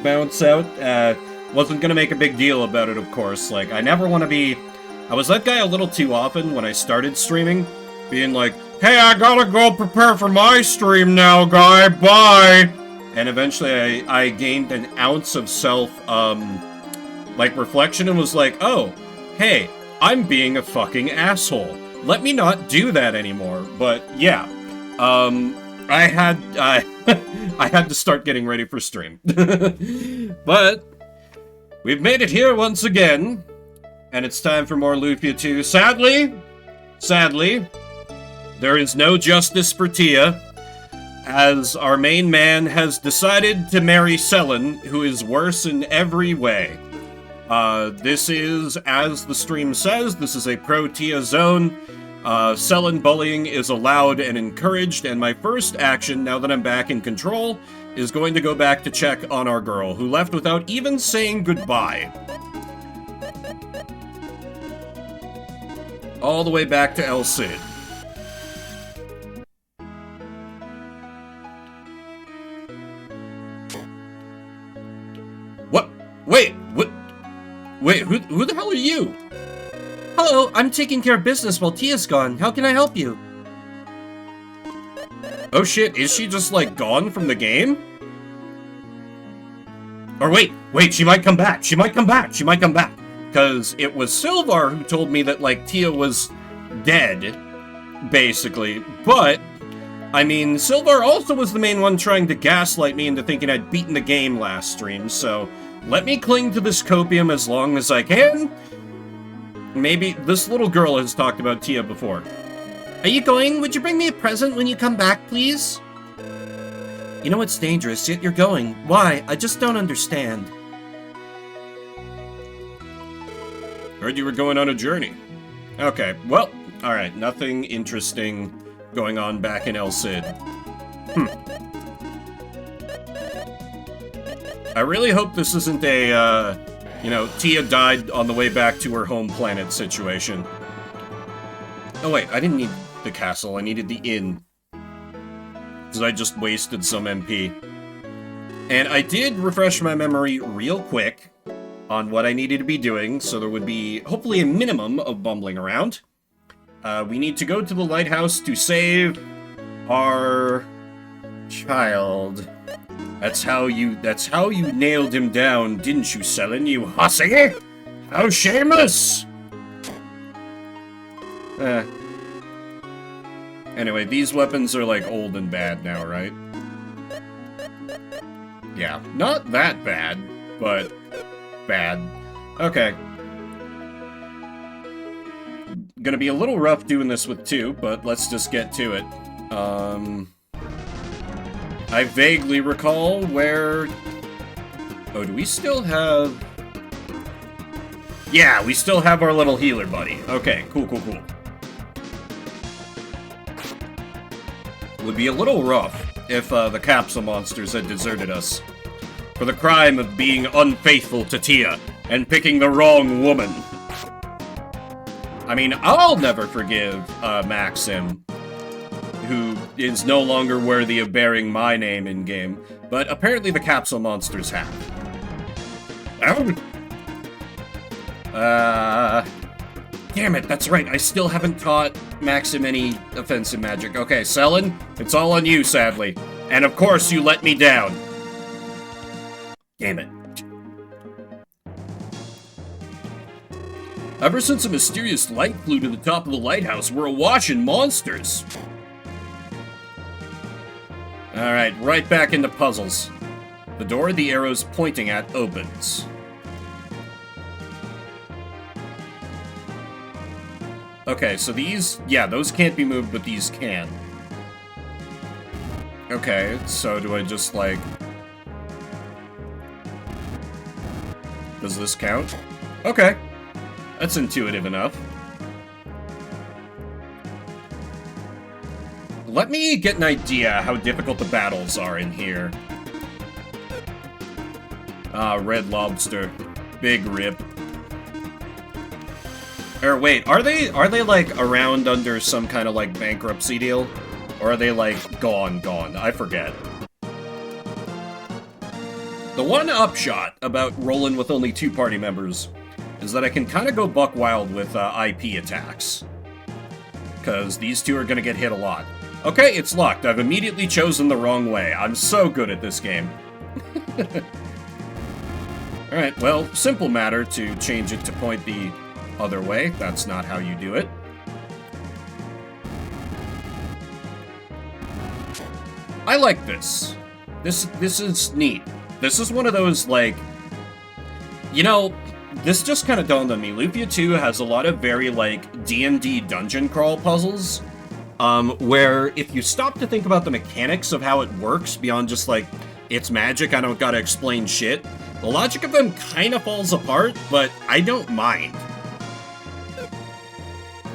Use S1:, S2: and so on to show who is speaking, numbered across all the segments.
S1: bounce out. Wasn't gonna make a big deal about it, of course. Like, I never want to be... I was that guy a little too often when I started streaming, being like, hey, I gotta go prepare for my stream now, guy, bye! And eventually I gained an ounce of reflection and was like, oh, hey, I'm being a fucking asshole. Let me not do that anymore. But, yeah. I had to start getting ready for stream. But, we've made it here once again. And it's time for more Lufia II. Sadly, there is no justice for Tia, as our main man has decided to marry Selen, who is worse in every way. This is, as the stream says, this is a pro-Tia zone. Selen bullying is allowed and encouraged, and my first action, now that I'm back in control, is going to go back to check on our girl, who left without even saying goodbye. All the way back to El Cid. What? Wait, what? Wait, who the hell are you?
S2: Hello, I'm taking care of business while Tia's gone. How can I help you?
S1: Oh shit, is she just, like, gone from the game? Or wait, she might come back, she might come back. Because it was Sylvar who told me that, like, Tia was dead, basically. But, I mean, Sylvar also was the main one trying to gaslight me into thinking I'd beaten the game last stream, so let me cling to this copium as long as I can. Maybe this little girl has talked about Tia before.
S2: Are you going? Would you bring me a present when you come back, please? You know it's dangerous, yet you're going. Why? I just don't understand.
S1: Heard you were going on a journey. Okay, well, alright, nothing interesting going on back in El Cid. I really hope this isn't a, you know, Tia died on the way back to her home planet situation. Oh wait, I didn't need the castle, I needed the inn. Because I just wasted some MP. And I did refresh my memory real quick on what I needed to be doing, so there would be hopefully a minimum of bumbling around. We need to go to the lighthouse to save our child. That's how you nailed him down, didn't you, Selen, you hussy? How shameless! Anyway, these weapons are, like, old and bad now, right? Yeah, not that bad, but bad. Okay. Gonna be a little rough doing this with two, but let's just get to it. I vaguely recall where... Oh, do we still have... Yeah, we still have our little healer buddy. Okay, cool. It would be a little rough if the capsule monsters had deserted us for the crime of being unfaithful to Tia and picking the wrong woman. I mean, I'll never forgive Maxim, who is no longer worthy of bearing my name in-game, but apparently the capsule monsters have. Damn it, that's right, I still haven't taught Maxim any offensive magic. Okay, Selen, it's all on you, sadly. And of course you let me down. Damn it. Ever since a mysterious light flew to the top of the lighthouse, we're awash in monsters. Alright, right back into puzzles. The door the arrow's pointing at opens. Okay, so these... Yeah, those can't be moved, but these can. Okay, so do I just, like... Does this count? Okay. That's intuitive enough. Let me get an idea how difficult the battles are in here. Ah, Red Lobster. Big rip. Or wait, are they like around under some kind of like bankruptcy deal? Or are they like gone? I forget. The one upshot about rolling with only 2 party members is that I can kind of go buck wild with IP attacks. Because these 2 are going to get hit a lot. Okay, it's locked. I've immediately chosen the wrong way. I'm so good at this game. Alright, well, simple matter to change it to point the other way. That's not how you do it. I like this. This is neat. This is one of those, like... You know, this just kind of dawned on me. Lufia II has a lot of very, like, D&D dungeon crawl puzzles, where if you stop to think about the mechanics of how it works, beyond just, like, it's magic, I don't gotta explain shit, the logic of them kind of falls apart, but I don't mind.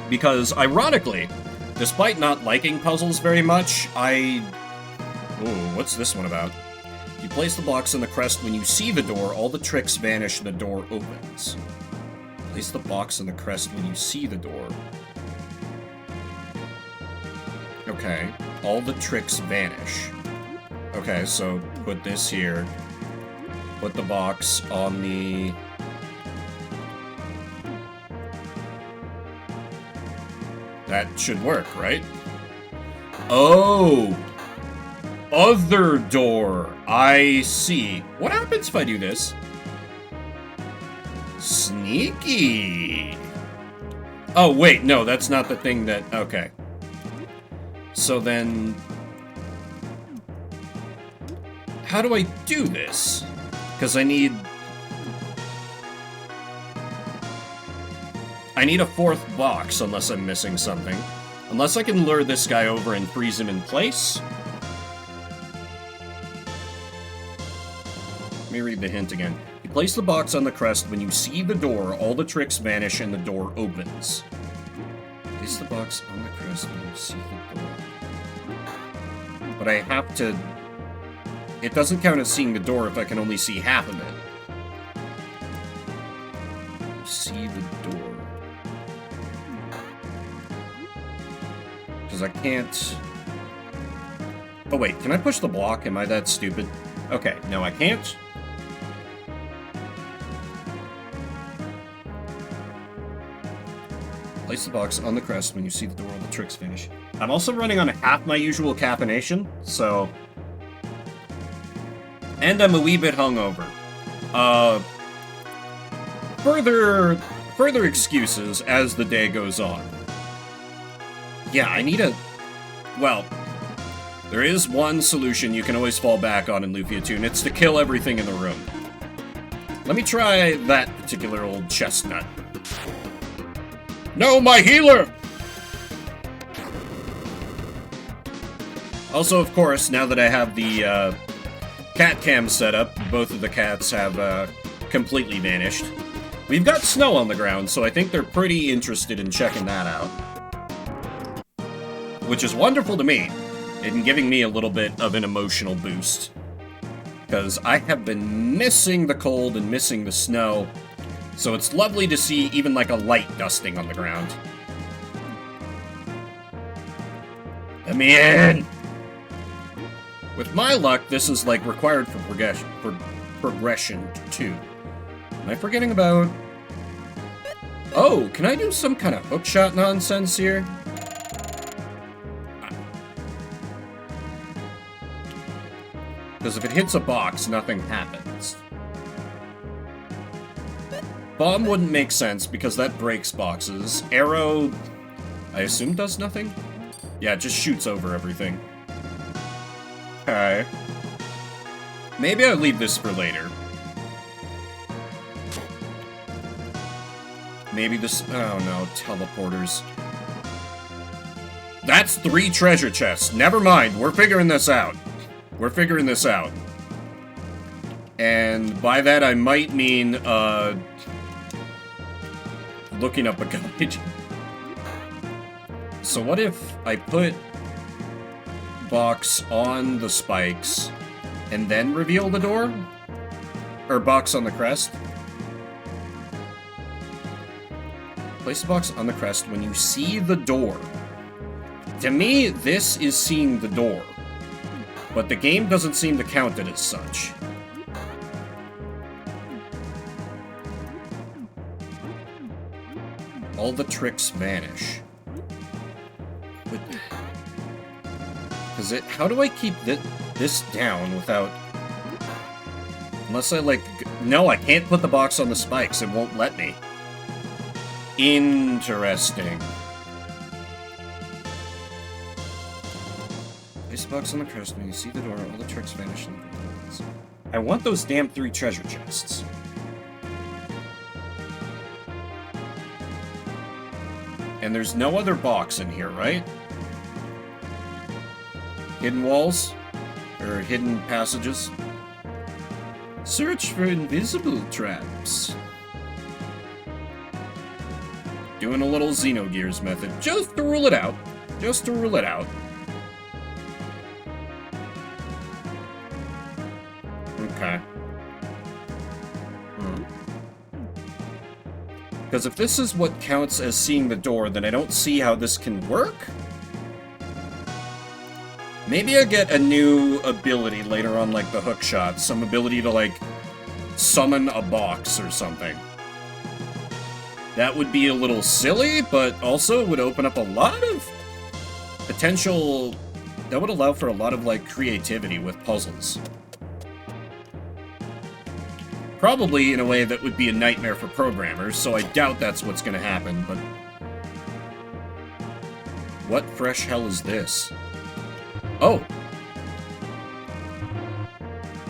S1: Because, ironically, despite not liking puzzles very much, Ooh, what's this one about? You place the box on the crest when you see the door, all the tricks vanish and the door opens. Place the box on the crest when you see the door. Okay, all the tricks vanish. Okay, so put this here. Put the box on the... That should work, right? Oh! Other door! I see. What happens if I do this? Sneaky! Oh, wait, no, that's not the thing that... Okay. So then... How do I do this? Because I need a 4th box, unless I'm missing something. Unless I can lure this guy over and freeze him in place. Let me read the hint again. You place the box on the crest. When you see the door, all the tricks vanish and the door opens. Place the box on the crest when you see the door. But I have to... It doesn't count as seeing the door if I can only see half of it. See the door. Because I can't... Oh wait, can I push the block? Am I that stupid? Okay, no I can't. Place the box on the crest when you see the door, all the tricks vanish. I'm also running on half my usual caffeination, so... And I'm a wee bit hungover. Further excuses as the day goes on. Yeah, I need a... Well, there is one solution you can always fall back on in Lufia II, and it's to kill everything in the room. Let me try that particular old chestnut. No, my healer! Also, of course, now that I have the, cat cam set up, both of the cats have, completely vanished. We've got snow on the ground, so I think they're pretty interested in checking that out. Which is wonderful to me, and giving me a little bit of an emotional boost. Because I have been missing the cold and missing the snow, so it's lovely to see even like a light dusting on the ground. Let me in! With my luck, this is like required for progression too. Am I forgetting about... Oh, can I do some kind of hookshot nonsense here? Because if it hits a box, nothing happens. Bomb wouldn't make sense because that breaks boxes. Arrow, I assume does nothing? Yeah, it just shoots over everything. Okay. Maybe I'll leave this for later. Maybe this... Oh no, teleporters. That's 3 treasure chests. Never mind, we're figuring this out. We're figuring this out. And by that I might mean, looking up a guide. So what if I put box on the spikes and then reveal the door? Or box on the crest? Place the box on the crest when you see the door. To me, this is seeing the door. But the game doesn't seem to count it as such. All the tricks vanish. Because how do I keep this down without... Unless I, like... No, I can't put the box on the spikes. It won't let me. Interesting. Place the box on the crest. When you see the door, all the tricks vanish. I want those damn 3 treasure chests. And there's no other box in here, right? Hidden walls? Or hidden passages? Search for invisible traps. Doing a little Xenogears method, just to rule it out. Just to rule it out. Okay. Because if this is what counts as seeing the door, then I don't see how this can work. Maybe I get a new ability later on, like the hook shot. Some ability to, like, summon a box or something. That would be a little silly, but also would open up a lot of potential... That would allow for a lot of, like, creativity with puzzles. Probably in a way that would be a nightmare for programmers, so I doubt that's what's gonna happen, but... What fresh hell is this? Oh!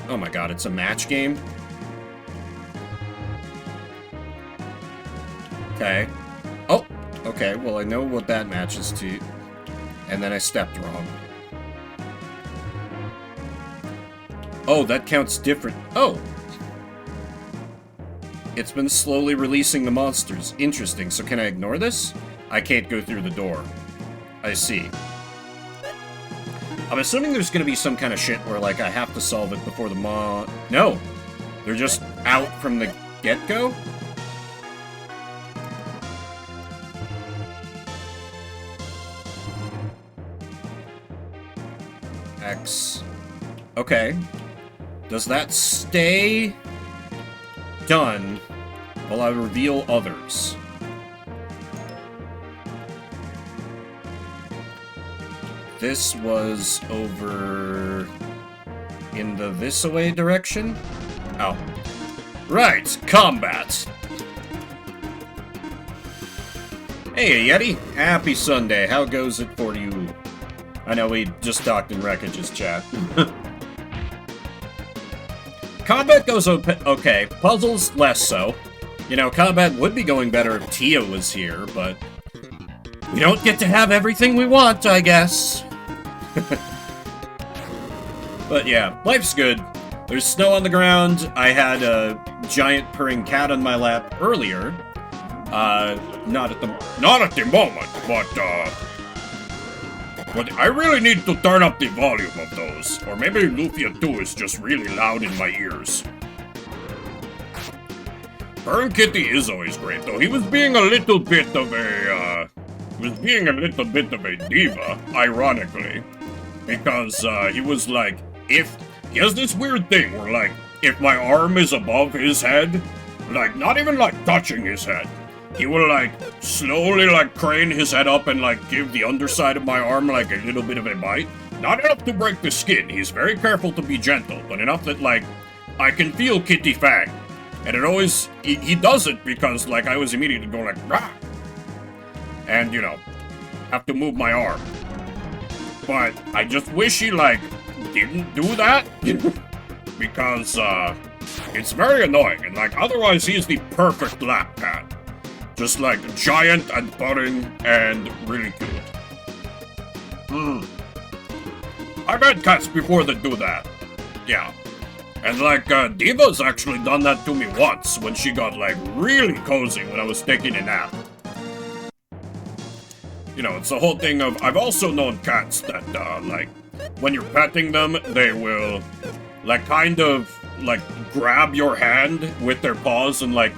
S1: Oh my god, it's a match game? Okay. Oh! Okay, well I know what that matches to. And then I stepped wrong. Oh, that counts different. Oh! It's been slowly releasing the monsters. Interesting, so can I ignore this? I can't go through the door. I see. I'm assuming there's gonna be some kind of shit where, like, I have to solve it before the No! They're just out from the get-go? X. Okay. Does that stay done while I reveal others? This was over in the this-away direction? Oh. Right, combat! Hey, Yeti. Happy Sunday. How goes it for you? I know we just talked in Wreckage's chat. Combat goes okay. Puzzles, less so. You know, combat would be going better if Tia was here, but... we don't get to have everything we want, I guess. But yeah, life's good. There's snow on the ground. I had a giant purring cat on my lap earlier. Not at the moment, but I really need to turn up the volume of those. Or maybe Lufia II is just really loud in my ears. Purring Kitty is always great, though. He was being a little bit of a, diva, ironically. Because, he was like, he has this weird thing where, like, if my arm is above his head, like, not even, like, touching his head, he will, like, slowly, like, crane his head up and, like, give the underside of my arm, like, a little bit of a bite. Not enough to break the skin. He's very careful to be gentle, but enough that, like, I can feel Kitty Fang. And it always, he does it because, like, I was immediately going, like, rah! And, you know, have to move my arm. But I just wish he, like, didn't do that. Because, it's very annoying. And, like, otherwise he's the perfect lap cat. Just, like, giant and purring and really cute. I've had cats before that do that. Yeah. And, like, Diva's actually done that to me once when she got, like, really cozy when I was taking a nap. You know, it's the whole thing of, I've also known cats that, like, when you're petting them, they will, like, kind of, like, grab your hand with their paws and, like,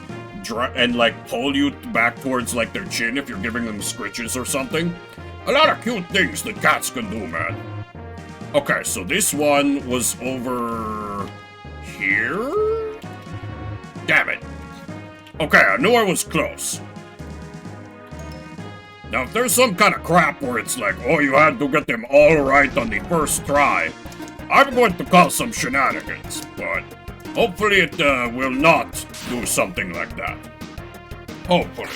S1: pull you back towards, like, their chin if you're giving them scritches or something. A lot of cute things that cats can do, man. Okay, so this one was over here? Damn it. Okay, I knew I was close. Now, if there's some kind of crap where it's like, oh, you had to get them all right on the first try, I'm going to call some shenanigans, but hopefully it will not do something like that. Hopefully.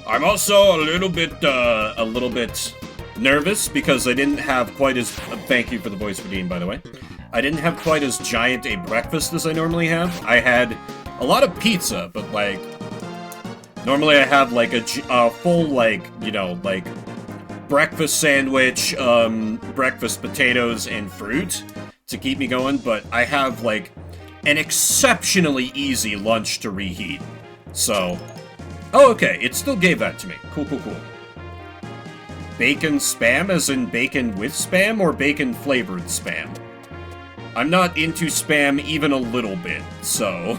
S1: I'm also a little bit nervous because I didn't have quite as... thank you for the voice for Dean, by the way. I didn't have quite as giant a breakfast as I normally have. I had a lot of pizza, but, like... normally I have, like, a full, like, you know, like... breakfast sandwich, breakfast potatoes, and fruit to keep me going, but I have, like, an exceptionally easy lunch to reheat. So... oh, okay, it still gave that to me. Cool, cool, cool. Bacon spam, as in bacon with spam, or bacon-flavored spam? I'm not into spam even a little bit, so...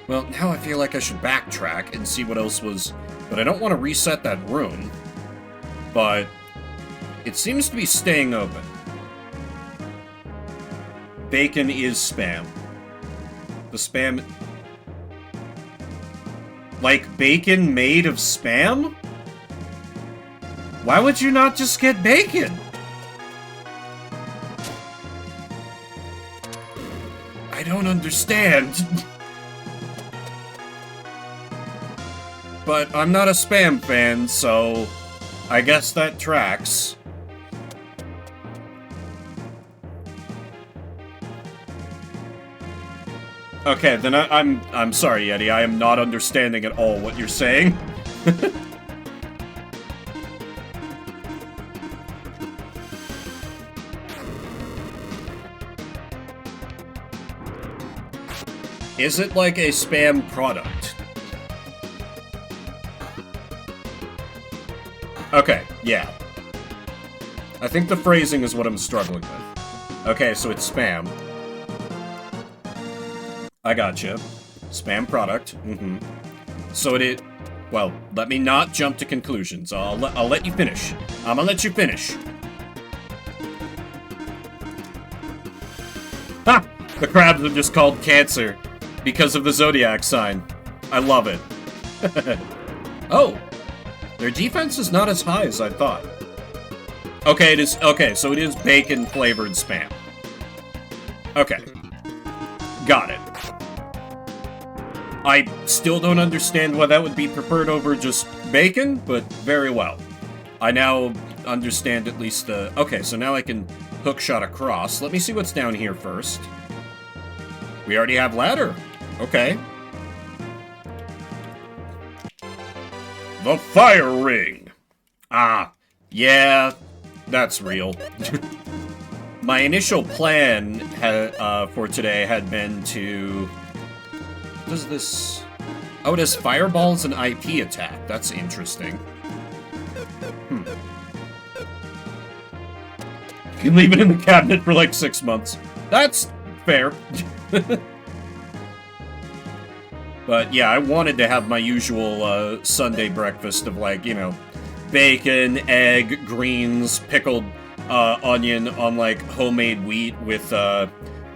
S1: well, now I feel like I should backtrack and see what else was... but I don't want to reset that room. But... it seems to be staying open. Bacon is spam. The spam... like bacon made of spam? Why would you not just get bacon? I don't understand. But I'm not a spam fan, so I guess that tracks. Okay, then I'm sorry, Yeti. I am not understanding at all what you're saying. Is it like a spam product? Okay, yeah. I think the phrasing is what I'm struggling with. Okay, so it's spam. I gotcha. Spam product. Mm-hmm. So well, let me not jump to conclusions. I'll let you finish. I'm gonna let you finish. Ha! The crabs are just called Cancer because of the zodiac sign. I love it. Oh! Their defense is not as high as I thought. Okay, so it is bacon-flavored spam. Okay. Got it. I still don't understand why that would be preferred over just bacon, but very well. I now understand at least the... okay, so now I can hookshot across. Let me see what's down here first. We already have ladder. Okay. The fire ring. Ah, yeah, that's real. My initial plan for today had been to... what does this... oh, it has fireballs and IP attack. That's interesting. You can leave it in the cabinet for like 6 months. That's fair. But yeah, I wanted to have my usual Sunday breakfast of, like, you know, bacon, egg, greens, pickled onion on, like, homemade wheat with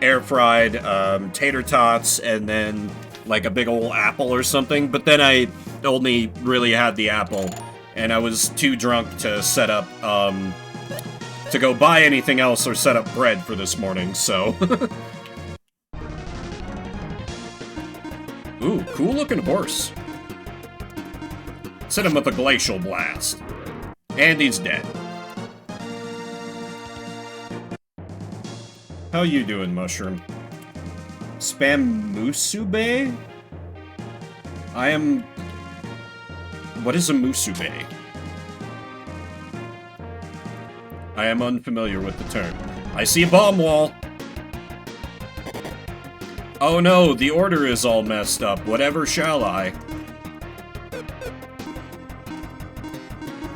S1: air-fried tater tots, and then, like, a big old apple or something. But then I only really had the apple, and I was too drunk to set up, to go buy anything else or set up bread for this morning, so... Ooh, cool-looking horse. Hit him with a glacial blast. And he's dead. How you doing, Mushroom? Spam Musube? I am... what is a Musube? I am unfamiliar with the term. I see a bomb wall! Oh no, the order is all messed up. Whatever shall I?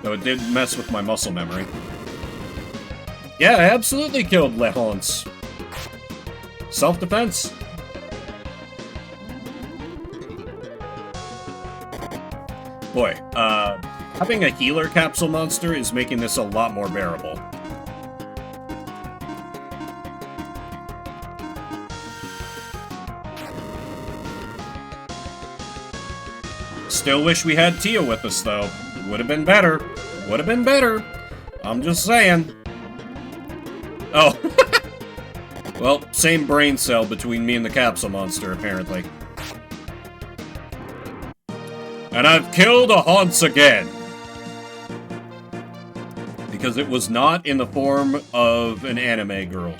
S1: Though it did mess with my muscle memory. Yeah, I absolutely killed Lehons. Self-defense. Boy, having a healer capsule monster is making this a lot more bearable. still wish we had Tia with us, though. It would have been better. Would have been better. I'm just saying. Oh. Well, same brain cell between me and the capsule monster, apparently. And I've killed a Haunts again. Because it was not in the form of an anime girl.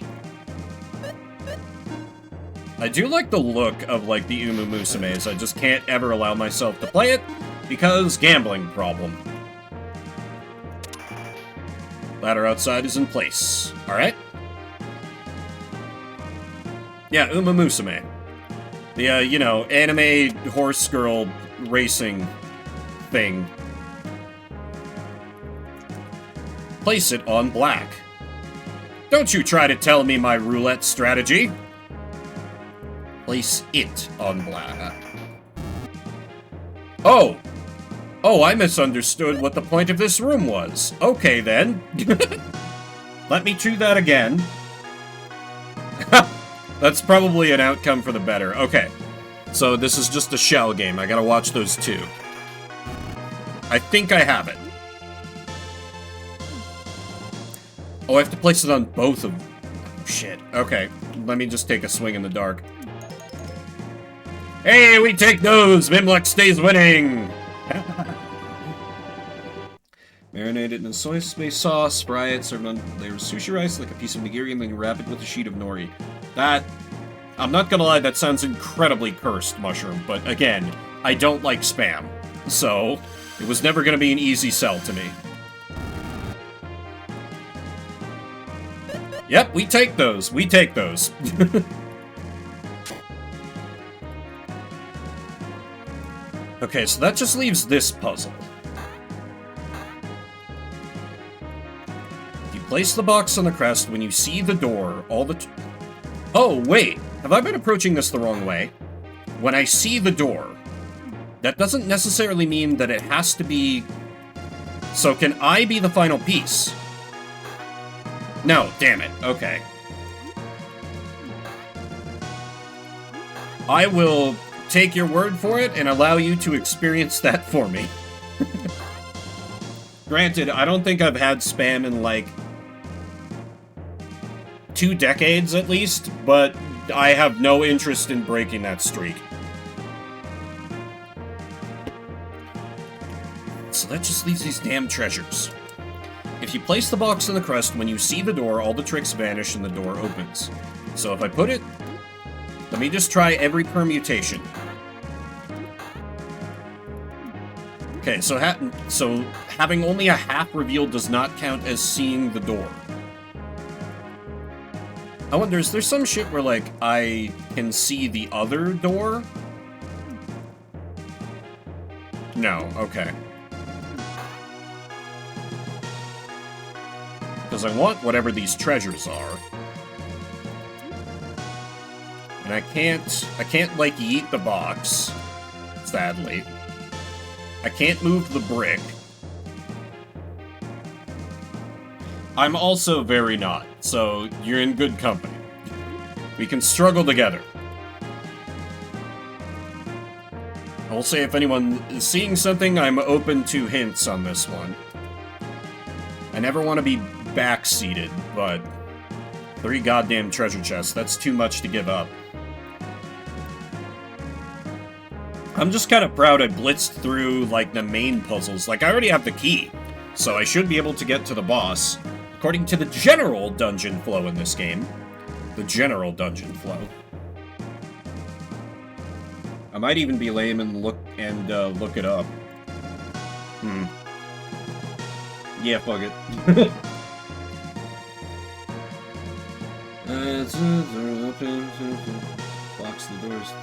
S1: I do like the look of, like, the Umu Musumes. I just can't ever allow myself to play it, because gambling problem. Ladder outside is in place. Alright. Yeah, Uma Musume. The, you know, anime horse girl racing thing. Place it on black. Don't you try to tell me my roulette strategy. Place it on black. Oh! Oh, I misunderstood what the point of this room was. Okay, then. Let me do that again. That's probably an outcome for the better. Okay. So this is just a shell game. I gotta watch those two. I think I have it. Oh, I have to place it on both of them. Oh, shit. Okay. Let me just take a swing in the dark. Hey, we take those! Mimlex stays winning! Marinated in soy sauce, fry it, served on layered sushi rice like a piece of nigiri, and then wrap it with a sheet of nori. That... I'm not gonna lie, that sounds incredibly cursed, Mushroom, but again, I don't like spam. So, it was never gonna be an easy sell to me. Yep, we take those. We take those. Okay, so that just leaves this puzzle. You place the box on the crest when you see the door, all the... Oh, wait. Have I been approaching this the wrong way? When I see the door, that doesn't necessarily mean that it has to be... So can I be the final piece? No, damn it. Okay. I will take your word for it and allow you to experience that for me. Granted, I don't think I've had spam in, like, 2 decades at least, but I have no interest in breaking that streak. So that just leaves these damn treasures. If you place the box on the crest, when you see the door, all the tricks vanish and the door opens. So if I put it... Let me just try every permutation. Okay, so having only a half reveal does not count as seeing the door. I wonder, is there some shit where, like, I can see the other door? No, okay. Because I want whatever these treasures are. And I can't, like, eat the box, sadly. I can't move the brick. I'm also very not, so you're in good company. We can struggle together. I will say if anyone is seeing something, I'm open to hints on this one. I never want to be backseated, but 3 goddamn treasure chests, that's too much to give up. I'm just kind of proud I blitzed through, like, the main puzzles. Like, I already have the key, so I should be able to get to the boss. According to the general dungeon flow in this game. The general dungeon flow. I might even be lame and look it up. Yeah, fuck it. Box the doors.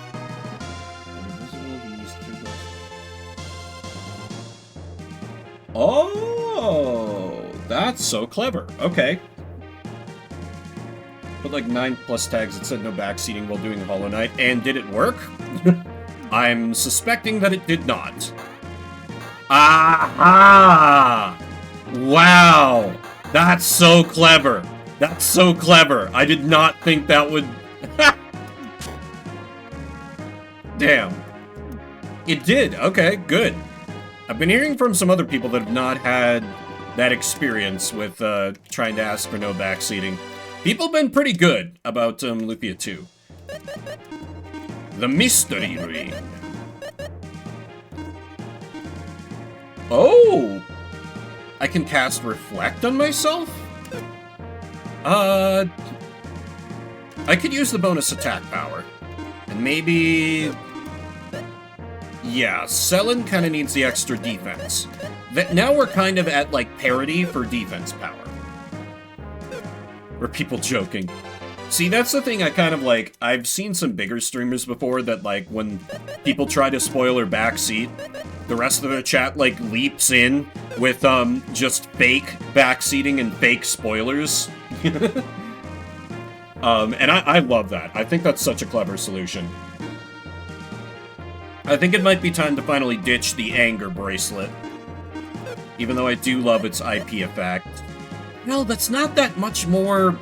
S1: Oh, that's so clever. Okay. Put like 9+ tags that said no backseating while doing Hollow Knight, and did it work? I'm suspecting that it did not. Aha! Wow! That's so clever. That's so clever. I did not think that would... Damn. It did. Okay, good. I've been hearing from some other people that have not had that experience with trying to ask for no backseating. People have been pretty good about Lufia II. The mystery ring. Oh! I can cast Reflect on myself? I could use the bonus attack power. And maybe... Yeah, Selen kind of needs the extra defense. Now we're kind of at, like, parity for defense power. Were people joking? See, that's the thing I kind of like. I've seen some bigger streamers before that, like, when people try to spoil her backseat, the rest of the chat, like, leaps in with, just fake backseating and fake spoilers. And I love that. I think that's such a clever solution. I think it might be time to finally ditch the anger bracelet. Even though I do love its IP effect. Well, that's not that much more...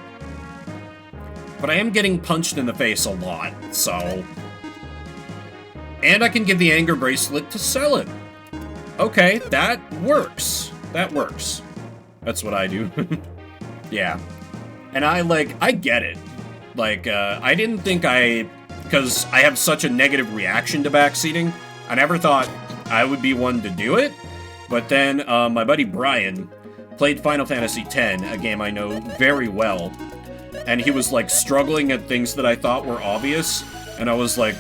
S1: But I am getting punched in the face a lot, so... And I can give the anger bracelet to Selen. Okay, that works. That works. That's what I do. Yeah. And I get it. Like, I didn't think because I have such a negative reaction to backseating, I never thought I would be one to do it. But then, my buddy Brian played Final Fantasy X, a game I know very well, and he was, like, struggling at things that I thought were obvious, and I was like,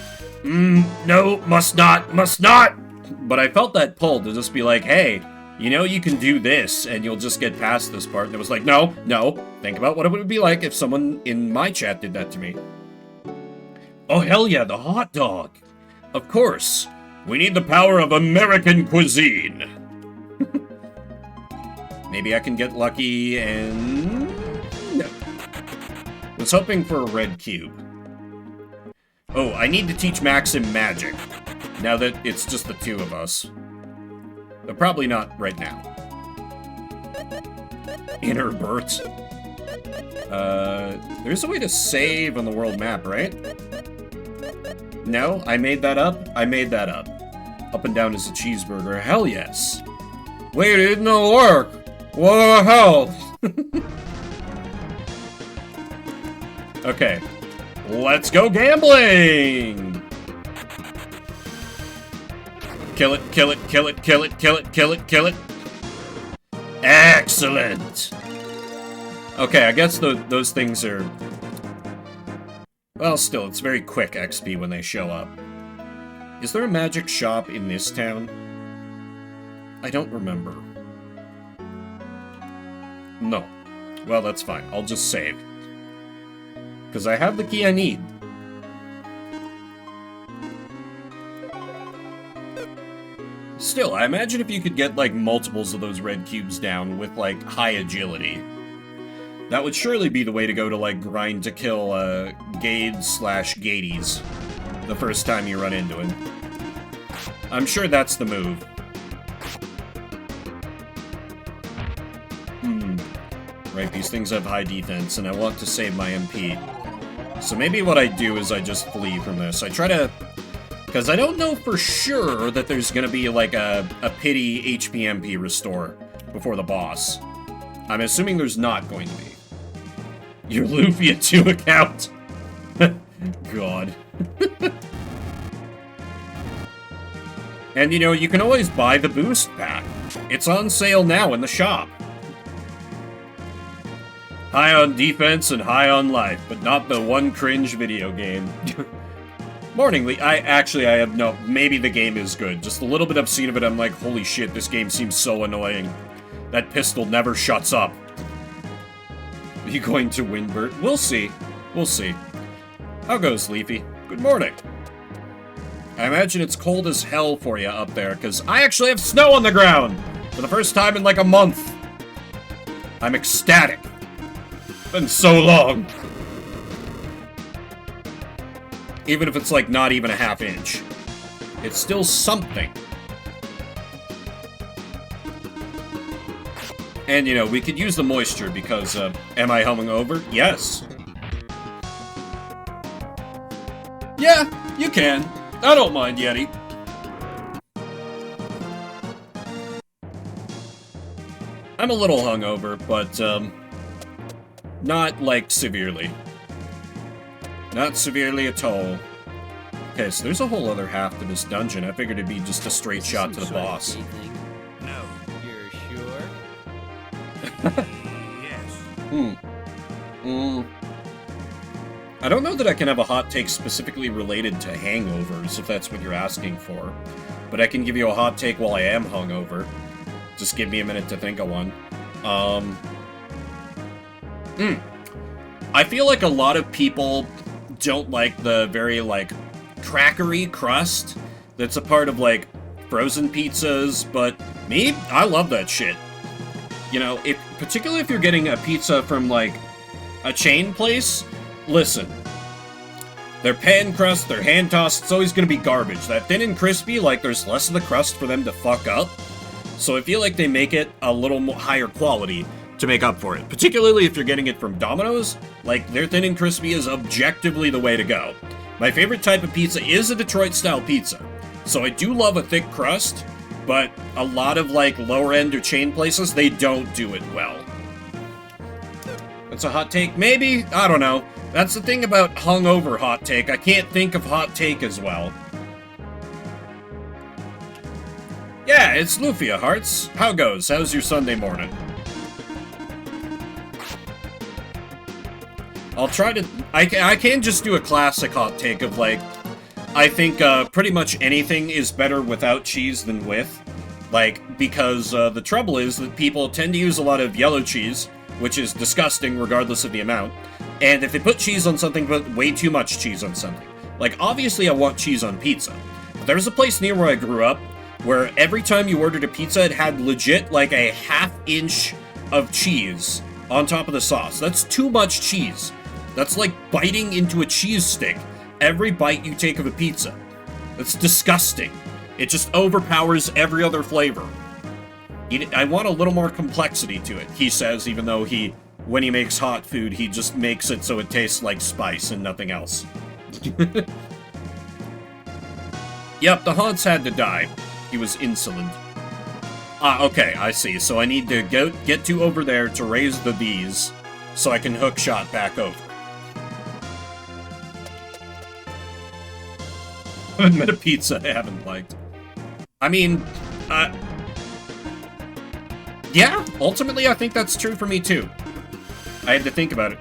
S1: no, must not! But I felt that pull to just be like, hey, you know you can do this, and you'll just get past this part, and it was like, no, think about what it would be like if someone in my chat did that to me. Oh, hell yeah, the hot dog! Of course, we need the power of American cuisine! Maybe I can get lucky and... No. I was hoping for a red cube. Oh, I need to teach Maxim magic. Now that it's just the two of us. But probably not right now. Inner Bert. There's a way to save on the world map, right? No? I made that up? I made that up. Up and down is a cheeseburger. Hell yes. Wait, it didn't work! What the hell? Okay. Let's go gambling! Kill it, kill it, kill it, kill it, kill it, kill it, kill it. Excellent! Okay, I guess those things are... Well, still, it's very quick XP when they show up. Is there a magic shop in this town? I don't remember. No. Well, that's fine. I'll just save. Because I have the key I need. Still, I imagine if you could get, like, multiples of those red cubes down with, like, high agility. That would surely be the way to go to, like, grind to kill, Gades/Gades the first time you run into him. I'm sure that's the move. Right, these things have high defense, and I want to save my MP. So maybe what I do is I just flee from this. I try to... Because I don't know for sure that there's gonna be, like, a pity HP MP restore before the boss. I'm assuming there's not going to be. Your Lufia II account! God. And, you know, you can always buy the boost pack. It's on sale now in the shop. High on defense and high on life, but not the one cringe video game. Morning, Lee. I have no... Maybe the game is good. Just a little bit I've seen of it, I'm like, holy shit, this game seems so annoying. That pistol never shuts up. Are you going to win, Bert? We'll see. We'll see. How goes, Leafy? Good morning. I imagine it's cold as hell for you up there, because I actually have snow on the ground! For the first time in like a month. I'm ecstatic. It's been so long. Even if it's like not even a half inch. It's still something. And, you know, we could use the moisture because, am I hungover? Yes. Yeah, you can. I don't mind, Yeti. I'm a little hungover, but, not, like, severely. Not severely at all. Okay, so there's a whole other half to this dungeon. I figured it'd be just a straight shot to the boss.
S3: No, you're sure? Yes.
S1: I don't know that I can have a hot take specifically related to hangovers, if that's what you're asking for. But I can give you a hot take while I am hungover. Just give me a minute to think of one. I feel like a lot of people don't like the very, like, crackery crust that's a part of, like, frozen pizzas, but me, I love that shit. You know, particularly if you're getting a pizza from, like, a chain place, listen. Their pan crust, their hand tossed, it's always gonna be garbage. That thin and crispy, like, there's less of the crust for them to fuck up. So I feel like they make it a little more higher quality to make up for it. Particularly if you're getting it from Domino's, like, their thin and crispy is objectively the way to go. My favorite type of pizza is a Detroit-style pizza. So I do love a thick crust, but a lot of, like, lower-end or chain places, they don't do it well. That's a hot take? Maybe? I don't know. That's the thing about hungover hot take. I can't think of hot take as well. Yeah, it's Lufia, Hearts. How goes? How's your Sunday morning? I'll try to... I can just do a classic hot take of, like... I think pretty much anything is better without cheese than with. Like, because the trouble is that people tend to use a lot of yellow cheese, which is disgusting regardless of the amount. And if they put cheese on something, put way too much cheese on something. Like, obviously I want cheese on pizza. But there's a place near where I grew up where every time you ordered a pizza, it had legit, like, a half-inch of cheese on top of the sauce. That's too much cheese. That's like biting into a cheese stick every bite you take of a pizza. That's disgusting. It just overpowers every other flavor. I want a little more complexity to it, he says, even though when he makes hot food, he just makes it so it tastes like spice and nothing else. Yep, the Hans had to die. He was insolent. Ah, okay, I see. So I need to get to over there to raise the V's so I can hook shot back over. I haven't met a pizza I haven't liked. I mean, yeah, ultimately I think that's true for me too. I had to think about it.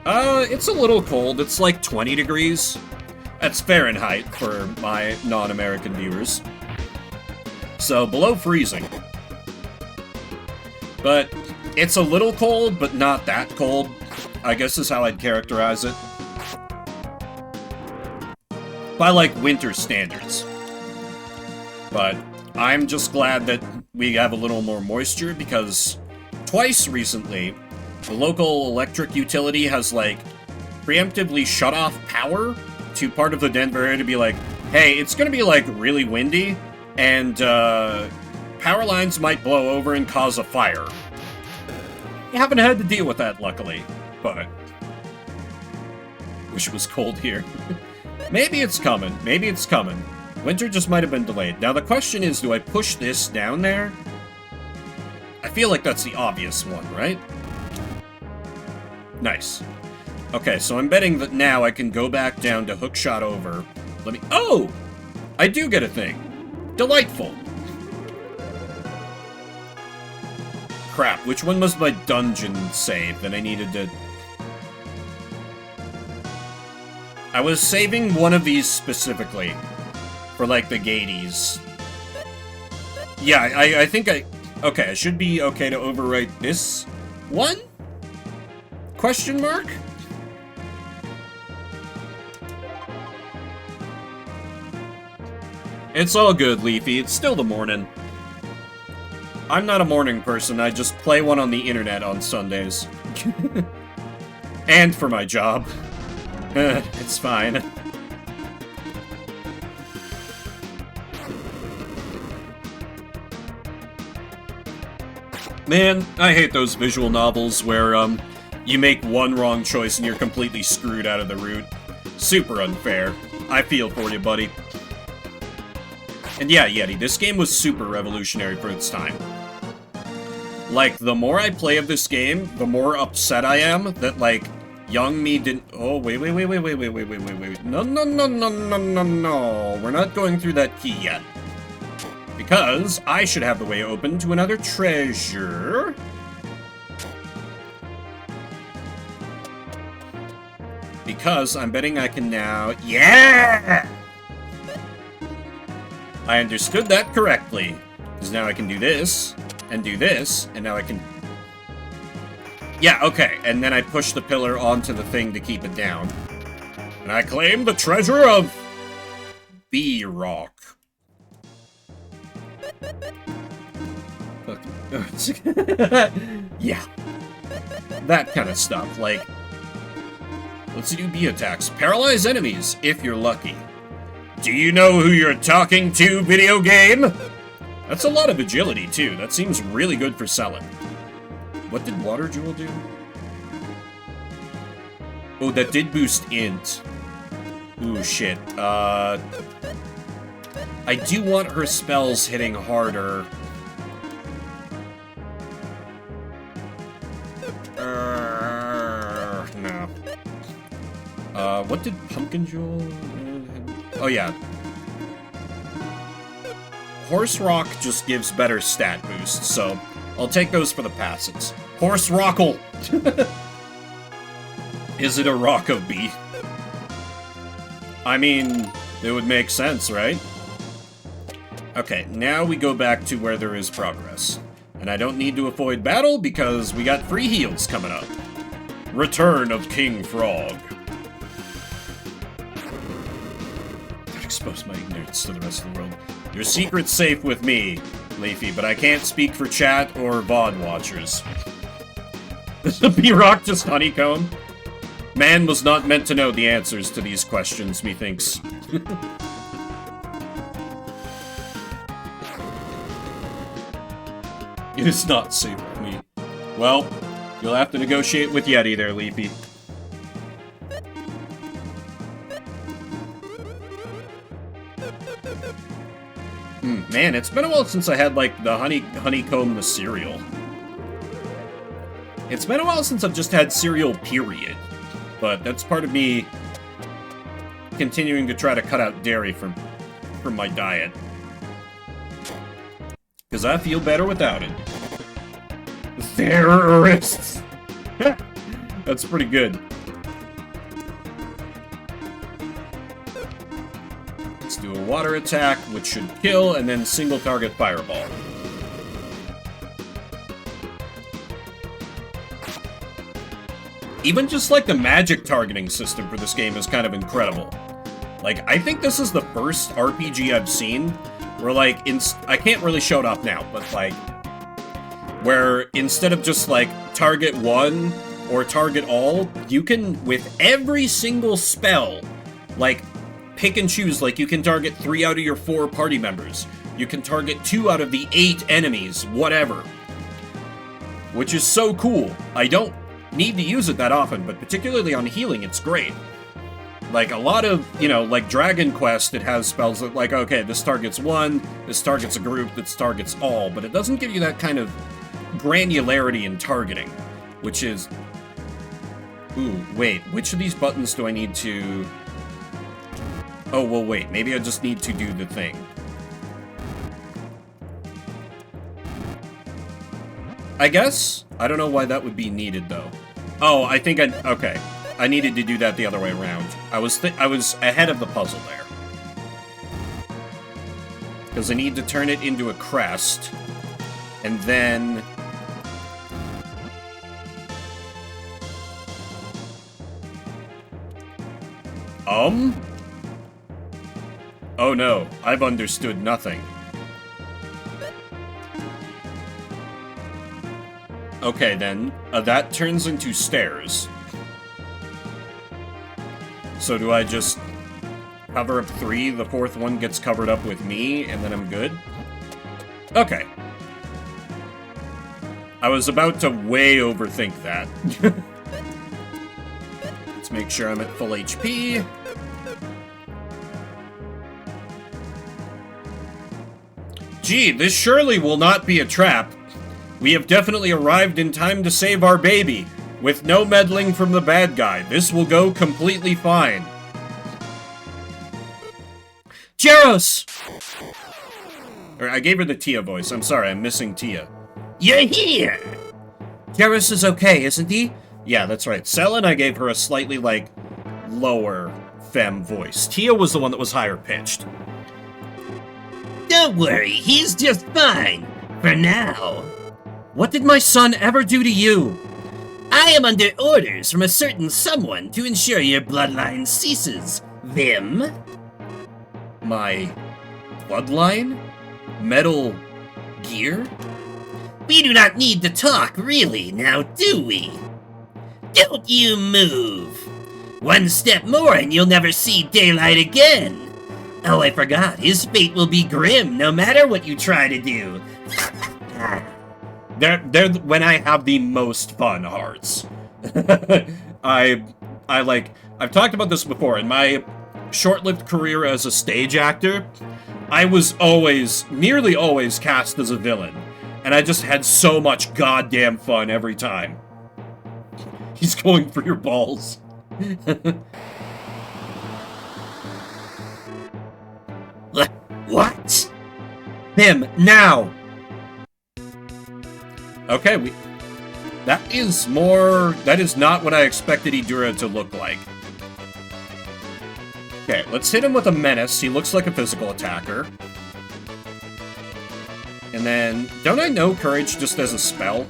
S1: It's a little cold. It's like 20 degrees. That's Fahrenheit for my non-American viewers. So, below freezing. But it's a little cold, but not that cold, I guess is how I'd characterize it. By, like, winter standards. But I'm just glad that we have a little more moisture, because twice recently, the local electric utility has, like, preemptively shut off power to part of the Denver area to be like, hey, it's gonna be, like, really windy, and, power lines might blow over and cause a fire. We haven't had to deal with that, luckily, but... Wish it was cold here. Maybe it's coming. Maybe it's coming. Winter just might have been delayed. Now, the question is, do I push this down there? I feel like that's the obvious one, right? Nice. Okay, so I'm betting that now I can go back down to hook shot over. Let me... Oh! I do get a thing. Delightful. Crap, which one was my dungeon save that I needed to... I was saving one of these specifically for, like, the gaties. Yeah, I think I... Okay, I should be okay to overwrite this one? Question mark? It's all good, Leafy. It's still the morning. I'm not a morning person. I just play one on the internet on Sundays. And for my job. It's fine. Man, I hate those visual novels where, you make one wrong choice and you're completely screwed out of the route. Super unfair. I feel for you, buddy. And yeah, Yeti, this game was super revolutionary for its time. Like, the more I play of this game, the more upset I am that, like, young me didn't... Oh, wait. No. We're not going through that key yet. Because I should have the way open to another treasure. Because I'm betting I can now... Yeah! I understood that correctly. Because now I can do this, and do this, and now I can... Yeah, okay, and then I push the pillar onto the thing to keep it down. And I claim the treasure of... B-Rock. Yeah. That kind of stuff, like... Let's do B attacks. Paralyze enemies, if you're lucky. Do you know who you're talking to, video game? That's a lot of agility, too. That seems really good for selling. What did Water Jewel do? Oh, that did boost int. Ooh, shit. I do want her spells hitting harder. No. What did Pumpkin Jewel... Oh, yeah. Horse Rock just gives better stat boosts, so I'll take those for the passes. Horse Rockle! Is it a rock of B? I mean, it would make sense, right? Okay, now we go back to where there is progress. And I don't need to avoid battle because we got free heals coming up. Return of King Frog. Expose my ignorance to the rest of the world. Your secret's safe with me, Leafy, but I can't speak for chat or VOD watchers. Is the B-Rock just honeycomb? Man was not meant to know the answers to these questions, methinks. It is not safe with me. Well, you'll have to negotiate with Yeti there, Leafy. Man, it's been a while since I had, like, the honeycomb the cereal. It's been a while since I've just had cereal, period. But that's part of me continuing to try to cut out dairy from my diet. Because I feel better without it. Terrorists! That's pretty good. Let's do a water attack, which should kill, and then single target fireball. Even just like the magic targeting system for this game is kind of incredible. Like, I think this is the first RPG I've seen where, like, I can't really show it off now, but, like, where instead of just, like, target one or target all, you can, with every single spell, like, pick and choose. Like, you can target 3 out of your 4 party members. You can target 2 out of the 8 enemies, whatever. Which is so cool. I don't need to use it that often, but particularly on healing, it's great. Like, a lot of, you know, like Dragon Quest, it has spells that, like, okay, this targets one, this targets a group, this targets all, but it doesn't give you that kind of granularity in targeting, which is... Ooh, wait, which of these buttons do I need to... Oh, well, wait, maybe I just need to do the thing. I guess? I don't know why that would be needed, though. Oh, I think okay. I needed to do that the other way around. I was ahead of the puzzle there. Because I need to turn it into a crest. And then... Oh no, I've understood nothing. Okay then, that turns into stairs. So do I just cover up 3, the 4th one gets covered up with me, and then I'm good? Okay. I was about to way overthink that. Let's make sure I'm at full HP. Gee, this surely will not be a trap. We have definitely arrived in time to save our baby. With no meddling from the bad guy, this will go completely fine.
S2: Jaros!
S1: Or I gave her the Tia voice. I'm sorry, I'm missing Tia.
S2: You're here! Jaros is okay, isn't he?
S1: Yeah, that's right. Selin, I gave her a slightly, like, lower femme voice. Tia was the one that was higher pitched.
S2: Don't worry, he's just fine. For now. What did my son ever do to you? I am under orders from a certain someone to ensure your bloodline ceases. Vim?
S1: My bloodline? Metal Gear?
S2: We do not need to talk, really, now do we? Don't you move! One step more and you'll never see daylight again! Oh, I forgot, his fate will be grim no matter what you try to do.
S1: They're when I have the most fun hearts. I've talked about this before. In my short-lived career as a stage actor, I was nearly always cast as a villain. And I just had so much goddamn fun every time. He's going for your balls.
S2: What? Him, now!
S1: Okay, that is not what I expected Idura to look like. Okay, let's hit him with a menace. He looks like a physical attacker. And then, don't I know Courage just as a spell?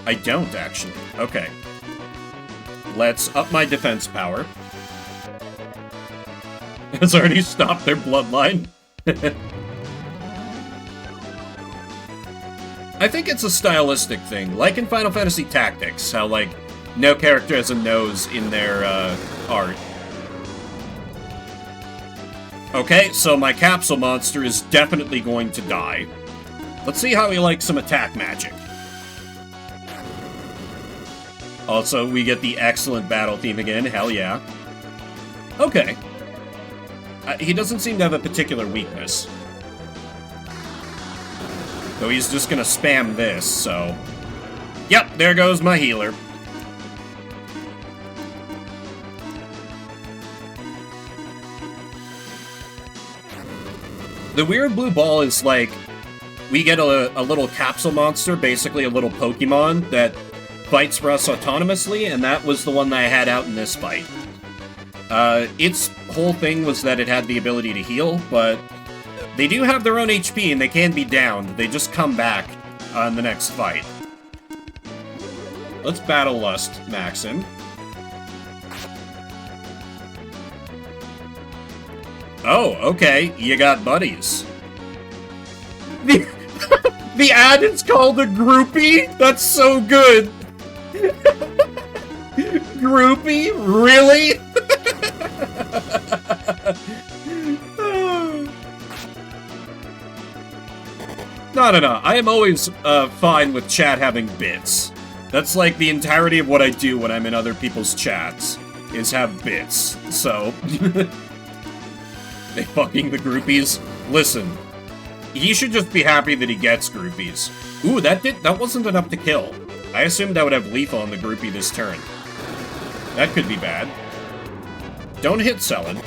S1: I don't, actually. Okay. Let's up my defense power. It's already stopped their bloodline. I think it's a stylistic thing, like in Final Fantasy Tactics, how, like, no character has a nose in their, art. Okay, so my capsule monster is definitely going to die. Let's see how he likes some attack magic. Also, we get the excellent battle theme again, hell yeah. Okay. He doesn't seem to have a particular weakness. Though he's just gonna spam this, so... Yep, there goes my healer. The weird blue ball is like... We get a little capsule monster, basically a little Pokemon, that fights for us autonomously, and that was the one that I had out in this fight. Its whole thing was that it had the ability to heal, but they do have their own HP and they can be downed. They just come back on the next fight. Let's Battle Lust max him. Oh, okay, you got buddies. The ad is called a groupie? That's so good! Groupie? Really? No. I am always fine with chat having bits. That's like the entirety of what I do when I'm in other people's chats, is have bits. So, they fucking the groupies. Listen, he should just be happy that he gets groupies. Ooh, that wasn't enough to kill. I assumed I would have lethal on the groupie this turn. That could be bad. Don't hit Selin.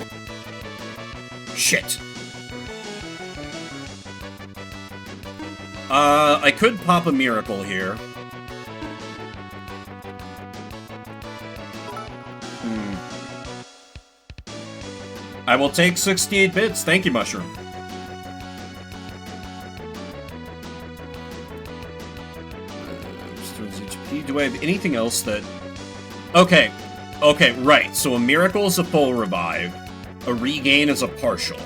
S1: Shit. I could pop a miracle here. I will take 68 bits. Thank you, Mushroom. Do I have anything else that... Okay, right. So a miracle is a full revive. A regain is a partial.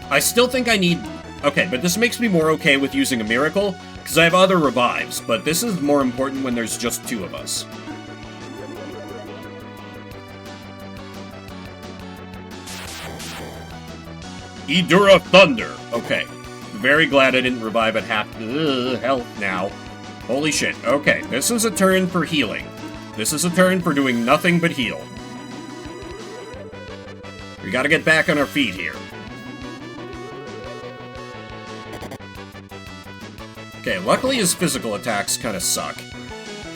S1: I still think I need... Okay, but this makes me more okay with using a miracle, because I have other revives, but this is more important when there's just two of us. Idura Thunder. Okay. Very glad I didn't revive at half health now. Holy shit. Okay, this is a turn for healing. This is a turn for doing nothing but heal. We gotta get back on our feet here. Okay, luckily his physical attacks kind of suck.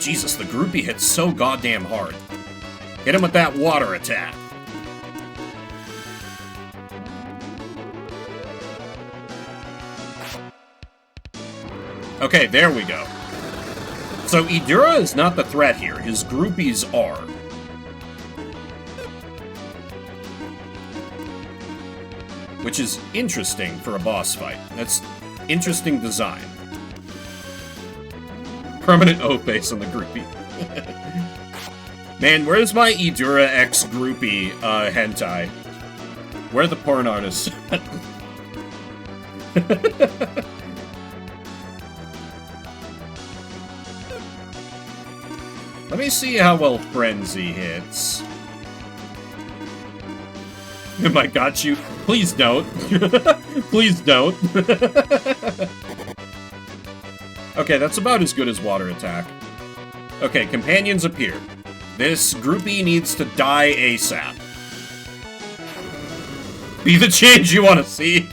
S1: Jesus, the groupie hits so goddamn hard. Hit him with that water attack. Okay, there we go. So Idura is not the threat here. His groupies are. Which is interesting for a boss fight. That's interesting design. Permanent O-face on the groupie. Man, where's my Idura X groupie hentai? Where are the porn artists? Let me see how well Frenzy hits. Am I got you? Please don't. Please don't. Okay, that's about as good as water attack. Okay, companions appear. This groupie needs to die ASAP. Be the change you want to see.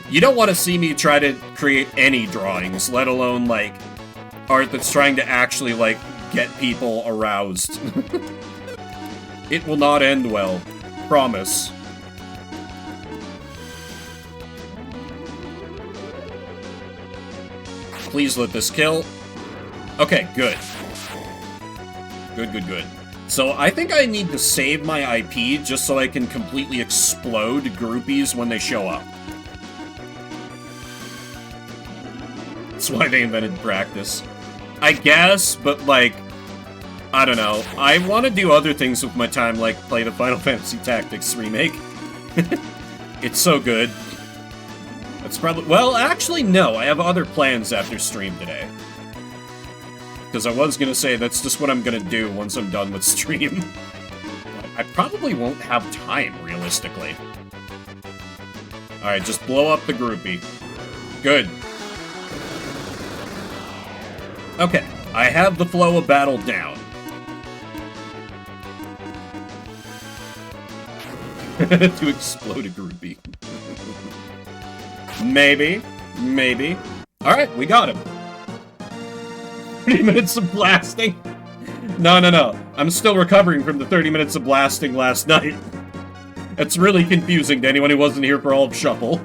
S1: You don't want to see me try to create any drawings, let alone, like, art that's trying to actually, like, get people aroused. It will not end well. Promise. Please let this kill. Okay, good. Good. So I think I need to save my IP just so I can completely explode groupies when they show up. That's why they invented practice. I guess, but like, I don't know. I want to do other things with my time, like play the Final Fantasy Tactics remake. It's so good. That's probably... Well, actually, no. I have other plans after stream today. Because I was going to say that's just what I'm going to do once I'm done with stream. I probably won't have time, realistically. Alright, just blow up the groupie. Good. Okay, I have the flow of battle down. To explode a groupie. Maybe. Alright, we got him. 30 minutes of blasting? No. I'm still recovering from the 30 minutes of blasting last night. It's really confusing to anyone who wasn't here for all of Shuffle.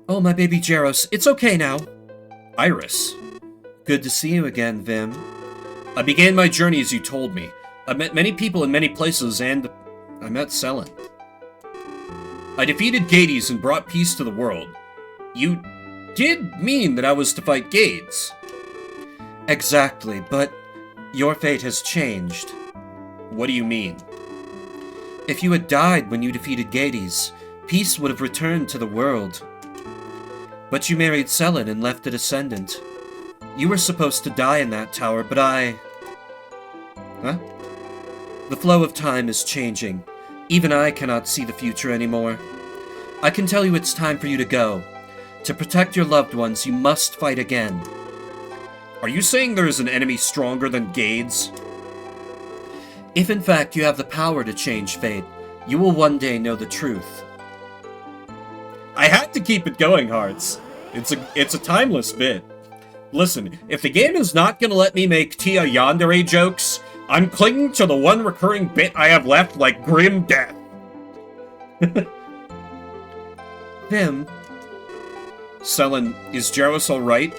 S1: Oh, my baby Jaros, it's okay now. Iris. Good to see you again, Vim. I began my journey as you told me. I met many people in many places, and I met Selen. I defeated Gades and brought peace to the world. You did mean that I was to fight Gades. Exactly, but your fate has changed. What do you mean? If you had died when you defeated Gades, peace would have returned to the world. But you married Selen and left a descendant. You were supposed to die in that tower, but I... Huh? The flow of time is changing. Even I cannot see the future anymore. I can tell you it's time for you to go. To protect your loved ones, you must fight again. Are you saying there is an enemy stronger than Gades? If in fact you have the power to change fate, you will one day know the truth. I had to keep it going, Hearts. It's a timeless bit. Listen, if the game is not gonna let me make Tia Yandere jokes, I'm clinging to the one recurring bit I have left like grim death. Vim? Selen, is Jaros alright?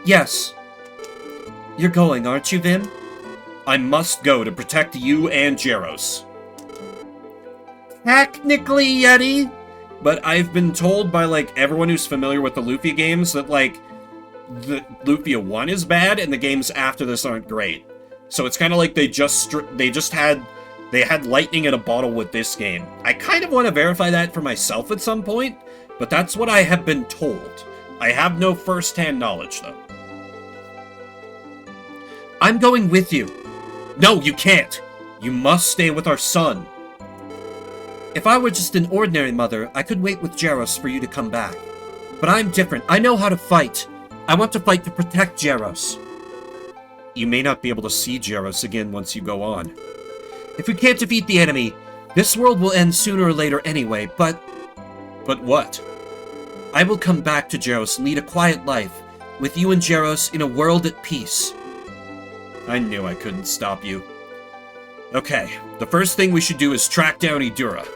S1: Yes. You're going, aren't you, Vim? I must go to protect you and Jaros. Technically, Yeti. But I've been told by, like, everyone who's familiar with the Lufia games that, like, the Lufia 1 is bad and the games after this aren't great. So it's kind of like they had lightning in a bottle with this game. I kind of want to verify that for myself at some point, but that's what I have been told. I have no first-hand knowledge, though. I'm going with you. No, you can't. You must stay with our son. If I were just an ordinary mother, I could wait with Jaros for you to come back. But I'm different. I know how to fight. I want to fight to protect Jaros. You may not be able to see Jaros again once you go on.
S4: If we can't defeat the enemy, this world will end sooner or later anyway, but...
S1: But what?
S4: I will come back to Jaros and lead a quiet life, with you and Jaros in a world at peace.
S1: I knew I couldn't stop you. Okay, the first thing we should do is track down Idura.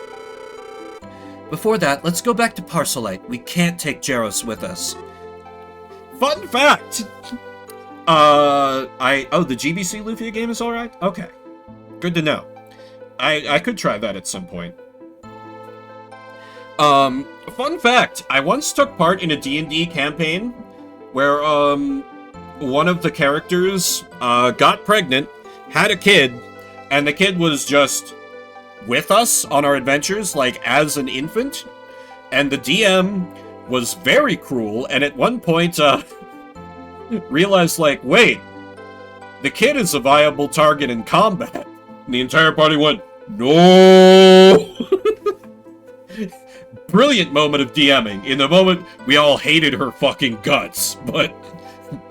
S4: Before that, let's go back to Parcelite. We can't take Jaros with us.
S1: Fun fact! Oh, the GBC Lufia game is alright? Okay. Good to know. I could try that at some point. Fun fact, I once took part in a D&D campaign where, one of the characters, got pregnant, had a kid, and the kid was just with us on our adventures, like, as an infant, and the DM was very cruel, and at one point, realized, like, wait, the kid is a viable target in combat. And the entire party went, no! Brilliant moment of DMing. In the moment, we all hated her fucking guts, but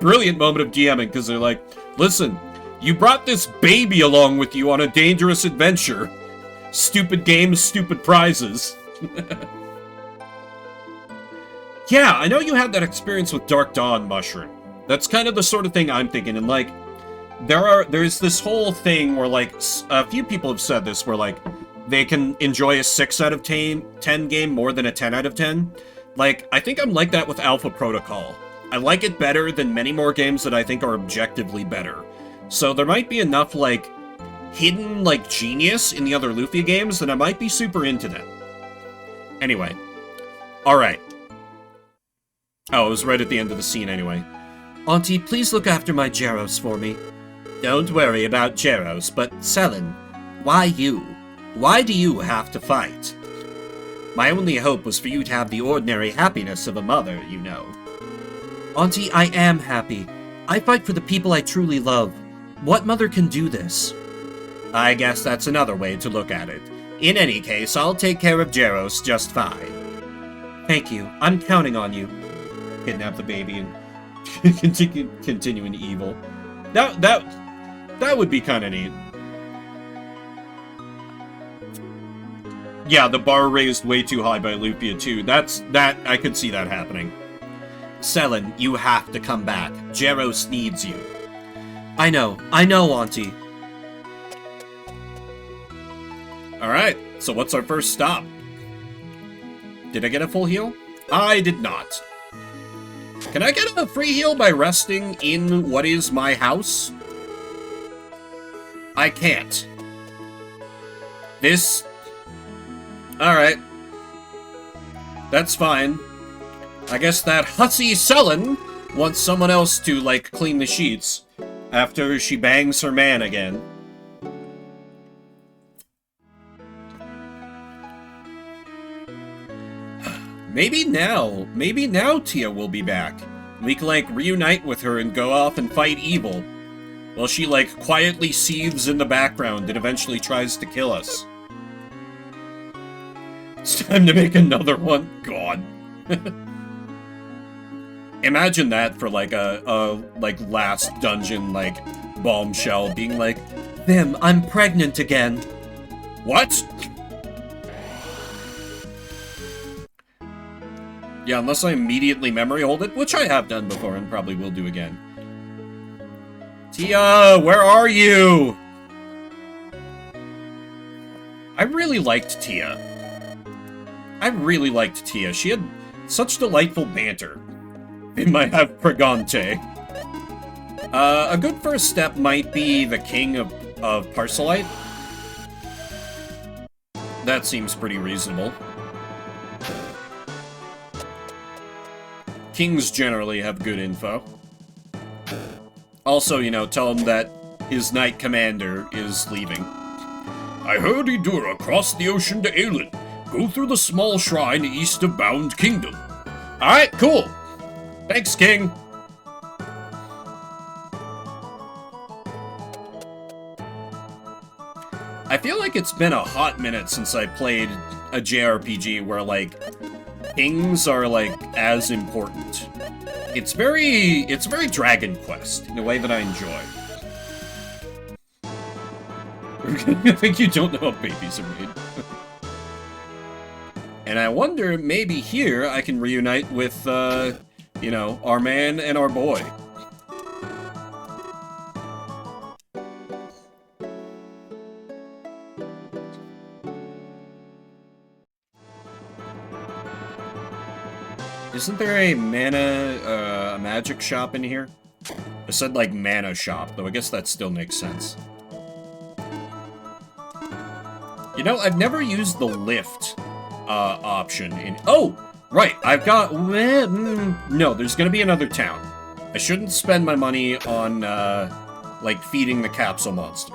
S1: brilliant moment of DMing, because they're like, listen, you brought this baby along with you on a dangerous adventure. Stupid games, stupid prizes. Yeah, I know you had that experience with Dark Dawn, Mushroom. That's kind of the sort of thing I'm thinking, and like, there's this whole thing where, like, a few people have said this, where, like, they can enjoy a 6 out of 10 game more than a 10 out of 10. Like, I think I'm like that with Alpha Protocol. I like it better than many more games that I think are objectively better. So there might be enough, like, hidden, like, genius in the other Lufia games that I might be super into them. Anyway. Alright. Oh, it was right at the end of the scene anyway.
S4: Auntie, please look after my Jaros for me.
S2: Don't worry about Jaros, but Selen, why you? Why do you have to fight? My only hope was for you to have the ordinary happiness of a mother, you know.
S4: Auntie, I am happy. I fight for the people I truly love. What mother can do this?
S2: I guess that's another way to look at it. In any case, I'll take care of Jaros just fine.
S4: Thank you. I'm counting on you.
S1: Kidnap the baby and continuing evil. That would be kind of neat. Yeah, the bar raised way too high by Lufia II. I could see that happening.
S2: Selen, you have to come back. Jaros needs you.
S4: I know, Auntie.
S1: Alright, so what's our first stop? Did I get a full heal? I did not. Can I get a free heal by resting in what is my house? I can't. This... Alright. That's fine. I guess that hussy Selen wants someone else to, like, clean the sheets after she bangs her man again. Maybe now Tia will be back. We can, like, reunite with her and go off and fight evil. While she, like, quietly seethes in the background and eventually tries to kill us. It's time to make another one? God. Imagine that for, like, a last dungeon, like, bombshell being like,
S4: Vim, I'm pregnant again.
S1: what? Yeah, unless I immediately memory hold it, which I have done before and probably will do again. Tia, where are you? I really liked Tia. She had such delightful banter. We might have Pregante. A good first step might be the King of Parcelite. That seems pretty reasonable. Kings generally have good info. Also, you know, tell him that his Knight Commander is leaving. I heard Idura crossed the ocean to Aelin. Go through the small shrine east of Bound Kingdom. Alright, cool. Thanks, King. I feel like it's been a hot minute since I played a JRPG where, like, kings are, like, as important. It's very Dragon Quest in a way that I enjoy. I think you don't know how babies are made. And I wonder, maybe here I can reunite with, you know, our man and our boy. Isn't there a mana, magic shop in here? I said, like, mana shop, though I guess that still makes sense. You know, I've never used the lift, option in... Oh! Right, I've got... No, there's gonna be another town. I shouldn't spend my money on, like, feeding the capsule monster.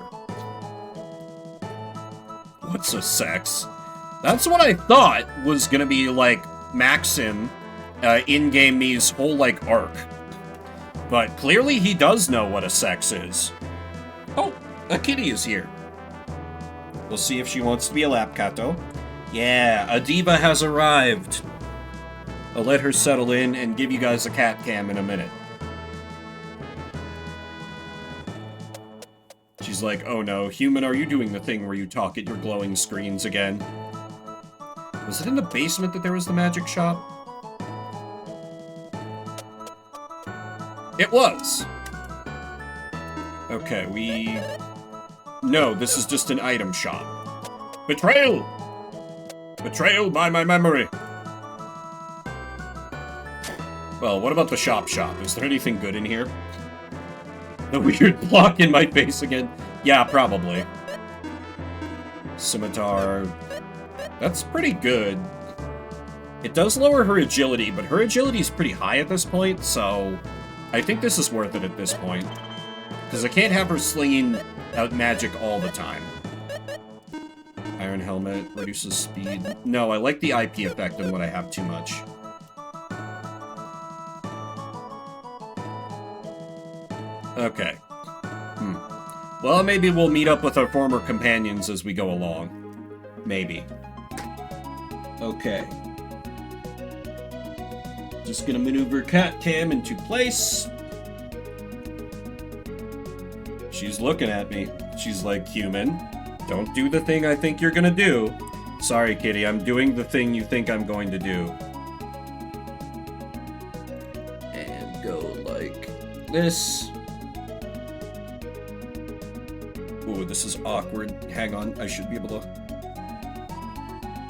S1: What's a sex? That's what I thought was gonna be, like, Maxim, in-game me's whole, like, arc. But clearly he does know what a sex is. Oh, a kitty is here. We'll see if she wants to be a lap cato. Yeah, a diva has arrived. I'll let her settle in and give you guys a cat cam in a minute. She's like, oh no, human, are you doing the thing where you talk at your glowing screens again? Was it in the basement that there was the magic shop? It was! Okay, No, this is just an item shop. Betrayal! Betrayal by my memory! Well, what about the shop? Is there anything good in here? The weird block in my face again. Yeah, probably. Scimitar. That's pretty good. It does lower her agility, but her agility is pretty high at this point, so... I think this is worth it at this point. Because I can't have her slinging out magic all the time. Iron Helmet reduces speed. No, I like the IP effect on when I have too much. Okay. Well, maybe we'll meet up with our former companions as we go along. Maybe. Okay. Just gonna maneuver Cat Cam into place. She's looking at me. She's like, human, don't do the thing I think you're gonna do. Sorry, kitty, I'm doing the thing you think I'm going to do. And go like this. Ooh, this is awkward. Hang on, I should be able to...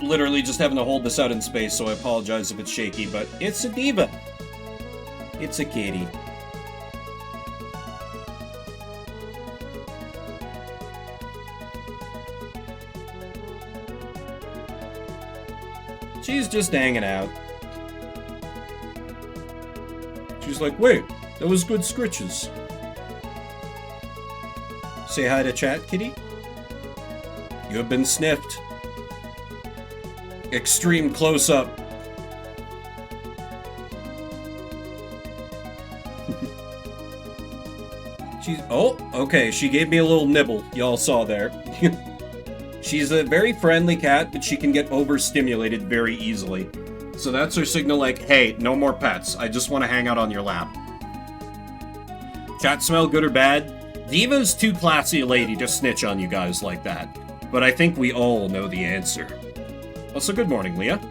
S1: Literally just having to hold this out in space, so I apologize if it's shaky, but it's a diva. It's a kitty. She's just hanging out. She's like, wait, that was good scritches. Say hi to chat, kitty. You have been sniffed. Extreme close-up. She's... Oh, okay, she gave me a little nibble. Y'all saw there. She's a very friendly cat, but she can get overstimulated very easily. So that's her signal like, hey, no more pets. I just want to hang out on your lap. Chat smell good or bad? Diva's too classy a lady to snitch on you guys like that. But I think we all know the answer. Also, good morning, Leah.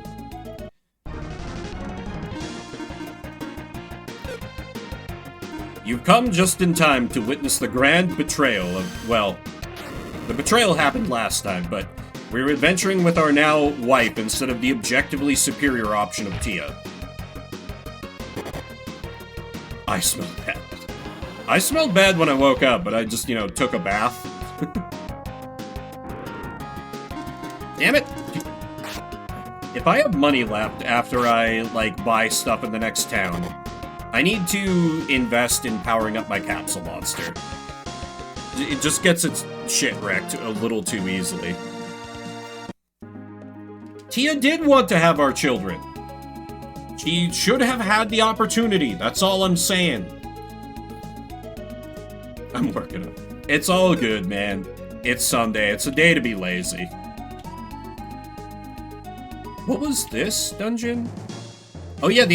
S1: You've come just in time to witness the grand betrayal of, well, the betrayal happened last time, but we're adventuring with our now wife instead of the objectively superior option of Tia. I smell bad. I smelled bad when I woke up, but I just, you know, took a bath. Damn it! If I have money left after I, like, buy stuff in the next town, I need to invest in powering up my capsule monster. It just gets its shit wrecked a little too easily. Tia did want to have our children. She should have had the opportunity, that's all I'm saying. I'm working on it. It's all good, man. It's Sunday, it's a day to be lazy. What was this dungeon? Oh yeah,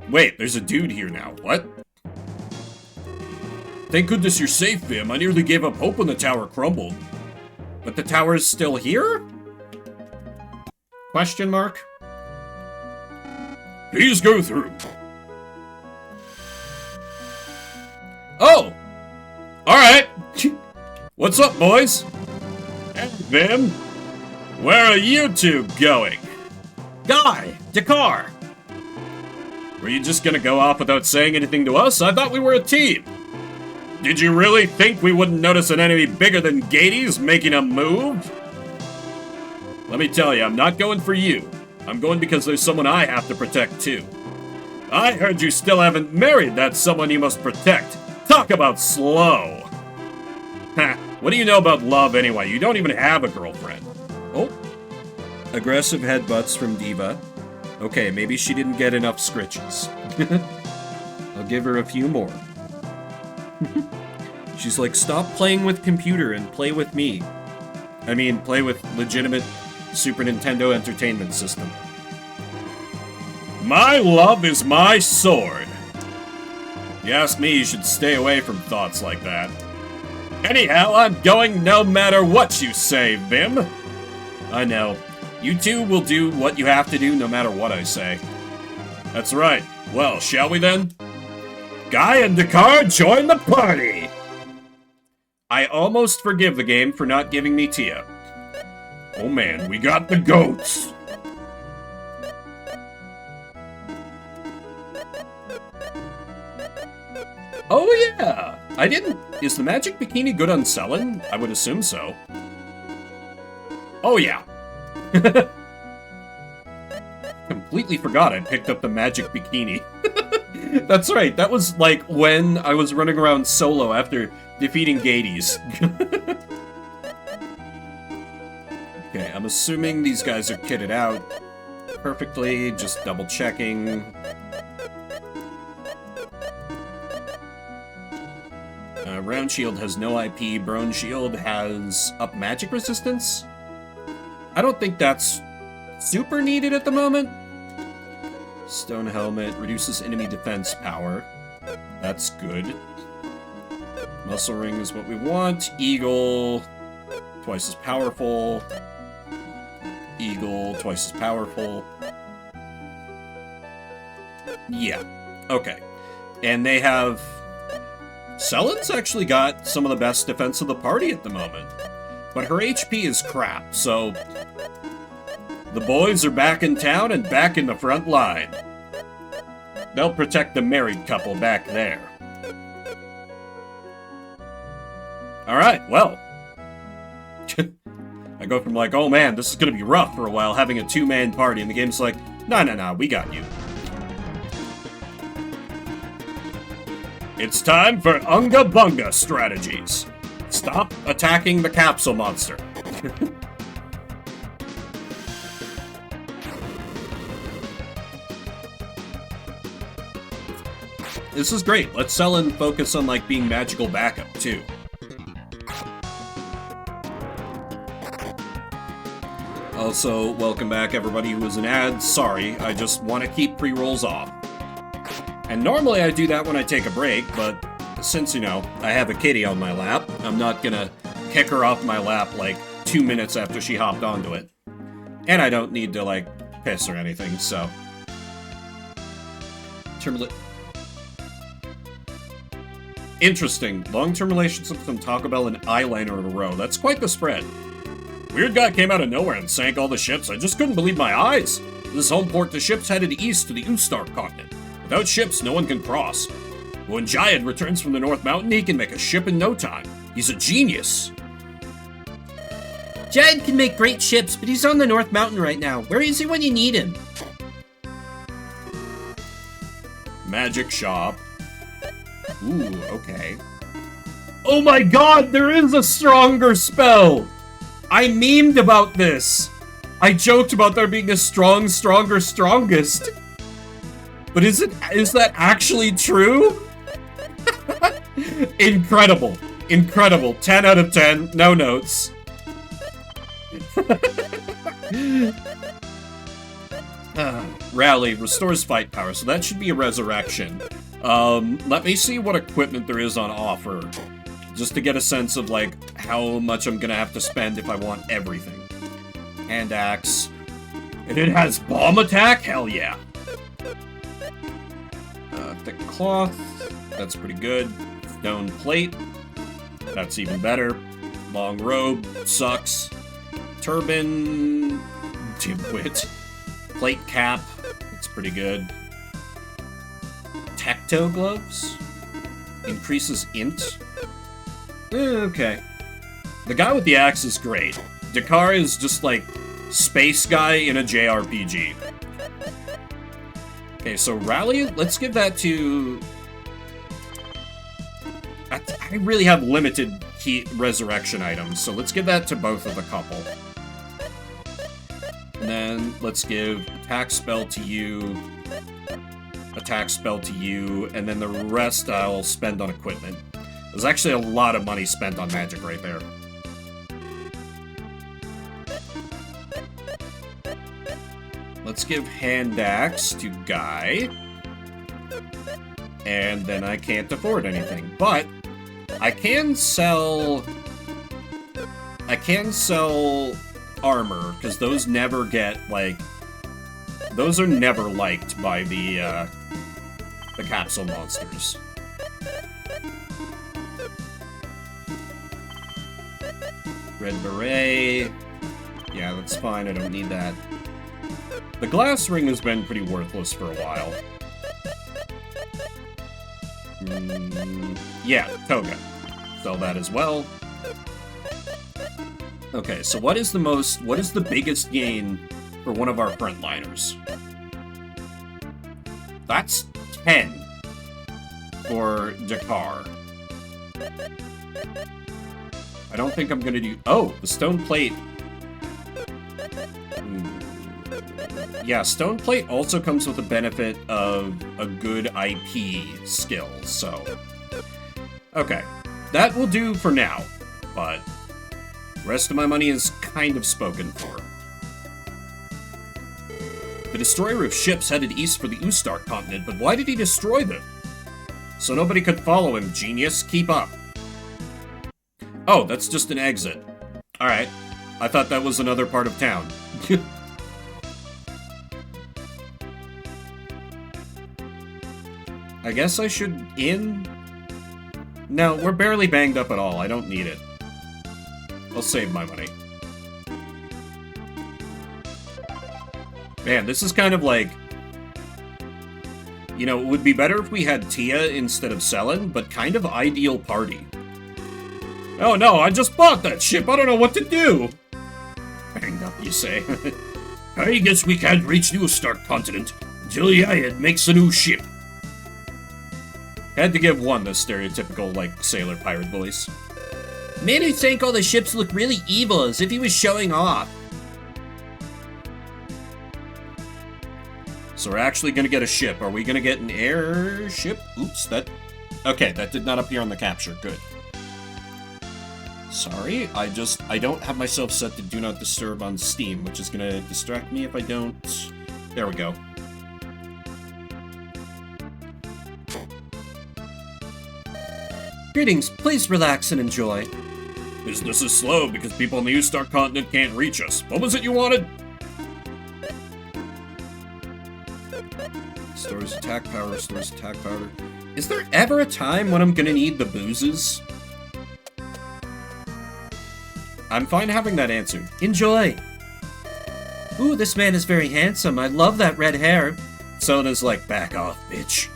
S1: wait, there's a dude here now. What? Thank goodness you're safe, Vim. I nearly gave up hope when the tower crumbled. But the tower's still here? Question mark? Please go through. Oh! Alright! What's up, boys? Hey, Vim. Where are you two going? Guy! Dakar! Were you just gonna go off without saying anything to us? I thought we were a team! Did you really think we wouldn't notice an enemy bigger than Gades making a move? Let me tell you, I'm not going for you. I'm going because there's someone I have to protect too. I heard you still haven't married that someone you must protect. Talk about slow! Ha, what do you know about love anyway? You don't even have a girlfriend. Oh. Aggressive headbutts from Diva. Okay, maybe she didn't get enough scritches. I'll give her a few more. She's like, stop playing with computer and play with me. I mean, play with legitimate Super Nintendo Entertainment System. My love is my sword. You ask me, you should stay away from thoughts like that. Anyhow, I'm going no matter what you say, Vim. I know. You two will do what you have to do no matter what I say. That's right. Well, shall we then? Guy and Dakar, join the party! I almost forgive the game for not giving me Tia. Oh man, we got the goats! Oh yeah! I didn't... Is the magic bikini good on selling? I would assume so. Oh yeah. Completely forgot I picked up the magic bikini. That's right, that was like when I was running around solo after defeating Gades. Okay, I'm assuming these guys are kitted out perfectly, just double checking. Round Shield has no IP, Bronze Shield has up magic resistance. I don't think that's super needed at the moment. Stone Helmet reduces enemy defense power. That's good. Muscle Ring is what we want. Eagle, twice as powerful. Eagle, twice as powerful. Yeah, okay. And they have... Sellen's actually got some of the best defense of the party at the moment. But her HP is crap, so... The boys are back in town and back in the front line. They'll protect the married couple back there. Alright, well. I go from like, oh man, this is gonna be rough for a while, having a two-man party, and the game's like, nah, we got you. It's time for Unga Bunga strategies. Stop attacking the capsule monster. This is great. Let's sell and focus on, like, being magical backup, too. Also, welcome back, everybody who was an ad. Sorry, I just want to keep pre-rolls off. And normally I do that when I take a break, but since, you know, I have a kitty on my lap, I'm not gonna kick her off my lap, like, 2 minutes after she hopped onto it. And I don't need to, like, piss or anything, so... Interesting. Long-term relationships and Taco Bell and eyeliner in a row. That's quite the spread. Weird guy came out of nowhere and sank all the ships. I just couldn't believe my eyes. This home port to ships headed east to the Ustar continent. Without ships, no one can cross. When Jayad returns from the North Mountain, he can make a ship in no time. He's a genius.
S4: Jayad can make great ships, but he's on the North Mountain right now. Where is he when you need him?
S1: Magic shop. Ooh, okay. Oh my god, there is a stronger spell! I memed about this! I joked about there being a stronger, strongest. But is that actually true? Incredible. Incredible. 10 out of 10. No notes. Rally restores fight power, so that should be a resurrection. Let me see what equipment there is on offer. just to get a sense of, like, how much I'm gonna have to spend if I want everything. Hand axe. And it has bomb attack? Hell yeah. Thick cloth. That's pretty good. Stone plate. That's even better. Long robe. Sucks. Turban. Dimwit. Plate cap. That's pretty good. Tecto gloves. Increases int. Okay. The guy with the axe is great. Dakar is just like space guy in a JRPG. Okay, so rally, let's give that to... I really have limited heat resurrection items, so let's give that to both of the couple. And then let's give attack spell to you, attack spell to you, and then the rest I'll spend on equipment. There's actually a lot of money spent on magic right there. Let's give hand axe to Guy. And then I can't afford anything. But I can sell armor, because those never get, like, those are never liked by the capsule monsters. Red beret. Yeah, that's fine, I don't need that. The glass ring has been pretty worthless for a while. Yeah, toga. Sell that as well. Okay, so what is the biggest gain for one of our frontliners? That's 10 for Dakar. I don't think I'm gonna do... Oh, the stone plate. Yeah, stone plate also comes with the benefit of a good IP skill, so... Okay, that will do for now, but the rest of my money is kind of spoken for. The destroyer of ships headed east for the Ustar continent, but why did he destroy them? So nobody could follow him, genius. Keep up. Oh, that's just an exit. Alright. I thought that was another part of town. I guess I should in? No, we're barely banged up at all. I don't need it. I'll save my money. Man, this is kind of like... You know, it would be better if we had Tia instead of Selen, but kind of ideal party. Oh no, I just bought that ship! I don't know what to do! Banged up, you say? I guess we can't reach the Ustar continent until Yayad makes a new ship. Had to give one the stereotypical, like, sailor pirate voice. Man who sank all the ships looked really evil, as if he was showing off. So we're actually gonna get a ship. Are we gonna get an airship? Oops, that... Okay, that did not appear on the capture. Good. Sorry, I don't have myself set to Do Not Disturb on Steam, which is gonna distract me if I don't... There we go.
S4: Greetings, please relax and enjoy.
S1: Business is slow because people on the Ustar continent can't reach us. What was it you wanted? Stores attack power, stores attack power. Is there ever a time when I'm gonna need the boozes? I'm fine having that answered.
S4: Enjoy. Ooh, this man is very handsome. I love that red hair.
S1: Sona's like, back off, bitch.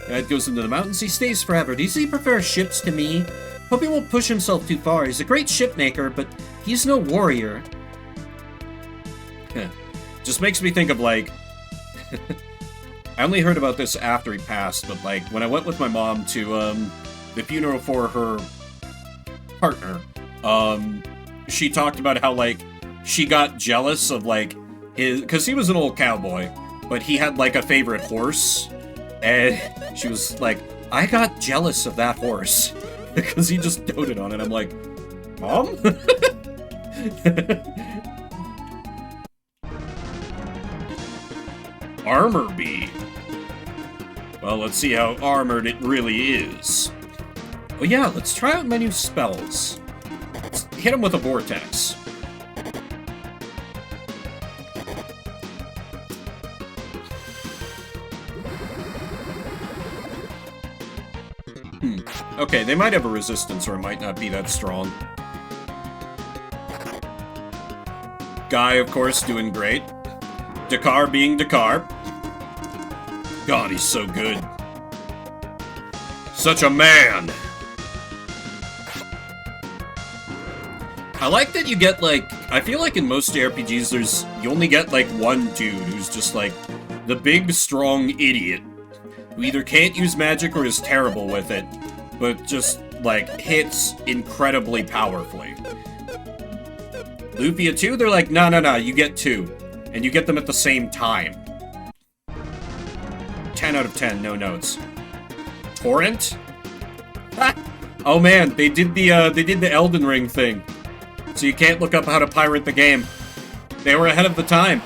S1: Guy goes into the mountains.
S4: He stays forever. Does he prefer ships to me? Hope he won't push himself too far. He's a great ship maker, but he's no warrior.
S1: Just makes me think of, like... I only heard about this after he passed, but, like, when I went with my mom to, the funeral for her partner, she talked about how, like, she got jealous of, like, his... Because he was an old cowboy, but he had, like, a favorite horse, and she was like, I got jealous of that horse, because he just doted on it. I'm like, Mom? Armor bee. Well, let's see how armored it really is. Oh yeah, let's try out my new spells. Let's hit him with a vortex. Okay, they might have a resistance or it might not be that strong. Guy, of course, doing great. Dakar being Dakar. God, he's so good. Such a man! I like that you get, like... I feel like in most JRPGs, you only get, like, one dude who's just, like, the big, strong idiot who either can't use magic or is terrible with it, but just, like, hits incredibly powerfully. Lufia II, they're like, no, you get two. And you get them at the same time. 10 out of 10, no notes. Torrent? Ha! Oh man, they did the Elden Ring thing. So you can't look up how to pirate the game. They were ahead of the time.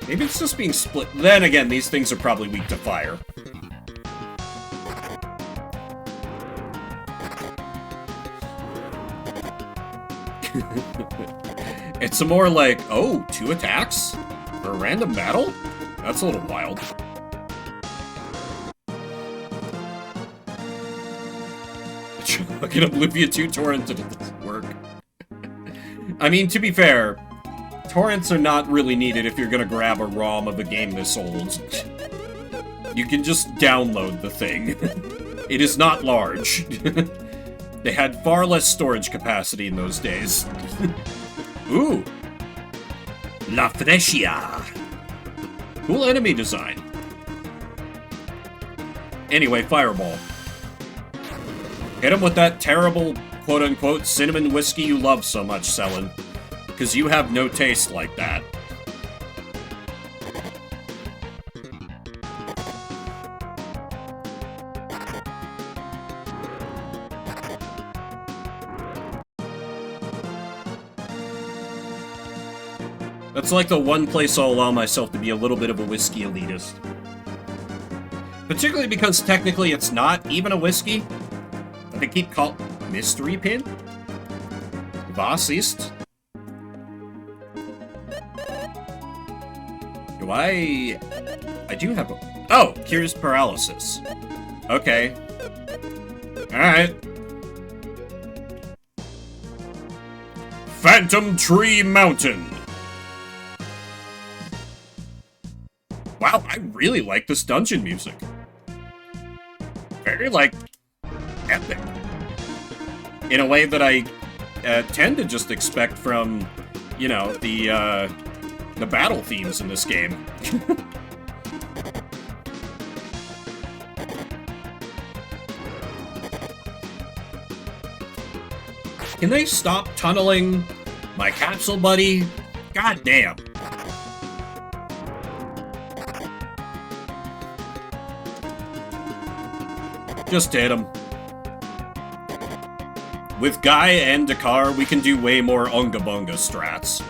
S1: Maybe it's just being split. Then again, these things are probably weak to fire. It's a more like, oh, 2 attacks? For a random battle? That's a little wild. Look at Lufia II torrent, it doesn't work. I mean, to be fair, torrents are not really needed if you're gonna grab a ROM of a game this old. You can just download the thing. It is not large. They had far less storage capacity in those days. Ooh. La Fresia. Cool enemy design. Anyway, Fireball. Hit him with that terrible, quote-unquote, cinnamon whiskey you love so much, Selin. Because you have no taste like that. That's like the one place I'll allow myself to be a little bit of a whiskey elitist. Particularly because technically it's not even a whiskey. But they keep calling... Mystery Pin? Was ist? Do I do have a... Oh! Cures paralysis. Okay. Alright. Phantom Tree Mountain. Wow, I really like this dungeon music. Very, like, epic. In a way that I tend to just expect from, you know, the battle themes in this game. Can they stop tunneling my capsule buddy? God damn. Just hit him. With Guy and Dakar, we can do way more Unga Bunga strats.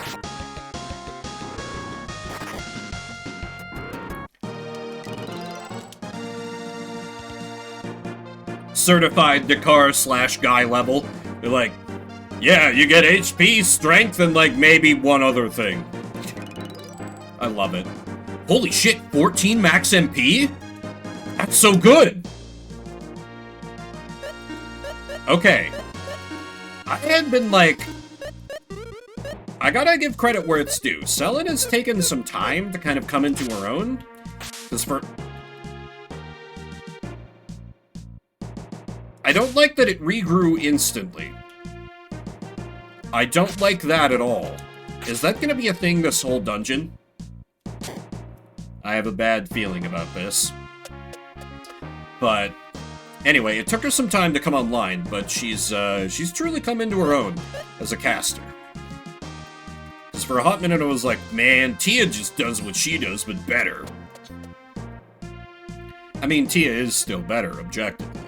S1: Certified Dakar/Guy level. They're like, yeah, you get HP, strength, and like maybe one other thing. I love it. Holy shit, 14 max MP? That's so good! Okay. I had been like... I gotta give credit where it's due. Selin has taken some time to kind of come into her own. Because for... I don't like that it regrew instantly. I don't like that at all. Is that gonna be a thing this whole dungeon? I have a bad feeling about this. But... Anyway, it took her some time to come online, but she's truly come into her own as a caster. Because for a hot minute I was like, man, Tia just does what she does, but better. I mean, Tia is still better, objectively.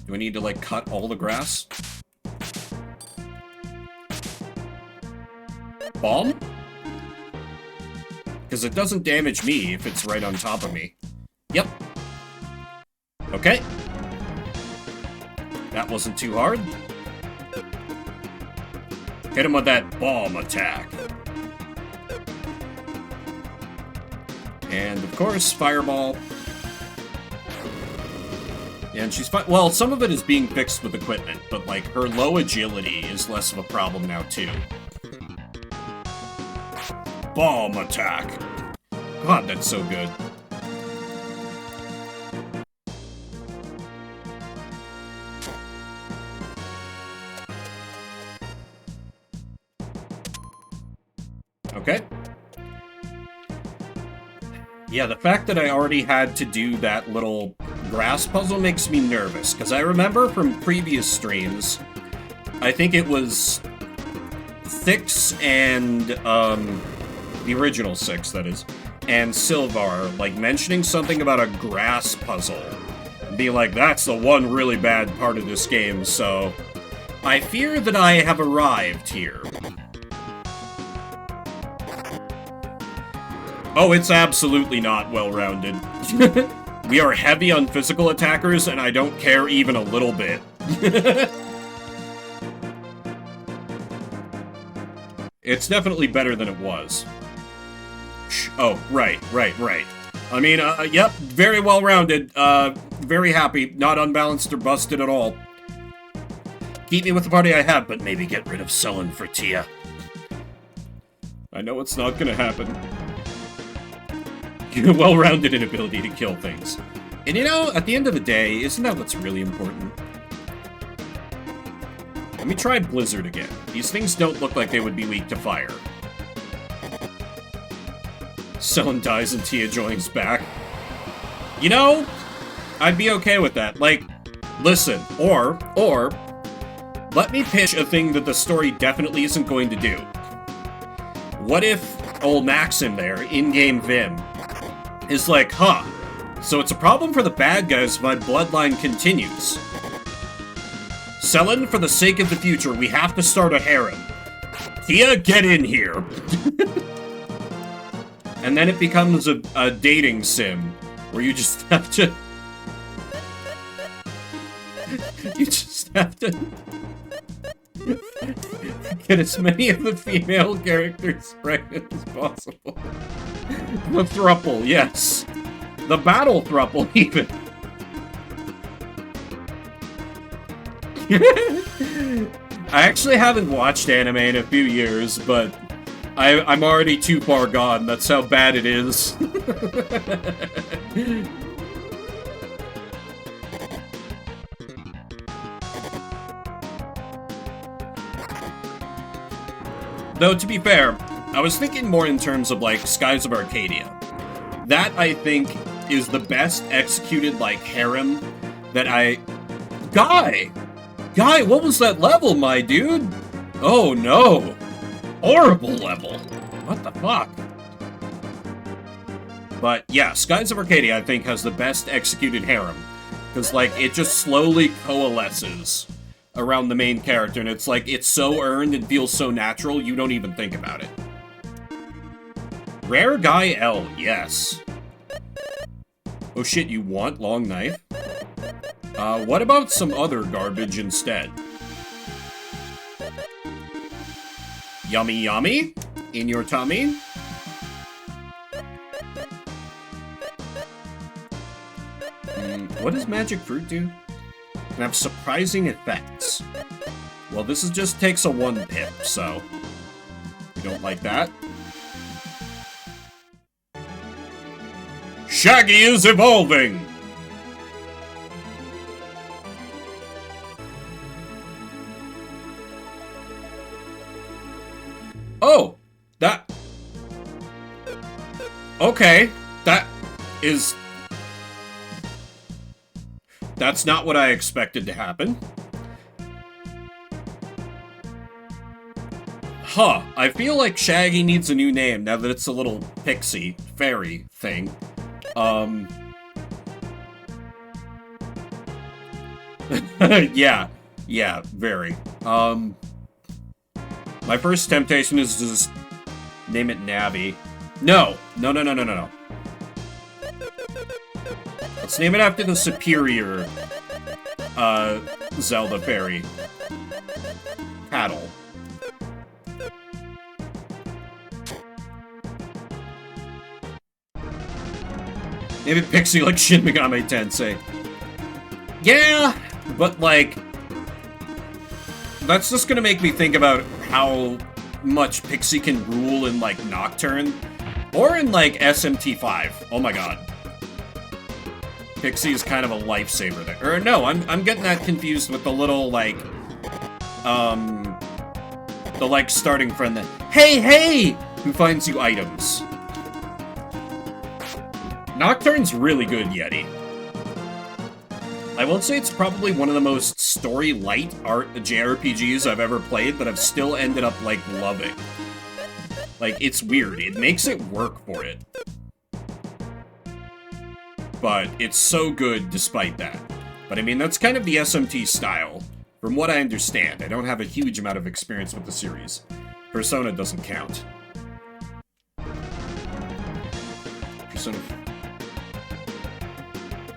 S1: Do I need to, like, cut all the grass? Bomb? Because it doesn't damage me if it's right on top of me. Yep. Okay. That wasn't too hard. Hit him with that bomb attack. And, of course, fireball. And she's fine. Well, some of it is being fixed with equipment, but, like, her low agility is less of a problem now, too. Bomb attack. God, that's so good. Okay. Yeah, the fact that I already had to do that little grass puzzle makes me nervous, because I remember from previous streams, I think it was 6 and, the original 6, that is, and Silvar, like, mentioning something about a grass puzzle. And be like, that's the one really bad part of this game, so I fear that I have arrived here. Oh, it's absolutely not well-rounded. We are heavy on physical attackers, and I don't care even a little bit. It's definitely better than it was. Oh, right. I mean, yep, very well-rounded. Very happy. Not unbalanced or busted at all. Keep me with the party I have, but maybe get rid of Sullen for Tia. I know it's not gonna happen. Well-rounded inability to kill things. And you know, at the end of the day, isn't that what's really important? Let me try Blizzard again. These things don't look like they would be weak to fire. Sullen dies and Tia joins back. You know, I'd be okay with that. Like, listen, or, let me pitch a thing that the story definitely isn't going to do. What if old Maxim there, in-game Vim, is like, huh, so it's a problem for the bad guys if my bloodline continues. Sullen, for the sake of the future, we have to start a harem. Tia, get in here! And then it becomes a dating sim, where you just have to... you just have to... get as many of the female characters pregnant as possible. The thruple, yes. The battle thruple, even. I actually haven't watched anime in a few years, but I'm already too far gone. That's how bad it is. Though, to be fair, I was thinking more in terms of, like, Skies of Arcadia. That, I think, is the best executed, like, harem that I... Guy, what was that level, my dude? Oh, no. Horrible level. What the fuck? But, yeah, Skies of Arcadia, I think, has the best executed harem. Because, like, it just slowly coalesces around the main character, and it's like, it's so earned and feels so natural, you don't even think about it. Rare Guy L, yes. Oh shit, you want long knife? What about some other garbage instead? Yummy yummy? In your tummy? What does magic fruit do? Can have surprising effects. Well, this just takes a 1 pip, so we don't like that. Shaggy is evolving! Oh! That... Okay. That is... That's not what I expected to happen. Huh. I feel like Shaggy needs a new name now that it's a little pixie fairy thing. Yeah. Yeah, very. My first temptation is to just name it Navi. No. No, no, no, no, no, no. Let's name it after the superior, Zelda fairy. Paddle. Maybe Pixie like Shin Megami Tensei. Yeah, but like... That's just gonna make me think about how much Pixie can rule in, like, Nocturne. Or in, like, SMT5. Oh my god. Pixie is kind of a lifesaver there. Or no, I'm getting that confused with the little, like... The, like, starting friend that... Hey, hey! Who finds you items. Nocturne's really good, Yeti. I will say it's probably one of the most story-light JRPGs I've ever played, but I've still ended up, like, loving. Like, it's weird. It makes it work for it. But it's so good despite that. But I mean, that's kind of the SMT style. From what I understand, I don't have a huge amount of experience with the series. Persona doesn't count. Persona...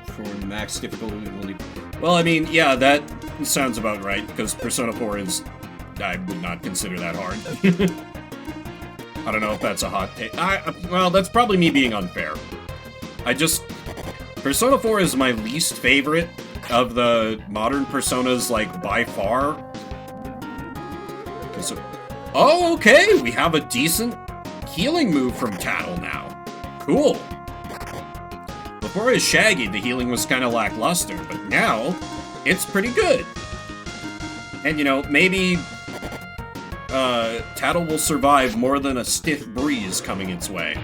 S1: For max difficulty... Well, I mean, yeah, that sounds about right, because Persona 4 is... I would not consider that hard. I don't know if that's a hot take. Well, that's probably me being unfair. Persona 4 is my least favorite of the modern Personas, like, by far. Oh, okay! We have a decent healing move from Tattle now. Cool. Before as Shaggy, the healing was kind of lackluster, but now, it's pretty good. And, you know, maybe... Tattle will survive more than a stiff breeze coming its way.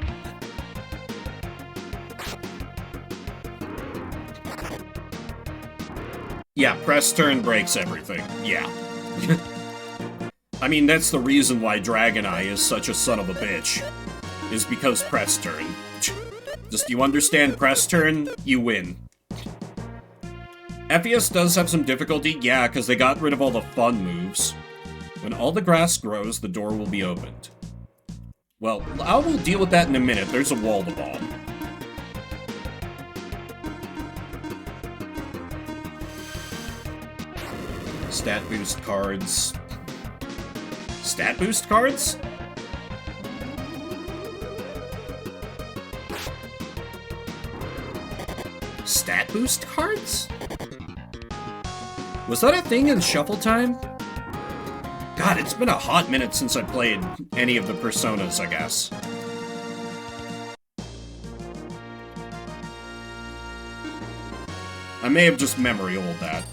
S1: Yeah, press turn breaks everything. Yeah. I mean, that's the reason why Dragon Eye is such a son of a bitch. Is because press turn. Just you understand press turn, you win. FES does have some difficulty, yeah, because they got rid of all the fun moves. When all the grass grows, the door will be opened. Well, I will deal with that in a minute. There's a wall to bomb. Stat boost cards. Stat boost cards? Stat boost cards? Was that a thing in Shuffle Time? God, it's been a hot minute since I played any of the Personas, I guess. I may have just memory-oled that.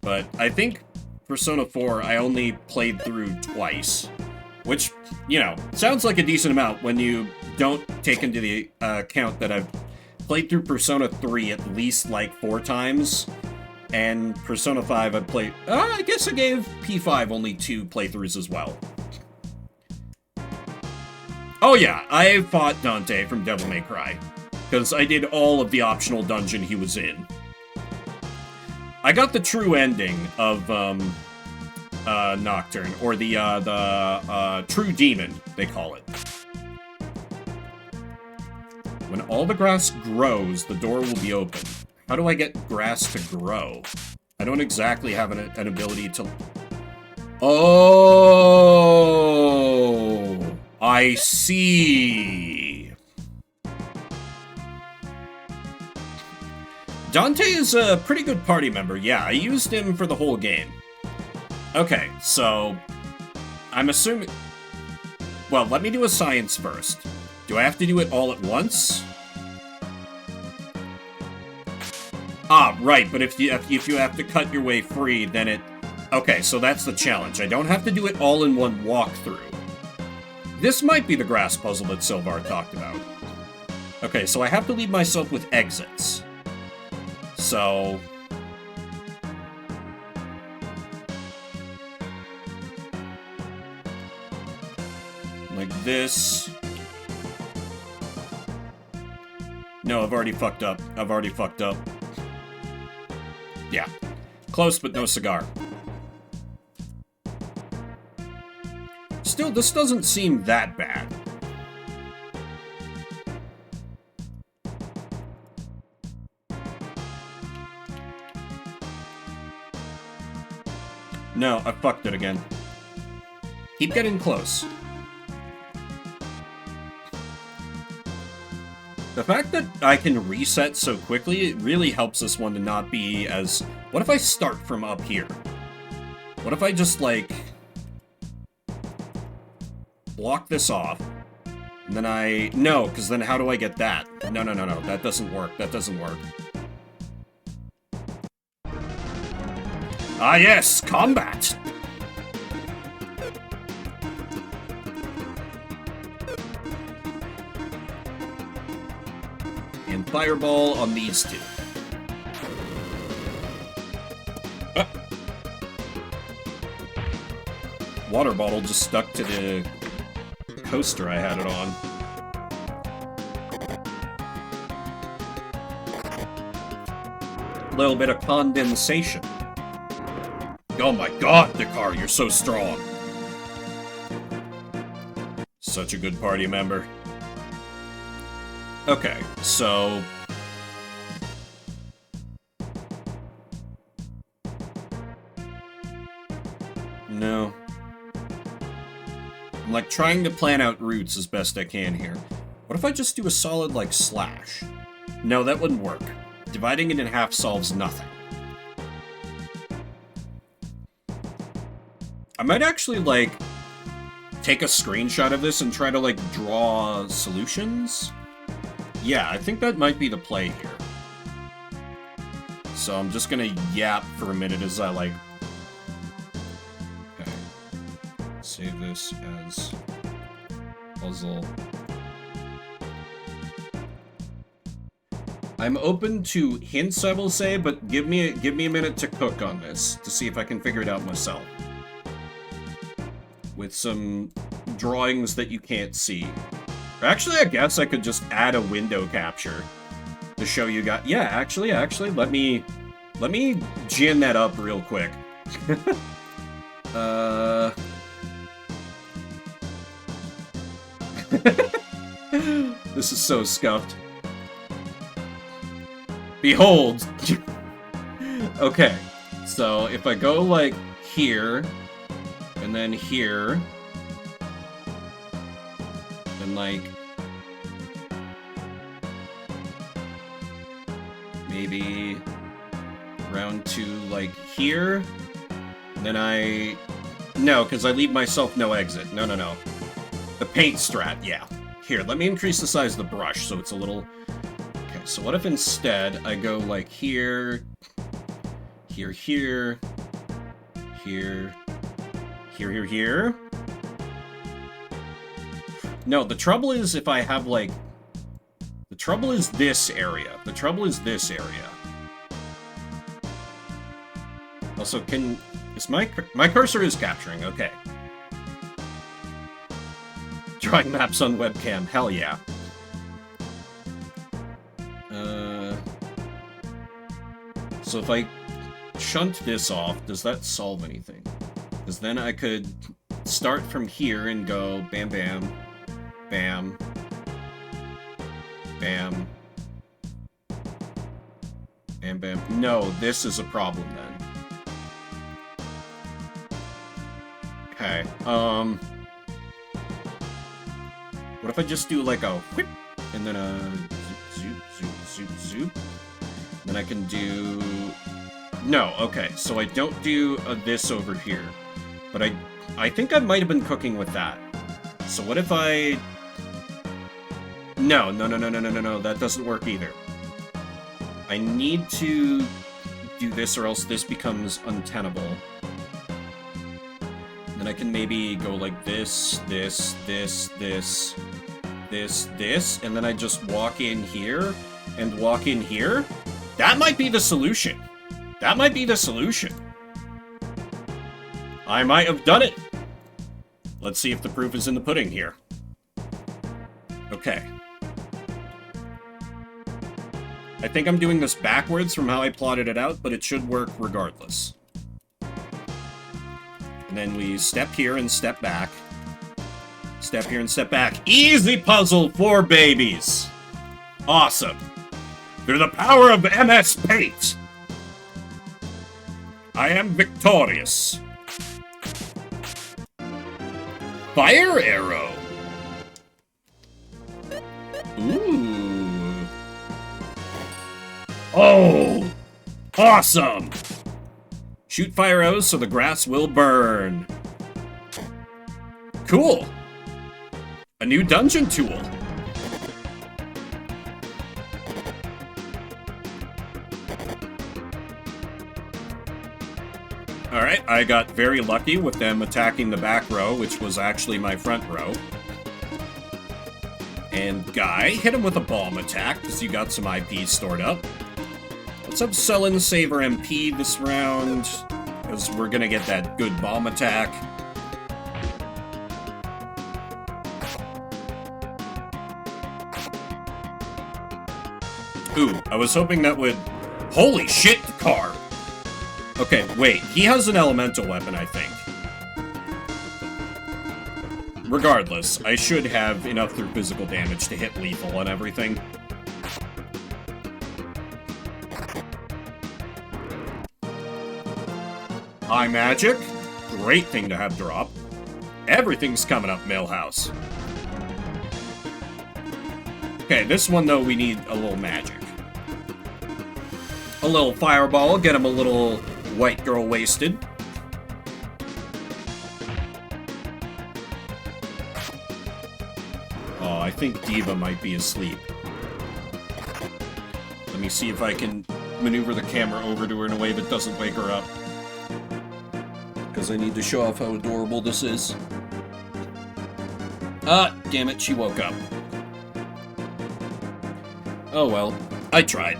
S1: But I think Persona 4 I only played through twice. Which, you know, sounds like a decent amount when you don't take into the account that I've played through Persona 3 at least, like, 4 times. And Persona 5 I played... I guess I gave P5 only 2 playthroughs as well. Oh yeah, I fought Dante from Devil May Cry. Because I did all of the optional dungeon he was in. I got the true ending of, Nocturne. Or the True Demon, they call it. When all the grass grows, the door will be open. How do I get grass to grow? I don't exactly have an ability to... Oh! I see! Dante is a pretty good party member. Yeah, I used him for the whole game. Okay, so... I'm assuming... Well, let me do a science first. Do I have to do it all at once? Ah, right, but if you have to cut your way free, then it... Okay, so that's the challenge. I don't have to do it all in one walkthrough. This might be the grass puzzle that Sylvar talked about. Okay, so I have to leave myself with exits. So... like this... No, I've already fucked up. Yeah. Close, but no cigar. Still, this doesn't seem that bad. No, I fucked it again. Keep getting close. The fact that I can reset so quickly, it really helps this one to not be as... What if I start from up here? What if I just, like... block this off, and then I... No, because then how do I get that? No, no, no, no, that doesn't work. That doesn't work. Ah, yes! Combat! And fireball on these two. Ah. Water bottle just stuck to the coaster I had it on. A little bit of condensation. Oh my god, Dakar, you're so strong. Such a good party member. Okay, so... No. I'm, like, trying to plan out routes as best I can here. What if I just do a solid, like, slash? No, that wouldn't work. Dividing it in half solves nothing. I might actually, like, take a screenshot of this and try to, like, draw solutions? Yeah, I think that might be the play here. So I'm just gonna yap for a minute as I, like... Okay. Save this as... puzzle. I'm open to hints, I will say, but give me a minute to cook on this, to see if I can figure it out myself. With some drawings that you can't see. Actually, I guess I could just add a window capture to show you guys. Yeah, actually, let me gin that up real quick. This is so scuffed. Behold! Okay, so if I go, like, here, and then here, and, like, maybe round to, like, here, and then I... No, because I leave myself no exit. No, no, no. The paint strat, yeah. Here, let me increase the size of the brush so it's a little... Okay, so what if instead I go, like, here, here, here, here, here. No, the trouble is if I have, like... The trouble is this area. The trouble is this area. Also, is my cursor is capturing, okay. Drawing maps on webcam, hell yeah. So if I shunt this off, does that solve anything? Because then I could start from here and go bam, bam, bam, bam, bam, bam. No, this is a problem then. Okay, what if I just do like a whip, and then a zoop, zoop, zoop, zoop? Then I can do... No, okay, so I don't do this over here. But I think I might have been cooking with that. So what if I... No, that doesn't work either. I need to do this or else this becomes untenable. Then I can maybe go like this, this, this, this, this, this, and then I just walk in here and walk in here. That might be the solution. That might be the solution. I might have done it. Let's see if the proof is in the pudding here. Okay. I think I'm doing this backwards from how I plotted it out, but it should work regardless. And then we step here and step back. Step here and step back. Easy puzzle for babies! Awesome. Through the power of MS Paint, I am victorious. Fire arrow! Ooh. Oh! Awesome! Shoot fire arrows so the grass will burn. Cool! A new dungeon tool. Alright, I got very lucky with them attacking the back row, which was actually my front row. And Guy, hit him with a bomb attack, because you got some IP stored up. Let's have Sullen save our MP this round, because we're gonna get that good bomb attack. Ooh, I was hoping that would... Holy shit, the car! Okay, wait, he has an elemental weapon, I think. Regardless, I should have enough through physical damage to hit lethal and everything. High magic? Great thing to have drop. Everything's coming up, Millhouse. Okay, this one, though, we need a little magic. A little fireball, get him a little white girl wasted. Oh, I think Diva might be asleep. Let me see if I can maneuver the camera over to her in a way that doesn't wake her up. Because I need to show off how adorable this is. Ah, damn it, she woke up. Oh well, I tried.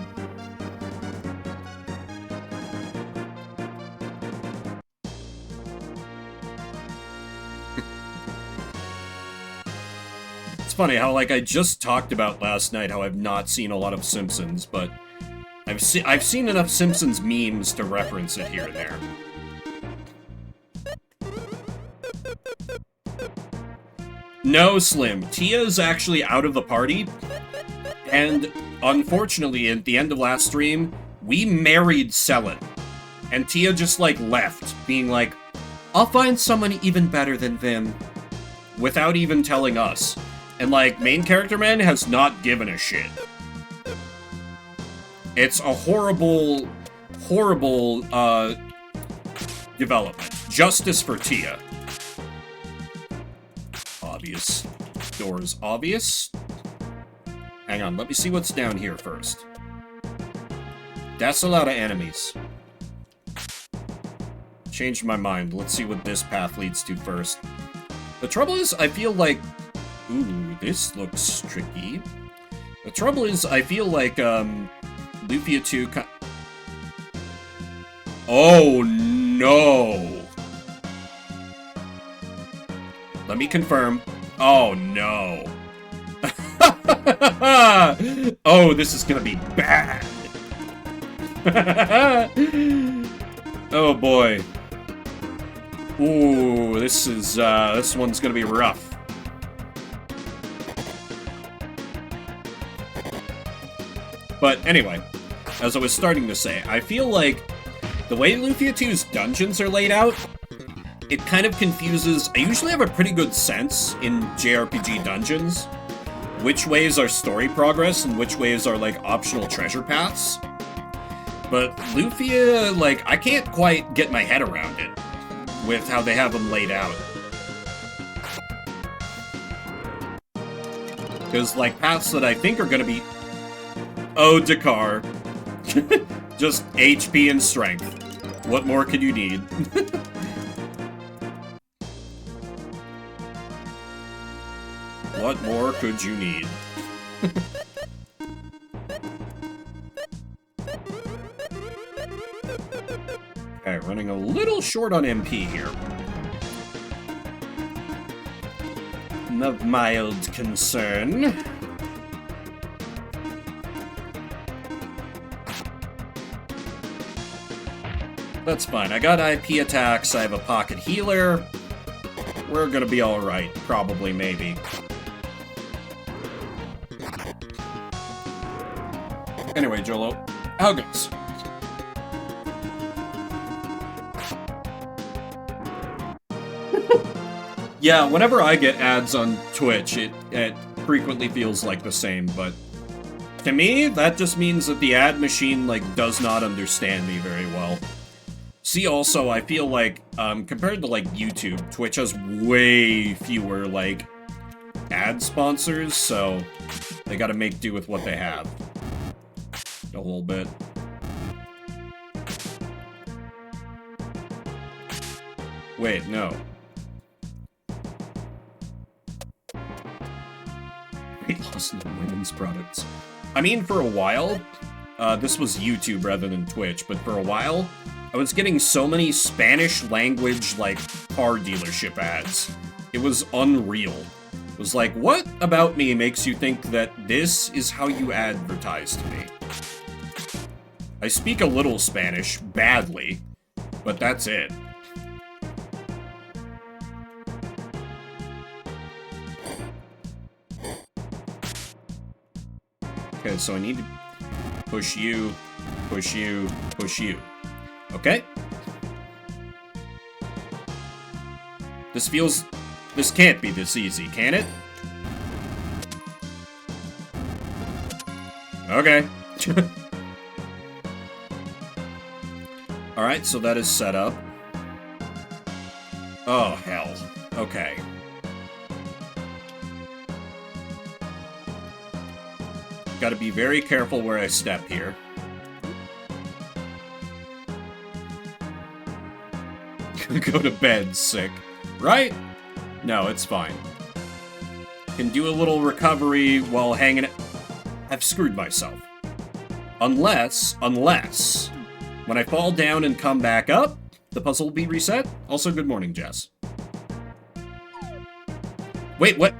S1: It's funny how, like, I just talked about last night how I've not seen a lot of Simpsons, but I've seen enough Simpsons memes to reference it here and there. No, Slim. Tia is actually out of the party, and unfortunately, at the end of last stream, we married Selen, and Tia just, like, left, being like, I'll find someone even better than Vim, without even telling us. And, like, main character man has not given a shit. It's a horrible, horrible, development. Justice for Tia. Obvious. Doors obvious. Hang on, let me see what's down here first. That's a lot of enemies. Changed my mind. Let's see what this path leads to first. The trouble is, I feel like... Ooh, this looks tricky. The trouble is, I feel like, Lufia II... Oh, no! Let me confirm. Oh, no. Oh, this is gonna be bad. Oh, boy. Ooh, this one's gonna be rough. But anyway, as I was starting to say, I feel like the way Lufia II's dungeons are laid out, it kind of confuses... I usually have a pretty good sense in JRPG dungeons which ways are story progress and which ways are, like, optional treasure paths. But Lufia, like, I can't quite get my head around it with how they have them laid out. Because, like, paths that I think are gonna be... Oh, Dakar. Just HP and strength. What more could you need? What more could you need? Okay, running a little short on MP here. Of mild concern. That's fine. I got IP attacks, I have a pocket healer. We're gonna be alright. Probably, maybe. Anyway, Jolo, how goes? Yeah, whenever I get ads on Twitch, it frequently feels like the same, but to me, that just means that the ad machine, like, does not understand me very well. See, also, I feel like, compared to, like, YouTube, Twitch has way fewer, like, ad sponsors, so they gotta make do with what they have. A little bit. Wait, no. Weight loss in women's products. I mean, for a while, this was YouTube rather than Twitch, but for a while, I was getting so many Spanish language, like, car dealership ads. It was unreal. It was like, what about me makes you think that this is how you advertise to me? I speak a little Spanish, badly, but that's it. Okay, so I need to push you, push you, push you. Okay? This can't be this easy, can it? Okay. Alright, so that is set up. Oh, hell. Okay. Gotta be very careful where I step here. Go to bed sick. Right? No, it's fine. Can do a little recovery while hanging it. I've screwed myself. Unless, when I fall down and come back up, the puzzle will be reset. Also, good morning, Jess. Wait, what?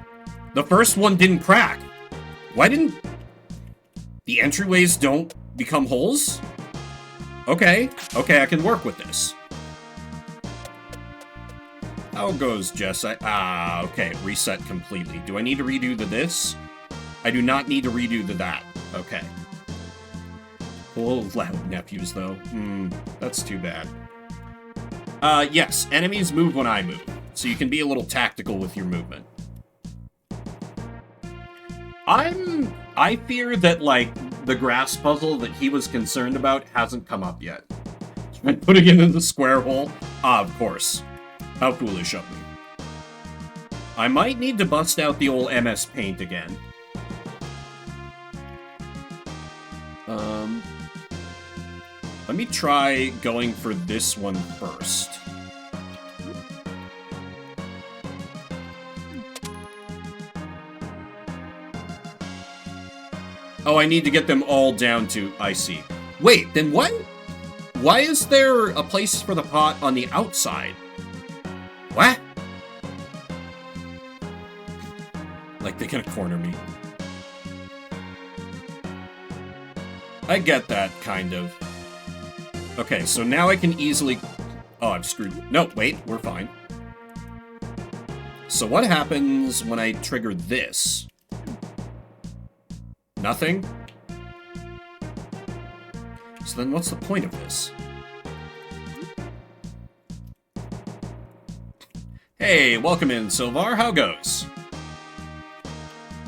S1: The first one didn't crack. Why didn't... The entryways don't become holes? Okay, I can work with this. How goes, Jess? Okay, reset completely. Do I need to redo the this? I do not need to redo the that. Okay. Oh, loud nephews, though. That's too bad. Yes, enemies move when I move, so you can be a little tactical with your movement. I fear that, like, the grass puzzle that he was concerned about hasn't come up yet. And putting it in the square hole? Of course. How foolish of me. I might need to bust out the old MS Paint again. Let me try going for this one first. Oh, I need to get them all down to... I see. Wait, then what? Why is there a place for the pot on the outside? What? Like, they're gonna corner me. I get that, kind of. Okay, so now I can easily... Oh, I've screwed... No, wait, we're fine. So what happens when I trigger this? Nothing? So then what's the point of this? Hey, welcome in, Silvar. How goes?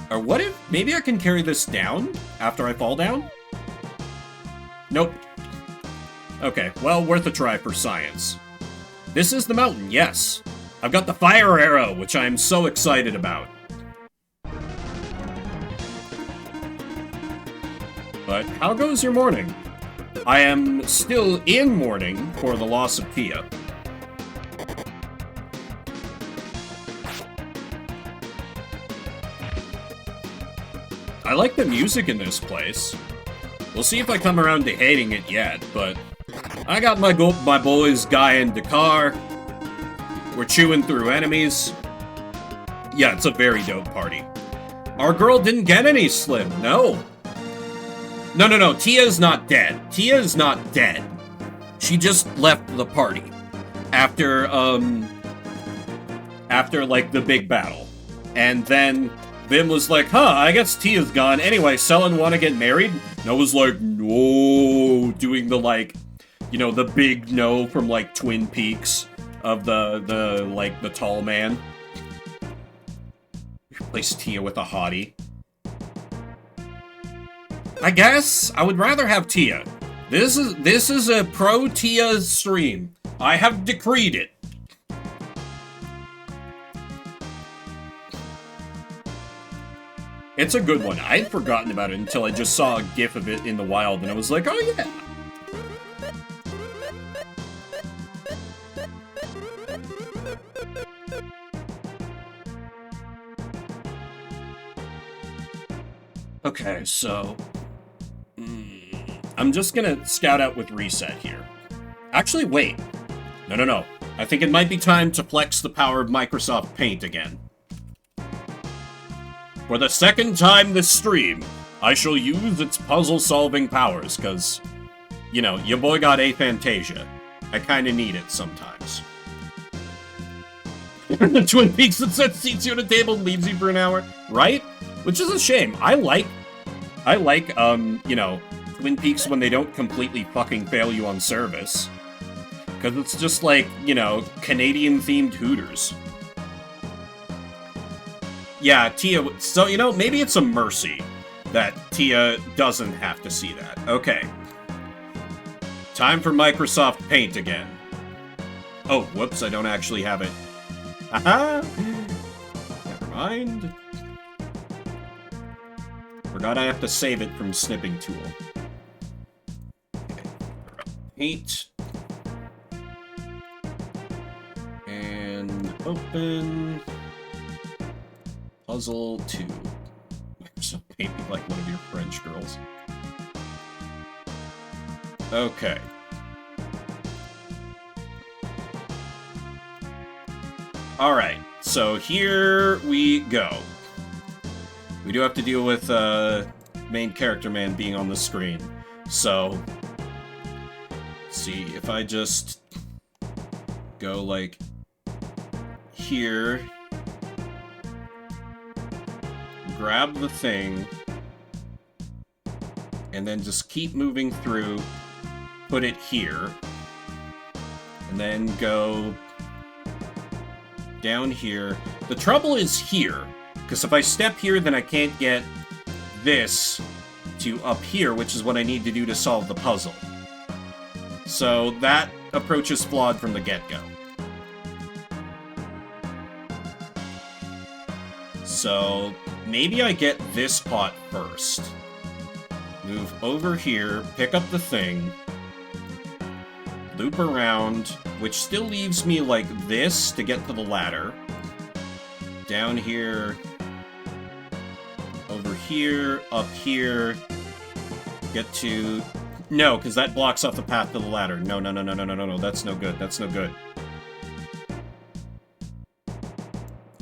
S1: Or what if... Maybe I can carry this down after I fall down? Nope. Okay, well, worth a try for science. This is the mountain, yes. I've got the fire arrow, which I'm so excited about. But how goes your morning? I am still in mourning for the loss of Tia. I like the music in this place. We'll see if I come around to hating it yet, but I got my boys Guy and Dakar. We're chewing through enemies. Yeah, it's a very dope party. Our girl didn't get any slim, no. No, Tia's not dead. Tia is not dead. She just left the party. After, like, the big battle. And then Vim was like, huh, I guess Tia's gone. Anyway, Selen wanna get married? And I was like, no, doing the, like, you know, the big no from, like, Twin Peaks. of the tall man. Replace Tia with a hottie. I guess I would rather have Tia. This is a pro Tia stream. I have decreed it. It's a good one. I'd forgotten about it until I just saw a gif of it in the wild, and I was like, oh yeah. Okay, so... I'm just gonna scout out with reset here. Actually, wait. No. I think it might be time to flex the power of Microsoft Paint again. For the second time this stream, I shall use its puzzle-solving powers, because, you know, your boy got aphantasia. I kinda need it sometimes. Twin Peaks that sets seats you at a table and leaves you for an hour, right? Which is a shame. I like, you know, Twin Peaks when they don't completely fucking fail you on service. Because it's just like, you know, Canadian-themed Hooters. Yeah, Tia, so, you know, maybe it's a mercy that Tia doesn't have to see that. Okay. Time for Microsoft Paint again. Oh, whoops, I don't actually have it. Haha! Never mind. Forgot I have to save it from Snipping Tool. Okay. Paint. And open... Puzzle 2. Microsoft Paint me like one of your French girls. Okay. Alright, so here we go. We do have to deal with main character man being on the screen. So, let's see, if I just go like here, grab the thing, and then just keep moving through, put it here, and then go down here. The trouble is here, because if I step here, then I can't get this to up here, which is what I need to do to solve the puzzle. So that approach is flawed from the get-go. So maybe I get this pot first. Move over here, pick up the thing, loop around, which still leaves me like this to get to the ladder. Down here, over here, up here, get to... No, because that blocks off the path to the ladder. No, that's no good, that's no good.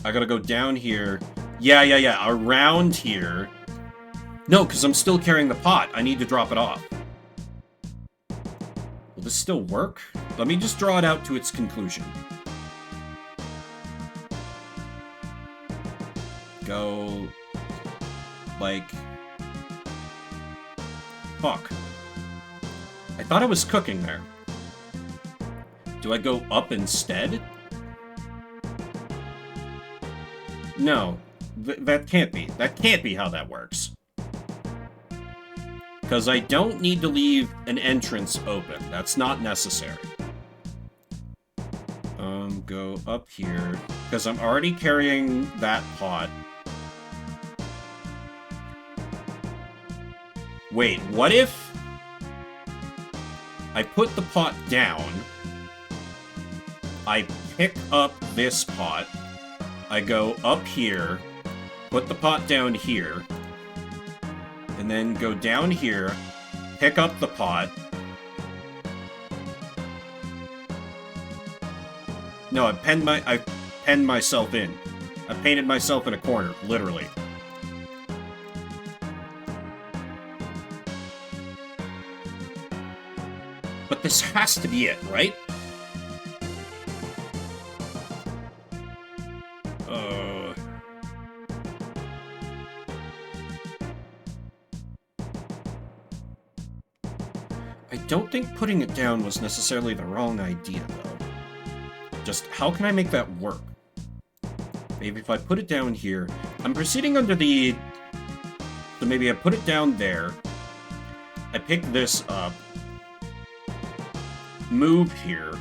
S1: I gotta go down here. Yeah, around here. No, because I'm still carrying the pot. I need to drop it off. Will this still work? Let me just draw it out to its conclusion. Go... like... Fuck. I thought I was cooking there. Do I go up instead? No. That can't be. That can't be how that works. Because I don't need to leave an entrance open. That's not necessary. Go up here. Because I'm already carrying that pot. Wait, what if I put the pot down, I pick up this pot, I go up here, put the pot down here, and then go down here, pick up the pot. No, I penned myself in. I painted myself in a corner, literally. But this has to be it, right? I don't think putting it down was necessarily the wrong idea, though. Just, how can I make that work? Maybe if I put it down here... I'm proceeding under the... So maybe I put it down there. I pick this up. Move here.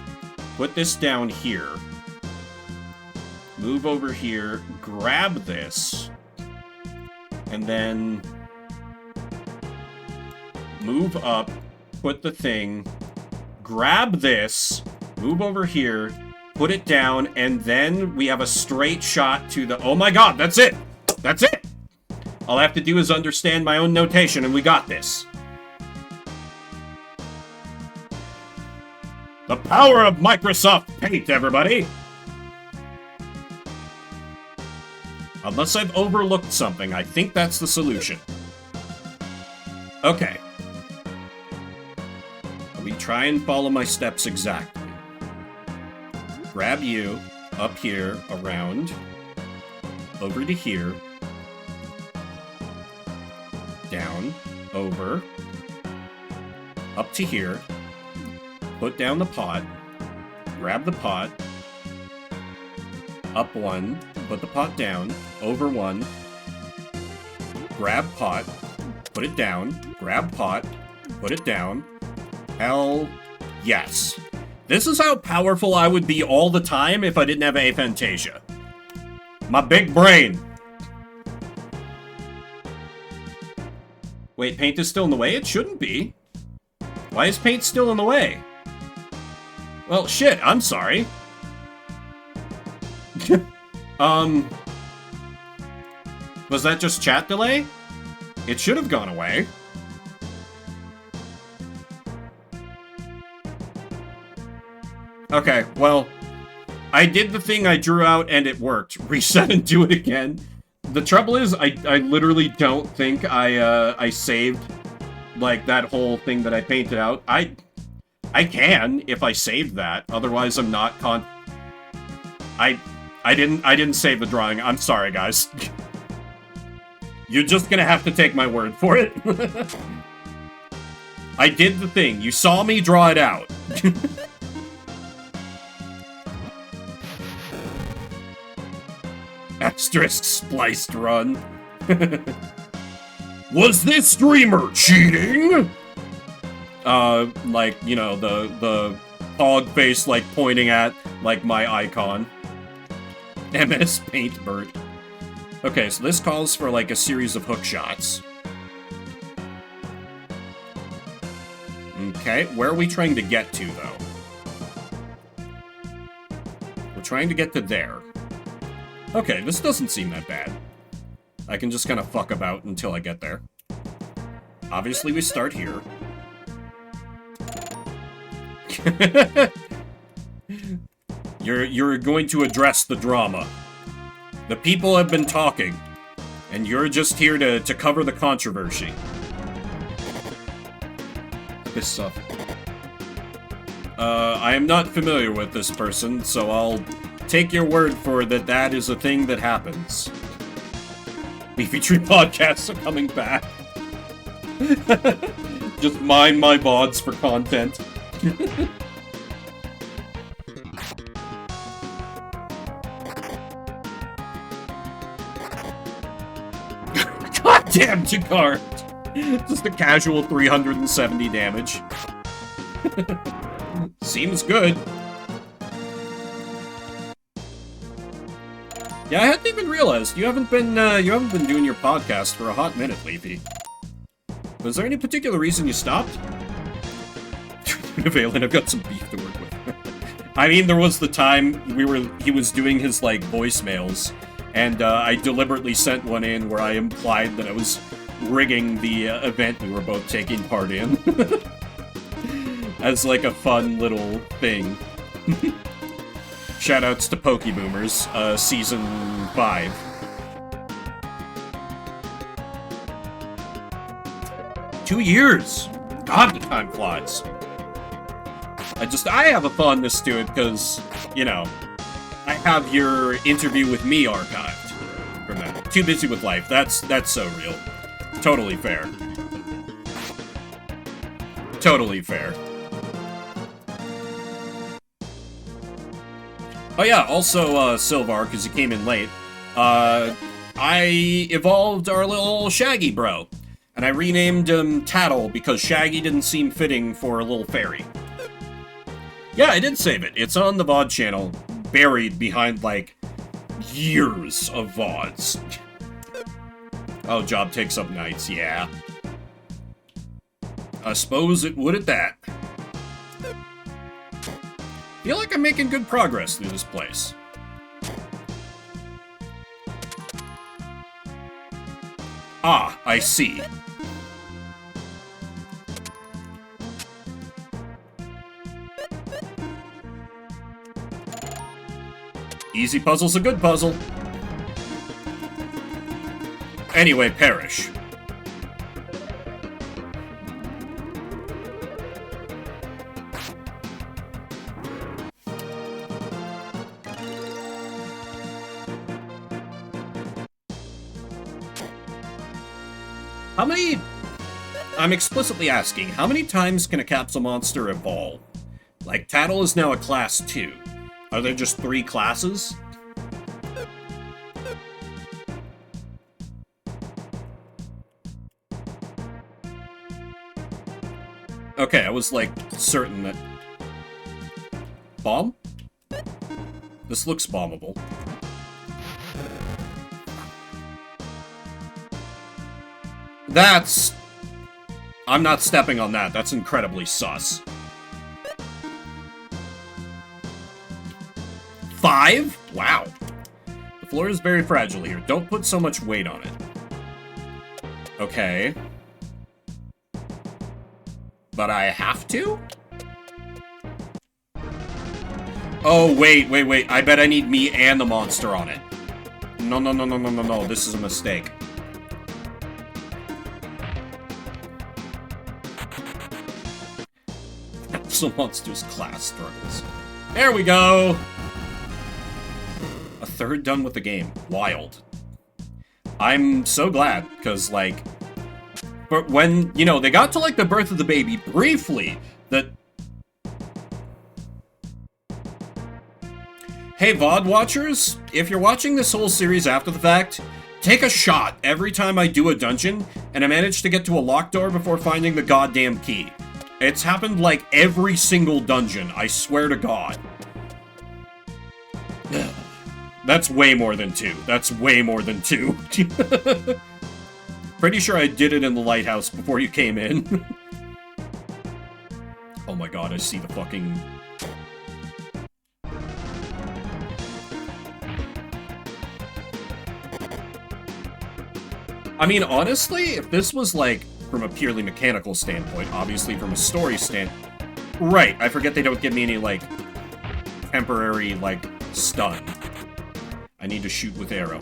S1: Put this down here. Move over here. Grab this. And then... Move up. Put the thing. Grab this. Move over here. Put it down. And then we have a straight shot to the... Oh my god, that's it! That's it! All I have to do is understand my own notation, and we got this. The power of Microsoft Paint, everybody! Unless I've overlooked something, I think that's the solution. Okay. Let me try and follow my steps exactly. Grab you, up here, around, over to here, down, over, up to here, put down the pot, grab the pot, up one, put the pot down, over one, grab pot, put it down, grab pot, put it down. Hell yes. This is how powerful I would be all the time if I didn't have aphantasia. My big brain. Wait, paint is still in the way? It shouldn't be. Why is paint still in the way? Well, shit, I'm sorry. Was that just chat delay? It should have gone away. Okay, well, I did the thing I drew out and it worked. Reset and do it again. The trouble is, I literally don't think I saved, like, that whole thing that I painted out. I can, if I saved that. Otherwise, I'm not I didn't save the drawing. I'm sorry, guys. You're just gonna have to take my word for it. I did the thing. You saw me draw it out. Asterisk spliced run. Was this streamer cheating? Like, you know, the hog face, like, pointing at, like, my icon. MS Paint Bird. Okay, so this calls for, like, a series of hook shots. Okay, where are we trying to get to, though? We're trying to get to there. Okay, this doesn't seem that bad. I can just kind of fuck about until I get there. Obviously, we start here. You're going to address the drama. The people have been talking, and you're just here to cover the controversy. This stuff. I am not familiar with this person, so I'll take your word for that that is a thing that happens. Beefy Tree podcasts are coming back. Just mine my VODs for content. Goddamn Jakar! Just a casual 370 damage. Seems good. Yeah, I hadn't even realized you haven't been doing your podcast for a hot minute, Leafy. Was there any particular reason you stopped? Valen, I've got some beef to work with. I mean, there was the time he was doing his, like, voicemails, and I deliberately sent one in where I implied that I was rigging the event we were both taking part in. As, like, a fun little thing. Shoutouts to Pokeboomers, Season 5. Two years! God, the time flies. I have a fondness to it because, you know, I have your interview with me archived from that. Too busy with life. That's so real. Totally fair. Totally fair. Oh yeah, also, Silvar, because he came in late, I evolved our little Shaggy bro. And I renamed him Tattle because Shaggy didn't seem fitting for a little fairy. Yeah, I did save it. It's on the VOD channel, buried behind, like, years of VODs. Oh, job takes up nights, yeah. I suppose it would at that. Feel like I'm making good progress through this place. Ah, I see. Easy puzzle's a good puzzle. Anyway, perish. How many... I'm explicitly asking, how many times can a capsule monster evolve? Like, Tattle is now a class 2. Are there just 3 classes? Okay, I was, like, certain that... Bomb? This looks bombable. That's... I'm not stepping on that. That's incredibly sus. 5? Wow. The floor is very fragile here. Don't put so much weight on it. Okay. But I have to? Oh, wait. I bet I need me and the monster on it. No. This is a mistake. So monsters class struggles. There we go! A third done with the game. Wild. I'm so glad, because, like... But when, you know, they got to, like, the birth of the baby briefly, that... Hey, VOD watchers, if you're watching this whole series after the fact, take a shot every time I do a dungeon, and I manage to get to a locked door before finding the goddamn key. It's happened, like, every single dungeon, I swear to God. That's way more than 2. That's way more than 2. Pretty sure I did it in the lighthouse before you came in. Oh my god, I see the fucking... I mean, honestly, if this was, like, from a purely mechanical standpoint, obviously from a story Right, I forget they don't give me any, like, temporary, like, stun. I need to shoot with arrow.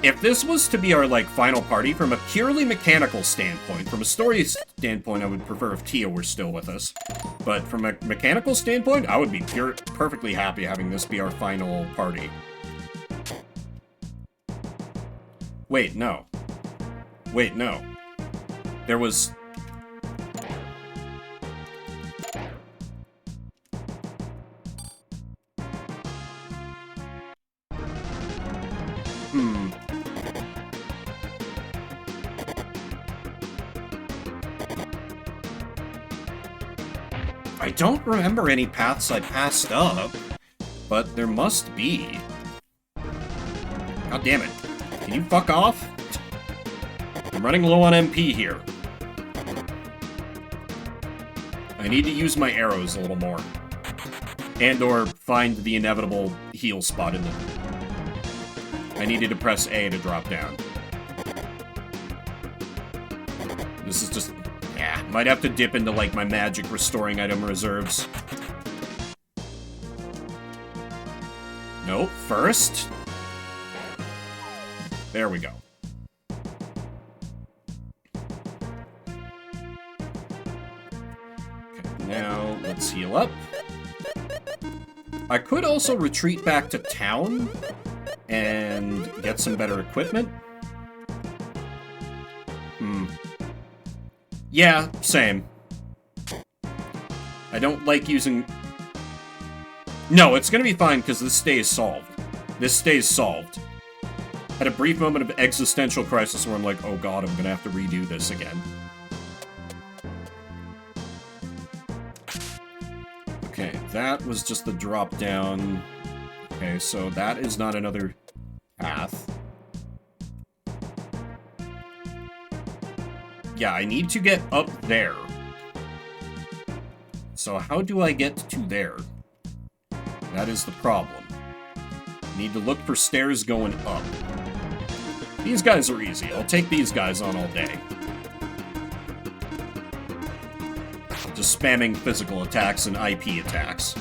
S1: If this was to be our, like, final party, from a purely mechanical standpoint, from a story standpoint, I would prefer if Tia were still with us. But from a mechanical standpoint, I would be perfectly happy having this be our final party. Wait, no. Wait, no. There was... I don't remember any paths I passed up, but there must be. God damn it. Can you fuck off? I'm running low on MP here. I need to use my arrows a little more. And or find the inevitable heal spot in them. I needed to press A to drop down. This is just... yeah, might have to dip into, like, my magic restoring item reserves. Nope, first. There we go. Okay, now let's heal up. I could also retreat back to town and get some better equipment. Yeah, same. I don't like using... No, it's gonna be fine, because this stays solved. This stays solved. Had a brief moment of existential crisis where I'm like, oh god, I'm gonna have to redo this again. Okay, that was just the drop down. Okay, so that is not another path. Yeah, I need to get up there. So how do I get to there? That is the problem. Need to look for stairs going up. These guys are easy. I'll take these guys on all day. Just spamming physical attacks and IP attacks.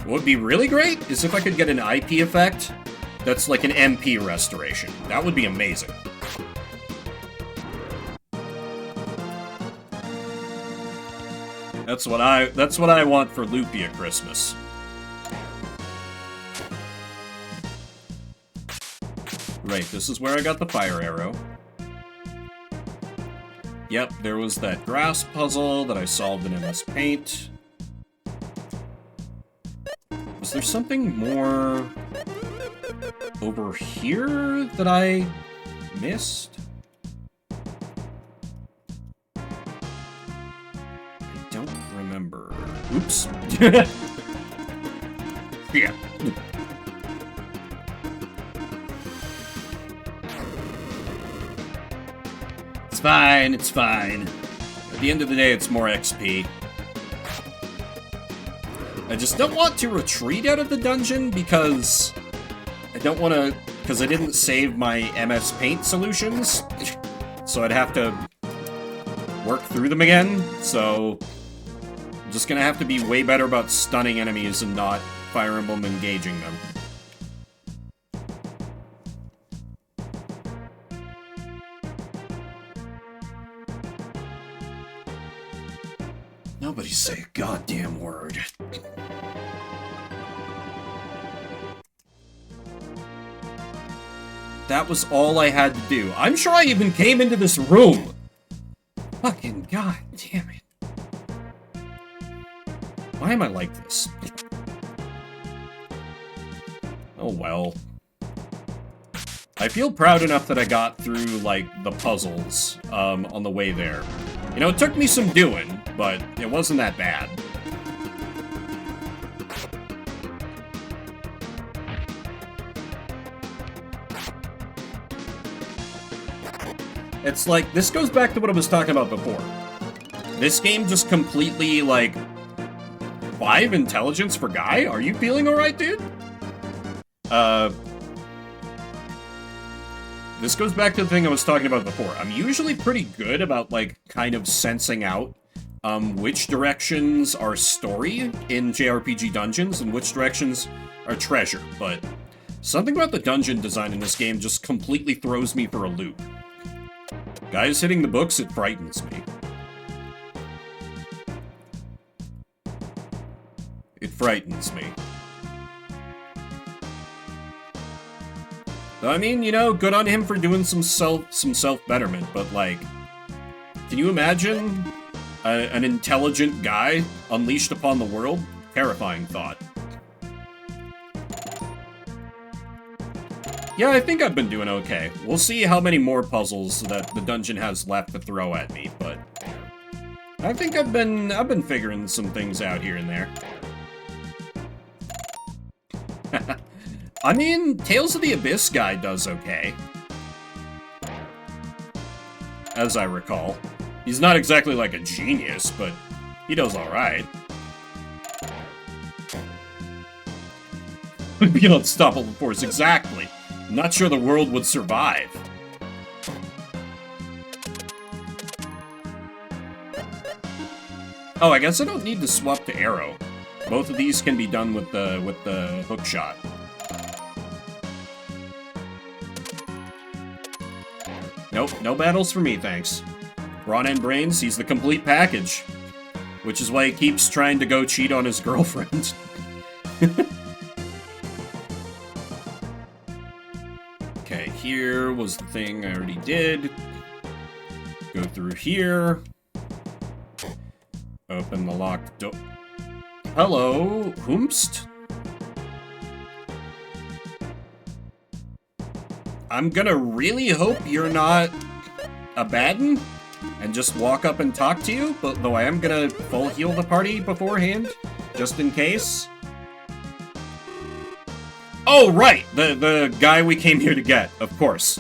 S1: What would be really great is if I could get an IP effect that's like an MP restoration. That would be amazing. That's what I want for Lufia Christmas. Right, this is where I got the fire arrow. Yep, there was that grass puzzle that I solved in MS Paint. Was there something more over here that I missed? I don't remember. Oops. Yeah. It's fine, it's fine. At the end of the day, it's more XP. I just don't want to retreat out of the dungeon because I don't want to, because I didn't save my MS Paint solutions, so I'd have to work through them again, so I'm just gonna have to be way better about stunning enemies and not Fire Emblem engaging them. Nobody say a goddamn word. That was all I had to do. I'm sure I even came into this room. Fucking god damn it. Why am I like this? Oh well. I feel proud enough that I got through, like, the puzzles, on the way there. You know, it took me some doing, but it wasn't that bad. It's like, this goes back to what I was talking about before. This game just completely, like, 5 intelligence for Guy? Are you feeling alright, dude? This goes back to the thing I was talking about before. I'm usually pretty good about, like, kind of sensing out, which directions are story in JRPG dungeons and which directions are treasure, but something about the dungeon design in this game just completely throws me for a loop. Guys hitting the books, it frightens me. It frightens me. I mean, you know, good on him for doing some self-betterment, but, like, can you imagine an intelligent guy unleashed upon the world? Terrifying thought. Yeah, I think I've been doing okay. We'll see how many more puzzles that the dungeon has left to throw at me, but I think I've been figuring some things out here and there. I mean, Tales of the Abyss guy does okay. As I recall. He's not exactly like a genius, but he does alright. Be an unstoppable force, exactly. I'm not sure the world would survive. Oh, I guess I don't need to swap to arrow. Both of these can be done with the hook shot. Nope, no battles for me, thanks. Brawn and Brains, he's the complete package. Which is why he keeps trying to go cheat on his girlfriend. Okay, here was the thing I already did. Go through here. Open the locked door. Hello, Whomst? I'm gonna really hope you're not a Baden and just walk up and talk to you, but though I am gonna full heal the party beforehand, just in case. Oh, right! The guy we came here to get, of course.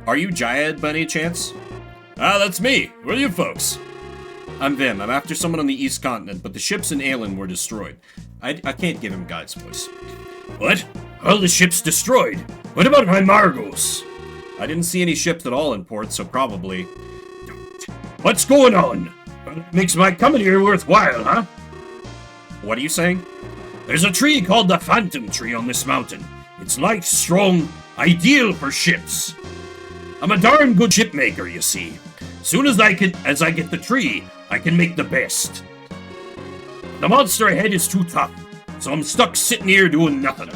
S1: Are you Jayad by any chance? Ah, that's me. Who are you folks? I'm Vim. I'm after someone on the East Continent, but the ships in Aelin were destroyed. I can't give him Guy's voice.
S5: What? All the ships destroyed? What about my Margos?
S1: I didn't see any ships at all in port, so probably...
S5: What's going on? Makes my coming here worthwhile, huh?
S1: What are you saying?
S5: There's a tree called the Phantom Tree on this mountain. It's light, strong, ideal for ships. I'm a darn good ship maker, you see. Soon as I get the tree, I can make the best. The monster ahead is too tough, so I'm stuck sitting here doing nothing.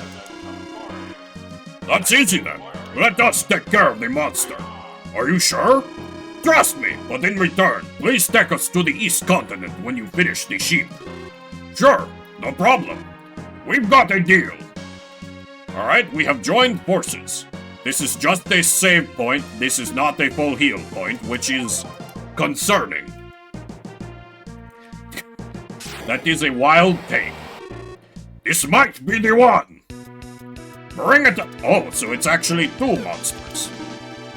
S5: That's easy then. Let us take care of the monster. Are you sure? Trust me, but in return, please take us to the East Continent when you finish the sheep. Sure, no problem. We've got a deal. Alright, we have joined forces. This is just a save point, this is not a full heal point, which is concerning. That is a wild take. This might be the one. Bring it up. Oh, so it's actually 2 monsters.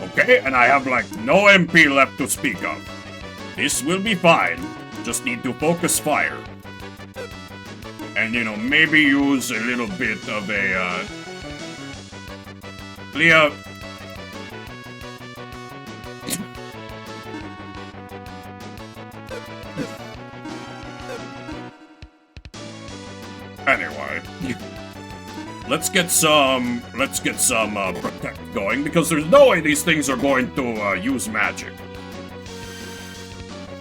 S5: Okay, and I have like no MP left to speak of. This will be fine. Just need to focus fire. And, you know, maybe use a little bit of a, Leah. Anyway, let's get some protect going, because there's no way these things are going to use magic.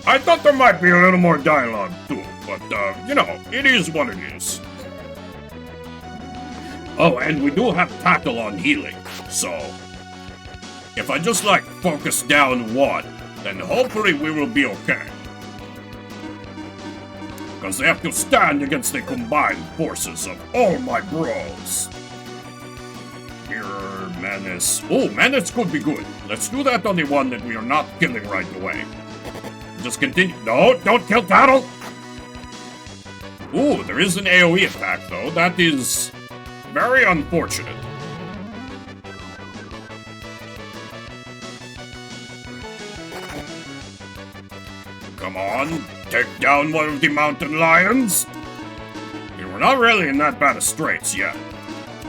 S5: I thought there might be a little more dialogue too, but you know, it is what it is. Oh, and we do have tackle on healing, so if I just like focus down one, then hopefully we will be okay. Because they have to stand against the combined forces of all my bros. Mirror, Menace. Oh, Menace could be good. Let's do that on the one that we are not killing right away. Just continue. No, don't kill Tattle! Ooh, there is an AoE attack, though. That is very unfortunate. Come on, take down one of the mountain lions. We're not really in that bad of straits yet.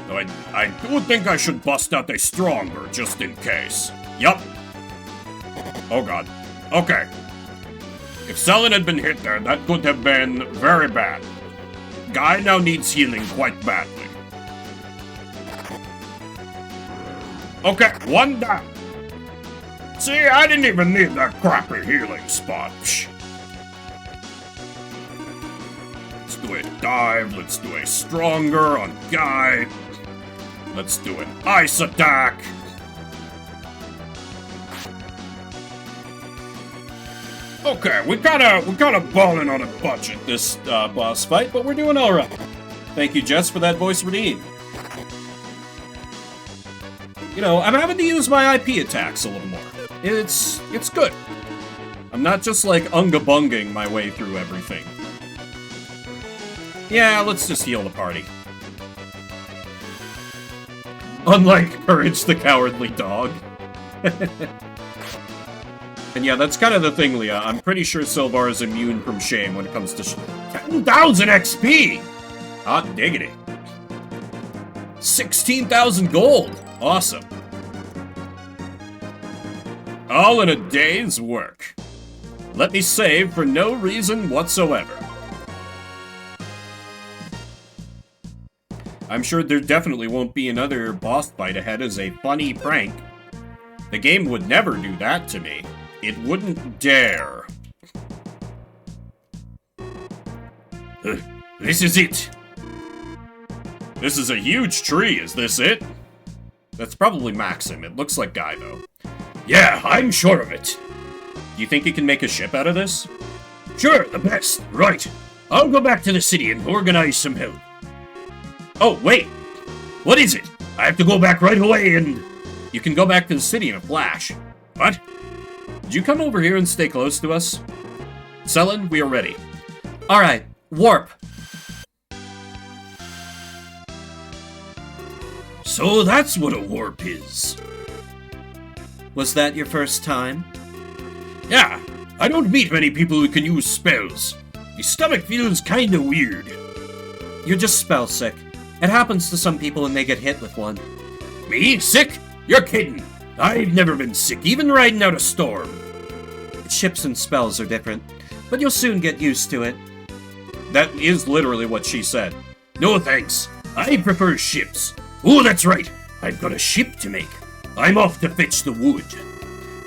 S5: Though I do think I should bust out a stronger just in case. Yup. Oh god. Okay. If Selin had been hit there, that could have been very bad. Guy now needs healing quite badly. Okay, one down. See, I didn't even need that crappy healing spot. Psh. Let's do a dive, let's do a stronger on Guy. Let's do an ice attack. Okay, we're kinda balling on a budget this boss fight, but we're doing alright.
S1: Thank you, Jess, for that voice redeem. You know, I'm having to use my IP attacks a little more. It's good. I'm not just like unga-bunging my way through everything. Yeah, let's just heal the party. Unlike Courage the Cowardly Dog. And yeah, that's kind of the thing, Leah. I'm pretty sure Sylvar is immune from shame when it comes to 10,000 XP! Hot diggity. 16,000 gold! Awesome. All in a day's work. Let me save for no reason whatsoever. I'm sure there definitely won't be another boss fight ahead as a funny prank. The game would never do that to me. It wouldn't dare. This is it. This is a huge tree, is this it? That's probably Maxim. It looks like Guy, though.
S5: Yeah, I'm sure of it.
S1: Do you think you can make a ship out of this?
S5: Sure, the best. Right. I'll go back to the city and organize some help.
S1: Oh, wait.
S5: What is it? I have to go back right away and...
S1: You can go back to the city in a flash. What? Did you come over here and stay close to us? Selen, we are ready.
S4: Alright, warp.
S5: So that's what a warp is.
S4: Was that your first time?
S5: Yeah, I don't meet many people who can use spells. My stomach feels kinda weird.
S4: You're just spell sick. It happens to some people when they get hit with one.
S5: Me? Sick? You're kidding. I've never been sick, even riding out a storm.
S4: Ships and spells are different, but you'll soon get used to it.
S1: That is literally what she said.
S5: No thanks. I prefer ships. Oh, that's right. I've got a ship to make. I'm off to fetch the wood.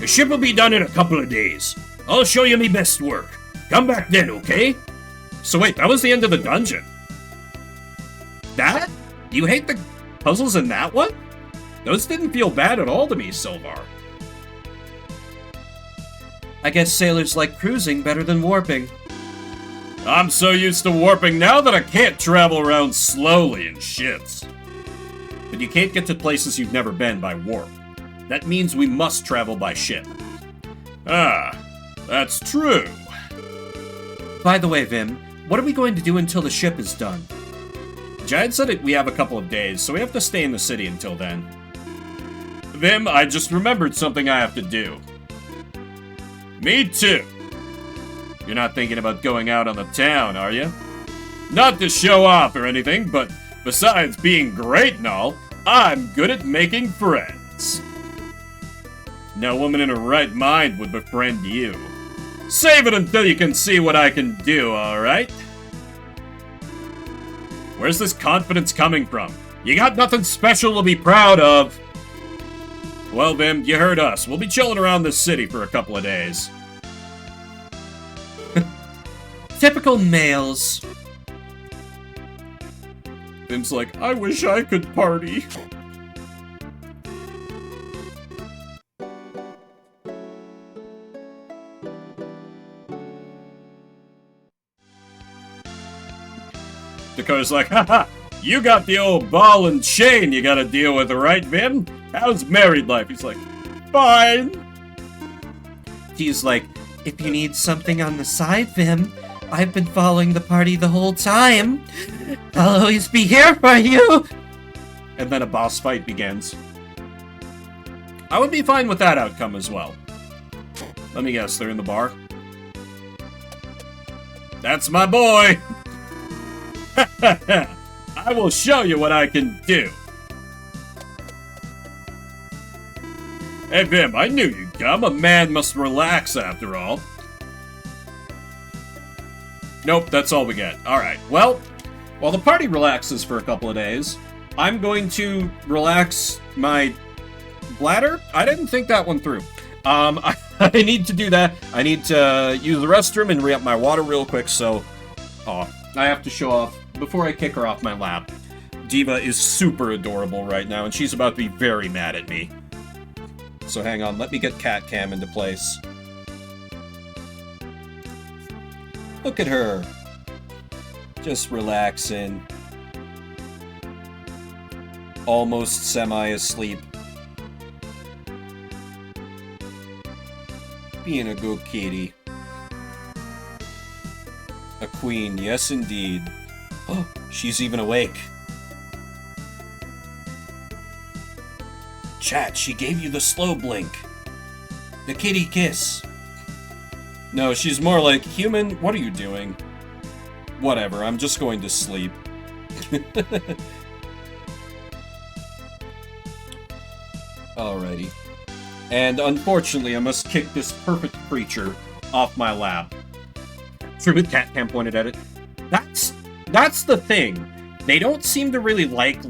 S5: The ship will be done in a couple of days. I'll show you me best work. Come back then, okay?
S1: So wait, that was the end of the dungeon. That? You hate the puzzles in that one? Those didn't feel bad at all to me, Sylvar.
S4: I guess sailors like cruising better than warping.
S1: I'm so used to warping now that I can't travel around slowly in ships. But you can't get to places you've never been by warp. That means we must travel by ship.
S5: Ah, that's true.
S4: By the way, Vim, what are we going to do until the ship is done?
S1: Jad said we have a couple of days, so we have to stay in the city until then. Vim, I just remembered something I have to do.
S5: Me too.
S1: You're not thinking about going out on the town, are you? Not to show off or anything, but besides being great and all, I'm good at making friends. No woman in her right mind would befriend you. Save it until you can see what I can do, alright? Where's this confidence coming from? You got nothing special to be proud of. Well, Vim, you heard us. We'll be chilling around this city for a couple of days.
S4: Typical males.
S1: Vim's like, I wish I could party. Dakota's like, haha, you got the old ball and chain you gotta deal with, right, Vim? How's married life? He's like, fine.
S4: He's like, if you need something on the side, Vim, I've been following the party the whole time. I'll always be here for you.
S1: And then a boss fight begins. I would be fine with that outcome as well. Let me guess, they're in the bar? That's my boy! I will show you what I can do. Hey Vim, I knew you'd come. A man must relax after all. Nope, that's all we get. Alright, well, while the party relaxes for a couple of days, I'm going to relax my bladder? I didn't think that one through. I need to do that. I need to use the restroom and re-up my water real quick, so... Oh, I have to show off, before I kick her off my lap. Diva is super adorable right now, and she's about to be very mad at me. So hang on, let me get cat cam into place. Look at her. Just relaxing. Almost semi-asleep. Being a good kitty. A queen, yes indeed. Oh, she's even awake. Chat, she gave you the slow blink. The kitty kiss. No, she's more like, human, what are you doing? Whatever, I'm just going to sleep. Alrighty. And unfortunately, I must kick this perfect creature off my lap. Truth Cat Cam pointed at it. That's the thing. They don't seem to really like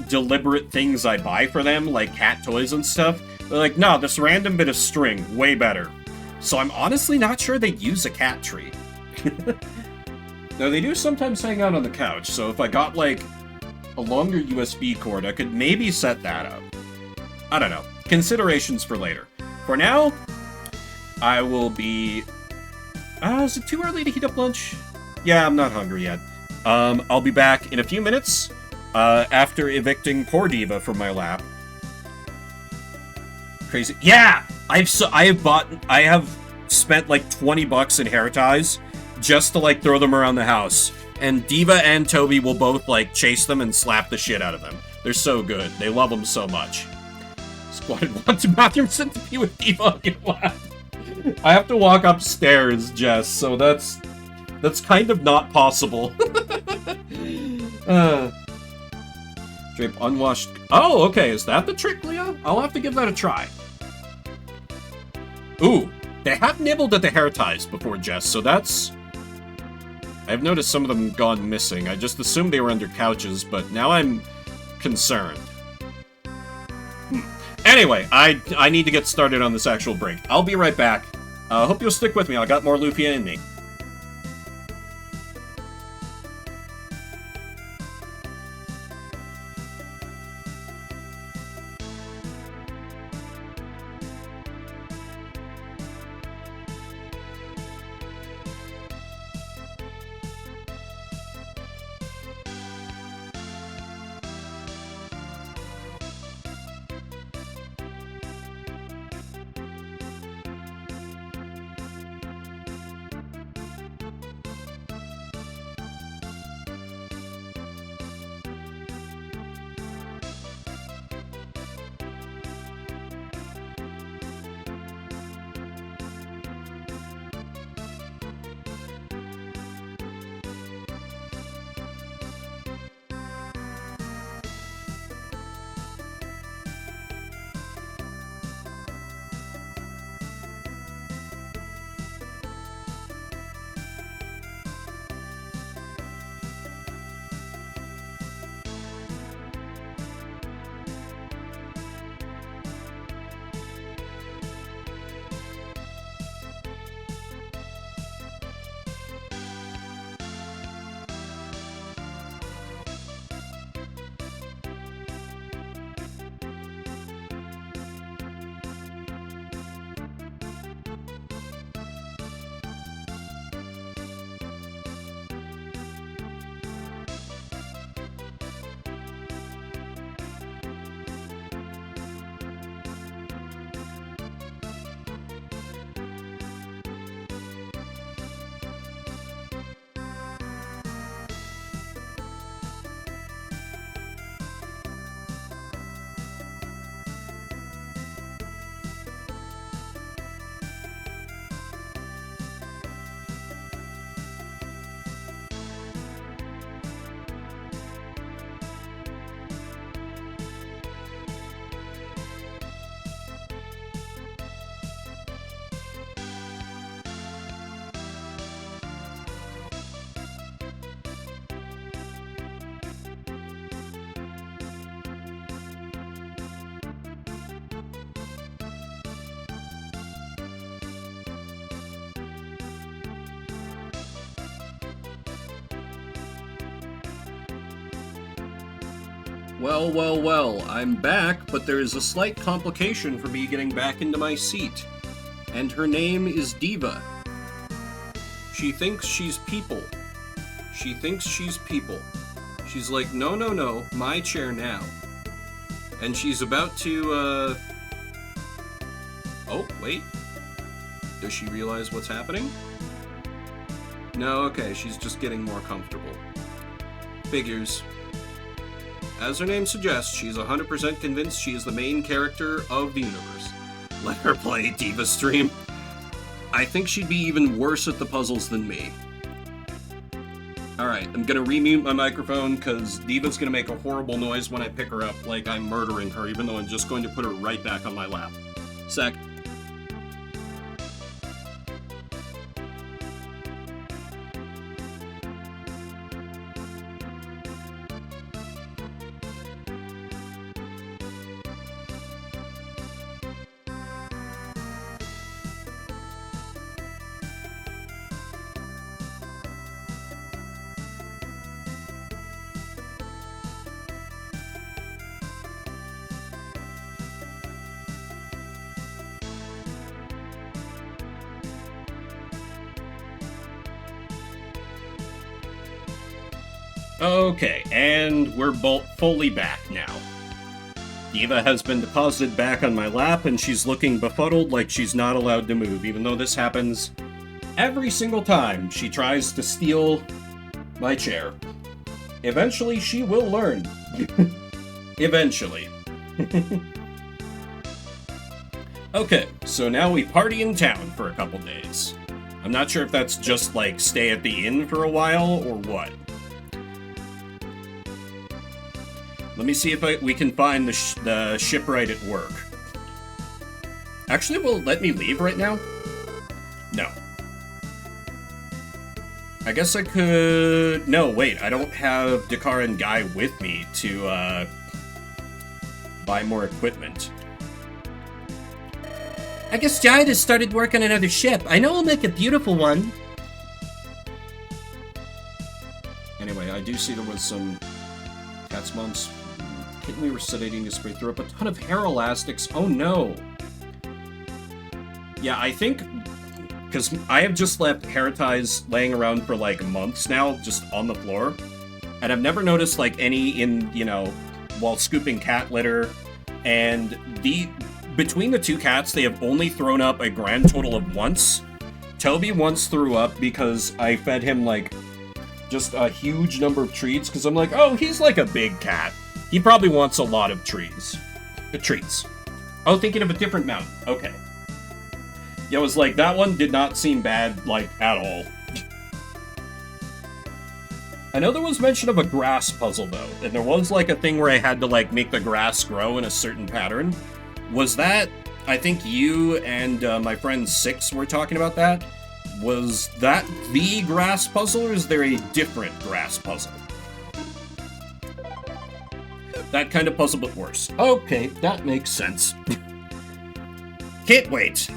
S1: deliberate things I buy for them, like cat toys and stuff. They're like, no, this random bit of string, way better. So I'm honestly not sure they'd use a cat tree. Though they do sometimes hang out on the couch, so if I got, like, a longer USB cord, I could maybe set that up. I don't know. Considerations for later. For now, I will be... is it too early to heat up lunch? Yeah, I'm not hungry yet. I'll be back in a few minutes, after evicting poor Diva from my lap. crazy. Yeah! I have spent like $20 in hair ties just to like throw them around the house. And Diva and Toby will both like chase them and slap the shit out of them. They're so good. They love them so much. Squatted one to bathroom sent to be with Diva. I have to walk upstairs, Jess, so that's kind of not possible. Drape unwashed. Oh, okay. Is that the trick, Leah? I'll have to give that a try. Ooh, they have nibbled at the hair ties before, Jess, so that's... I've noticed some of them gone missing. I just assumed they were under couches, but now I'm concerned. Anyway, I need to get started on this actual break. I'll be right back. Hope you'll stick with me. I got more Lufia in me. Well, well, well, I'm back, but there is a slight complication for me getting back into my seat. And her name is Diva. She thinks she's people. She thinks she's people. She's like, no, no, no, my chair now. And she's about to, Oh, wait. Does she realize what's happening? No, okay, she's just getting more comfortable. Figures. As her name suggests, she's 100% convinced she is the main character of the universe. Let her play, Diva Stream. I think she'd be even worse at the puzzles than me. Alright, I'm gonna remute my microphone because Diva's gonna make a horrible noise when I pick her up, like I'm murdering her, even though I'm just going to put her right back on my lap. Sec. Okay, and we're both fully back now. Diva has been deposited back on my lap, and she's looking befuddled like she's not allowed to move, even though this happens every single time she tries to steal my chair. Eventually, she will learn. Eventually. Okay, so now we party in town for a couple days. I'm not sure if that's just, like, stay at the inn for a while, or what. Let me see if we can find the shipwright at work. Actually, will it let me leave right now? No. I guess I could... No, wait, I don't have Dakar and Guy with me to, buy more equipment.
S4: I guess Giant has started work on another ship. I know we'll make a beautiful one.
S1: Anyway, I do see there was some cat's mom's kitten we were sedating to spray through up a ton of hair elastics. Oh no! Yeah, I think... Because I have just left hair ties laying around for like months now, just on the floor. And I've never noticed like any in, you know, while scooping cat litter. And between the two cats, they have only thrown up a grand total of once. Toby once threw up because I fed him like just a huge number of treats. Because I'm like, oh, he's like a big cat. He probably wants a lot of treats. Treats. Oh, thinking of a different mountain. Okay. Yeah, I was like, that one did not seem bad, like, at all. I know there was mention of a grass puzzle, though, and there was, like, a thing where I had to, like, make the grass grow in a certain pattern. Was that... I think you and my friend Six were talking about that. Was that the grass puzzle, or is there a different grass puzzle? That kind of puzzle, but worse. Okay, that makes sense. Can't wait.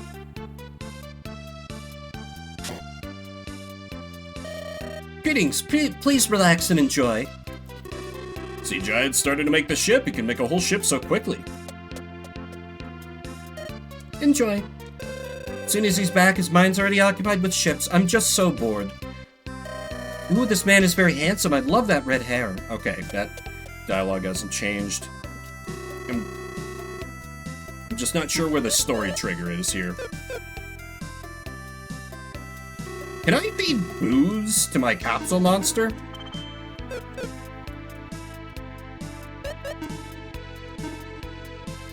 S4: Greetings, please relax and enjoy.
S1: See, Giant started to make the ship. He can make a whole ship so quickly.
S4: Enjoy. As soon as he's back, his mind's already occupied with ships. I'm just so bored. Ooh, this man is very handsome. I love that red hair.
S1: Okay, that dialogue hasn't changed. I'm just not sure where the story trigger is here. Can I feed booze to my capsule monster?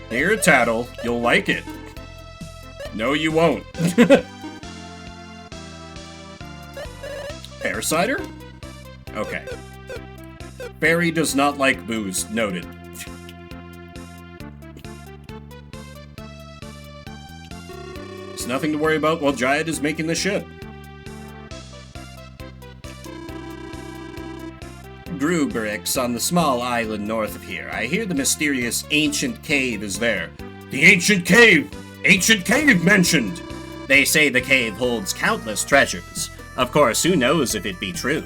S1: Here, Tattle. You'll like it. No, you won't. Pear cider? Okay. Fairy does not like booze. Noted. There's nothing to worry about while Giant is making the ship.
S4: Gruberix on the small island north of here. I hear the mysterious ancient cave is there.
S5: The ancient cave! Ancient cave mentioned!
S2: They say the cave holds countless treasures. Of course, who knows if it be true?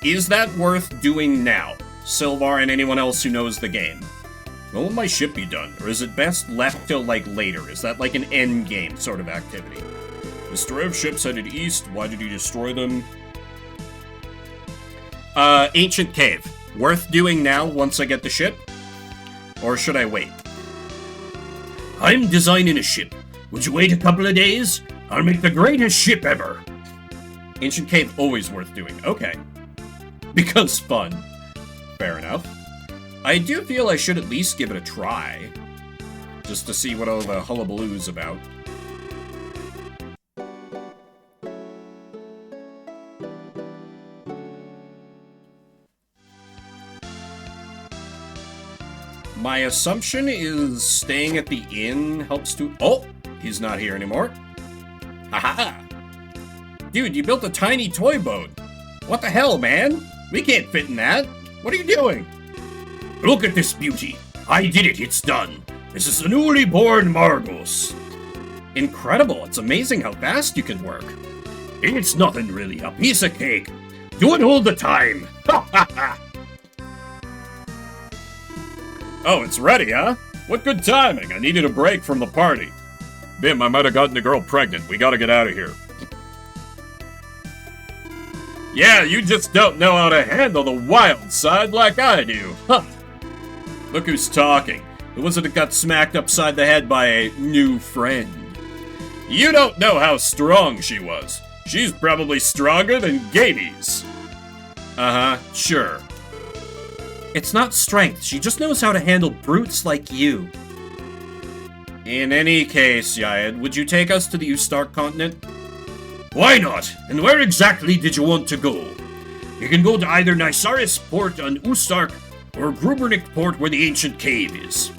S1: Is that worth doing now? Sylvar and anyone else who knows the game. When will my ship be done? Or is it best left till, like, later? Is that like an end game sort of activity? Destroyer of ships headed east. Why did you destroy them?
S2: Ancient cave.
S1: Worth doing now once I get the ship? Or should I wait?
S5: I'm designing a ship. Would you wait a couple of days? I'll make the greatest ship ever.
S1: Ancient cave always worth doing. Okay. Because fun. Fair enough. I do feel I should at least give it a try. Just to see what all the hullabaloo's about. My assumption is staying at the inn helps to... Oh! He's not here anymore. Haha! Dude, you built a tiny toy boat. What the hell, man? We can't fit in that. What are you doing?
S5: Look at this beauty. I did it. It's done. This is the newly born Margos.
S1: Incredible. It's amazing how fast you can work.
S5: It's nothing really. A piece of cake. Do it all the time. Ha ha ha!
S1: Oh, it's ready, huh? What good timing. I needed a break from the party. Bim, I might have gotten the girl pregnant. We gotta get out of here.
S5: Yeah, you just don't know how to handle the wild side like I do. Huh. Look who's talking. The wizard that got smacked upside the head by a new friend. You don't know how strong she was. She's probably stronger than Gades. Uh-huh, sure.
S4: It's not strength. She just knows how to handle brutes like you.
S1: In any case, Yayad, would you take us to the Ustark continent?
S5: Why not? And where exactly did you want to go? You can go to either Nysaris Port on Ustark or Grubernik Port where the ancient cave is.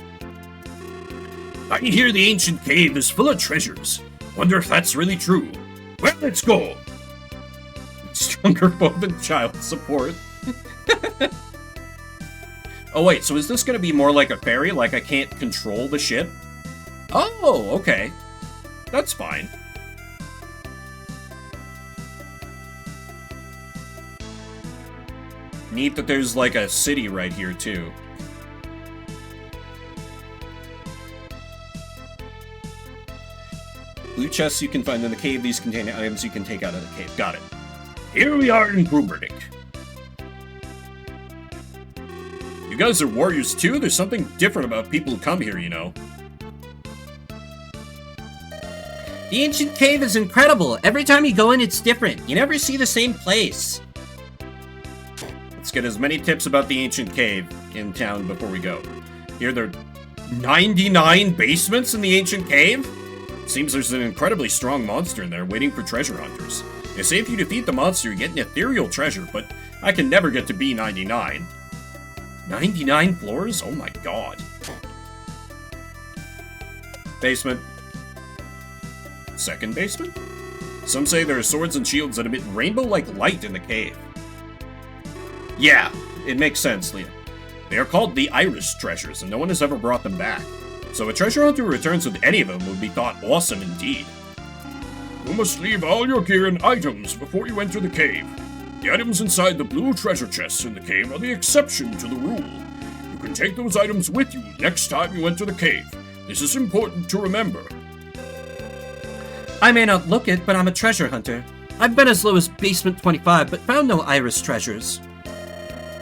S5: I hear the ancient cave is full of treasures. Wonder if that's really true. Well, let's go.
S1: Stronger foe than child support. Oh wait, so is this gonna be more like a ferry? Like I can't control the ship? Oh, okay. That's fine. Neat that there's like a city right here too. Loot chests you can find in the cave. These contain items you can take out of the cave. Got it.
S5: Here we are in Grubernik.
S1: You guys are warriors too? There's something different about people who come here, you know.
S4: The ancient cave is incredible. Every time you go in, it's different. You never see the same place.
S1: Let's get as many tips about the ancient cave in town before we go. Here there are 99 basements in the ancient cave? Seems there's an incredibly strong monster in there waiting for treasure hunters. They say if you defeat the monster, you get an ethereal treasure, but I can never get to B99. 99 floors? Oh my god. Basement. Second basement? Some say there are swords and shields that emit rainbow-like light in the cave. Yeah, it makes sense, Leah. They are called the Iris treasures, and no one has ever brought them back. So a treasure hunter who returns with any of them would be thought awesome indeed.
S5: You must leave all your gear and items before you enter the cave. The items inside the blue treasure chests in the cave are the exception to the rule. You can take those items with you next time you enter the cave. This is important to remember.
S4: I may not look it, but I'm a treasure hunter. I've been as low as basement 25, but found no Iris treasures.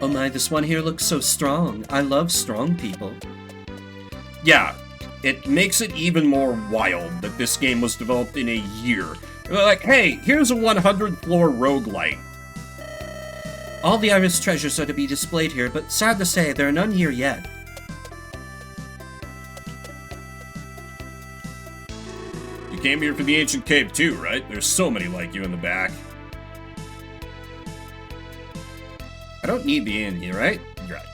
S4: Oh my, this one here looks so strong. I love strong people.
S1: Yeah, it makes it even more wild that this game was developed in a year. They're like, hey, here's a 100-floor roguelite.
S4: All the Iris treasures are to be displayed here, but sad to say, there are none here yet.
S1: You came here for the ancient cave too, right? There's so many like you in the back. I don't need the inn here, right? You're right.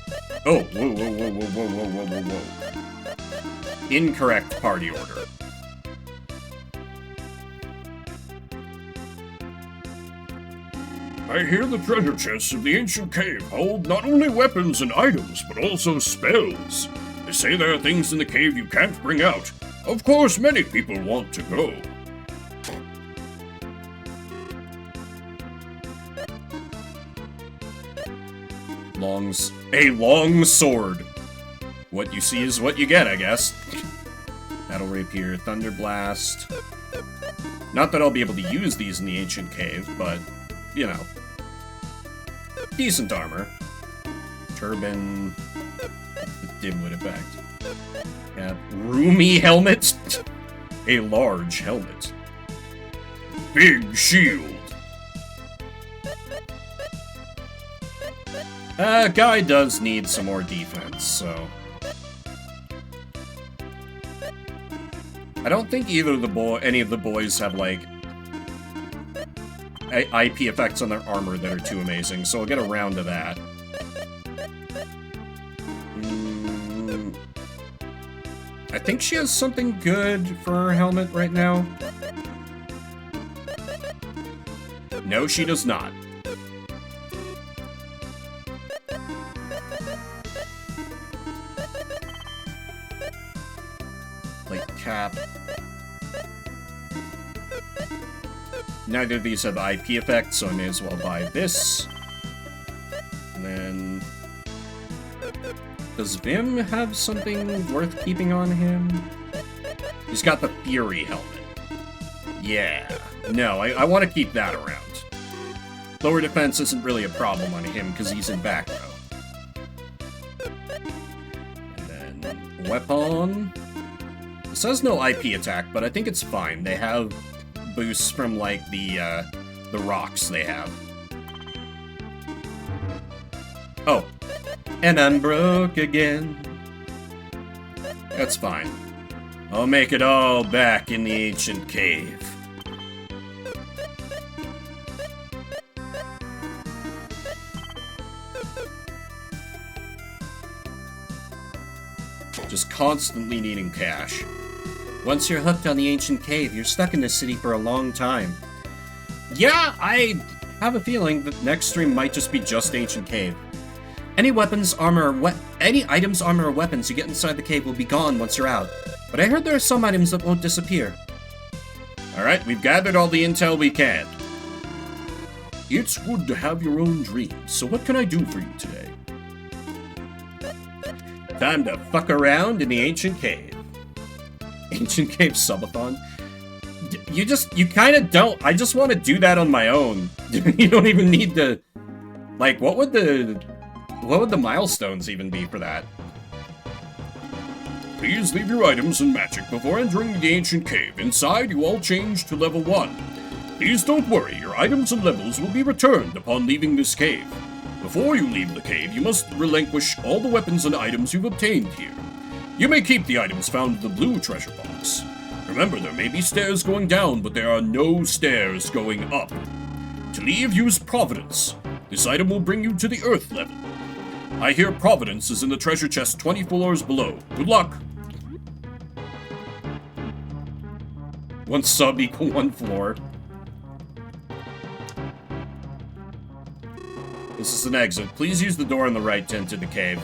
S1: Oh, whoa, whoa, whoa, whoa, whoa, whoa, whoa, whoa, whoa. Incorrect party order.
S5: I hear the treasure chests of the ancient cave hold not only weapons and items, but also spells. They say there are things in the cave you can't bring out. Of course, many people want to go.
S1: A long sword. What you see is what you get, I guess. Battle Rapier, Thunder Blast. Not that I'll be able to use these in the ancient cave, but, you know. Decent armor. Turban. The dimwit effect. Yeah, roomy helmet. A large helmet.
S5: Big shield.
S1: Guy does need some more defense, so... I don't think either of any of the boys have, like, IP effects on their armor that are too amazing, so I'll get around to that. I think she has something good for her helmet right now. No, she does not. Cap. Neither of these have IP effects, so I may as well buy this. And then... Does Vim have something worth keeping on him? He's got the Fury helmet. Yeah. No, I want to keep that around. Lower defense isn't really a problem on him because he's in back row. And then weapon. It says no IP attack, but I think it's fine. They have boosts from like the rocks they have. Oh, and I'm broke again. That's fine. I'll make it all back in the ancient cave. Just constantly needing cash.
S4: Once you're hooked on the ancient cave, you're stuck in this city for a long time.
S1: Yeah, I have a feeling that next stream might just be just ancient cave.
S4: Any items, armor, or weapons you get inside the cave will be gone once you're out. But I heard there are some items that won't disappear.
S1: Alright, we've gathered all the intel we can. It's good to have your own dreams, so what can I do for you today? Time to fuck around in the ancient cave. Ancient cave subathon? You kind of don't. I just want to do that on my own. You don't even need to... Like, what would the milestones even be for that? Please leave your items and magic before entering the ancient cave. Inside, you all change to level 1. Please don't worry, your items and levels will be returned upon leaving this cave. Before you leave the cave, you must relinquish all the weapons and items you've obtained here. You may keep the items found in the blue treasure box. Remember, there may be stairs going down, but there are no stairs going up. To leave, use Providence. This item will bring you to the Earth level. I hear Providence is in the treasure chest 20 floors below. Good luck! 1 sub equal 1 floor. This is an exit. Please use the door on the right to enter the cave.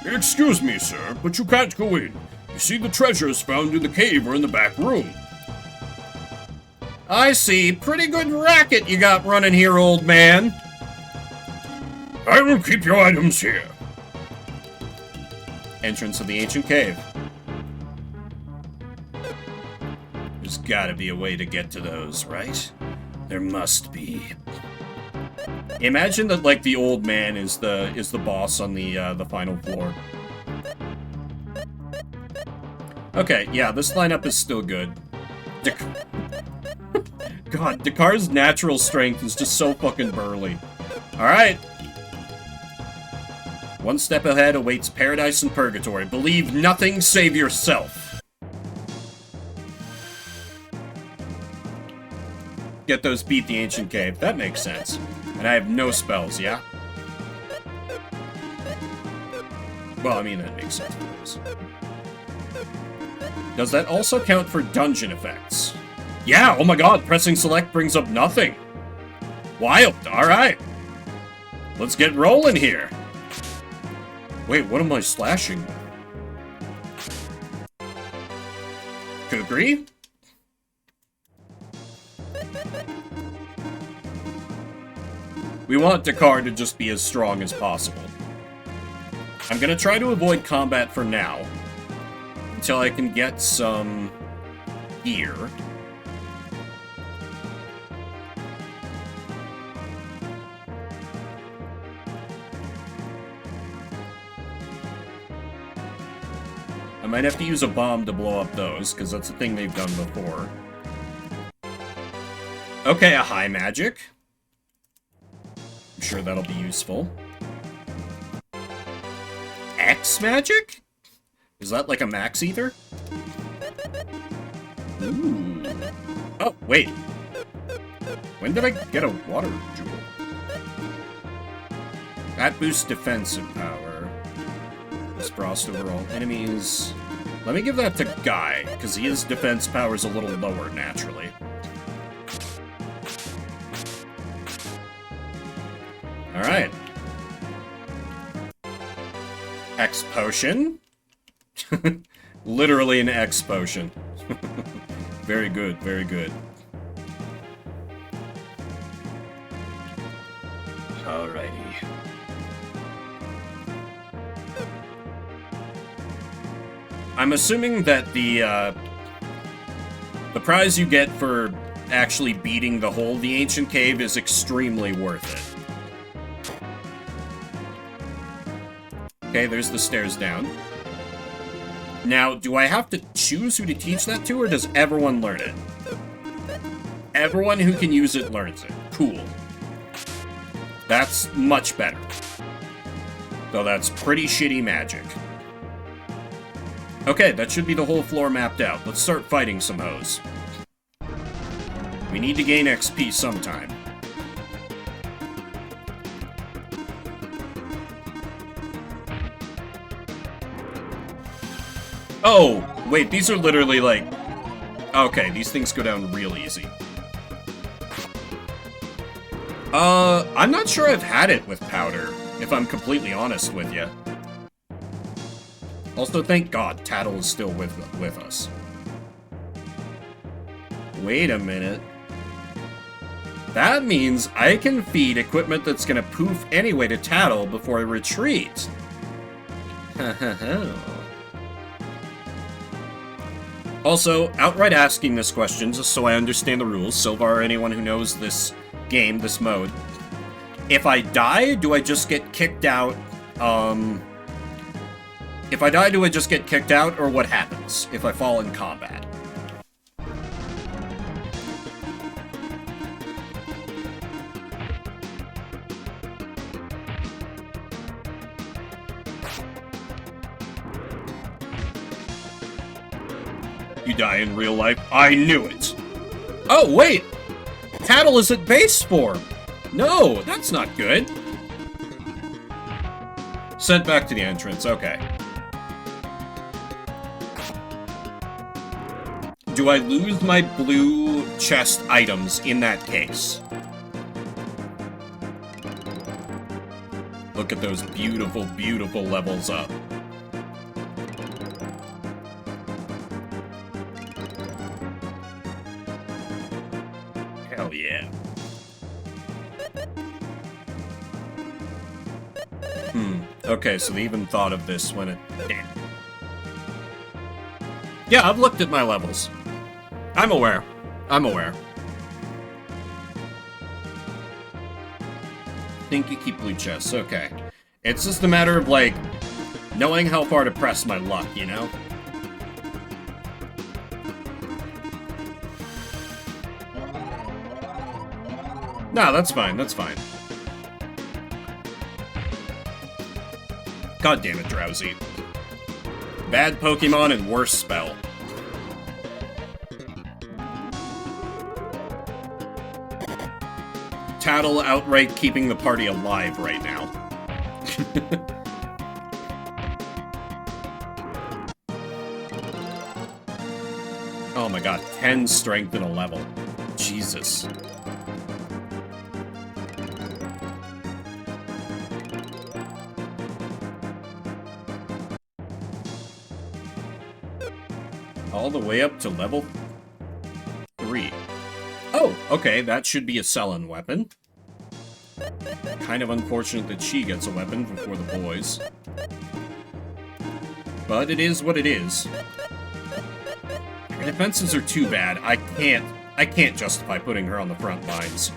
S1: Excuse me, sir, but you can't go in. You see, the treasures found in the cave are in the back room. I see. Pretty good racket you got running here, old man. I will keep your items here. Entrance of the ancient cave. There's gotta be a way to get to those, right? There must be. Imagine that, like, the old man is the boss on the final floor. Okay, yeah, this lineup is still good. God, Dakar's natural strength is just so fucking burly. Alright. One step ahead awaits paradise and purgatory. Believe nothing save yourself. Get those beat the ancient cave. That makes sense. And I have no spells, yeah? Well, I mean, that makes sense, of course. Does that also count for dungeon effects? Yeah, oh my god, pressing select brings up nothing. Wild, alright. Let's get rolling here. Wait, what am I slashing? Kukri? We want Dakar to just be as strong as possible. I'm gonna try to avoid combat for now, until I can get some gear. I might have to use a bomb to blow up those, because that's a thing they've done before. Okay, a high magic. I'm sure that'll be useful. X magic? Is that like a max ether? Ooh. Oh, wait. When did I get a water jewel? That boosts defensive power. This frost overall enemies. Let me give that to Guy, because his defense power is a little lower naturally. Alright. X potion. Literally an X potion. Very good, very good. Alrighty. I'm assuming that the prize you get for actually beating the whole the ancient cave is extremely worth it. Okay, there's the stairs down. Now, do I have to choose who to teach that to, or does everyone learn it? Everyone who can use it learns it. Cool. That's much better. Though that's pretty shitty magic. Okay, that should be the whole floor mapped out. Let's start fighting some hoes. We need to gain XP sometime. Oh, wait, these are literally like... Okay, these things go down real easy. I'm not sure I've had it with powder, if I'm completely honest with you. Also, thank God, Tattle is still with us. Wait a minute. That means I can feed equipment that's gonna poof anyway to Tattle before I retreat. Also, outright asking this question, just so I understand the rules, Silvar or anyone who knows this game, this mode. If I die, do I just get kicked out? If I die, do I just get kicked out, or what happens if I fall in combat? You die in real life? I knew it! Oh, wait! Tattle is at base form! No, that's not good. Sent back to the entrance, okay. Do I lose my blue chest items in that case? Look at those beautiful, beautiful levels up. Hell yeah. Okay, so they even thought of this when it... Damn. Yeah, I've looked at my levels. I'm aware. I'm aware. Think you keep blue chests, okay. It's just a matter of, like, knowing how far to press my luck, you know? No, that's fine, that's fine. God damn it, Drowsy. Bad Pokemon and worse spell. Tattle outright keeping the party alive right now. Oh my god, 10 strength in a level. Jesus. All the way up to level 3. Oh, okay, that should be a Cellin weapon. Kind of unfortunate that she gets a weapon before the boys. But it is what it is. Her defenses are too bad. I can't justify putting her on the front lines.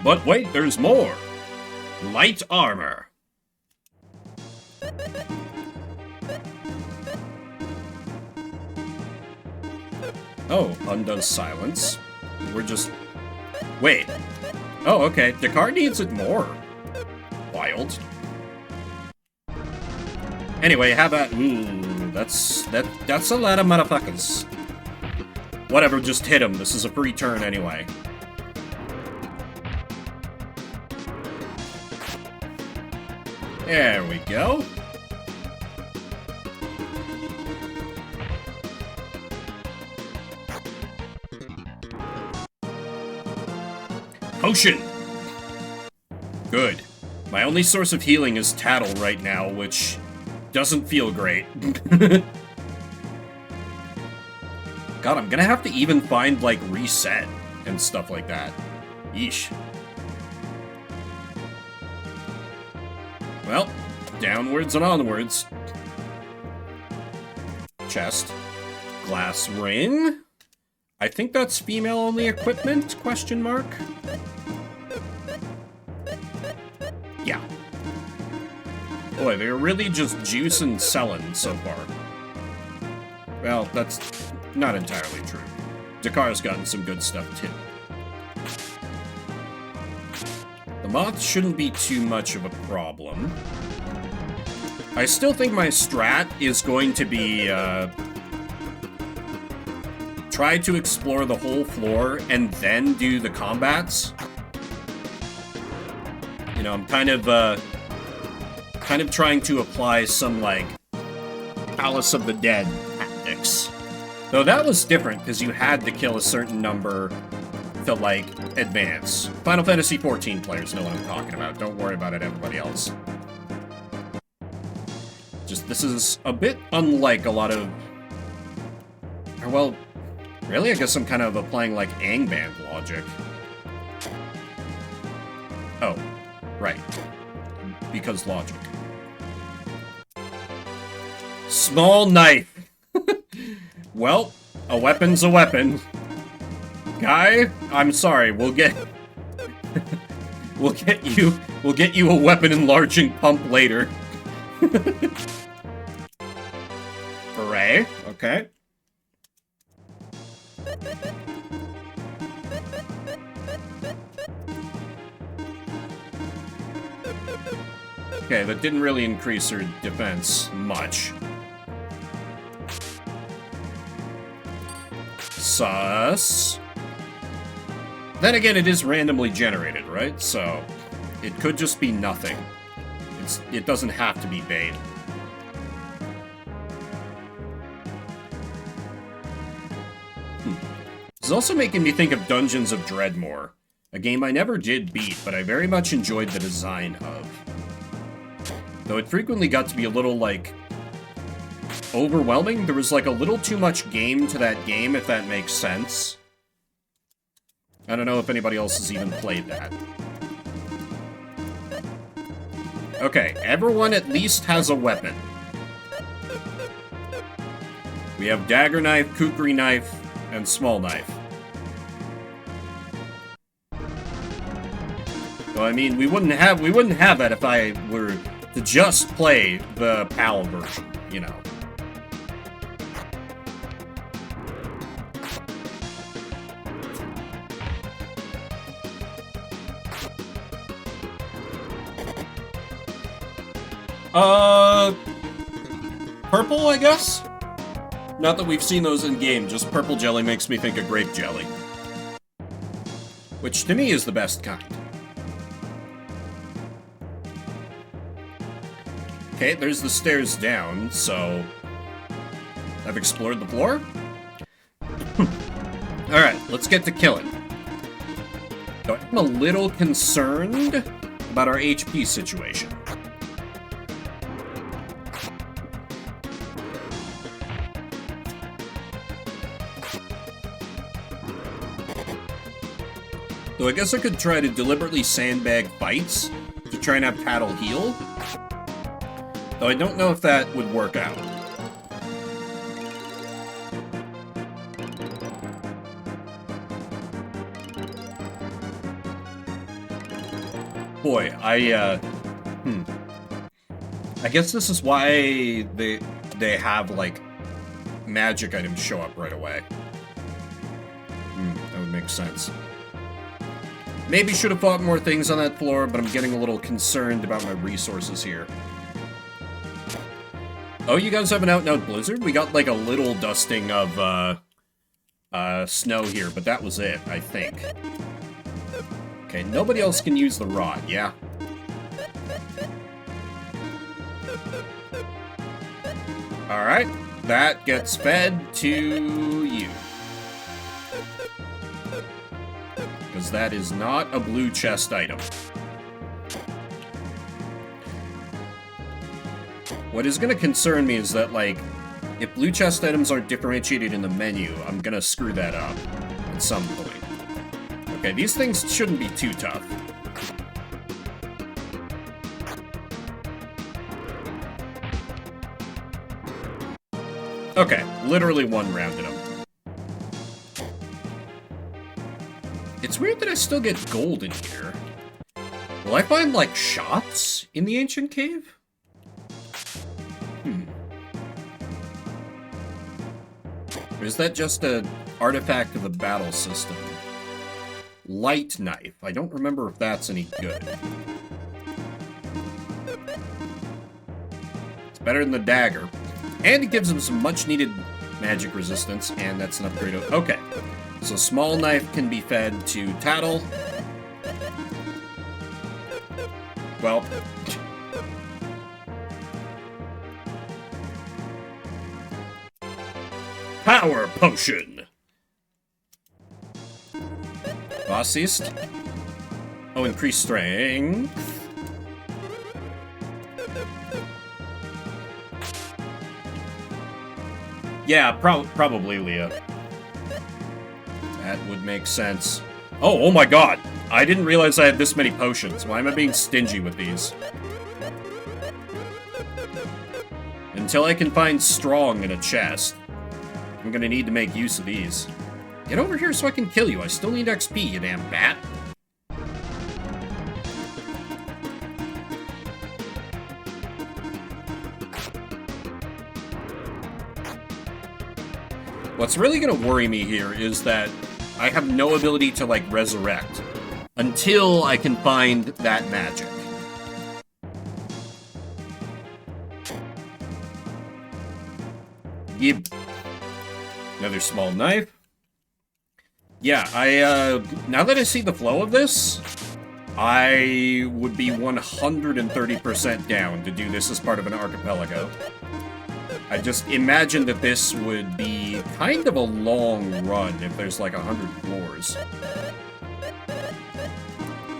S1: But wait, there's more! Light armor. Oh, undoes silence. We're just... Wait. Oh, okay. Descartes needs it more. Wild. Anyway, how about... Ooh, that's a lot of motherfuckers. Whatever, just hit him. This is a free turn anyway. There we go. Potion! Good. My only source of healing is Tattle right now, which doesn't feel great. God, I'm gonna have to even find, like, reset and stuff like that. Yeesh. Well, downwards and onwards. Chest. glass ring. I think that's female-only equipment, question mark? Yeah. Boy, they're really just juicing selling so far. Well, that's not entirely true. Dakar's gotten some good stuff, too. The moth shouldn't be too much of a problem. I still think my strat is going to be, try to explore the whole floor and then do the combats. You know, I'm kind of trying to apply some, like, Palace of the Dead tactics. Though that was different, because you had to kill a certain number to, like, advance. Final Fantasy XIV players know what I'm talking about. Don't worry about it, everybody else. Just, this is a bit unlike a lot of... Or, well, really? I guess I'm kind of applying, like, Angband logic. Oh, right. Because logic. Small knife. Well, a weapon's a weapon. Guy, I'm sorry, we'll get you a weapon enlarging pump later. Hooray, okay. Okay, that didn't really increase her defense much. Sus. Then again, it is randomly generated, right? So, it could just be nothing. It doesn't have to be bait. It's also making me think of Dungeons of Dreadmore, a game I never did beat, but I very much enjoyed the design of. Though it frequently got to be a little, like, overwhelming. There was, like, a little too much game to that game, if that makes sense. I don't know if anybody else has even played that. Okay, everyone at least has a weapon. We have dagger knife, kukri knife, and small knife. So, I mean, we wouldn't have that if I were to just play the PAL version, you know. Purple, I guess? Not that we've seen those in-game, just purple jelly makes me think of grape jelly. Which, to me, is the best kind. Okay, there's the stairs down, so... I've explored the floor? Alright, let's get to killing. So I'm a little concerned about our HP situation. So I guess I could try to deliberately sandbag fights to try and have Paddle heal. Though I don't know if that would work out. Boy, I guess this is why they have, like, magic items show up right away. That would make sense. Maybe should have fought more things on that floor, but I'm getting a little concerned about my resources here. Oh, you guys have an out-and-out blizzard? We got, like, a little dusting of, snow here, but that was it, I think. Okay, nobody else can use the rod, yeah? Alright, that gets fed to you. Because that is not a blue chest item. What is going to concern me is that, like, if blue chest items aren't differentiated in the menu, I'm going to screw that up at some point. Okay, these things shouldn't be too tough. Okay, literally one rounded him. It's weird that I still get gold in here. Will I find, like, shots in the ancient cave? Or is that just an artifact of the battle system? Light knife. I don't remember if that's any good. It's better than the dagger. And it gives him some much-needed magic resistance, and that's an upgrade of... Okay. So small knife can be fed to Tattle. Well... Power potion! Bossist. Oh, increased strength. Yeah, probably Leah. That would make sense. Oh my god! I didn't realize I had this many potions. Why am I being stingy with these? Until I can find strong in a chest, I'm gonna need to make use of these. Get over here so I can kill you. I still need XP, you damn bat. What's really gonna worry me here is that I have no ability to, like, resurrect until I can find that magic. Yep. Another small knife. Yeah, now that I see the flow of this, I would be 130% down to do this as part of an archipelago. I just imagine that this would be kind of a long run if there's like 100 floors.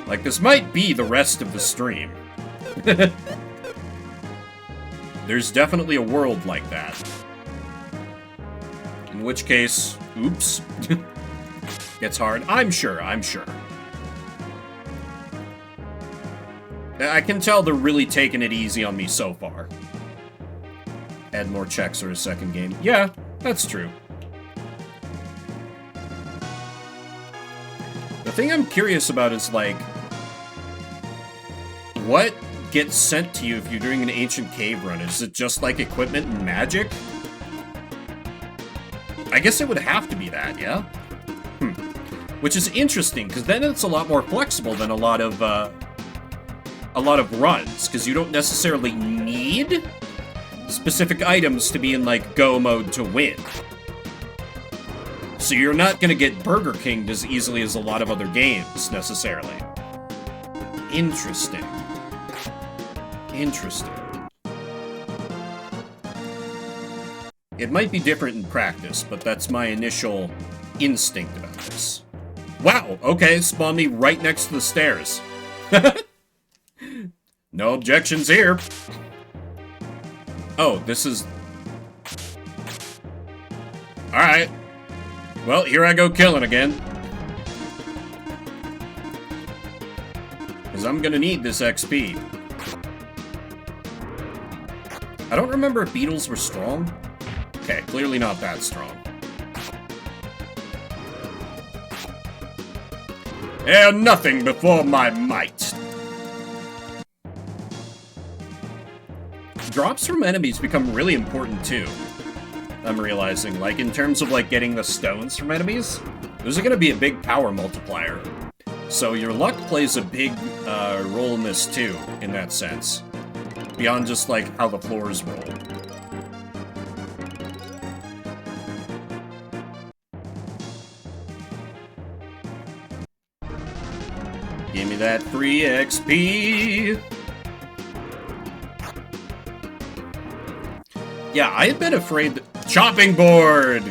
S1: Like, this might be the rest of the stream. There's definitely a world like that. In which case, oops. Gets hard. I'm sure. I can tell they're really taking it easy on me so far. Add more checks or a second game. Yeah, that's true. The thing I'm curious about is, like, what gets sent to you if you're doing an ancient cave run? Is it just, like, equipment and magic? I guess it would have to be that, yeah? Which is interesting, because then it's a lot more flexible than a lot of runs, because you don't necessarily need specific items to be in, like, go mode to win. So you're not going to get Burger Kinged as easily as a lot of other games, necessarily. Interesting. It might be different in practice, but that's my initial instinct about this. Wow, okay, spawn me right next to the stairs. No objections here. Oh, this is... Alright. Well, here I go killing again. Because I'm gonna need this XP. I don't remember if beetles were strong. Okay, clearly not that strong. And nothing before my might. Drops from enemies become really important too. I'm realizing, like, in terms of, like, getting the stones from enemies, those are gonna be a big power multiplier. So your luck plays a big role in this too, in that sense. Beyond just, like, how the floors roll. Give me that free XP! Yeah, I had been afraid that... Chopping board!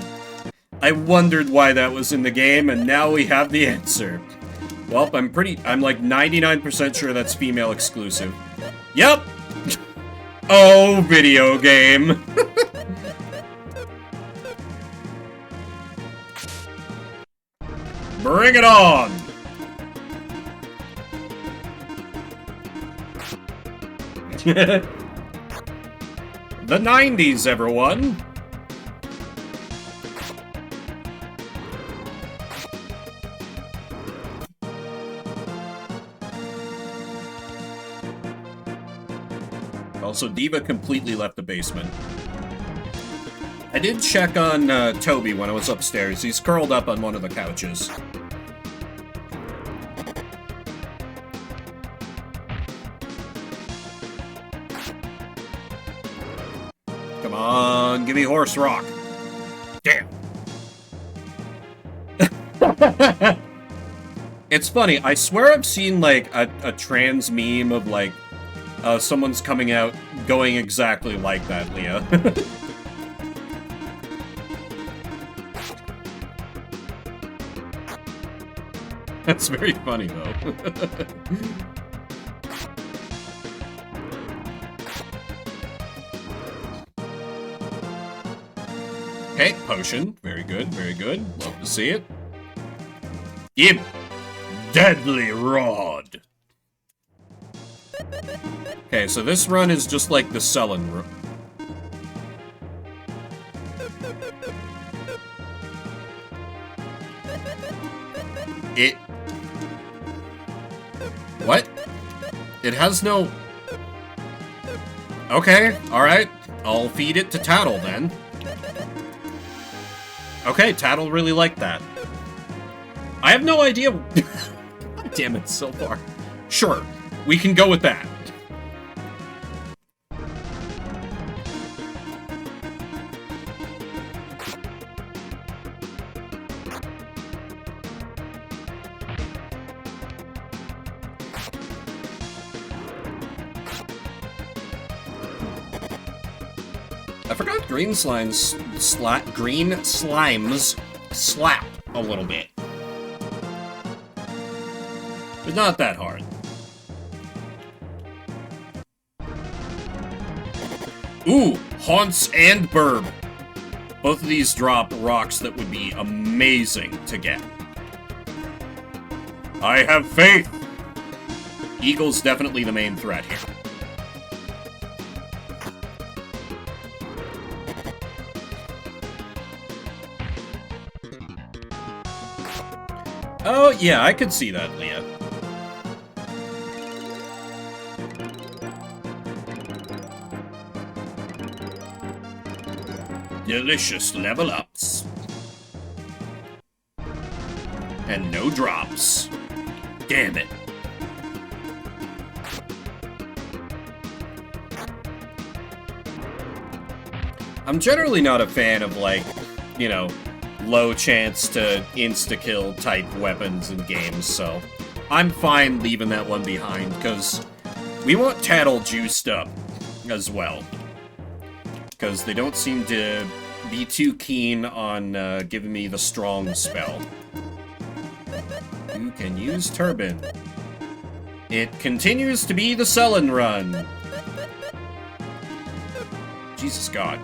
S1: I wondered why that was in the game, and now we have the answer. Well, I'm like 99% sure that's female exclusive. Yep! Oh, video game! Bring it on! The 90s, everyone! Also, Diva completely left the basement. I did check on Toby when I was upstairs. He's curled up on one of the couches. Come on, give me horse rock. Damn. It's funny, I swear I've seen, like, a trans meme of, like, someone's coming out going exactly like that, Leah. That's very funny, though. Okay, potion. Very good, very good. Love to see it. Yep. Deadly Rod. Okay, so this run is just like the Sullen run. What? It has no... Okay, alright. I'll feed it to Tattle, then. Okay, Tattle really liked that. I have no idea... God damn it, so far. Sure, we can go with that. I forgot green slimes slap a little bit. But not that hard. Ooh, Haunts and Burb. Both of these drop rocks that would be amazing to get. I have faith! Eagle's definitely the main threat here. Oh, yeah, I could see that, Leah. Delicious level ups. And no drops. Damn it. I'm generally not a fan of, like, you know, low chance to insta-kill type weapons in games, so I'm fine leaving that one behind, because we want Tattle juiced up as well. Because they don't seem to be too keen on giving me the strong spell. You can use Turbine. It continues to be the Sullen run. Jesus God.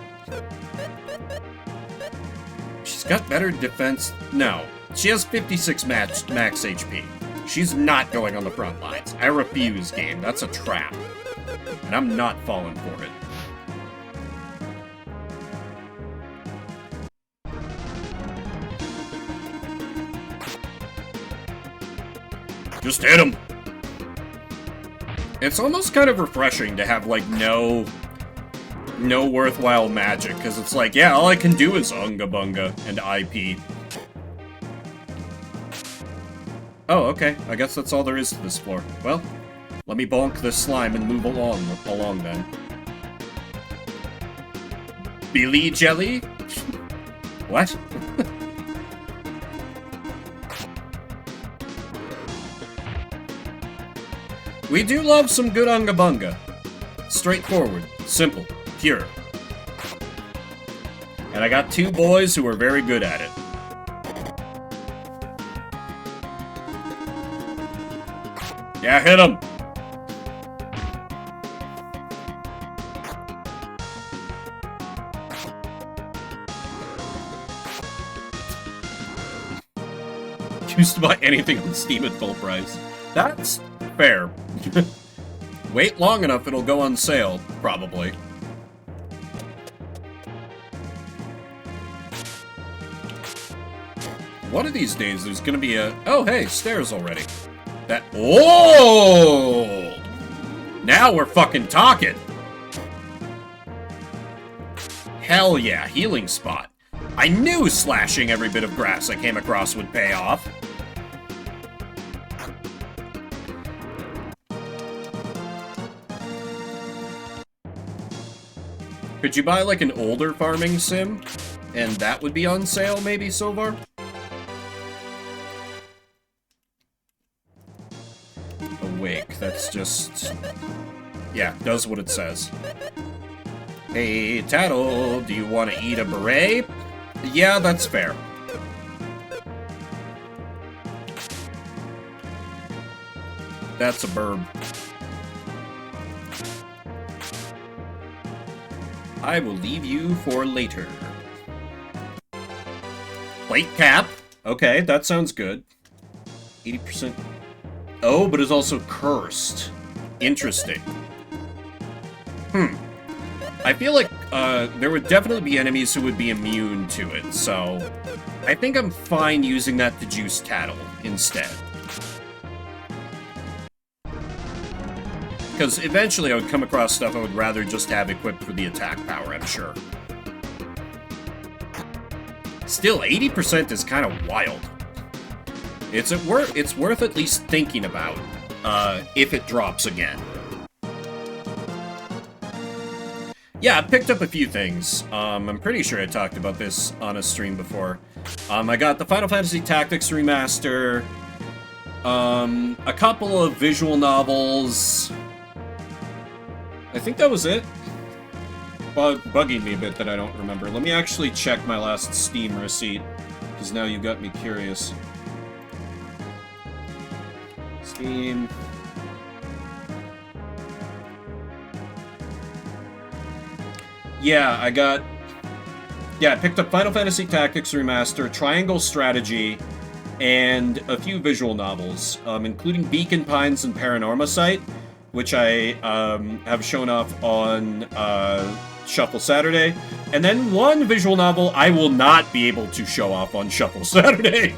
S1: She's got better defense. No. She has 56 max HP. She's not going on the front lines. I refuse, game. That's a trap. And I'm not falling for it. Just hit him! It's almost kind of refreshing to have, like, no worthwhile magic, because it's like, yeah, all I can do is Unga Bunga and IP. Oh, okay. I guess that's all there is to this floor. Well, let me bonk this slime and move along then. Billy Jelly? What? We do love some good Unga Bunga. Straightforward, simple, pure. And I got two boys who are very good at it. Yeah, hit him! Used to buy anything on Steam at full price. That's fair. Wait long enough, it'll go on sale, probably. One of these days, there's gonna be a... Oh, hey, stairs already. That... Oh! Now we're fucking talking! Hell yeah, healing spot. I knew slashing every bit of grass I came across would pay off. Could you buy, like, an older farming sim? And that would be on sale, maybe, Sovar? Awake, that's just... Yeah, does what it says. Hey, Tattle, do you want to eat a beret? Yeah, that's fair. That's a burb. I will leave you for later. Plate cap. Okay, that sounds good. 80%. Oh, but it's also cursed. Interesting. I feel like there would definitely be enemies who would be immune to it, so I think I'm fine using that to juice Tattle instead. Because eventually I would come across stuff I would rather just have equipped for the attack power, I'm sure. Still, 80% is kind of wild. It's worth at least thinking about if it drops again. Yeah, I picked up a few things. I'm pretty sure I talked about this on a stream before. I got the Final Fantasy Tactics Remaster, a couple of visual novels. I think that was it. Bugging me a bit that I don't remember. Let me actually check my last Steam receipt, because now you got me curious. Steam. Yeah, I picked up Final Fantasy Tactics Remaster, Triangle Strategy, and a few visual novels, including Beacon Pines and Paranorma Site, which I have shown off on Shuffle Saturday, and then one visual novel I will not be able to show off on Shuffle Saturday.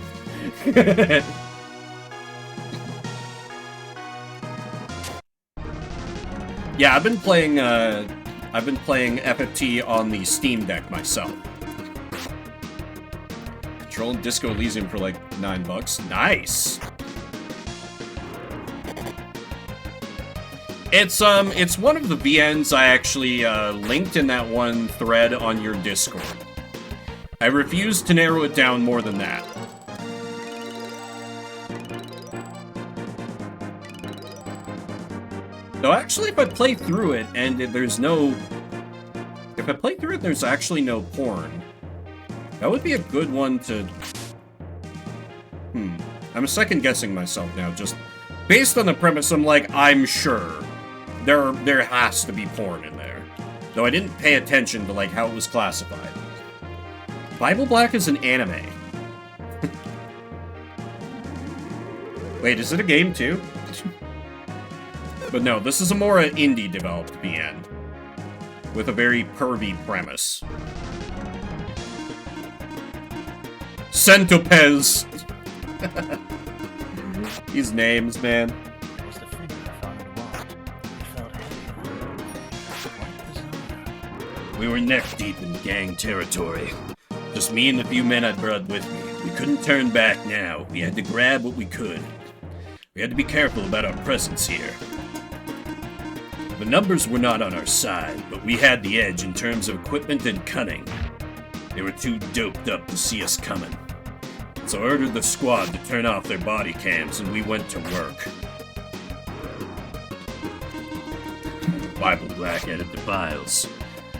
S1: Yeah, I've been playing FFT on the Steam Deck myself. Controlling Disco Elysium for like $9. Nice. It's one of the VNs I actually linked in that one thread on your Discord. I refuse to narrow it down more than that. So actually, if I play through it and there's actually no porn, that would be a good one to... I'm second guessing myself now, just based on the premise. I'm sure there has to be porn in there, though I didn't pay attention to like how it was classified. Bible Black is an anime. Wait, is it a game too? But no, this is a more indie-developed VN, with a very pervy premise. Centopez! These names, man.
S3: It was the figure I found in the vault. It felt heavy. Quite bizarre.
S1: We were neck-deep in gang territory. Just me and the few men I brought with me. We couldn't turn back now. We had to grab what we could. We had to be careful about our presence here. The numbers were not on our side, but we had the edge in terms of equipment and cunning. They were too doped up to see us coming. So I ordered the squad to turn off their body cams, and we went to work. Bible Black added the files.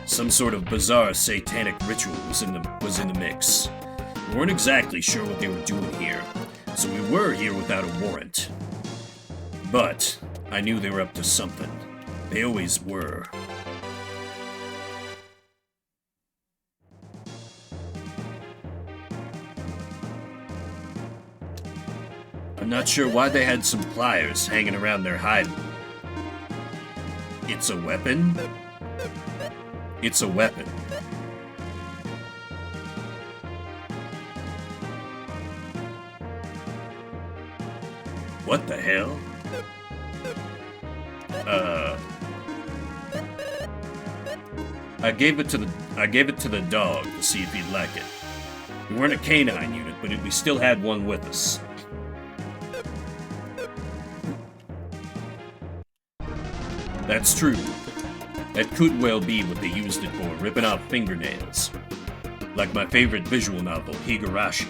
S1: Some sort of bizarre satanic ritual was in the mix. We weren't exactly sure what they were doing here, so we were here without a warrant. But I knew they were up to something. They always were. I'm not sure why they had some pliers hanging around their hide. It's a weapon? It's a weapon. What the hell? I gave it to the dog to see if he'd like it. We weren't a canine unit, but we still had one with us. That's true. That could well be what they used it for, ripping off fingernails. Like my favorite visual novel, Higurashi.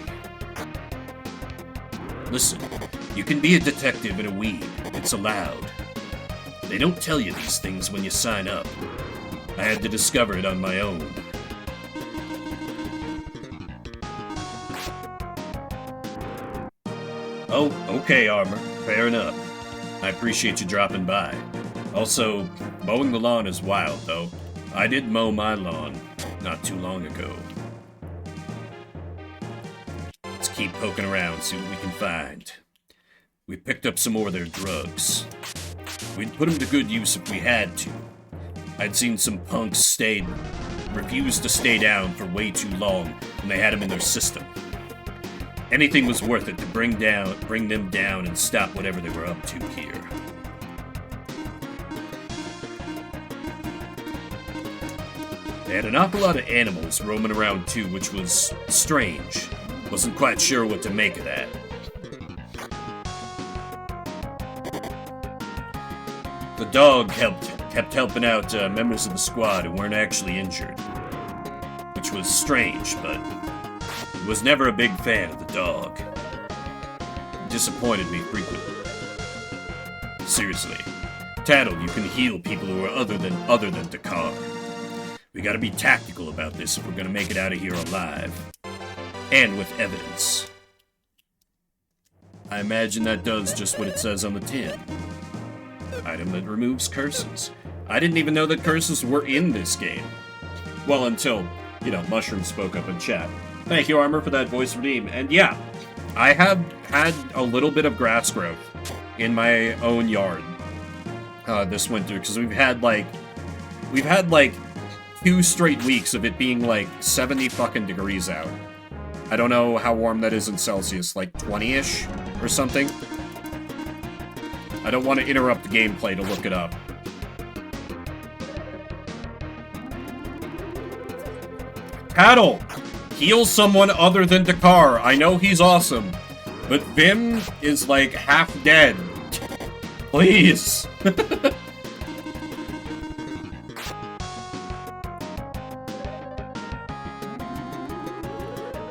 S1: Listen, you can be a detective and a weeb. It's allowed. They don't tell you these things when you sign up. I had to discover it on my own. Oh, okay, Armor. Fair enough. I appreciate you dropping by. Also, mowing the lawn is wild, though. I did mow my lawn not too long ago. Let's keep poking around, see what we can find. We picked up some more of their drugs. We'd put them to good use if we had to. I'd seen some punks refuse to stay down for way too long, and they had them in their system. Anything was worth it to bring them down and stop whatever they were up to here. They had an awful lot of animals roaming around too, which was strange. Wasn't quite sure what to make of that. The dog kept helping out members of the squad who weren't actually injured. Which was strange, but was never a big fan of the dog. It disappointed me frequently. Seriously, Tattle, you can heal people who are other than Dakar. We gotta be tactical about this if we're gonna make it out of here alive. And with evidence. I imagine that does just what it says on the tin. Item that removes curses. I didn't even know that curses were in this game. Well, until, Mushroom spoke up in chat. Thank you, Armor, for that voice redeem. And yeah, I have had a little bit of grass growth in my own yard this winter, because we've had like 2 straight weeks of it being like 70 fucking degrees out. I don't know how warm that is in Celsius, like 20-ish or something. I don't want to interrupt the gameplay to look it up. Paddle! Heal someone other than Dakar. I know he's awesome, but Vim is like half dead. Please.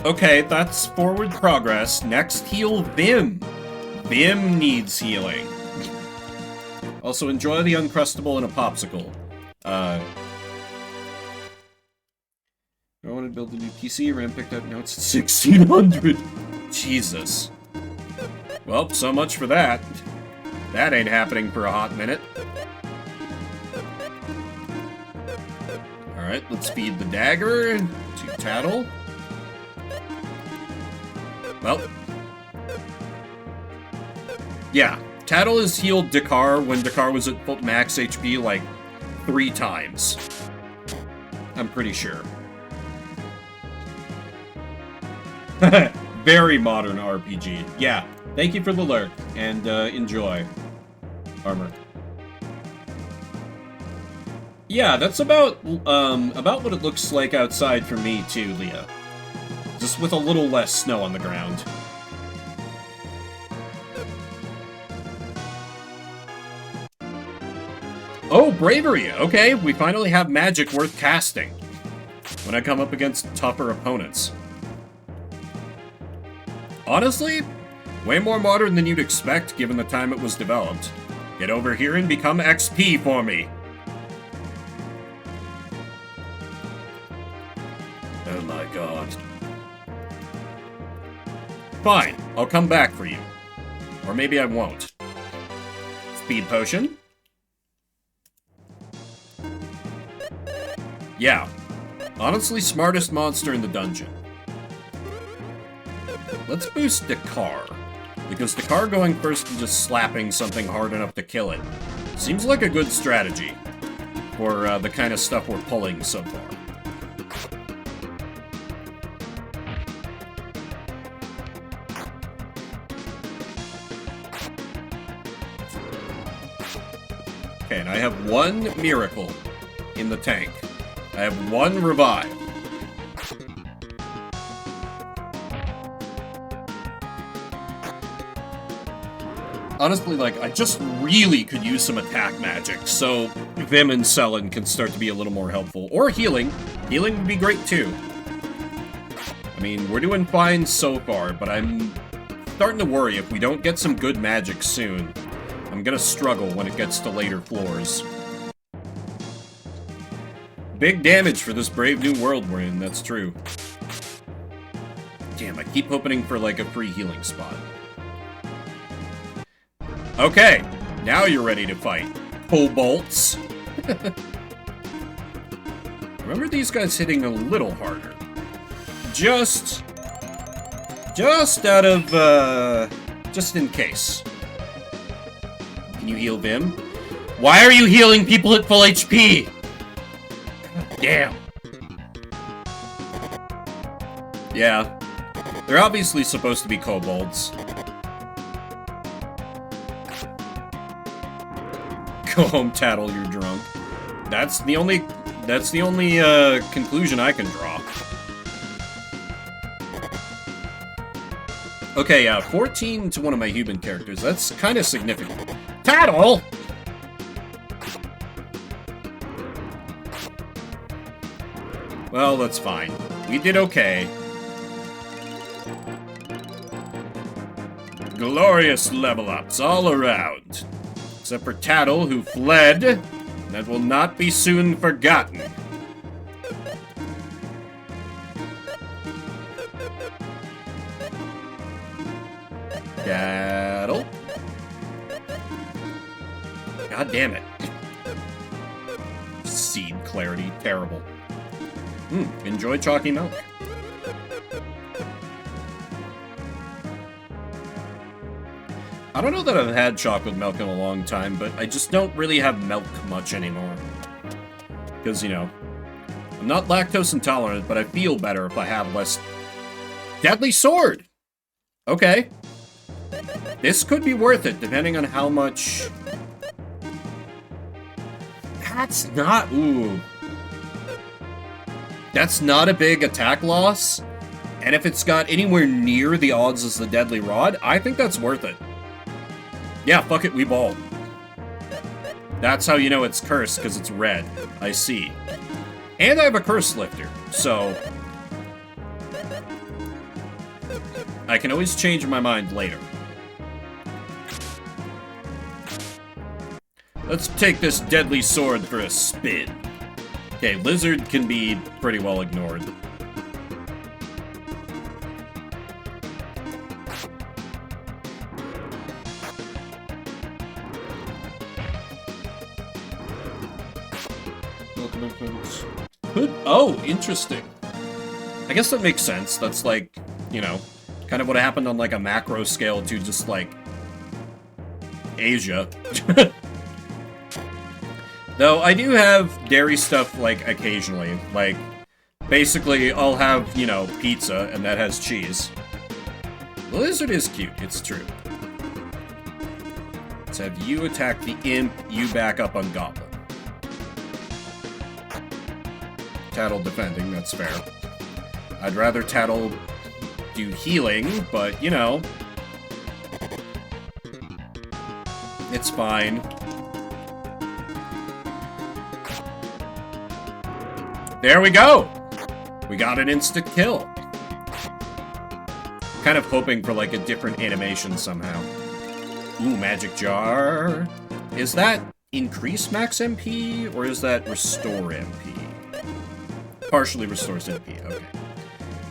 S1: Okay, that's forward progress. Next, heal Vim. Vim needs healing. Also, enjoy the Uncrustable and a popsicle. I wanted to build a new PC. RAM picked up. Now it's 1600. Jesus. Well, so much for that. That ain't happening for a hot minute. Alright, let's feed the dagger to Tattle. Well. Yeah, Tattle has healed Dakar when Dakar was at full max HP like 3 times. I'm pretty sure. Very modern RPG. Yeah, thank you for the lurk, and enjoy. Armor. Yeah, that's about what it looks like outside for me too, Leah. Just with a little less snow on the ground. Oh, bravery! Okay, we finally have magic worth casting. When I come up against tougher opponents. Honestly, way more modern than you'd expect given the time it was developed. Get over here and become XP for me. Oh my god. Fine, I'll come back for you. Or maybe I won't. Speed potion? Yeah. Honestly, smartest monster in the dungeon. Let's boost Dakar. Because Dakar going first and just slapping something hard enough to kill it seems like a good strategy for the kind of stuff we're pulling so far. Okay, and I have 1 miracle in the tank. I have 1 revive. Honestly, like, I just really could use some attack magic, so Vim and Selen can start to be a little more helpful. Or healing. Healing would be great, too. I mean, we're doing fine so far, but I'm starting to worry if we don't get some good magic soon. I'm gonna struggle when it gets to later floors. Big damage for this brave new world we're in, that's true. Damn, I keep hoping for, like, a free healing spot. Okay, now you're ready to fight. Kobolds. Remember these guys hitting a little harder. Just out of, just in case. Can you heal Vim? Why are you healing people at full HP? Damn. Yeah. They're obviously supposed to be kobolds. Go home, Tattle, you're drunk. That's the only conclusion I can draw. Okay, yeah, 14 to one of my human characters. That's kind of significant. Tattle! Well, that's fine. We did okay. Glorious level ups all around. Except for Tattle, who fled. That will not be soon forgotten. Tattle. God damn it. Seed clarity, terrible. Enjoy chalky milk. I don't know that I've had chocolate milk in a long time, but I just don't really have milk much anymore. Because, you know, I'm not lactose intolerant, but I feel better if I have less... Deadly Sword! Okay. This could be worth it, depending on how much... That's not... Ooh. That's not a big attack loss. And if it's got anywhere near the odds as the Deadly Rod, I think that's worth it. Yeah, fuck it, we balled. That's how you know it's cursed, because it's red. I see. And I have a curse lifter, so... I can always change my mind later. Let's take this Deadly Sword for a spin. Okay, Lizard can be pretty well ignored. Oh, interesting. I guess that makes sense. That's like, you know, kind of what happened on like a macro scale to just like Asia. Though I do have dairy stuff like occasionally. Like, basically I'll have, you know, pizza and that has cheese. The lizard is cute, it's true. Let's have you attack the imp, you back up on Goblin. Tattle defending, that's fair. I'd rather Tattle do healing, but, you know. It's fine. There we go! We got an instant kill. Kind of hoping for, like, a different animation somehow. Ooh, Magic Jar. Is that increase max MP, or is that restore MP? Partially restores MP, okay.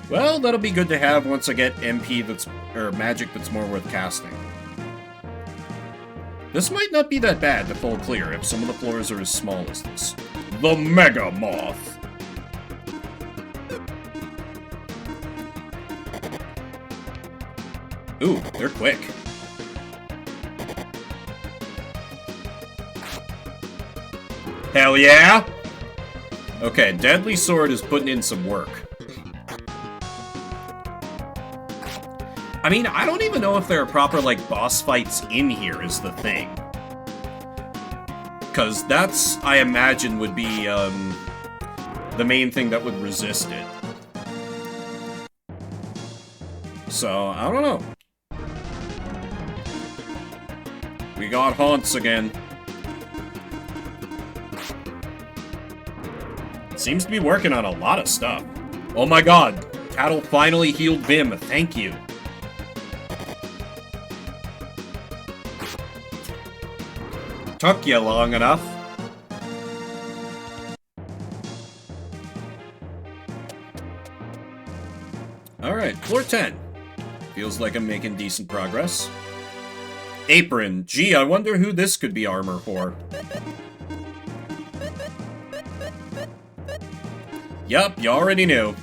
S1: Well, that'll be good to have once I get MP that's, or magic that's more worth casting. This might not be that bad to full clear if some of the floors are as small as this. The Mega Moth! Ooh, they're quick. Hell yeah! Okay, Deadly Sword is putting in some work. I mean, I don't even know if there are proper, like, boss fights in here is the thing. Because that's, I imagine, would be, the main thing that would resist it. So, I don't know. We got haunts again. Seems to be working on a lot of stuff. Oh my god, Tattle finally healed Vim, thank you. Took you long enough. Alright, floor 10. Feels like I'm making decent progress. Apron. Gee, I wonder who this could be armor for. Yup, you already knew.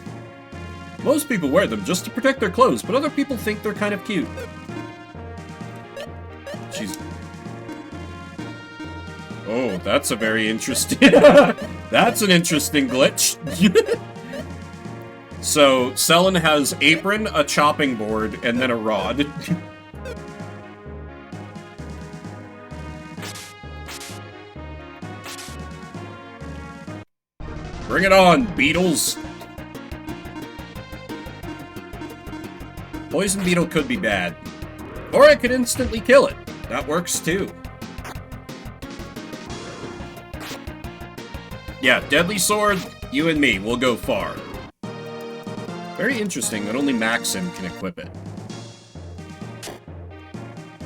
S1: Most people wear them just to protect their clothes, but other people think they're kind of cute. She's... Oh, that's a very interesting... That's an interesting glitch. So, Selen has apron, a chopping board, and then a rod. Bring it on, beetles! Poison beetle could be bad. Or I could instantly kill it. That works too. Yeah, deadly sword, you and me, we'll go far. Very interesting that only Maxim can equip it.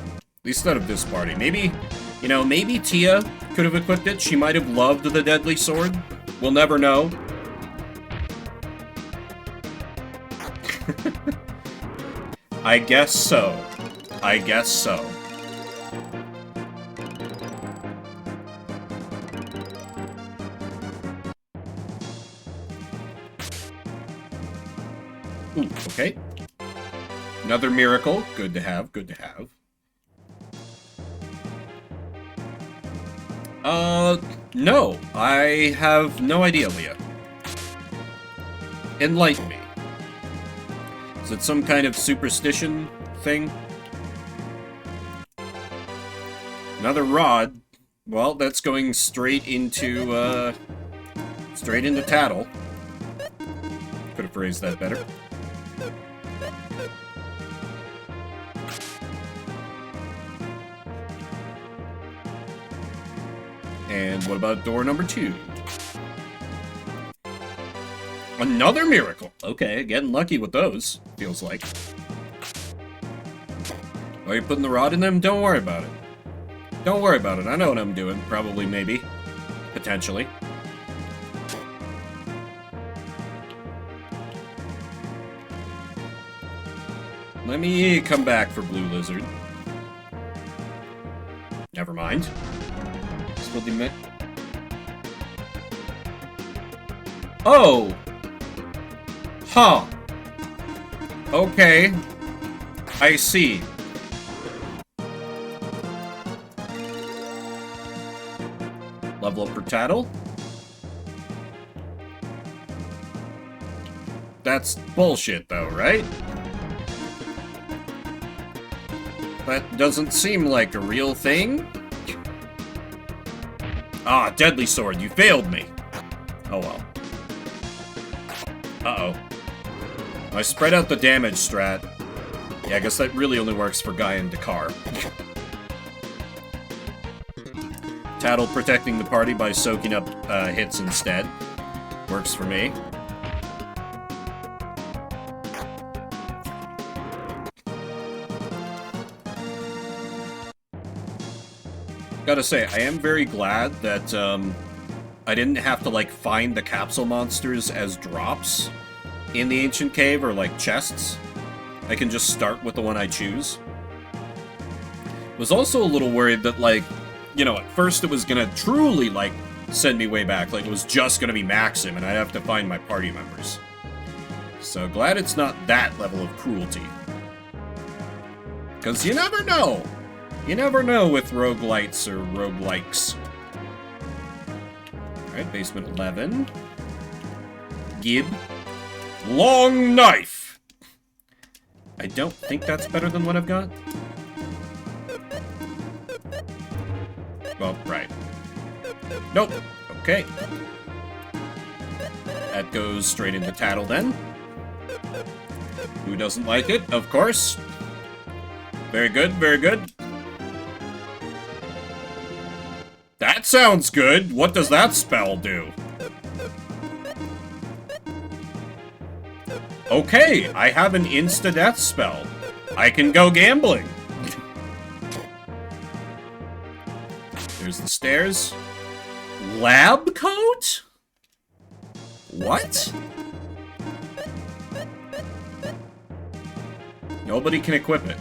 S1: At least out of this party. Maybe, you know, maybe Tia could have equipped it. She might have loved the deadly sword. We'll never know. I guess so. I guess so. Ooh, okay. Another miracle. Good to have, good to have. No. I have no idea, Leah. Enlighten me. Is it some kind of superstition thing? Another rod. Well, that's going straight into Tattle. Could have phrased that better. And what about door number 2? Another miracle! Okay, getting lucky with those, feels like. Are you putting the rod in them? Don't worry about it. Don't worry about it. I know what I'm doing. Probably, maybe. Potentially. Let me come back for Blue Lizard. Never mind. Still demit. Oh! Huh. Okay. I see. Level up for Tattle. That's bullshit though, right? That doesn't seem like a real thing. Ah, deadly sword, you failed me. Oh well. Uh-oh. I spread out the damage strat. Yeah, I guess that really only works for Guy and Dakar. Tattle protecting the party by soaking up hits instead. Works for me. Gotta say, I am very glad that I didn't have to like find the capsule monsters as drops in the ancient cave or like chests. I can just start with the one I choose. Was also a little worried that like, you know, at first it was gonna truly like send me way back, like it was just gonna be Maxim and I'd have to find my party members. So glad it's not that level of cruelty. Cause you never know. You never know with roguelites or roguelikes. Alright, basement 11. Gib. Long knife! I don't think that's better than what I've got. Well, right. Nope. Okay. That goes straight into Tattle then. Who doesn't like it? Of course. Very good, very good. That sounds good. What does that spell do? Okay, I have an insta-death spell. I can go gambling. There's the stairs. Lab coat? What? Nobody can equip it.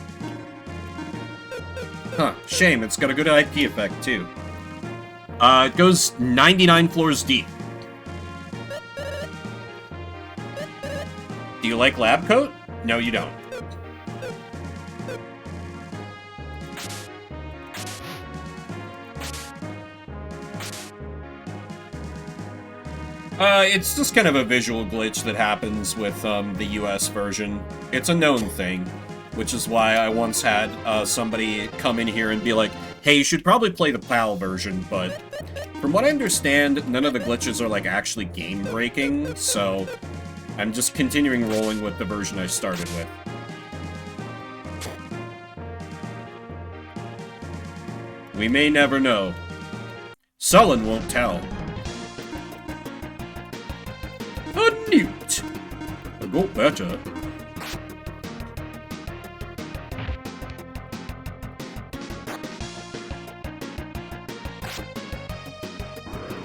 S1: Huh, shame, it's got a good IP effect, too. It goes 99 floors deep. Do you like lab coat? No, you don't. It's just kind of a visual glitch that happens with the US version. It's a known thing, which is why I once had somebody come in here and be like, hey, you should probably play the PAL version, but from what I understand, none of the glitches are like actually game-breaking, so I'm just continuing rolling with the version I started with. We may never know. Sullen won't tell. A newt! I got better.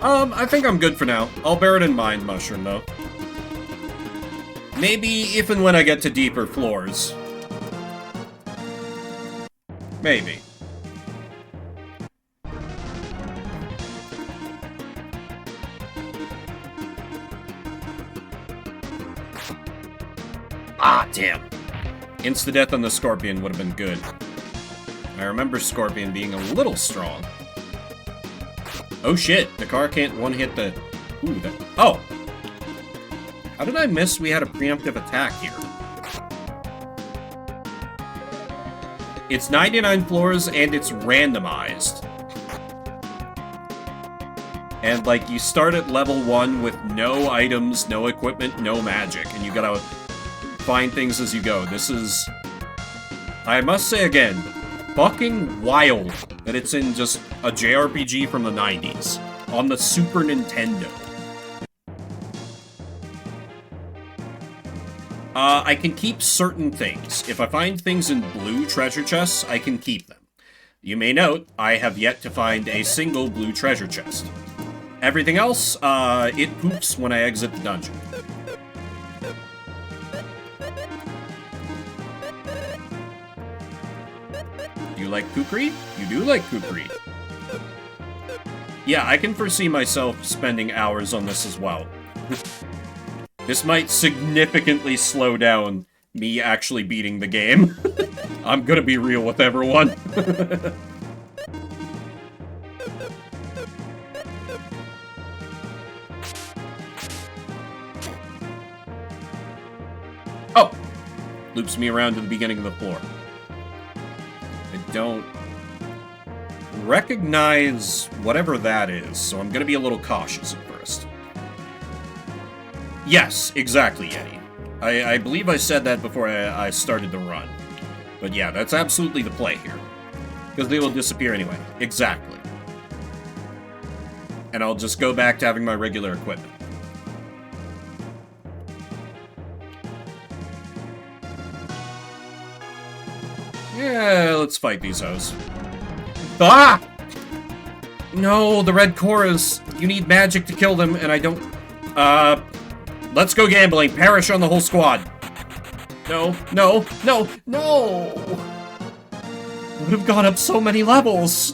S1: I think I'm good for now. I'll bear it in mind, Mushroom, though. Maybe if and when I get to deeper floors. Maybe. Ah, damn. Insta-death on the Scorpion would have been good. I remember Scorpion being a little strong. Oh shit, the car can't one-hit the... Ooh, the... Oh! How did I miss we had a preemptive attack here? It's 99 floors and it's randomized. And, like, you start at level 1 with no items, no equipment, no magic, and you gotta find things as you go. This is... I must say again, fucking wild that it's in just a JRPG from the 90s on the Super Nintendo. I can keep certain things. If I find things in blue treasure chests, I can keep them. You may note, I have yet to find a single blue treasure chest. Everything else, it poops when I exit the dungeon. Do you like kukri? You do like kukri. Yeah, I can foresee myself spending hours on this as well. This might significantly slow down me actually beating the game. I'm gonna be real with everyone. Oh! Loops me around to the beginning of the floor. I don't recognize whatever that is, so I'm gonna be a little cautious at first. Yes, exactly, Yeti. I believe I said that before I started the run. But yeah, that's absolutely the play here. Because they will disappear anyway. Exactly. And I'll just go back to having my regular equipment. Yeah, let's fight these hoes. Ah! No, the red chorus. You need magic to kill them, and I don't... Let's go gambling. Perish on the whole squad. No, no, no, no! I would have gone up so many levels.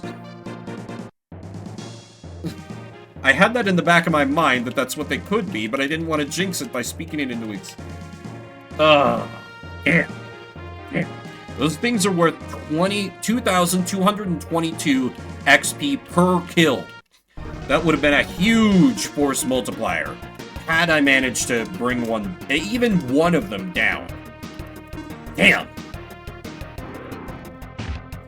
S1: I had that in the back of my mind that that's what they could be, but I didn't want to jinx it by speaking it into its... Yeah. Those things are worth 2,222 XP per kill. That would have been a huge force multiplier had I managed to bring even one of them down. Damn!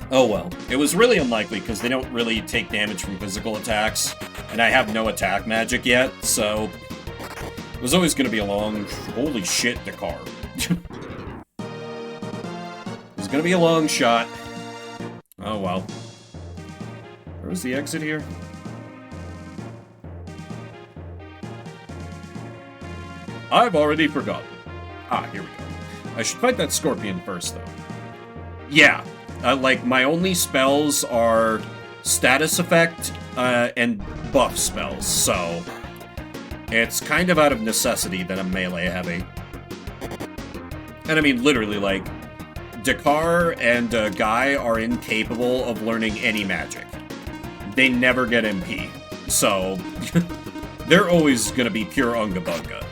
S1: Oh well. It was really unlikely because they don't really take damage from physical attacks, and I have no attack magic yet, so It was always gonna be a long... Holy shit, Dakar. It was gonna be a long shot. Oh, well. Where was the exit here? I've already forgotten. Ah, here we go. I should fight that scorpion first, though. Yeah, like, my only spells are status effect and buff spells, so it's kind of out of necessity that I'm melee heavy. And I mean, literally, like, Dakar and Guy are incapable of learning any magic. They never get MP, so they're always gonna be pure Unga Bunga.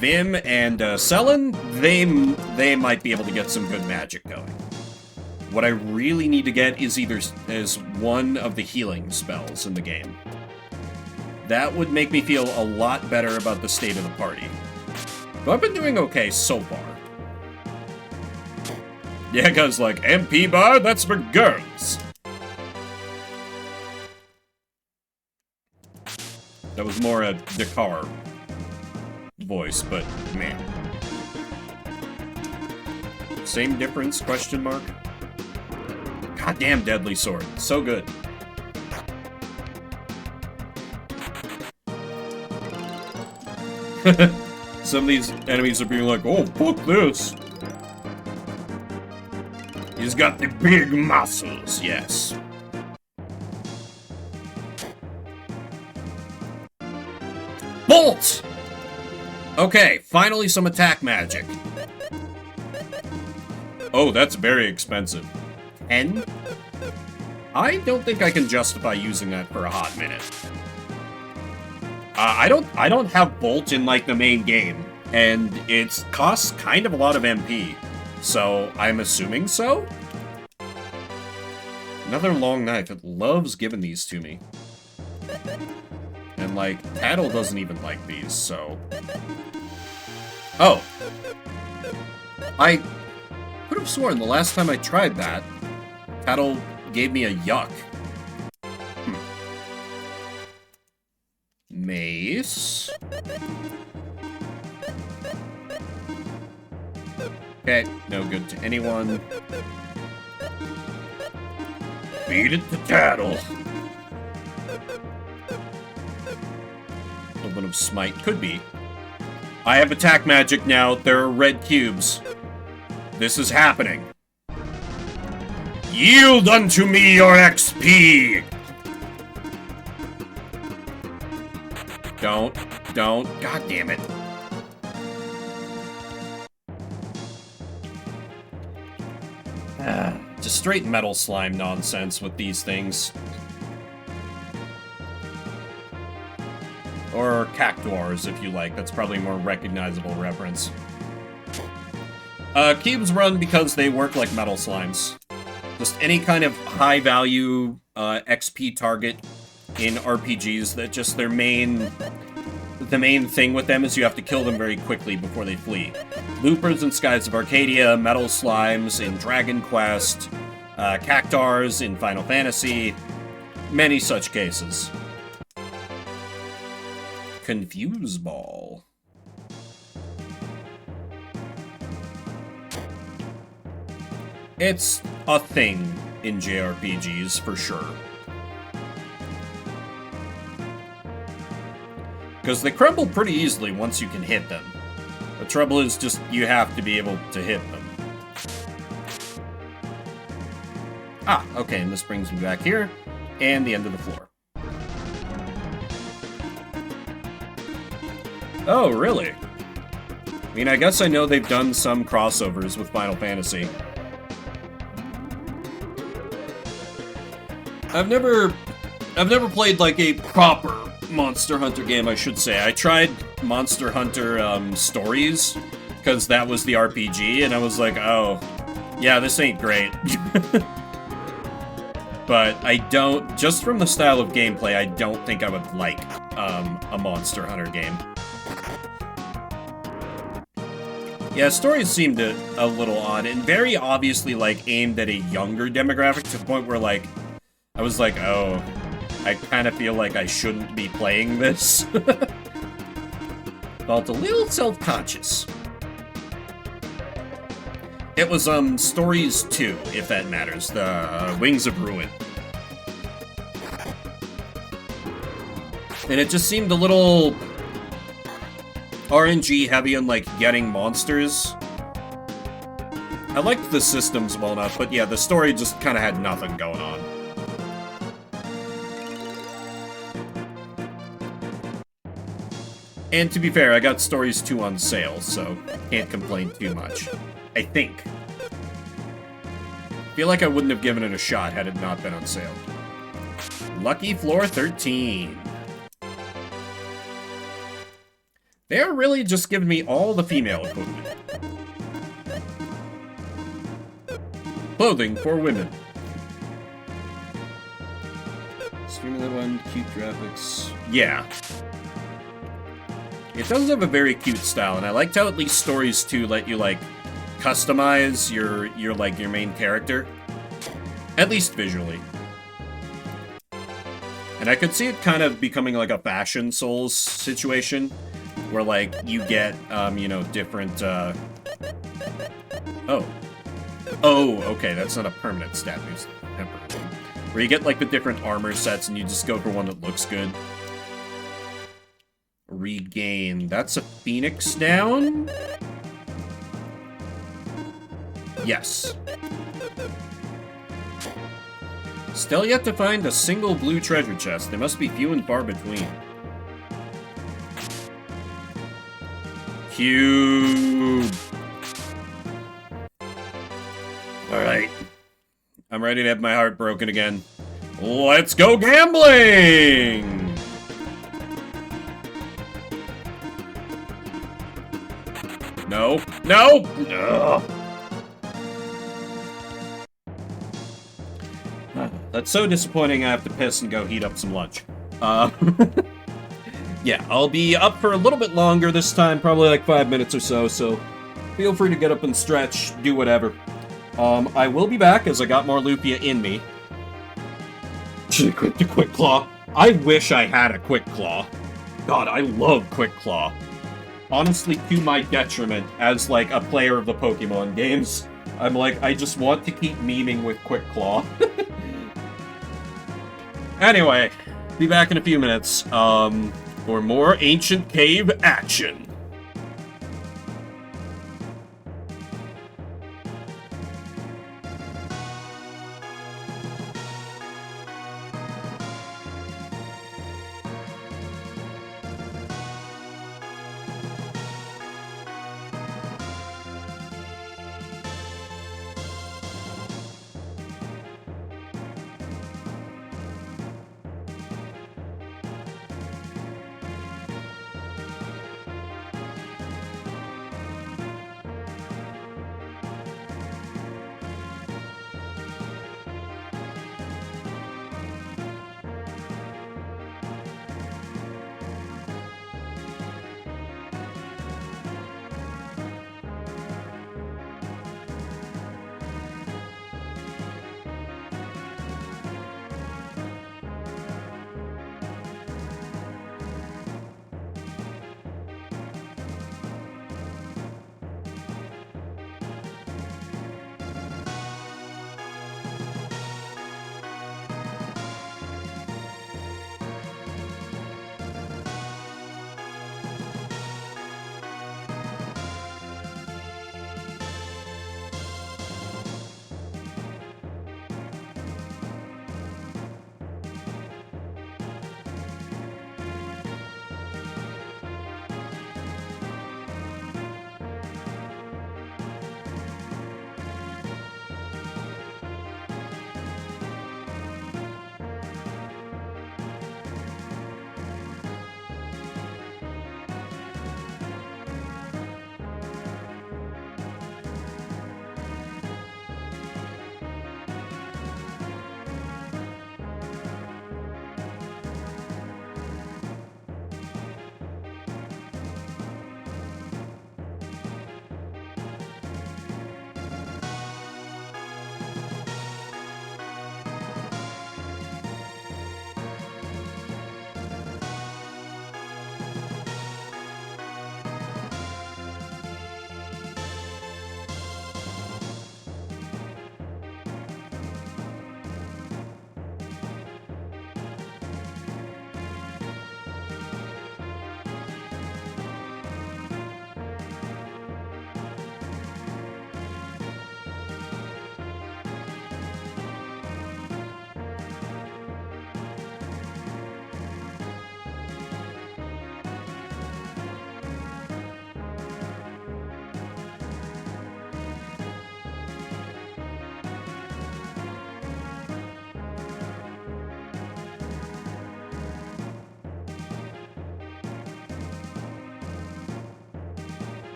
S1: Vim and Selen, they might be able to get some good magic going. What I really need to get is one of the healing spells in the game. That would make me feel a lot better about the state of the party. But I've been doing okay so far. Yeah, guys, like, MP bar, that's for girls. That was more a Dakar voice, but man. Same difference, question mark? Goddamn deadly sword. So good. Some of these enemies are being like, oh, fuck this. He's got the big muscles, yes. Bolt! Okay, finally some attack magic. Oh, that's very expensive. 10? I don't think I can justify using that for a hot minute. I don't have Bolt in, like, the main game, and it costs kind of a lot of MP, so I'm assuming so? Another long knife. It loves giving these to me. And, like, Tattle doesn't even like these, so... Oh. I could have sworn the last time I tried that, Tattle gave me a yuck. Mace. Okay, no good to anyone. Beat it to Tattle. A little bit of smite, could be. I have attack magic now. There are red cubes. This is happening. Yield unto me your XP! Don't. God damn it. Just straight metal slime nonsense with these things. Or cactuars, if you like. That's probably a more recognizable reference. Cubes run because they work like metal slimes. Just any kind of high-value XP target in RPGs, that just the main thing with them is you have to kill them very quickly before they flee. Loopers in Skies of Arcadia, metal slimes in Dragon Quest, cactuars in Final Fantasy, many such cases. Confuse Ball. It's a thing in JRPGs, for sure. Because they crumble pretty easily once you can hit them. The trouble is just, you have to be able to hit them. Ah, okay, and this brings me back here, and the end of the floor. Oh, really? I mean, I guess I know they've done some crossovers with Final Fantasy. I've never played, like, a proper Monster Hunter game, I should say. I tried Monster Hunter Stories, because that was the RPG, and I was like, oh, yeah, this ain't great. But I don't, just from the style of gameplay, I don't think I would like a Monster Hunter game. Yeah, stories seemed a little odd, and very obviously, like, aimed at a younger demographic, to the point where, like, I was like, oh, I kind of feel like I shouldn't be playing this. Felt a little self-conscious. It was, Stories 2, if that matters. The Wings of Ruin. And it just seemed a little RNG heavy on, like, getting monsters. I liked the systems well enough, but yeah, the story just kind of had nothing going on. And to be fair, I got Stories 2 on sale, so can't complain too much. I think. Feel like I wouldn't have given it a shot had it not been on sale. Lucky Floor 13. They're really just giving me all the female equipment. Clothing for women. Streaming that one, cute graphics. Yeah. It does have a very cute style, and I liked how at least Stories 2 let you, like, customize your main character. At least visually. And I could see it kind of becoming like a Fashion Souls situation, where, like, you get, you know, different, Oh, okay, that's not a permanent stat boost. Temporary. Where you get, like, the different armor sets, and you just go for one that looks good. Regain. That's a Phoenix down? Yes. Still yet to find a single blue treasure chest. They must be few and far between. Cube. Alright. I'm ready to have my heart broken again. Let's go gambling! No. No! Ugh. That's so disappointing I have to piss and go heat up some lunch. Yeah, I'll be up for a little bit longer this time, probably like 5 minutes or so feel free to get up and stretch, do whatever. I will be back as I got more Lufia in me. Should've quit the Quick Claw. I wish I had a Quick Claw. God, I love Quick Claw. Honestly, to my detriment, as, like, a player of the Pokemon games. I'm like, I just want to keep memeing with Quick Claw. Anyway, be back in a few minutes, for more Ancient Cave action.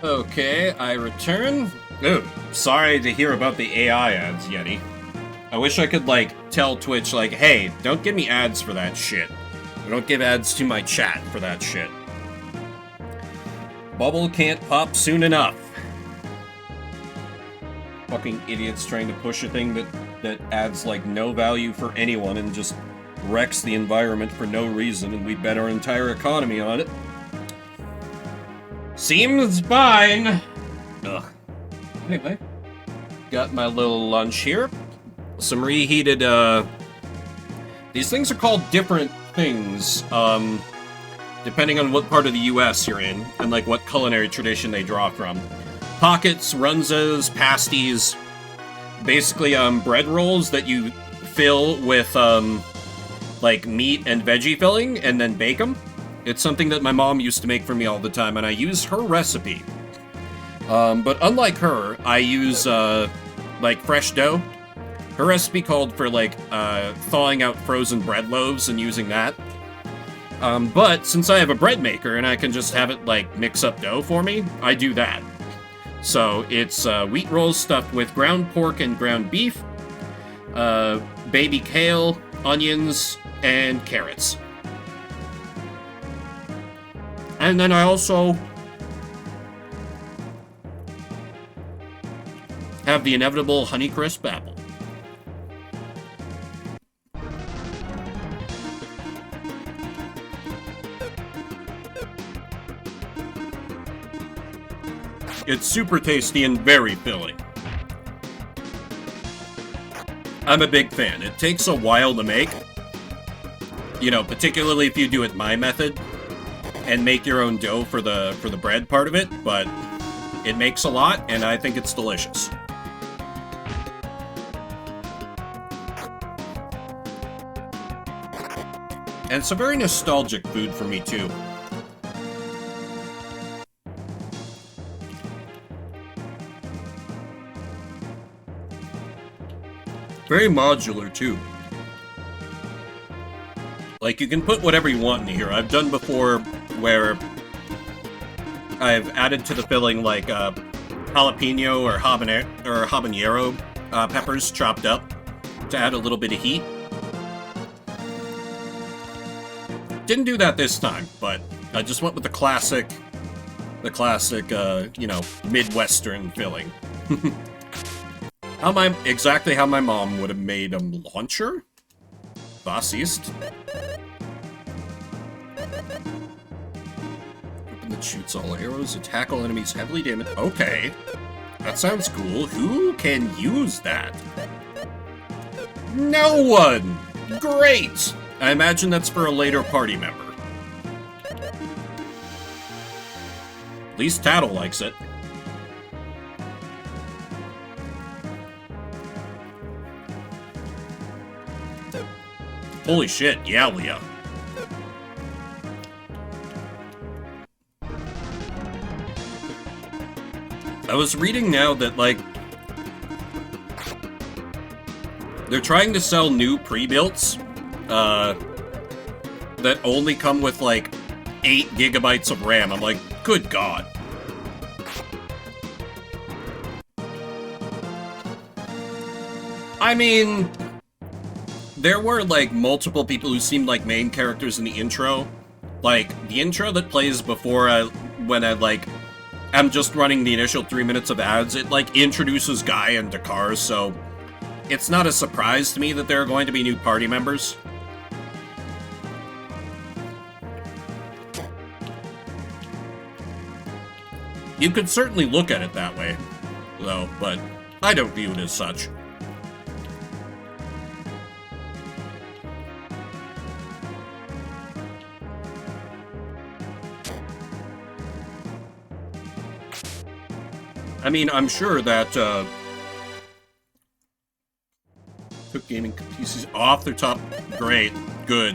S1: Okay, I return. Ooh, sorry to hear about the AI ads, Yeti. I wish I could, like, tell Twitch, like, hey, don't give me ads for that shit. Or don't give ads to my chat for that shit. Bubble can't pop soon enough. Fucking idiots trying to push a thing that adds, like, no value for anyone and just wrecks the environment for no reason, and we bet our entire economy on it. Seems fine. Ugh. Anyway, got my little lunch here. Some reheated, these things are called different things, depending on what part of the US you're in, and, like, what culinary tradition they draw from. Pockets, runzas, pasties, basically, bread rolls that you fill with, like, meat and veggie filling, and then bake them. It's something that my mom used to make for me all the time, and I use her recipe. But unlike her, I use, like, fresh dough. Her recipe called for, like, thawing out frozen bread loaves and using that. But since I have a bread maker and I can just have it, like, mix up dough for me, I do that. So it's wheat rolls stuffed with ground pork and ground beef, baby kale, onions, and carrots. And then I also have the inevitable Honeycrisp apple. It's super tasty and very filling. I'm a big fan. It takes a while to make. You know, particularly if you do it my method and make your own dough for the bread part of it, but it makes a lot and I think it's delicious. And it's a very nostalgic food for me too. Very modular, too. Like, you can put whatever you want in here. I've done before where I've added to the filling, like, jalapeno or habanero peppers chopped up to add a little bit of heat. Didn't do that this time, but I just went with the classic, you know, Midwestern filling. Exactly how my mom would have made a launcher? Was ist? Weapon that shoots all arrows, attack all enemies heavily damaged. Okay. That sounds cool. Who can use that? No one! Great! I imagine that's for a later party member. At least Tattle likes it. Holy shit, yeah, Leah. I was reading now that, like, they're trying to sell new pre-builts, that only come with, like, 8 gigabytes of RAM. I'm like, good god. I mean, there were, like, multiple people who seemed like main characters in the intro. Like, the intro that plays before when I'm just running the initial 3 minutes of ads, it, like, introduces Guy and Dakar, so it's not a surprise to me that there are going to be new party members. You could certainly look at it that way, though, but I don't view it as such. I mean, I'm sure that, took gaming pieces off their top. Great. Good.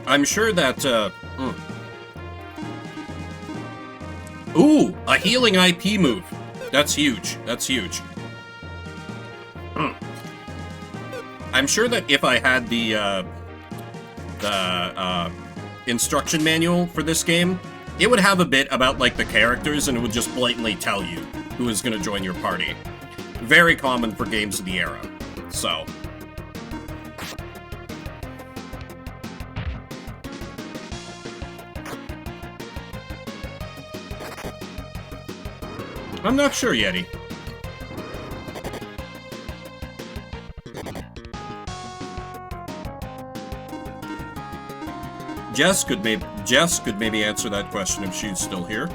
S1: I'm sure that, Ooh! A healing IP move! That's huge. That's huge. I'm sure that if I had the instruction manual for this game, it would have a bit about, like, the characters, and it would just blatantly tell you who is going to join your party. Very common for games of the era. So... I'm not sure, Yeti. Jess could maybe answer that question if she's still here.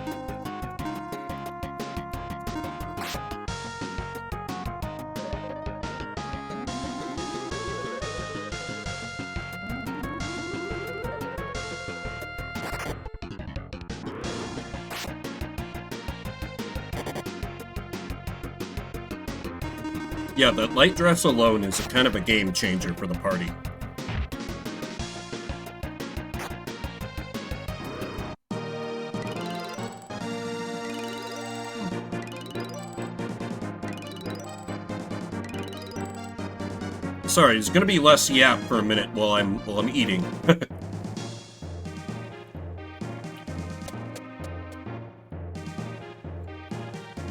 S1: Yeah, that light dress alone is a kind of a game changer for the party. Sorry, there's gonna be less yap for a minute while I'm eating.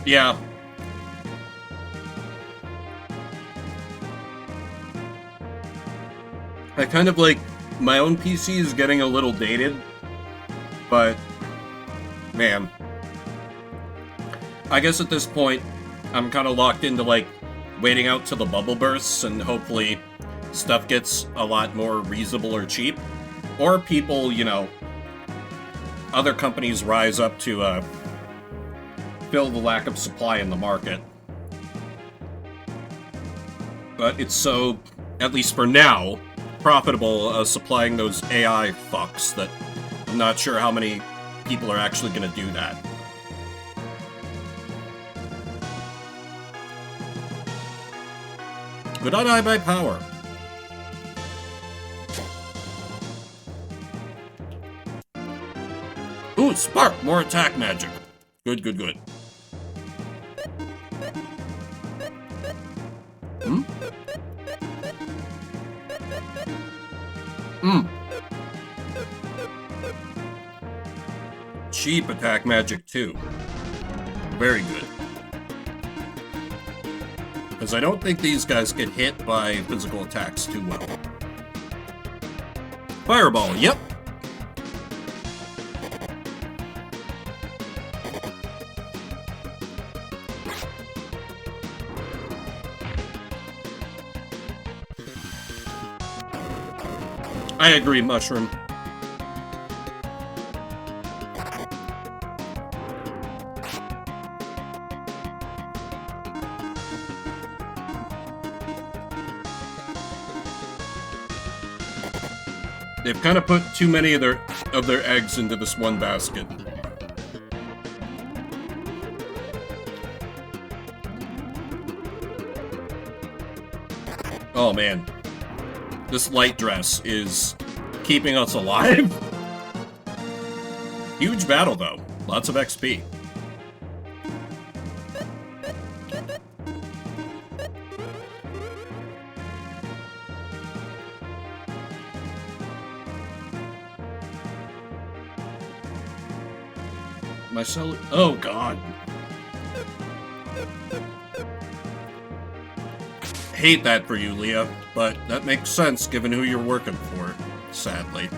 S1: Yeah. I kind of like, my own PC is getting a little dated, but, man. I guess at this point, I'm kind of locked into, like, waiting out till the bubble bursts, and hopefully stuff gets a lot more reasonable or cheap. Or people, you know, other companies rise up to, fill the lack of supply in the market. But it's so, at least for now, profitable supplying those AI fucks that I'm not sure how many people are actually going to do that. Could I die by power? Ooh, spark! More attack magic. Good, good, good. Cheap attack magic too. Very good. Because I don't think these guys get hit by physical attacks too well. Fireball, yep. I agree, Mushroom. They've kind of put too many of their eggs into this one basket. Oh man. This light dress is keeping us alive. Huge battle though. Lots of XP. Oh god. Hate that for you, Leah, but that makes sense given who you're working for, sadly.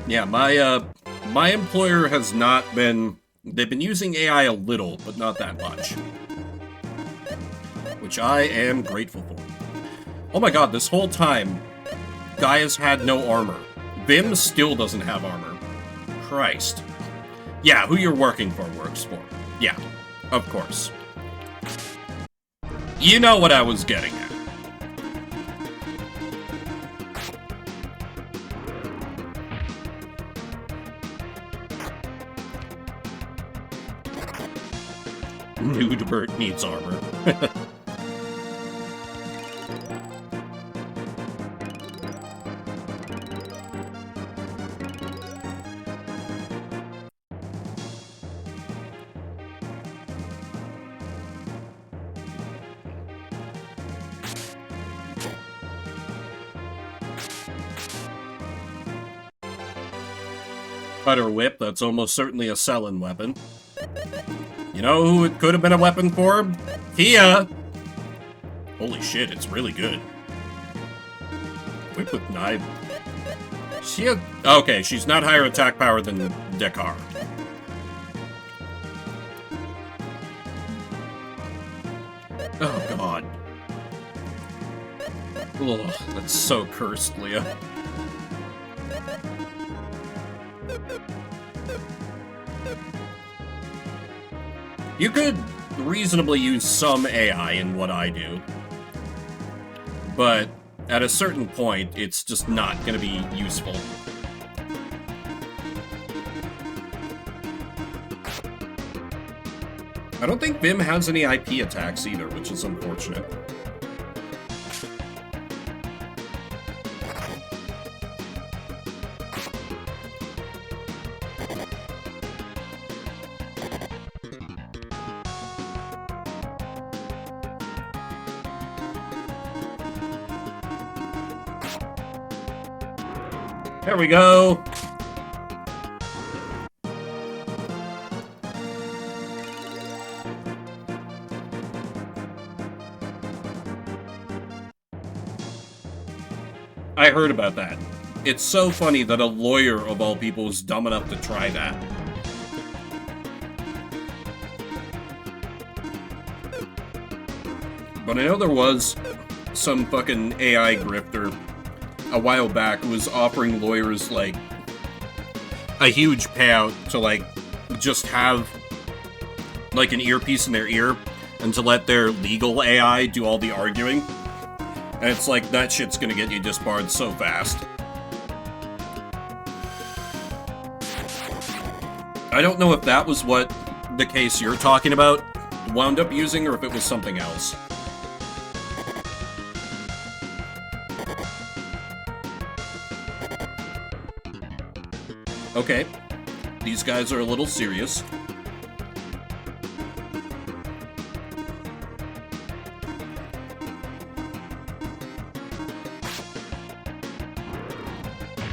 S1: Yeah, my employer has not been... They've been using AI a little, but not that much. Which I am grateful for. Oh my god, this whole time, Guy has had no armor. Vim still doesn't have armor. Christ. Yeah, who you're working for works for. Yeah, of course. You know what I was getting at. Nudebert needs armor. cutter whip, that's almost certainly a selling weapon. You know who it could have been a weapon for? Kia! Holy shit, it's really good. Whip with knife. Okay, she's not higher attack power than Dekar. Oh god. Ugh, that's so cursed, Leah. You could reasonably use some AI in what I do, but at a certain point, it's just not going to be useful. I don't think Vim has any IP attacks either, which is unfortunate. There we go. I heard about that. It's so funny that a lawyer, of all people, is dumb enough to try that. But I know there was some fucking AI grifter a while back who was offering lawyers, like, a huge payout to, like, just have, like, an earpiece in their ear and to let their legal AI do all the arguing. And it's like, that shit's gonna get you disbarred so fast. I don't know if that was what the case you're talking about wound up using, or if it was something else. Okay, these guys are a little serious.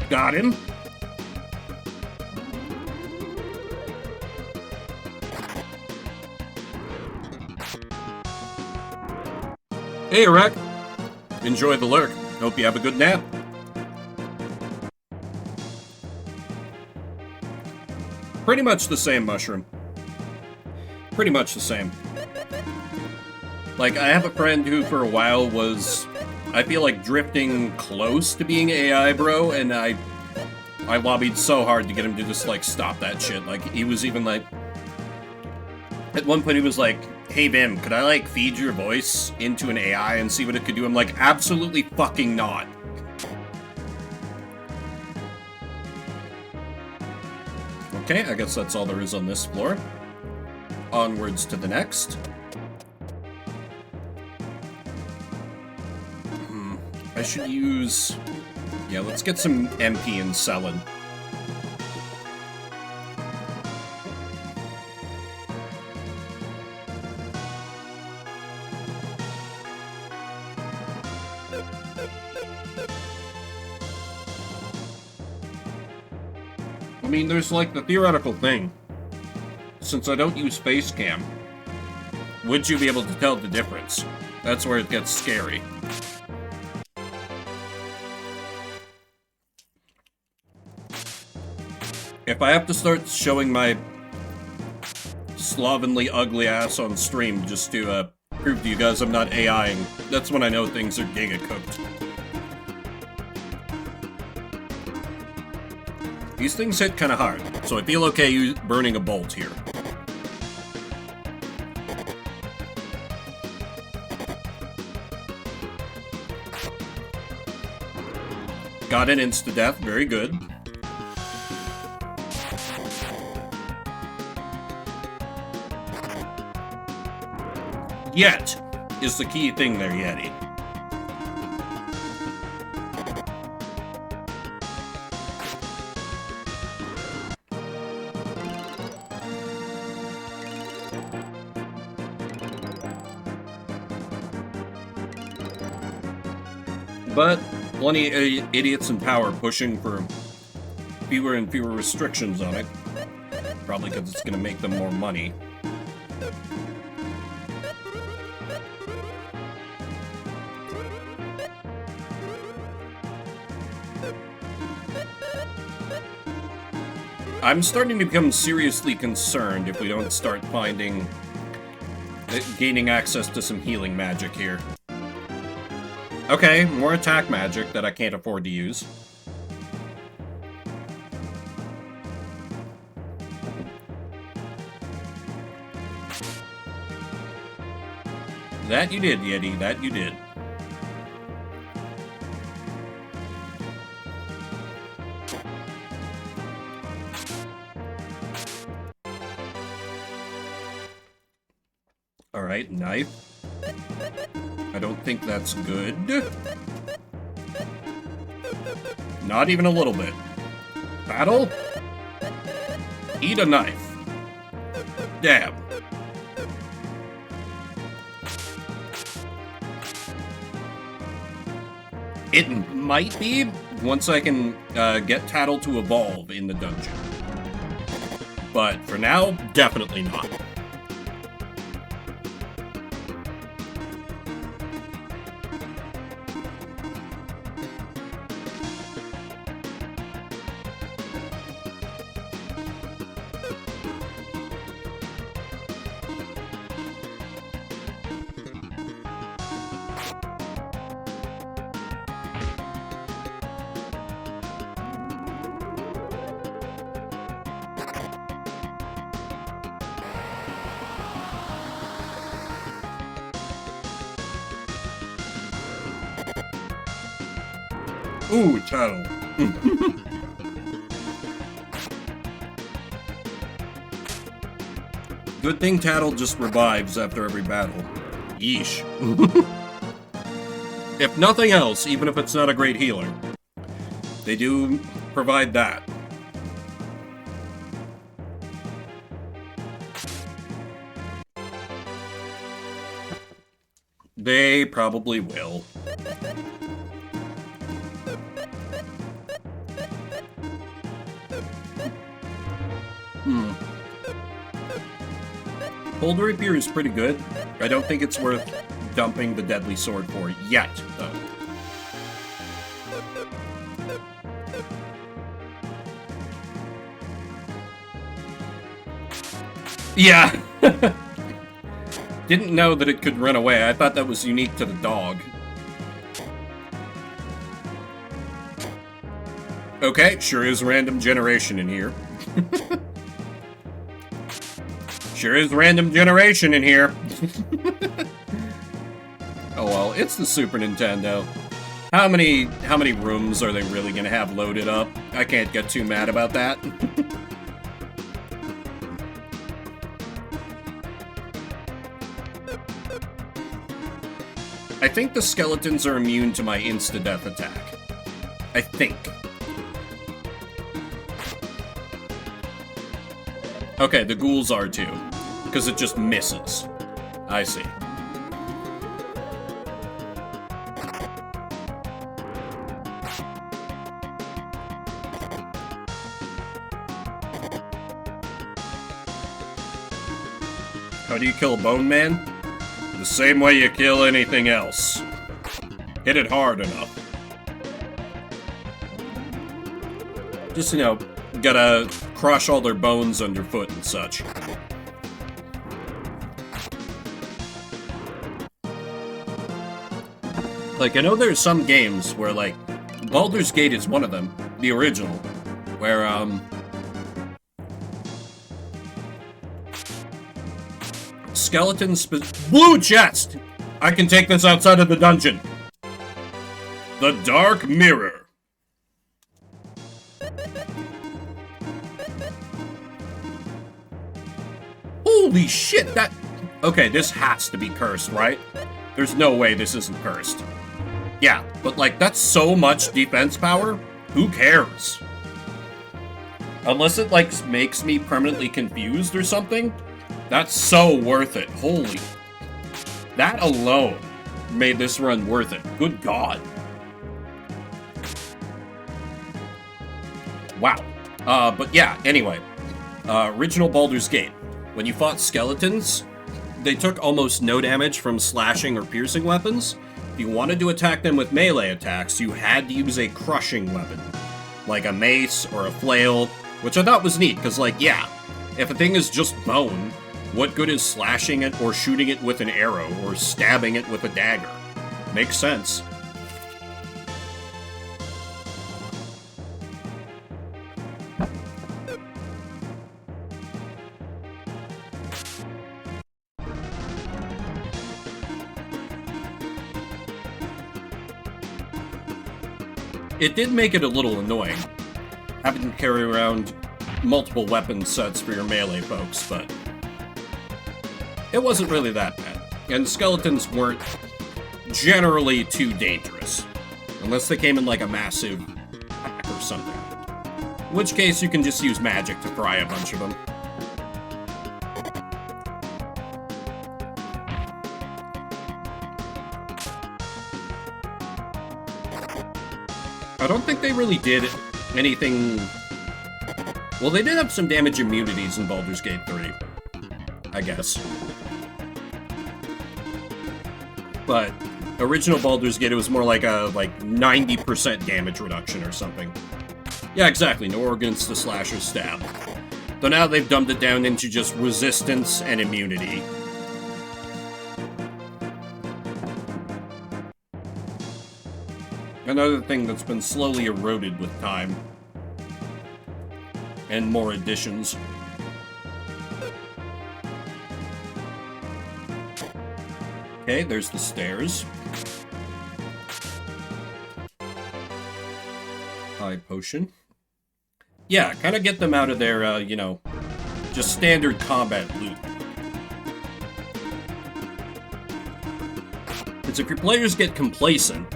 S1: Got him. Hey, Iraq. Enjoy the lurk. Hope you have a good nap. Pretty much the same mushroom. Pretty much the same. Like, I have a friend who for a while was, I feel like, drifting close to being AI bro, and I lobbied so hard to get him to just, like, stop that shit. Like, he was even like, at one point he was like, hey Vim, could I, like, feed your voice into an AI and see what it could do? I'm like, absolutely fucking not. Okay, I guess that's all there is on this floor. Onwards to the next. I should use... Yeah, let's get some MP and Selin. I mean, there's like the theoretical thing. Since I don't use face cam, would you be able to tell the difference? That's where it gets scary. If I have to start showing my slovenly ugly ass on stream just to prove to you guys I'm not AIing, that's when I know things are giga cooked. These things hit kind of hard, so I feel okay burning a bolt here. Got an insta-death, very good. Yet is the key thing there, Yeti. But plenty of idiots in power pushing for fewer and fewer restrictions on it. Probably because it's gonna make them more money. I'm starting to become seriously concerned if we don't start gaining access to some healing magic here. Okay, more attack magic that I can't afford to use. That you did, Yeti, that you did. Alright, knife. I don't think that's good. Not even a little bit. Battle? Eat a knife. Damn. It might be once I can get Tattle to evolve in the dungeon. But for now, definitely not. Ooh, Tattle. Good thing Tattle just revives after every battle. Yeesh. If nothing else, even if it's not a great healer, they do provide that. They probably will. Cold Rapier is pretty good. I don't think it's worth dumping the Deadly Sword for yet, though. Yeah. Didn't know that it could run away. I thought that was unique to the dog. Okay, sure is random generation in here. Sure is random generation in here. Oh well, it's the Super Nintendo. How many rooms are they really gonna have loaded up? I can't get too mad about that. I think the skeletons are immune to my insta-death attack. I think. Okay, the ghouls are too. Because it just misses. I see. How do you kill a bone man? The same way you kill anything else. Hit it hard enough. Just, you know, gotta crush all their bones underfoot and such. Like, I know there's some games where, like, Baldur's Gate is one of them, the original, where, skeletons Blue chest! I can take this outside of the dungeon. The Dark Mirror. Holy shit, that... Okay, this has to be cursed, right? There's no way this isn't cursed. Yeah, but like, that's so much defense power, who cares? Unless it, like, makes me permanently confused or something, that's so worth it. Holy... That alone made this run worth it. Good God. Wow. But yeah, anyway. Original Baldur's Gate. When you fought skeletons, they took almost no damage from slashing or piercing weapons. If you wanted to attack them with melee attacks, you had to use a crushing weapon. Like a mace or a flail, which I thought was neat, because, like, yeah, if a thing is just bone, what good is slashing it or shooting it with an arrow or stabbing it with a dagger? Makes sense. It did make it a little annoying, having to carry around multiple weapon sets for your melee folks, but it wasn't really that bad. And skeletons weren't generally too dangerous, unless they came in like a massive pack or something. In which case, you can just use magic to fry a bunch of them. I don't think they really did anything... Well, they did have some damage immunities in Baldur's Gate 3, I guess. But original Baldur's Gate, it was more like a 90% damage reduction or something. Yeah, exactly, no organs to slash or stab. Though now they've dumbed it down into just resistance and immunity. Another thing that's been slowly eroded with time. And more additions. Okay, there's the stairs. High potion. Yeah, kind of get them out of their, you know, just standard combat loot. Because if your players get complacent,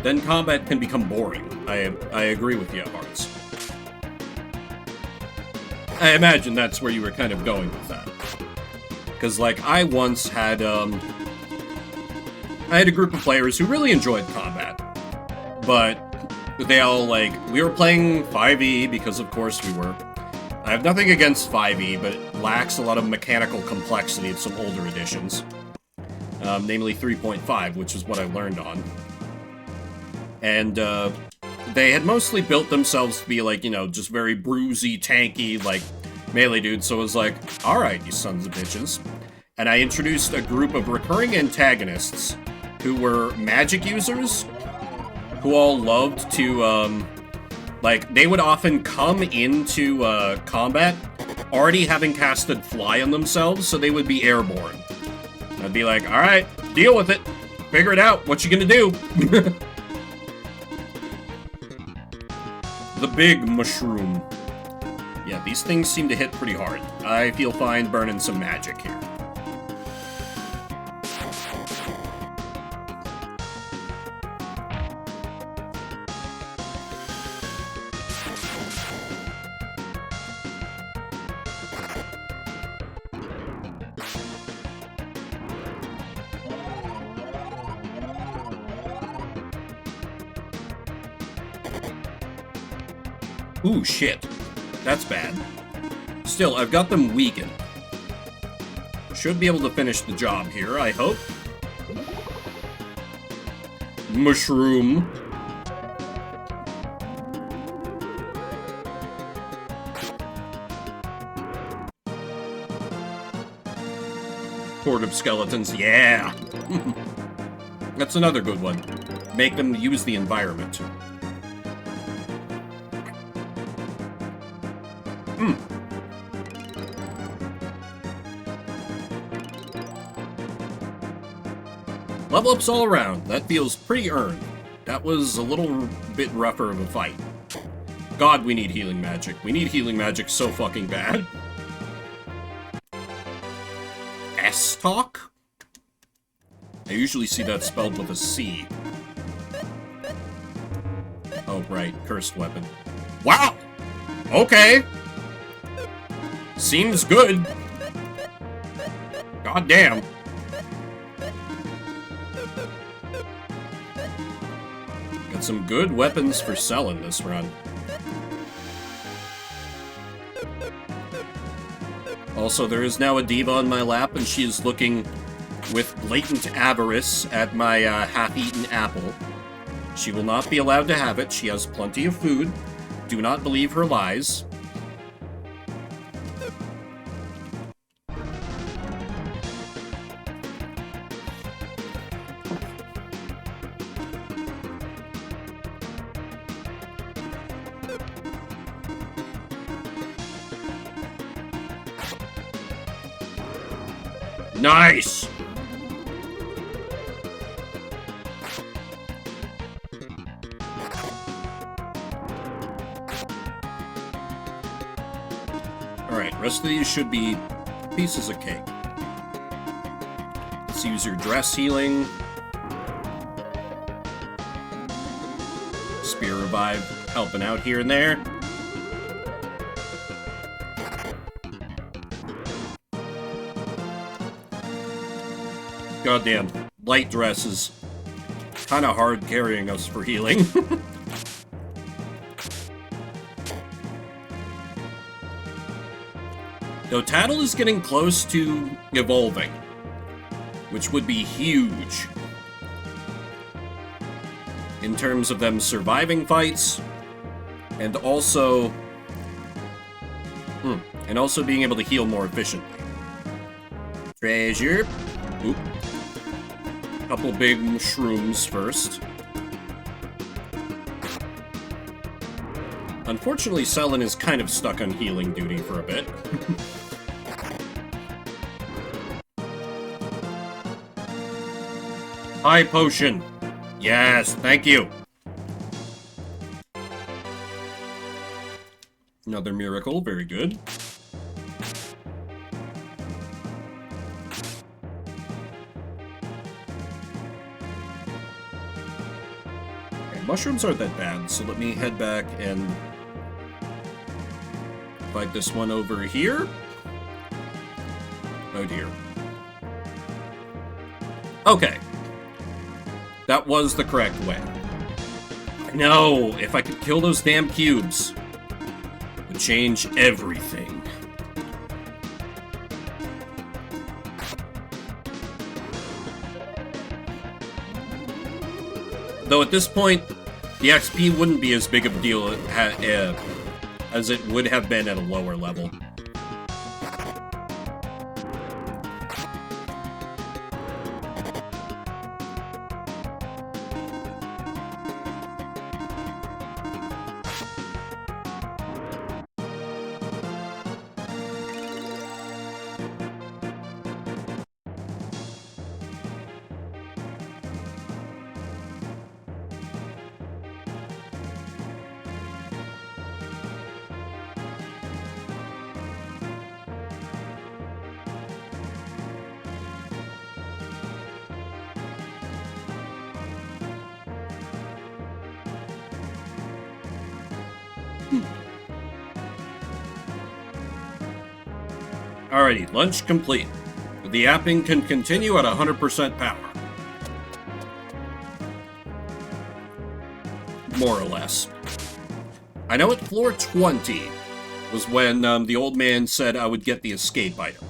S1: then combat can become boring. I agree with you, Hearts. I imagine that's where you were kind of going with that. Because, like, I once had, I had a group of players who really enjoyed combat. But they all, like, we were playing 5e, because of course we were. I have nothing against 5e, but it lacks a lot of mechanical complexity of some older editions. Namely 3.5, which is what I learned on. And, they had mostly built themselves to be, like, you know, just very bruisey, tanky, like, melee dudes, so it was like, alright, you sons of bitches. And I introduced a group of recurring antagonists who were magic users, who all loved to, like, they would often come into, combat already having casted Fly on themselves, so they would be airborne. I'd be like, alright, deal with it. Figure it out. What you gonna do? The big mushroom. Yeah, these things seem to hit pretty hard. I feel fine burning some magic here. Ooh, shit. That's bad. Still, I've got them weakened. Should be able to finish the job here, I hope. Mushroom. Horde of skeletons, yeah! That's another good one. Make them use the environment. Level ups all around. That feels pretty earned. That was a little bit rougher of a fight. God, we need healing magic. We need healing magic so fucking bad. S-talk? I usually see that spelled with a C. Oh, right. Cursed weapon. Wow! Okay. Seems good. God damn. Got some good weapons for selling this run. Also, there is now a diva on my lap, and she is looking with blatant avarice at my half-eaten apple. She will not be allowed to have it. She has plenty of food. Do not believe her lies. Nice! Alright, rest of these should be pieces of cake. Let's use your dress healing. Spear revive, helping out here and there. Goddamn, light dress is kind of hard carrying us for healing. Though Tattle is getting close to evolving, which would be huge in terms of them surviving fights, and also being able to heal more efficiently. Treasure. Oop. Couple big shrooms first. Unfortunately, Selin is kind of stuck on healing duty for a bit. High potion. Yes, thank you. Another miracle, very good. Mushrooms aren't that bad, so let me head back and fight this one over here. Oh dear. Okay. That was the correct way. No, if I could kill those damn cubes, it would change everything. Though at this point, the XP wouldn't be as big of a deal as it would have been at a lower level. Alrighty, lunch complete. The apping can continue at 100% power. More or less. I know at floor 20 was when the old man said I would get the escape item.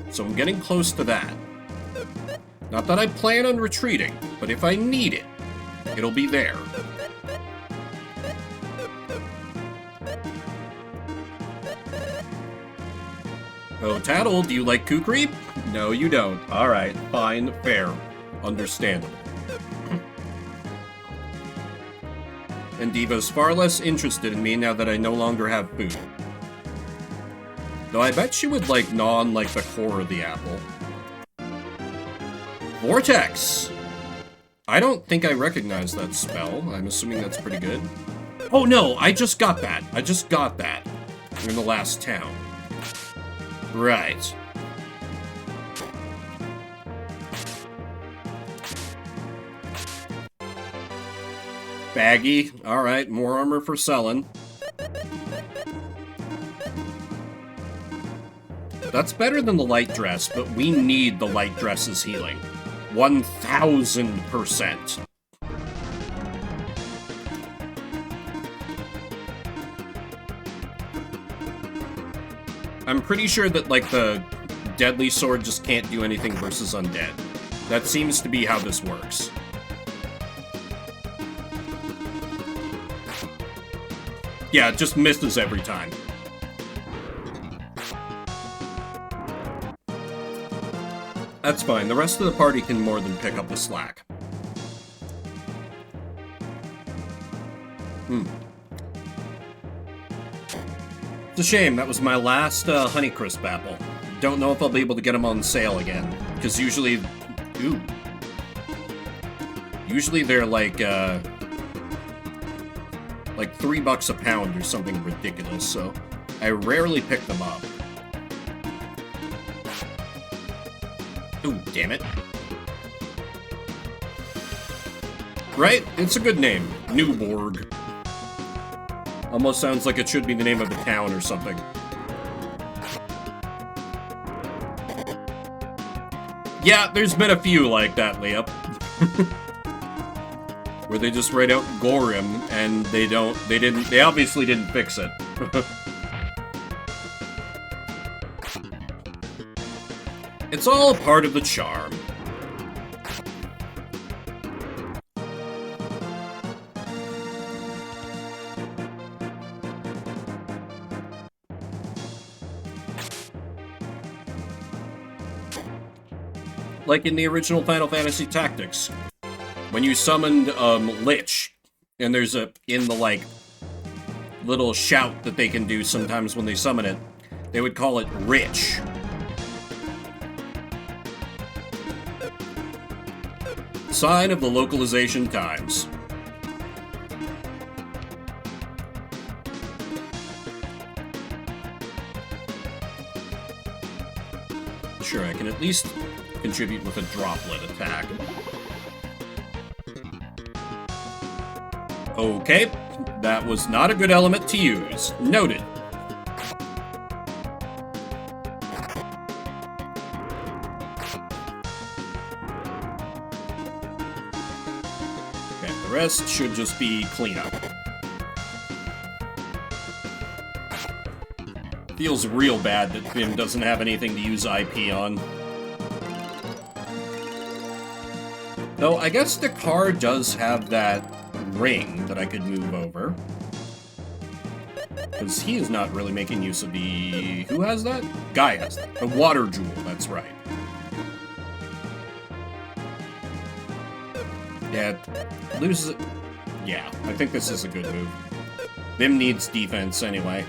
S1: So I'm getting close to that. Not that I plan on retreating, but if I need it, it'll be there. Oh, Tattle, do you like Kukri? No, you don't. Alright, fine, fair. Understandable. And Diva's far less interested in me now that I no longer have food. Though I bet she would, like, gnaw on, like, the core of the apple. Vortex! I don't think I recognize that spell. I'm assuming that's pretty good. Oh no, I just got that. I just got that. In the last town. Right. Baggy. Alright, more armor for Selin. That's better than the light dress, but we need the light dress's healing. 1000%. I'm pretty sure that, like, the deadly sword just can't do anything versus undead. That seems to be how this works. Yeah, it just misses every time. That's fine. The rest of the party can more than pick up the slack. It's a shame. That was my last Honeycrisp apple. Don't know if I'll be able to get them on sale again. Because usually... Ooh. Usually they're like $3 a pound or something ridiculous, so I rarely pick them up. Ooh, damn it. Right? It's a good name. Newborg. Almost sounds like it should be the name of the town or something. Yeah, there's been a few like that, Leah. Where they just write out Gorim, and they obviously didn't fix it. It's all a part of the charm. Like in the original Final Fantasy Tactics, when you summoned Lich, and there's in the like little shout that they can do sometimes when they summon it, they would call it Rich. Sign of the localization times. Sure, I can at least contribute with a droplet attack. Okay, that was not a good element to use. Noted. Okay, the rest should just be cleanup. Feels real bad that Vim doesn't have anything to use IP on. Though, I guess the car does have that ring that I could move over. Because he is not really making use of the... Who has that? Guy has that. The water jewel, that's right. Yeah, loses it. Yeah, I think this is a good move. Vim needs defense anyway.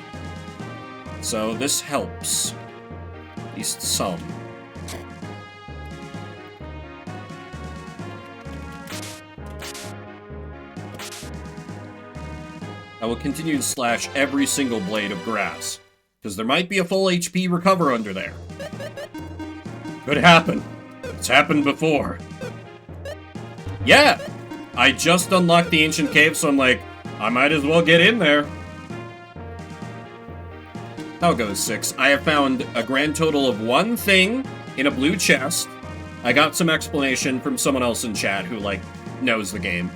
S1: So this helps. At least some. I will continue to slash every single blade of grass, because there might be a full HP recover under there. Could happen. It's happened before. Yeah! I just unlocked the ancient cave, so I'm like, I might as well get in there. How goes 6? I have found a grand total of 1 thing in a blue chest. I got some explanation from someone else in chat who, like, knows the game,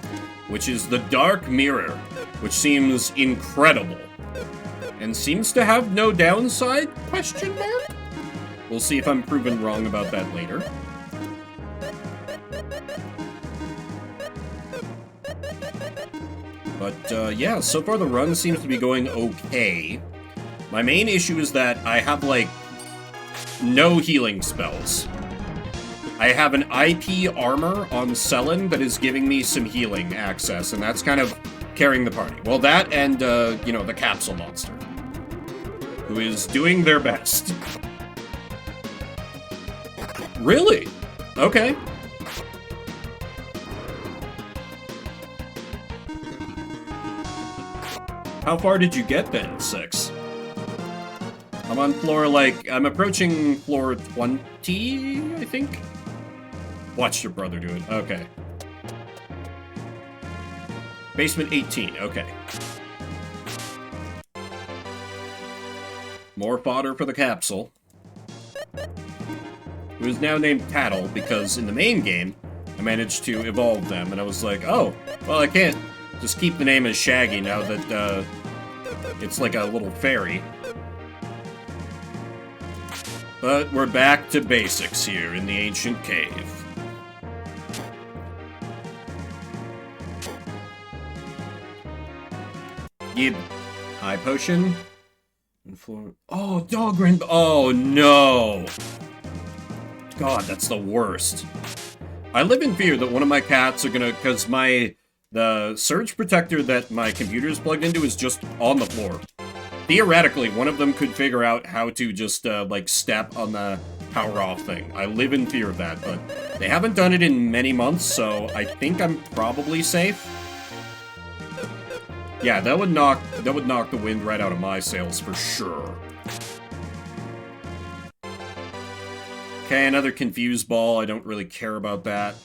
S1: which is the Dark Mirror, which seems incredible. And seems to have no downside, question mark? We'll see if I'm proven wrong about that later. But, yeah, so far the run seems to be going okay. My main issue is that I have, like, no healing spells. I have an IP armor on Selen that is giving me some healing access, and that's kind of carrying the party. Well, that and, you know, the capsule monster, who is doing their best. Really? Okay. How far did you get then, 6? I'm on floor, like, I'm approaching floor 20, I think? Watched your brother do it. Okay. Basement 18, okay. More fodder for the capsule. It was now named Tattle, because in the main game, I managed to evolve them, and I was like, oh, well, I can't just keep the name as Shaggy now that, it's like a little fairy. But we're back to basics here in the ancient cave. Yep. High potion. Oh, Dahlgren. Oh, no. God, that's the worst. I live in fear that one of my cats are gonna... Because the surge protector that my computer is plugged into is just on the floor. Theoretically, one of them could figure out how to just, like, step on the power off thing. I live in fear of that, but they haven't done it in many months, so I think I'm probably safe. Yeah, that would knock the wind right out of my sails for sure. Okay, another confused ball. I don't really care about that.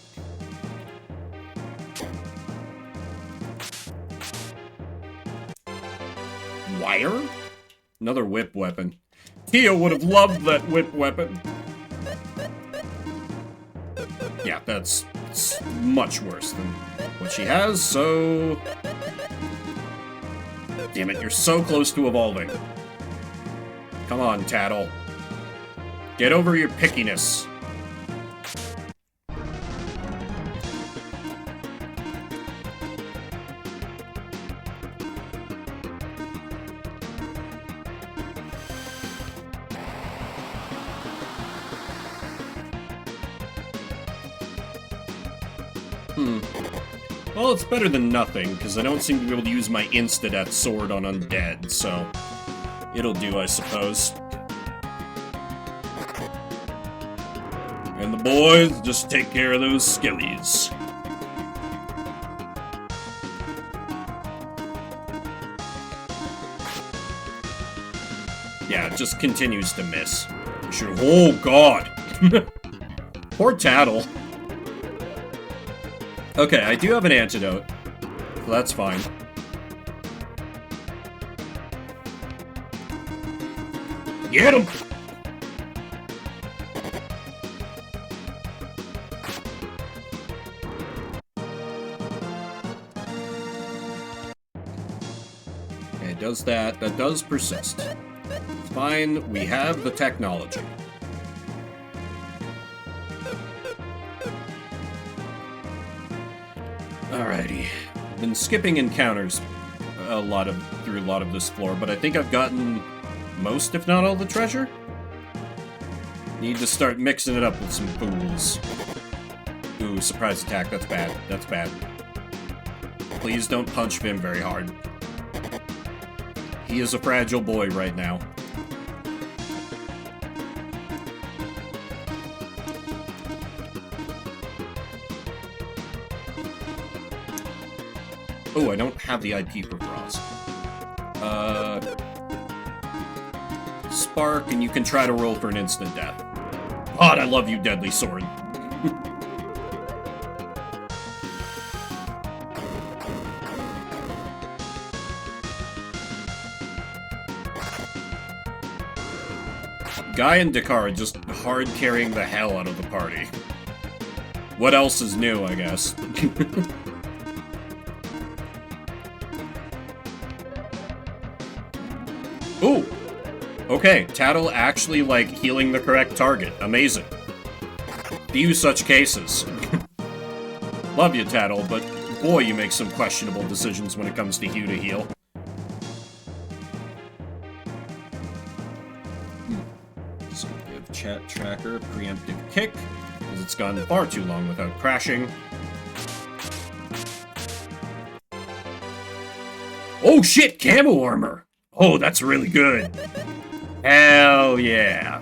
S1: Wire? Another whip weapon. Tia would have loved that whip weapon. Yeah, that's much worse than what she has, so... Damn it, you're so close to evolving. Come on, Tattle. Get over your pickiness. Well, it's better than nothing, because I don't seem to be able to use my Insta-Death sword on undead, so... It'll do, I suppose. And the boys just take care of those skillies. Yeah, it just continues to miss. Oh, God! Poor Tattle. Okay, I do have an antidote, so that's fine. Get him! Okay, it does that. That does persist. It's fine, we have the technology. Alrighty. Been skipping encounters through a lot of this floor, but I think I've gotten most, if not all, the treasure. Need to start mixing it up with some fools. Ooh, surprise attack. That's bad. That's bad. Please don't punch Vim very hard. He is a fragile boy right now. Oh, I don't have the IP for Frost. Spark, and you can try to roll for an instant death. God, I love you, Deadly Sword. Guy and Dakar are just hard carrying the hell out of the party. What else is new, I guess? Ooh! Okay, Tattle actually, like, healing the correct target. Amazing. Few such cases. Love you, Tattle, but boy, you make some questionable decisions when it comes to Hugh to heal. So give Chat Tracker preemptive kick, because it's gone far too long without crashing. Oh shit, camo armor! Oh, that's really good. Hell yeah.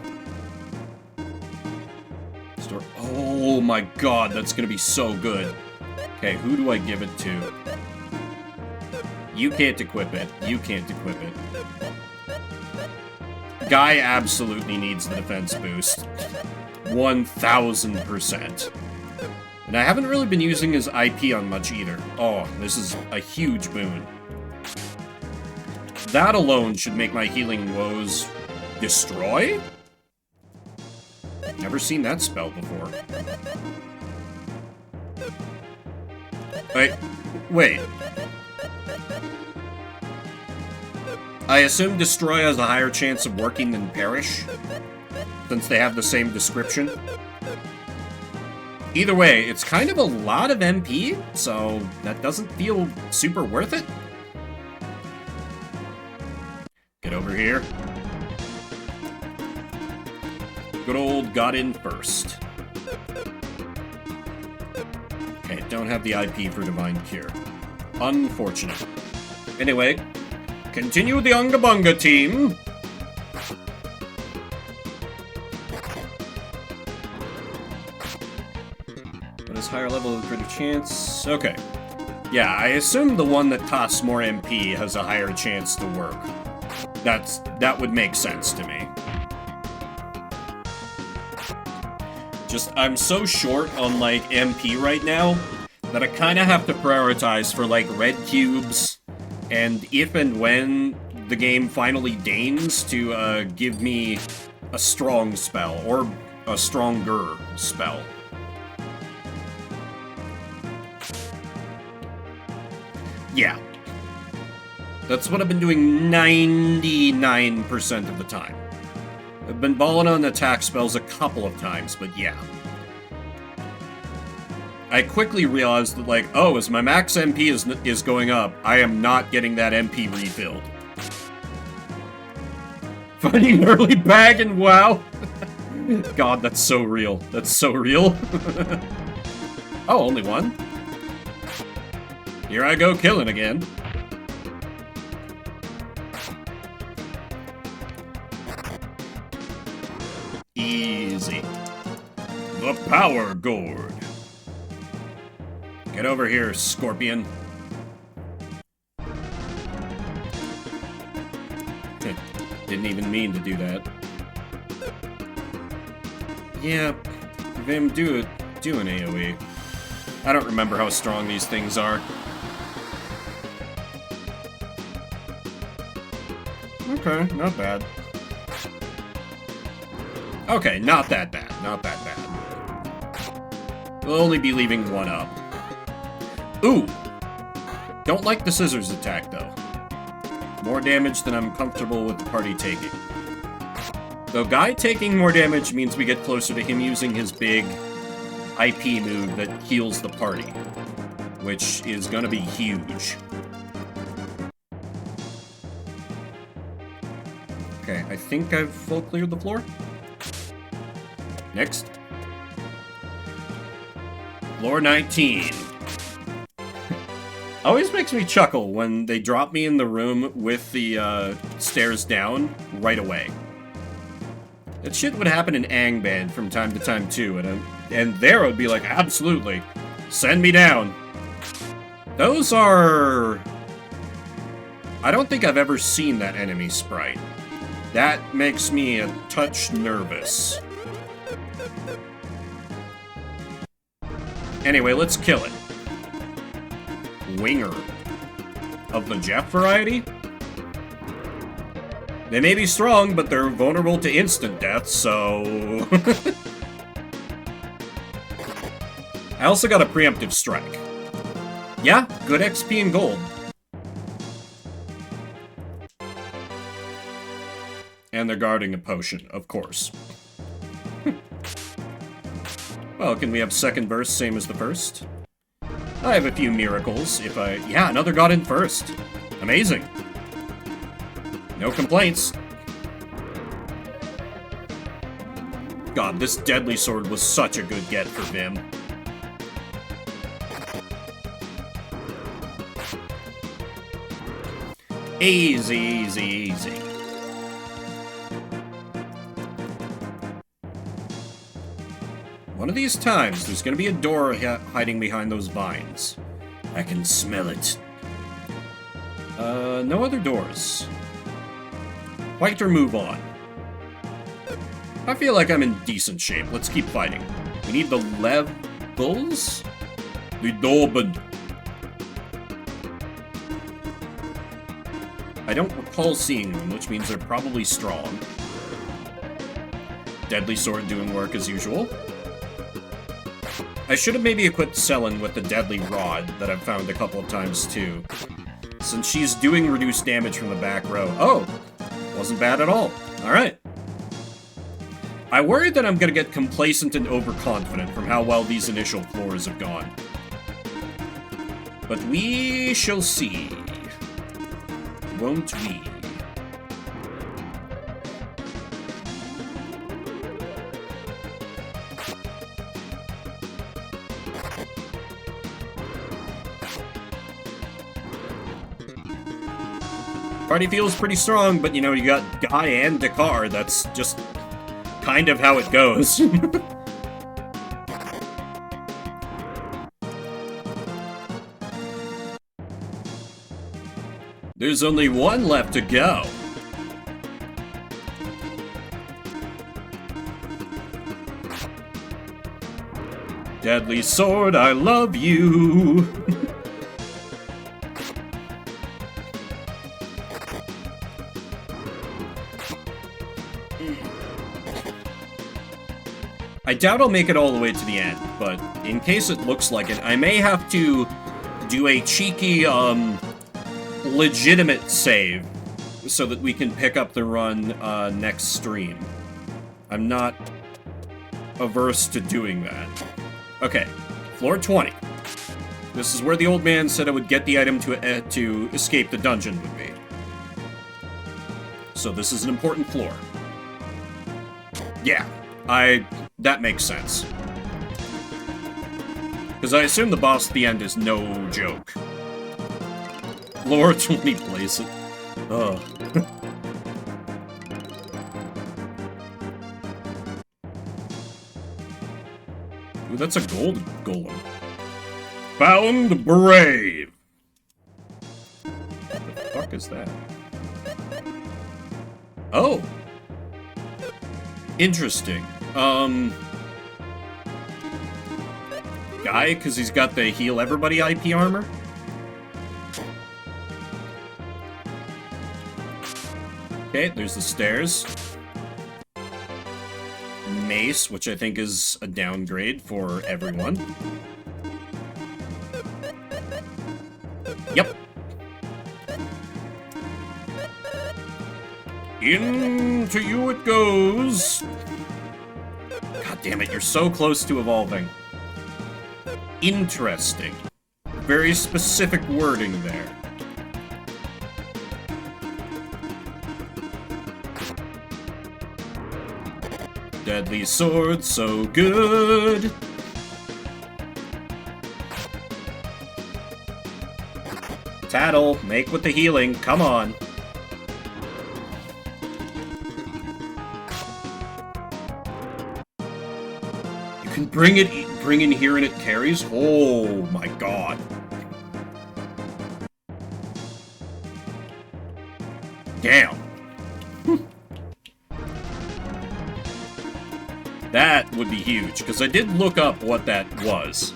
S1: Oh my god, that's gonna be so good. Okay, who do I give it to? You can't equip it. You can't equip it. Guy absolutely needs the defense boost. 1000%. And I haven't really been using his IP on much either. Oh, this is a huge boon. That alone should make my healing woes destroy? Never seen that spell before. Wait. I assume destroy has a higher chance of working than perish? since they have the same description. Either way, it's kind of a lot of MP, so that doesn't feel super worth it. Get over here. Good old got in first. Okay, don't have the IP for Divine Cure. Unfortunate. Anyway, continue the Unga Bunga team. What is higher level of greater chance? Okay. Yeah, I assume the one that costs more MP has a higher chance to work. That would make sense to me. Just, I'm so short on, like, MP right now that I kind of have to prioritize for, like, red cubes, and if and when the game finally deigns to give me a strong spell, or a stronger spell. Yeah. That's what I've been doing 99% of the time. I've been balling on attack spells a couple of times, but yeah. I quickly realized that, like, oh, as my max MP is going up, I am not getting that MP refilled. Finding an early bag and WoW. God, that's so real. That's so real. Oh, only one? Here I go killing again. Easy. The Power Gourd. Get over here, Scorpion. Didn't even mean to do that. Yeah, Vim, do an AoE. I don't remember how strong these things are. Okay, not bad. Okay, not that bad. Not that bad. We'll only be leaving one up. Ooh! Don't like the scissors attack, though. More damage than I'm comfortable with the party taking. Though Guy taking more damage means we get closer to him using his big IP move that heals the party. Which is gonna be huge. Okay, I think I've full cleared the floor. Next. Floor 19. Always makes me chuckle when they drop me in the room with the stairs down right away. That shit would happen in Angband from time to time too, and there it would be like, absolutely, send me down. Those are... I don't think I've ever seen that enemy sprite. That makes me a touch nervous. Anyway, let's kill it. Winger. Of the Jeff variety? They may be strong, but they're vulnerable to instant death, so... I also got a preemptive strike. Yeah, good XP and gold. And they're guarding a potion, of course. Well, can we have second burst same as the first? I have a few miracles if I... Yeah, another got in first. Amazing. No complaints. God, this deadly sword was such a good get for Vim. Easy, easy, easy. One of these times, there's gonna be a door hiding behind those vines. I can smell it. No other doors. Fight or move on. I feel like I'm in decent shape. Let's keep fighting. We need the levels? The Dorben. I don't recall seeing them, which means they're probably strong. Deadly sword doing work as usual. I should have maybe equipped Selen with the deadly rod that I've found a couple of times too. Since she's doing reduced damage from the back row. Oh! Wasn't bad at all. Alright. I worry that I'm gonna get complacent and overconfident from how well these initial floors have gone. But we shall see. Won't we? Party feels pretty strong, but you know, you got Guy and Dakar. That's just kind of how it goes. There's only one left to go. Deadly sword, I love you. I doubt I'll make it all the way to the end, but in case it looks like it, I may have to do a cheeky, legitimate save so that we can pick up the run, next stream. I'm not averse to doing that. Okay, floor 20. This is where the old man said I would get the item to escape the dungeon with me. So this is an important floor. Yeah, that makes sense. Because I assume the boss at the end is no joke. Floor 20, place it. Ugh. Ooh, that's a gold golem. Found Brave! What the fuck is that? Oh! Interesting. Guy, because he's got the heal everybody IP armor? Okay, there's the stairs. Mace, which I think is a downgrade for everyone. Yep. Into you it goes. God damn it, you're so close to evolving. Interesting. Very specific wording there. Deadly sword, so good. Tattle, make with the healing, come on. You can bring in here and it carries? Oh my god. Damn. That would be huge, because I did look up what that was.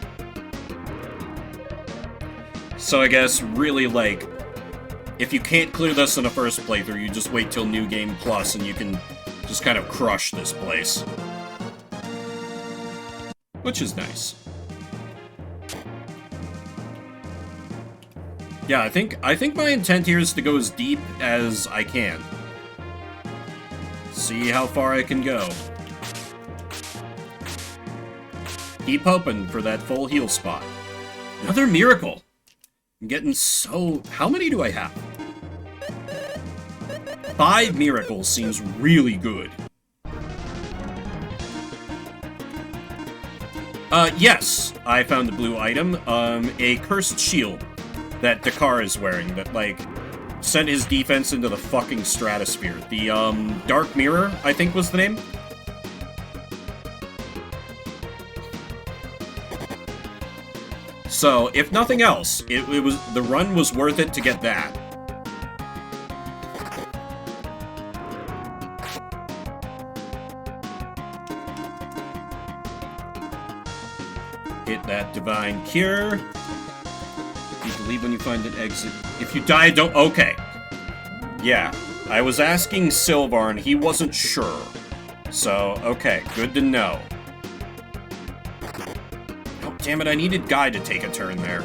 S1: So I guess, really, like, if you can't clear this in a first playthrough, you just wait till New Game Plus and you can just kind of crush this place. Which is nice. Yeah, I think my intent here is to go as deep as I can. See how far I can go. Keep hoping for that full heal spot. Another miracle! I'm getting so... How many do I have? 5 miracles seems really good. Yes, I found the blue item. A cursed shield that Dakar is wearing that, like, sent his defense into the fucking stratosphere. The, Dark Mirror, I think was the name. So, if nothing else, it was the run was worth it to get that. Hit that divine cure. You can leave when you find an exit. If you die, don't... Okay. Yeah. I was asking Sylvar and he wasn't sure. So, okay. Good to know. Damn it, I needed Guy to take a turn there.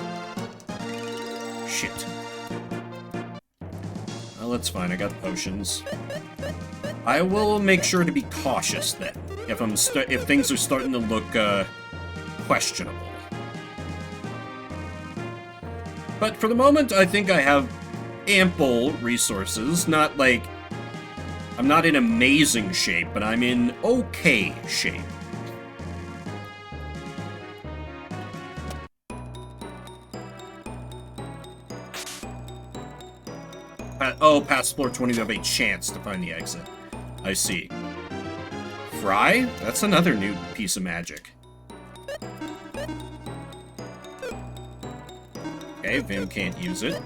S1: Shit. Well, that's fine, I got potions. I will make sure to be cautious then. if things are starting to look questionable. But for the moment, I think I have ample resources. Not like I'm not in amazing shape, but I'm in okay shape. Oh, past floor 20, you have a chance to find the exit. I see. Fry? That's another new piece of magic. Okay, Vim can't use it.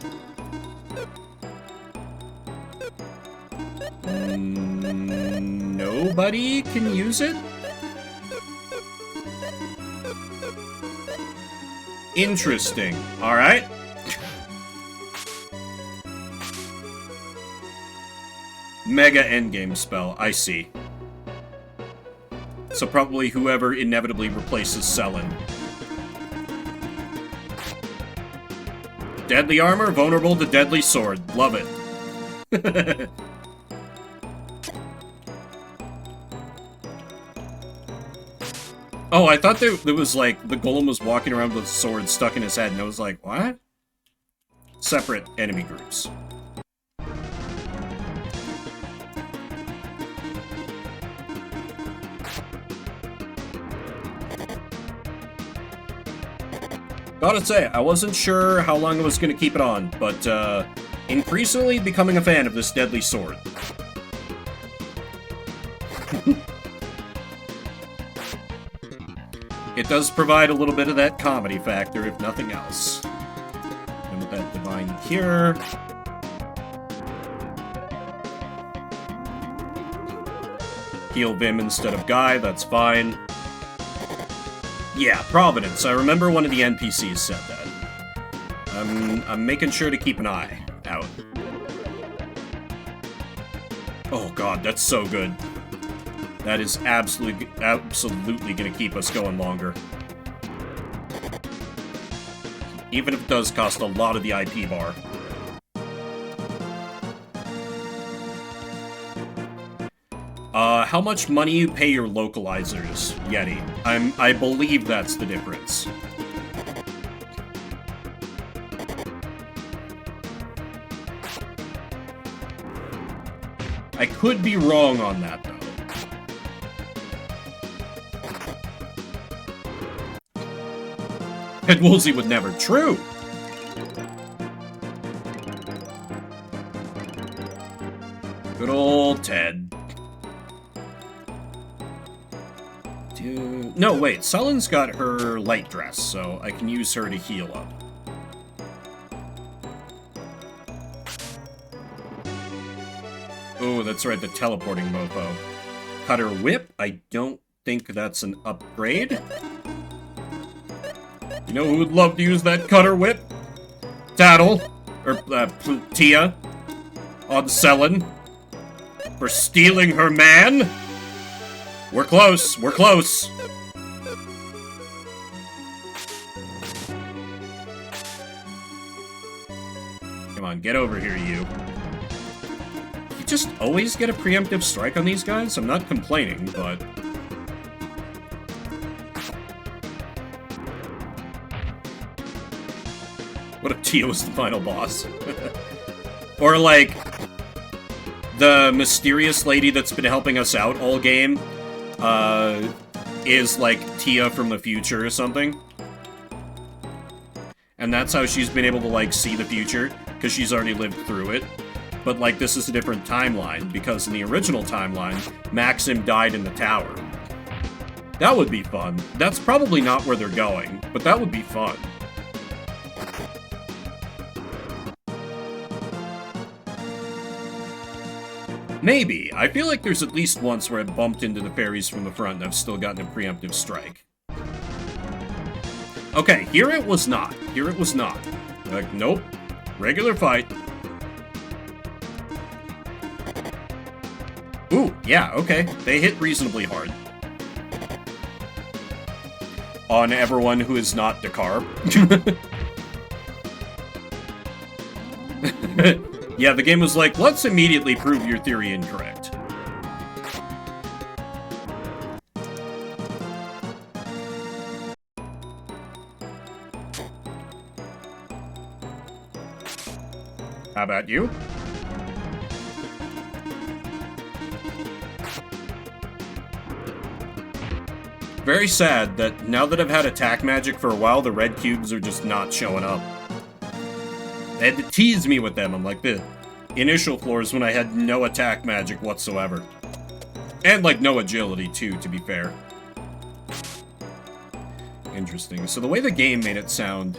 S1: Nobody can use it? Interesting. Alright. Mega endgame spell, I see. So probably whoever inevitably replaces Selen. Deadly armor, vulnerable to deadly sword. Love it. Oh, I thought there was like, the golem was walking around with a sword stuck in his head, and I was like, what? Separate enemy groups. Gotta say, I wasn't sure how long I was gonna keep it on, but, increasingly becoming a fan of this deadly sword. It does provide a little bit of that comedy factor, if nothing else. And with that Divine Cure... Heal Vim instead of Guy, that's fine. Yeah, Providence. I remember one of the NPCs said that. I'm making sure to keep an eye out. Oh god, that's so good. That is absolutely gonna keep us going longer. Even if it does cost a lot of the IP bar. How much money you pay your localizers, Yeti? I believe that's the difference. I could be wrong on that, though. Ted Woolsey would never. True! Good old Ted. No, wait. Selen's got her light dress, so I can use her to heal up. Oh, that's right, the teleporting mofo. Cutter Whip? I don't think that's an upgrade. You know who would love to use that Cutter Whip? Tattle. Or, Tia. On Selen. For stealing her man. We're close. We're close. Come on, get over here, you. You just always get a preemptive strike on these guys? I'm not complaining, but... What if Tia was the final boss? Or, like, the mysterious lady that's been helping us out all game, is, like, Tia from the future or something. And that's how she's been able to, like, see the future, because she's already lived through it. But, like, this is a different timeline, because in the original timeline, Maxim died in the tower. That would be fun. That's probably not where they're going, but that would be fun. Maybe. I feel like there's at least once where I bumped into the fairies from the front and I've still gotten a preemptive strike. Okay, here it was not. Here it was not. Like, nope. Regular fight. Ooh, yeah, okay. They hit reasonably hard. On everyone who is not Dakar. Yeah, the game was like, let's immediately prove your theory incorrect.
S5: stab at you.
S1: Very sad that now that I've had attack magic for a while, the red cubes are just not showing up. They had to tease me with them on like the initial floors when I had no attack magic whatsoever. And like no agility too, to be fair. Interesting. So the way the game made it sound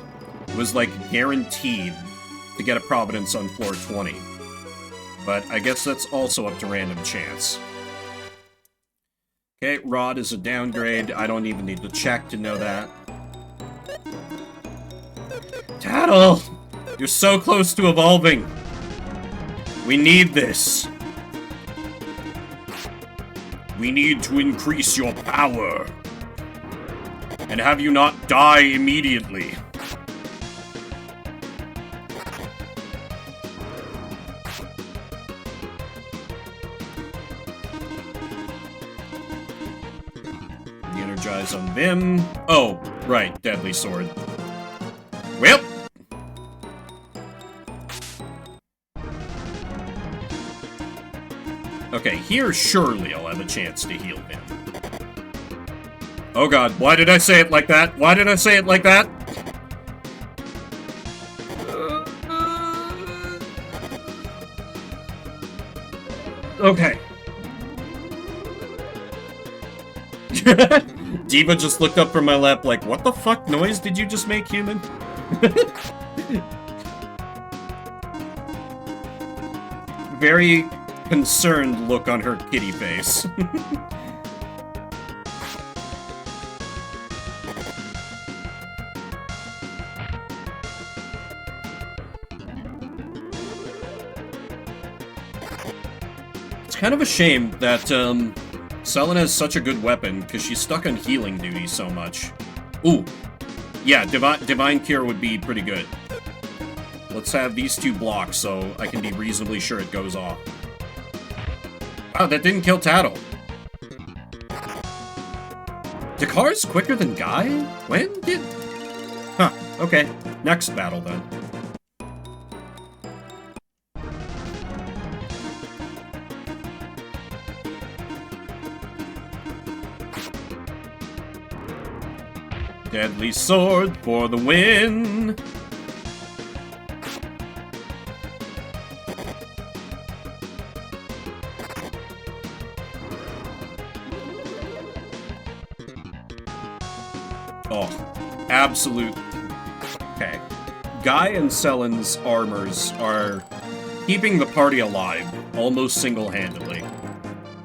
S1: was like guaranteed to get a Providence on floor 20. But I guess that's also up to random chance. Okay, Rod is a downgrade. I don't even need to check to know that. Tattle! You're so close to evolving. We need this.
S5: We need to increase your power. And have you not die immediately.
S1: Re-energize on them. Oh, right, Deadly Sword. Well. Okay, here surely I'll have a chance to heal him. Oh god, why did I say it like that? Why did I say it like that? Okay. Diva just looked up from my lap like, what the fuck noise did you just make, human? Very concerned look on her kitty face. It's kind of a shame that, Selene has such a good weapon, because she's stuck on healing duty so much. Ooh. Yeah, Divine Cure would be pretty good. Let's have these two blocks so I can be reasonably sure it goes off. Wow, that didn't kill Tattle. Dakar's quicker than Guy? When did... Huh, okay. Next battle, then. Deadly Sword for the win! Oh, absolute... Okay. Guy and Selene's armors are keeping the party alive, almost single-handedly.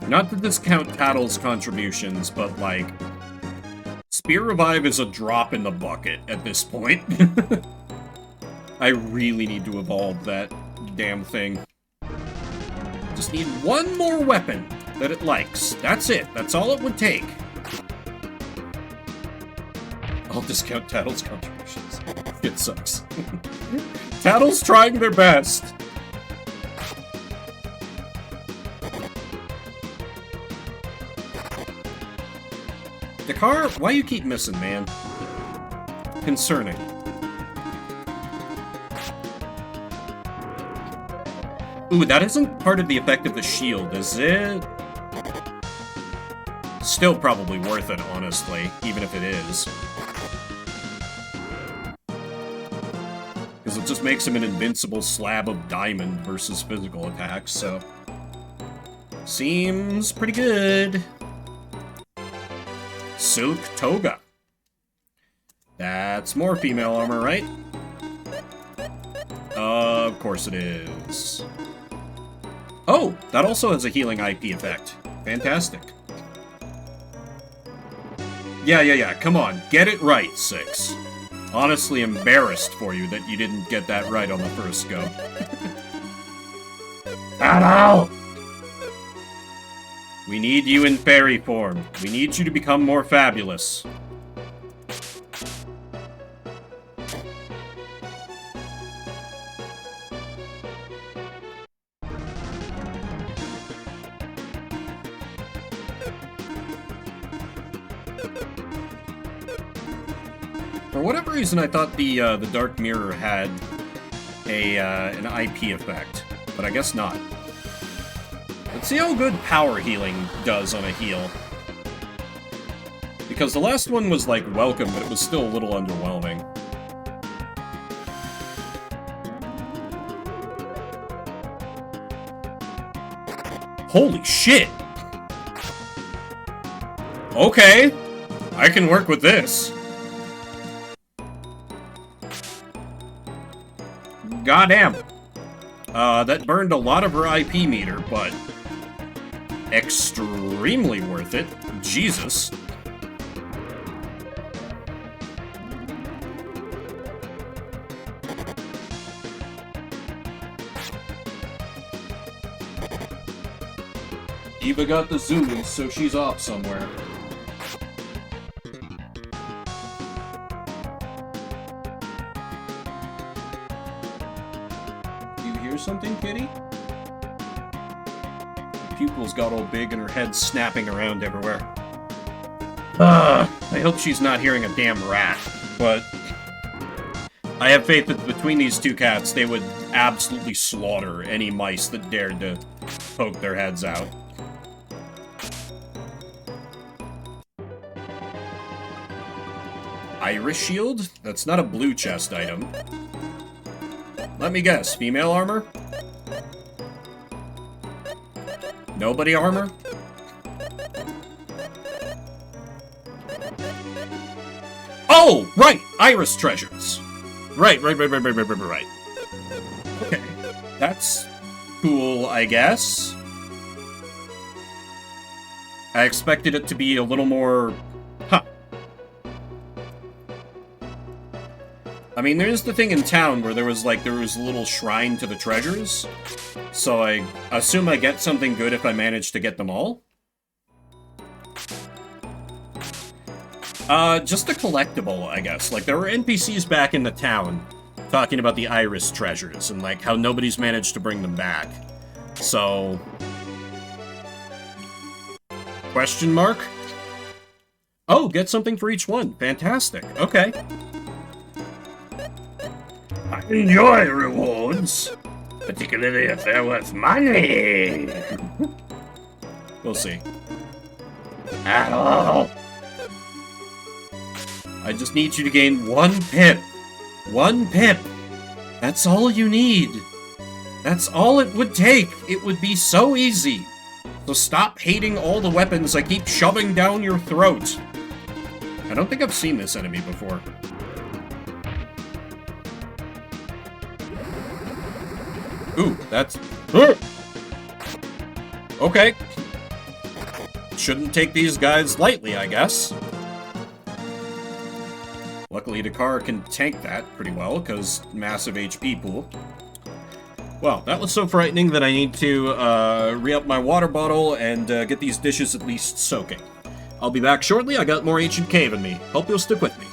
S1: Not to discount Tattle's contributions, but, like... Spear Revive is a drop in the bucket at this point. I really need to evolve that damn thing. Just need one more weapon that it likes. That's it. That's all it would take. I'll discount Tattle's contributions. It sucks. Tattle's trying their best. Dakar, why you keep missing, man? Concerning. Ooh, that isn't part of the effect of the shield, is it? Still probably worth it, honestly, even if it is. Because it just makes him an invincible slab of diamond versus physical attacks, so... Seems pretty good. Silk Toga. That's more female armor, right? Of course it is. Oh, that also has a healing IP effect. Fantastic. Yeah, come on, get it right, 6. Honestly embarrassed for you that you didn't get that right on the first go. Ow! We need you in fairy form. We need you to become more fabulous. For whatever reason, I thought the Dark Mirror had an IP effect, but I guess not. Let's see how good power healing does on a heal. Because the last one was, like, welcome, but it was still a little underwhelming. Holy shit! Okay, I can work with this. Goddamn. That burned a lot of her IP meter, but extremely worth it. Jesus. Eva got the zoomies, so she's off somewhere. Do you hear something, kitty? Her pupils got all big and her head's snapping around everywhere. I hope she's not hearing a damn rat, but I have faith that between these two cats, they would absolutely slaughter any mice that dared to poke their heads out. Iris shield? That's not a blue chest item. Let me guess, female armor? Nobody armor? Oh, right! Iris treasures! Right. Okay. That's cool, I guess. I expected it to be a little more... Huh. I mean, there's the thing in town where there was a little shrine to the treasures. So I assume I get something good if I manage to get them all. Just a collectible, I guess. Like, there were NPCs back in the town talking about the Iris treasures and, like, how nobody's managed to bring them back. So... Question mark? Oh, get something for each one. Fantastic. Okay.
S5: I enjoy rewards, particularly if they're worth money.
S1: We'll see.
S5: Ow.
S1: I just need you to gain 1 pip. 1 pip. That's all you need. That's all it would take. It would be so easy. So stop hating all the weapons I keep shoving down your throat. I don't think I've seen this enemy before. Ooh, that's... Okay. Shouldn't take these guys lightly, I guess. Luckily, Dakar can tank that pretty well, because massive HP pool. Well, that was so frightening that I need to re-up my water bottle and get these dishes at least soaking. I'll be back shortly. I got more Ancient Cave in me. Hope you'll stick with me.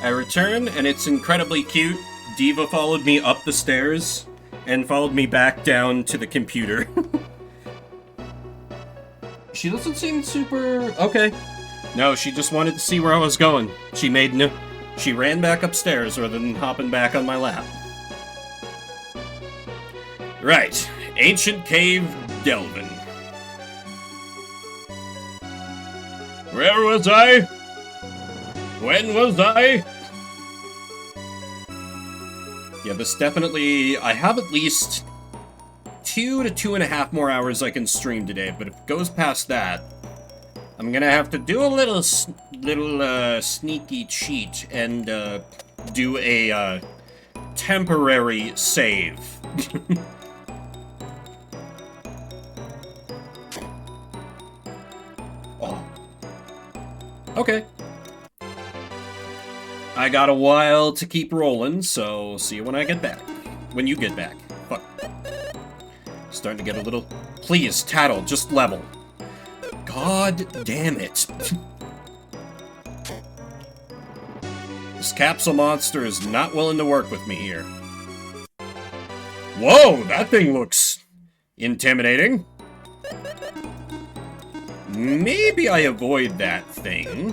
S1: I return, and it's incredibly cute. Diva followed me up the stairs and followed me back down to the computer. She doesn't seem super... okay. No, she just wanted to see where I was going. She ran back upstairs rather than hopping back on my lap. Right. Ancient Cave Delvin. Where was I? When was I? Yeah, this definitely... I have at least 2 to 2.5 more hours I can stream today, but if it goes past that, I'm gonna have to do a little sneaky cheat and do a temporary save. Oh. Okay. I got a while to keep rolling, so see you when I get back. When you get back. Fuck. Starting to get a little... Please, Tattle, just level. God damn it. This capsule monster is not willing to work with me here. Whoa, that thing looks intimidating. Maybe I avoid that thing.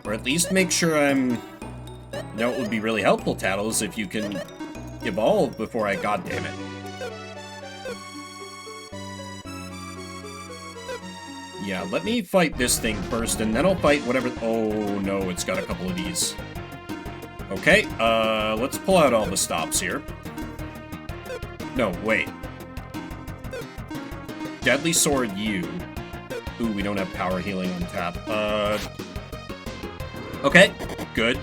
S1: Or at least make sure I'm... You know, it would be really helpful, Tattles, if you can evolve before I... God damn it. Yeah, let me fight this thing first, and then I'll fight whatever... Oh, no, it's got a couple of these. Okay, let's pull out all the stops here. No, wait. Deadly Sword U. Ooh, we don't have power healing on tap. Okay, good.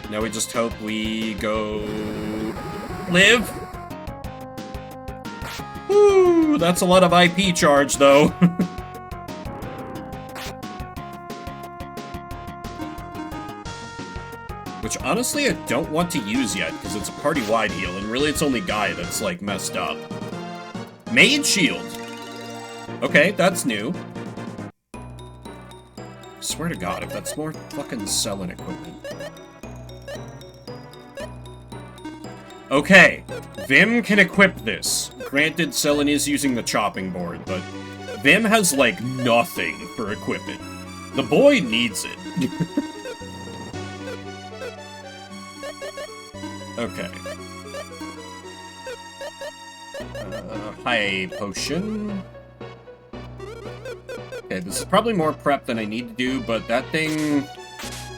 S1: Now we just hope we go... Live? Ooh, that's a lot of IP charge, though. Which, honestly, I don't want to use yet, because it's a party-wide heal, and really it's only Guy that's, like, messed up. Mage Shield! Okay, that's new. Swear to God, if that's more fucking selling equipment. Okay, Vim can equip this. Granted, Selen is using the chopping board, but Vim has, like, nothing for equipment. The boy needs it. Okay. High potion. Okay, this is probably more prep than I need to do, but that thing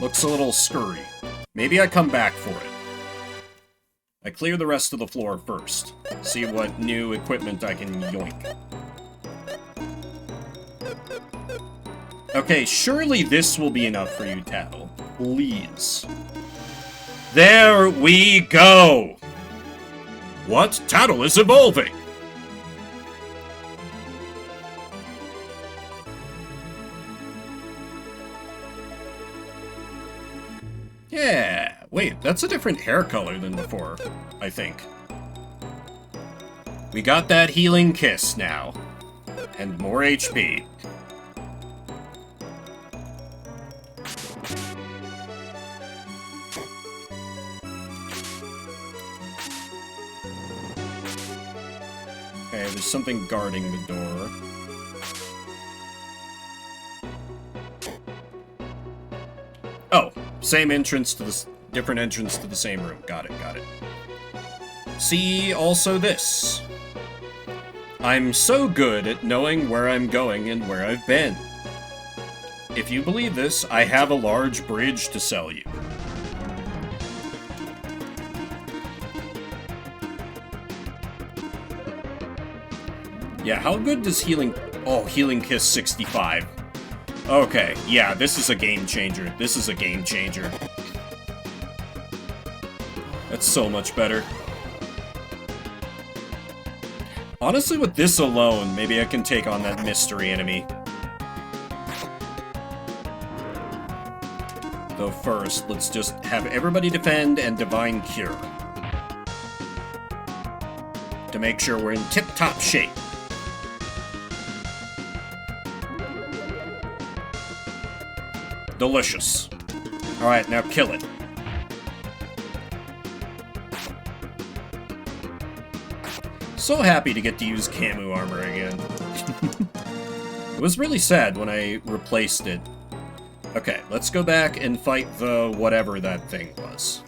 S1: looks a little scurry. Maybe I come back for it. I clear the rest of the floor first. See what new equipment I can yoink. Okay, surely this will be enough for you, Tattle. Please. There we go! What? Tattle is evolving! Yeah, wait, that's a different hair color than before, I think. We got that healing kiss now. And more HP. Okay, there's something guarding the door. Oh, same entrance to the... different entrance to the same room. Got it, got it. See also this. I'm so good at knowing where I'm going and where I've been. If you believe this, I have a large bridge to sell you. Yeah, how good does healing... Oh, Healing Kiss 65. Okay, yeah, this is a game changer. This is a game changer. That's so much better. Honestly, with this alone, maybe I can take on that mystery enemy. Though first, let's just have everybody defend and Divine Cure. To make sure we're in tip-top shape. Delicious. Alright, now kill it. So happy to get to use Camu armor again. It was really sad when I replaced it. Okay, let's go back and fight the whatever that thing was.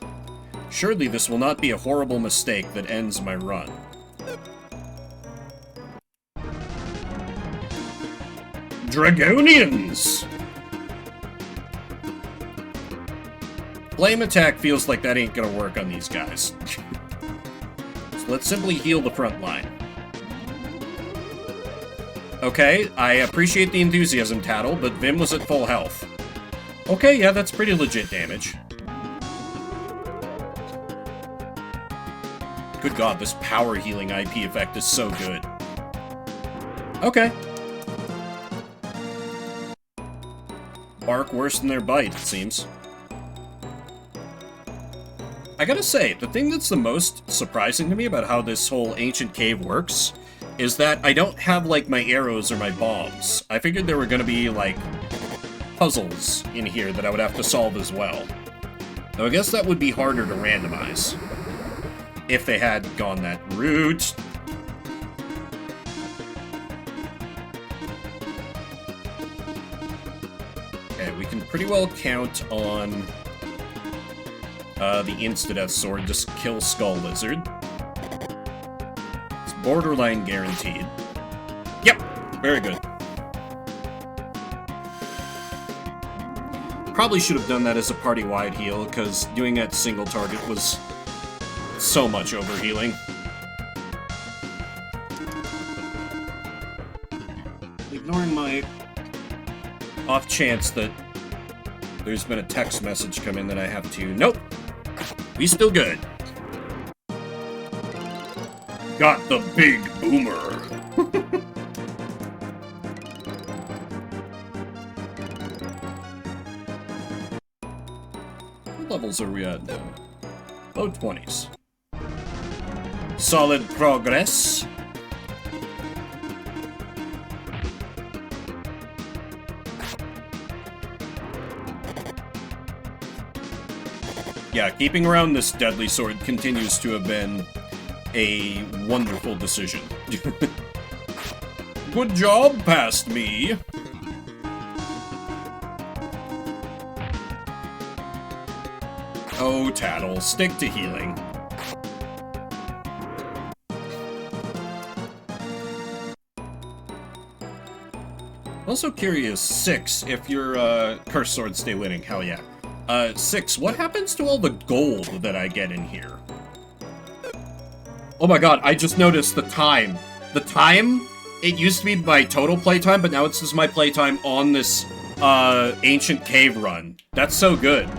S1: Surely this will not be a horrible mistake that ends my run. Dragonians! Flame attack feels like that ain't gonna work on these guys. So let's simply heal the front line. Okay, I appreciate the enthusiasm, Tattle, but Vim was at full health. Okay, yeah, that's pretty legit damage. Good god, this power healing IP effect is so good. Okay. Bark worse than their bite, it seems. I gotta say, the thing that's the most surprising to me about how this whole ancient cave works is that I don't have, like, my arrows or my bombs. I figured there were gonna be, like, puzzles in here that I would have to solve as well. Though I guess that would be harder to randomize. If they had gone that route. Okay, we can pretty well count on the insta-death sword. Just kill Skull Lizard. It's borderline guaranteed. Yep, very good. Probably should have done that as a party-wide heal, because doing that single target was so much overhealing. Ignoring my off chance that there's been a text message come in that I have to... Nope! We still good. Got the big boomer. What levels are we at now? Low 20s. Solid progress. Yeah, keeping around this deadly sword continues to have been a wonderful decision. Good job, past me. Oh, Tattle, stick to healing. Also curious, 6, if your Curse Swords stay winning, hell yeah. 6, what happens to all the gold that I get in here? Oh my god, I just noticed the time. The time, it used to be my total playtime, but now it's just my playtime on this, ancient cave run. That's so good.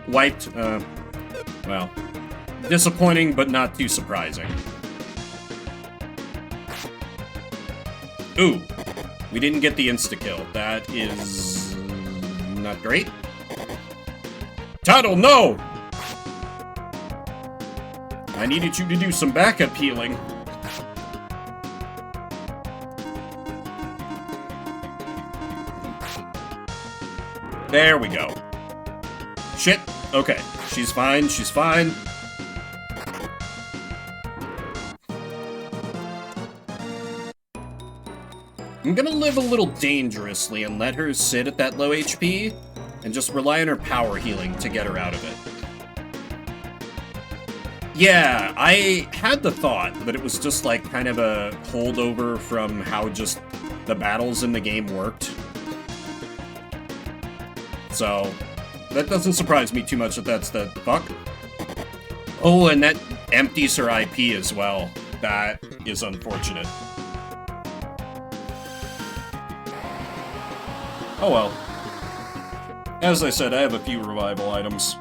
S1: Wiped, well, disappointing, but not too surprising. Ooh, we didn't get the insta-kill. That is... not great. Tattle, no! I needed you to do some backup healing. There we go. Shit. Okay. She's fine. She's fine. I'm gonna live a little dangerously and let her sit at that low HP and just rely on her power healing to get her out of it. Yeah, I had the thought that it was just like kind of a holdover from how just the battles in the game worked. So, that doesn't surprise me too much that that's the fuck. Oh, and that empties her IP as well. That is unfortunate. Oh well. As I said, I have a few revival items.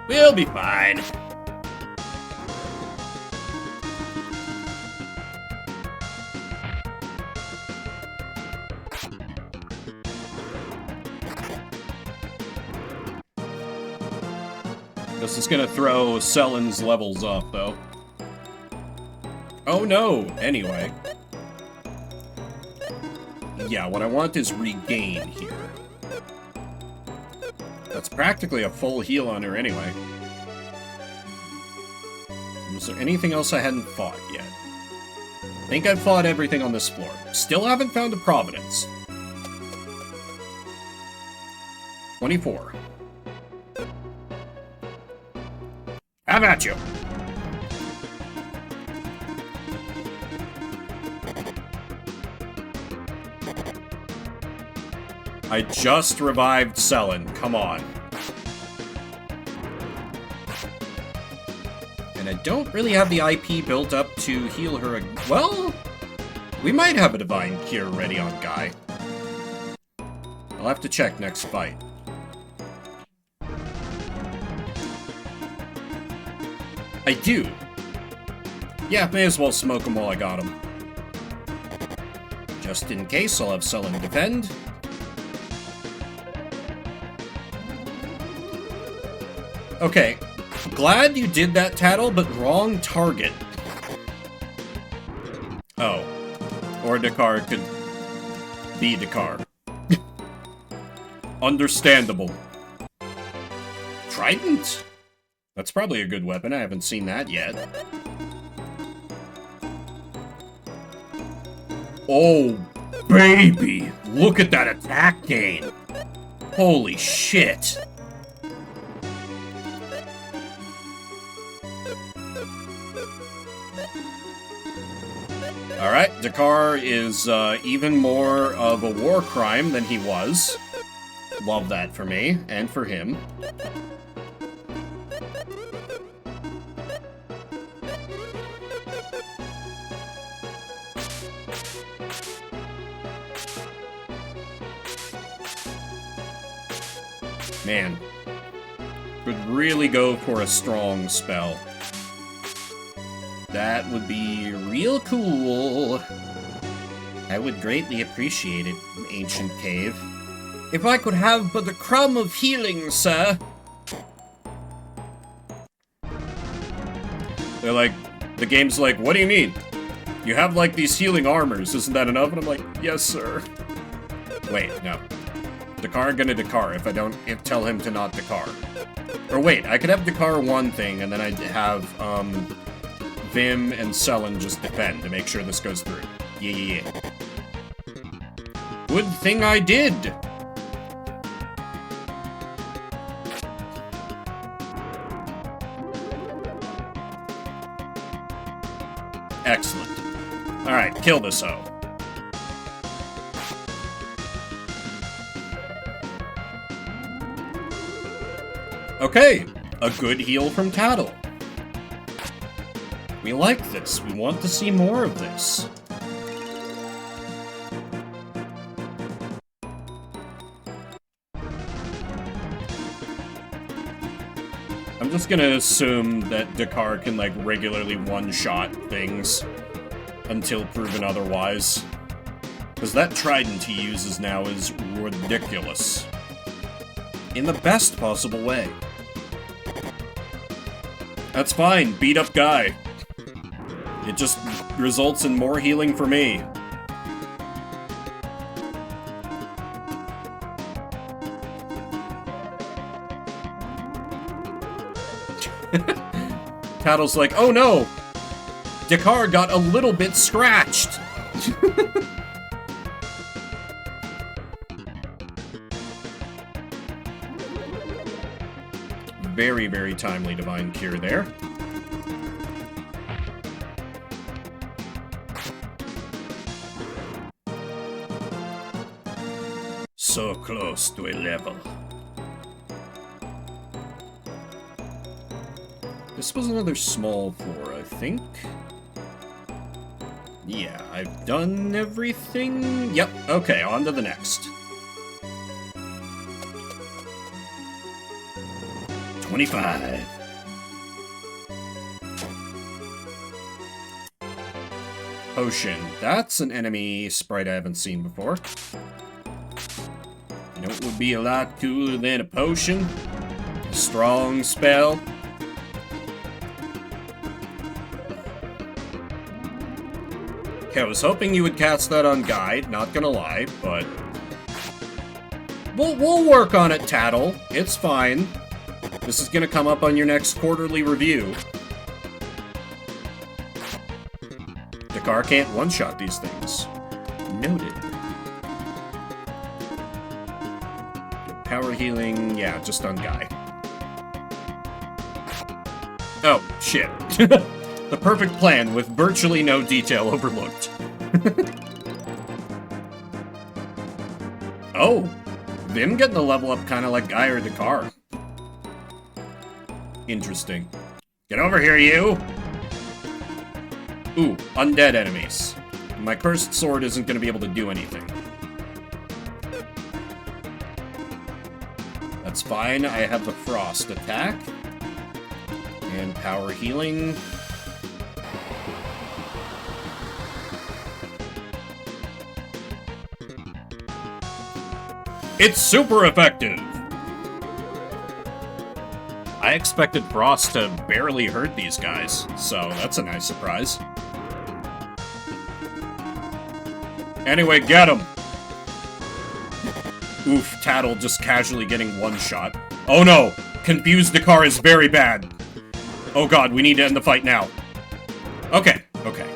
S1: We'll be fine. This is gonna throw Sellen's levels off, though. Oh no, anyway. Yeah, what I want is regain here. That's practically a full heal on her anyway. Was there anything else I hadn't fought yet? I think I've fought everything on this floor. Still haven't found a Providence. 24.
S5: Have at you.
S1: I just revived Selen. Come on. And I don't really have the IP built up to heal her. Well, we might have a Divine Cure ready on Guy. I'll have to check next fight. I do. Yeah, may as well smoke him while I got him. Just in case, I'll have Selen defend. Okay, glad you did that, Tattle, but wrong target. Oh. Or Dakar could be Dakar. Understandable. Trident? That's probably a good weapon. I haven't seen that yet. Oh, baby! Look at that attack gain! Holy shit! Alright, Dakar is even more of a war crime than he was. Love that for me, and for him. Man, could really go for a strong spell. That would be real cool. I would greatly appreciate it, Ancient Cave. If I could have but a crumb of healing, sir. They're like, the game's like, what do you mean? You have like these healing armors, isn't that enough? And I'm like, yes, sir. Wait, no. Dakar gonna Dakar if I don't tell him to not Dakar. Or wait, I could have Dakar one thing and then I'd have, Vim and Selen just defend to make sure this goes through. Yeah. Good thing I did! Excellent. Alright, kill this hoe. Okay, a good heal from Tattle. We like this. We want to see more of this. I'm just gonna assume that Dakar can, like, regularly one-shot things until proven otherwise. Because that trident he uses now is ridiculous. In the best possible way. That's fine, beat up Guy. It just results in more healing for me. Tattle's like, oh no! Dakar got a little bit scratched! Very, very timely Divine Cure there. So close to a level. This was another small floor, I think. Yeah, I've done everything. Yep, okay, on to the next. 25. Potion. That's an enemy sprite I haven't seen before. You know what would be a lot cooler than a potion? A strong spell. Okay, I was hoping you would cast that on Guy, not gonna lie, but... We'll work on it, Tattle. It's fine. This is gonna come up on your next quarterly review. Dakar can't one-shot these things. Noted. Power healing, yeah, just on Guy. Oh, shit. The perfect plan with virtually no detail overlooked. Oh, Vim getting the level up kind of like Guy or Dakar. Interesting. Get over here, you! Ooh, undead enemies. My cursed sword isn't going to be able to do anything. That's fine, I have the frost attack. And power healing. It's super effective! I expected Frost to barely hurt these guys, so that's a nice surprise. Anyway, get him! Oof, Tattle just casually getting one shot. Oh no! Confused Dakar is very bad! Oh god, we need to end the fight now. Okay, okay.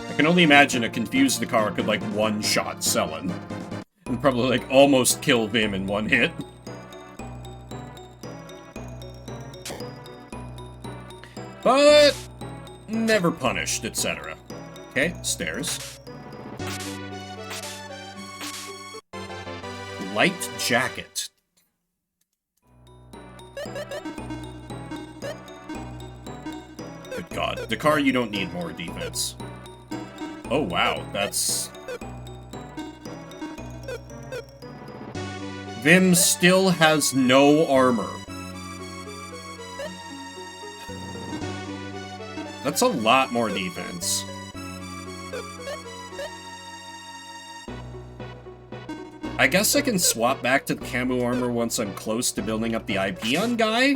S1: I can only imagine a confused Dakar could, like, one-shot Selen. And probably, like, almost kill Vim in one hit. But... never punished, etc. Okay, stairs. Light jacket. Good god. Dakar, you don't need more defense. Oh wow, that's... Vim still has no armor. That's a lot more defense. I guess I can swap back to the Camu armor once I'm close to building up the IP on Guy.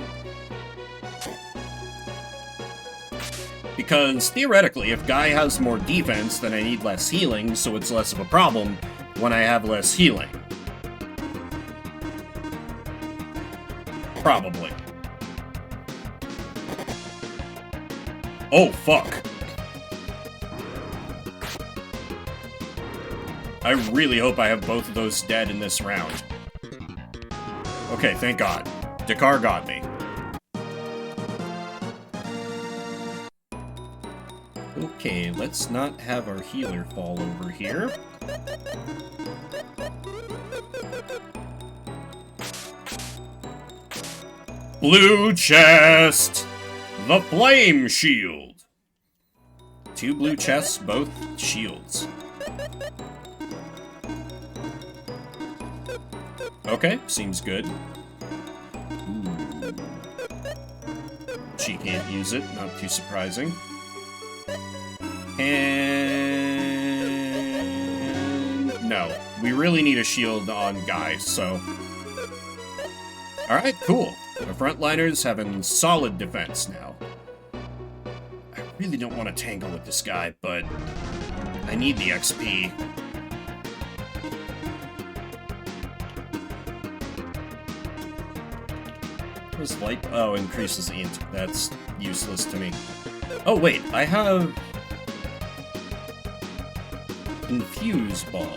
S1: Because, theoretically, if Guy has more defense, then I need less healing, so it's less of a problem when I have less healing. Probably. Oh, fuck. I really hope I have both of those dead in this round. Okay, thank God. Dakar got me. Okay, let's not have our healer fall over here. Blue chest! The flame shield! 2 blue chests, both shields. Okay, seems good. Ooh. She can't use it, not too surprising. And... no, we really need a shield on Guy, so... Alright, cool. The frontliners having solid defense now. I really don't want to tangle with this guy, but I need the XP. What is light? Oh, increases the int. That's useless to me. Oh, wait, I have... Infuse Ball.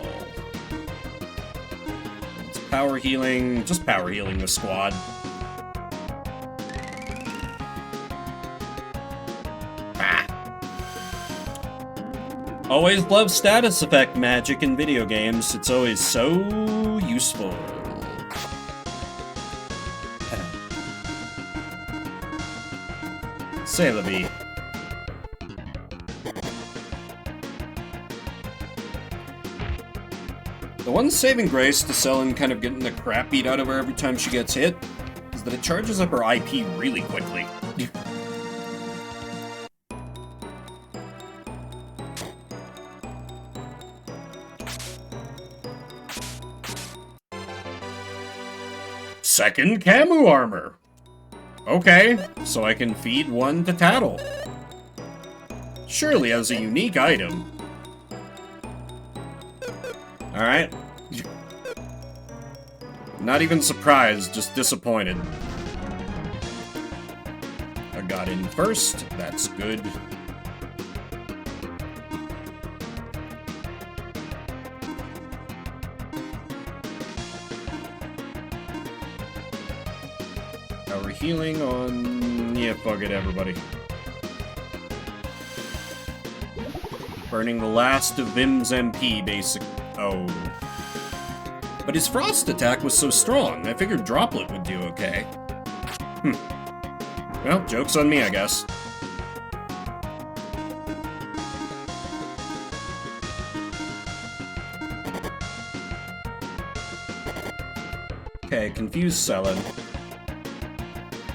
S1: It's power healing, just power healing the squad. Ah. Always love status effect magic in video games. It's always so useful. C'est la vie. The one saving grace to Selen kind of getting the crap beat out of her every time she gets hit is that it charges up her IP really quickly. Second Camu armor! Okay, so I can feed one to Tattle. Surely as a unique item. Alright. Not even surprised, just disappointed. I got in first, that's good. Now we're healing on... yeah, fuck it, everybody. Burning the last of Vim's MP, basic... oh. But his frost attack was so strong, I figured Droplet would do okay. Well, joke's on me, I guess. Okay, confused Selen.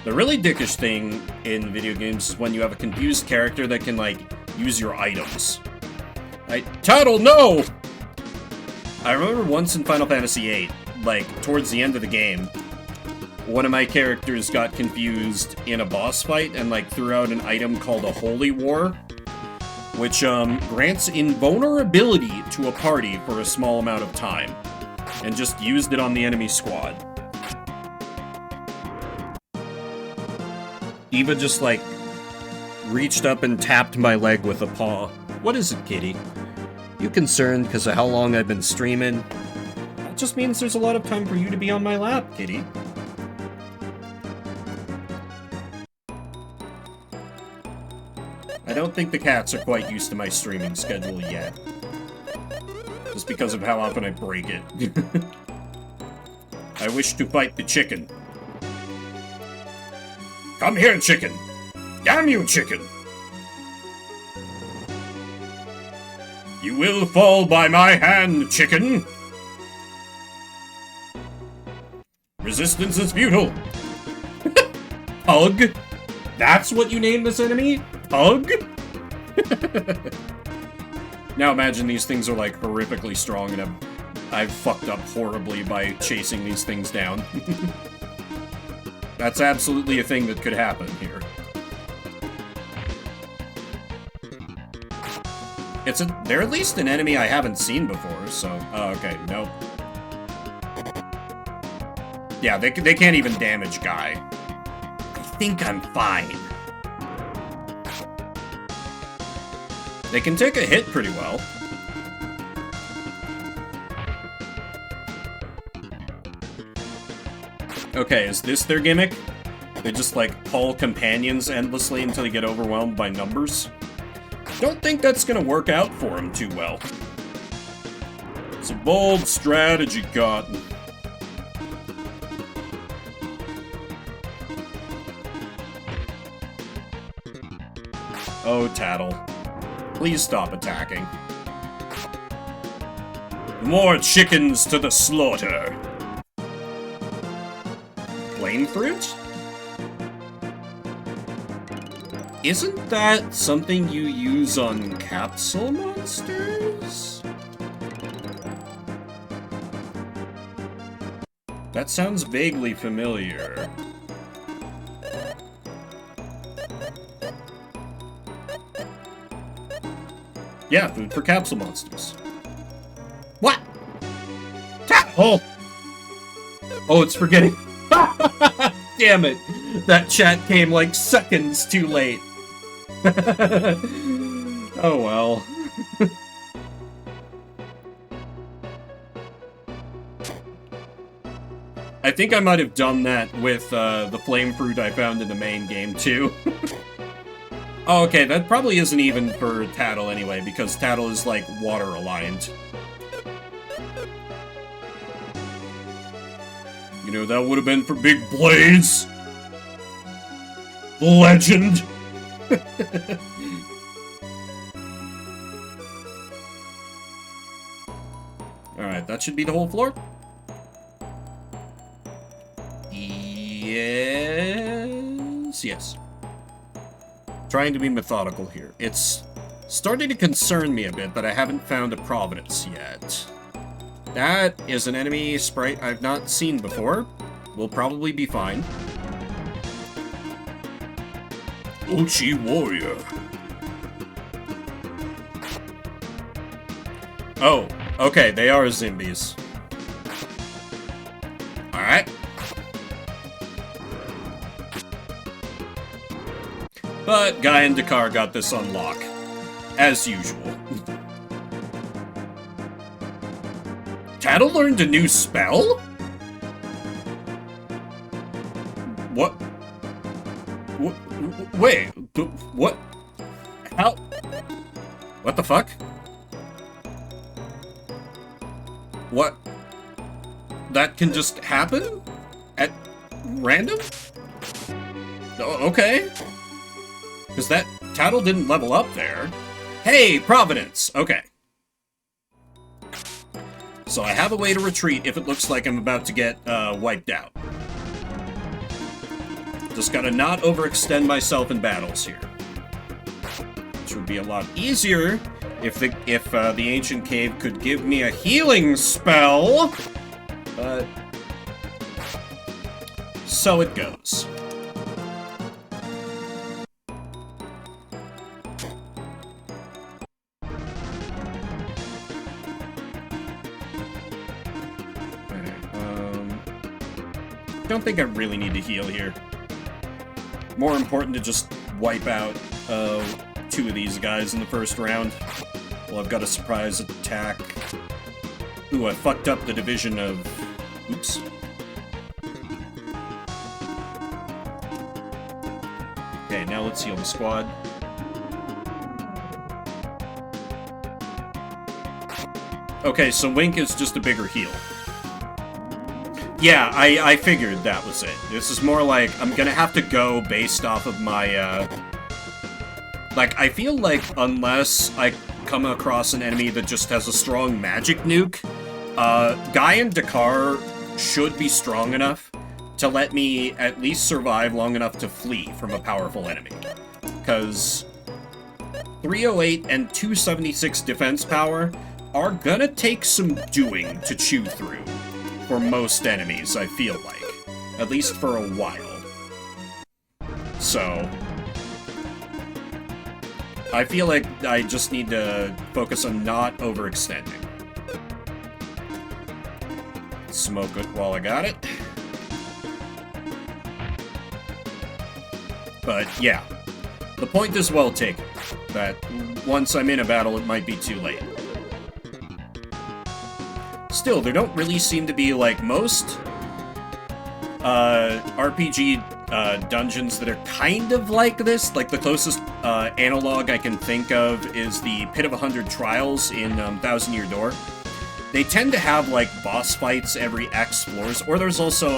S1: The really dickish thing in video games is when you have a confused character that can, like, use your items. Tuttle, no! I remember once in Final Fantasy VIII, like, towards the end of the game, one of my characters got confused in a boss fight and, like, threw out an item called a Holy War, which, grants invulnerability to a party for a small amount of time, and just used it on the enemy squad. Eva just, like, reached up and tapped my leg with a paw. What is it, kitty? You concerned because of how long I've been streaming? That just means there's a lot of time for you to be on my lap, kitty. I don't think the cats are quite used to my streaming schedule yet. Just because of how often I break it. I wish to fight the chicken. Come here, chicken! Damn you, chicken! You will fall by my hand, chicken! Resistance is futile! Pug? That's what you named this enemy? Pug? Now imagine these things are, like, horrifically strong and I've fucked up horribly by chasing these things down. That's absolutely a thing that could happen here. They're at least an enemy I haven't seen before, so... oh, okay, nope. Yeah, they can't even damage Guy. I think I'm fine. They can take a hit pretty well. Okay, is this their gimmick? They just, like, pull companions endlessly until they get overwhelmed by numbers? Don't think that's gonna work out for him too well. It's a bold strategy, Cotton. Oh, Tattle. Please stop attacking. More chickens to the slaughter. Flame fruit? Isn't that something you use on capsule monsters? That sounds vaguely familiar. Yeah, food for capsule monsters. What? Oh! Oh, it's forgetting. Damn it. That chat came like seconds too late. Oh well. I think I might have done that with the flame fruit I found in the main game too. Oh, okay, that probably isn't even for Tattle anyway, because Tattle is like water aligned. You know, that would have been for Big Blaze. Legend. Alright, that should be the whole floor. Yes. Trying to be methodical here. It's starting to concern me a bit that I haven't found a Providence yet. That is an enemy sprite I've not seen before. We'll probably be fine. Uchi Warrior. Oh, okay, they are zombies. Alright. But Guy and Dakar got this on lock. As usual. Tattle learned a new spell? What? Wait, what? How? What the fuck? What? That can just happen? At random? Okay. Because that Tattle didn't level up there. Hey, Providence! Okay. So I have a way to retreat if it looks like I'm about to get wiped out. Just gotta not overextend myself in battles here. Which would be a lot easier if the ancient cave could give me a healing spell. But so it goes. Don't think I really need to heal here. More important to just wipe out 2 of these guys in the first round. Well, I've got a surprise attack. Ooh, I fucked up the division of... Oops. Okay, now let's heal the squad. Okay, so Wink is just a bigger heal. Yeah, I figured that was it. This is more like, I'm gonna have to go based off of my, Like, I feel like unless I come across an enemy that just has a strong magic nuke, Guy and Dakar should be strong enough to let me at least survive long enough to flee from a powerful enemy. Because 308 and 276 defense power are gonna take some doing to chew through. For most enemies, I feel like. At least for a while. So... I feel like I just need to focus on not overextending. Smoke it while I got it. But, yeah. The point is well taken. That once I'm in a battle, it might be too late. Still, there don't really seem to be, like, most RPG dungeons that are kind of like this. Like, the closest analog I can think of is the Pit of 100 Trials in Thousand Year Door. They tend to have, like, boss fights every X floors, or there's also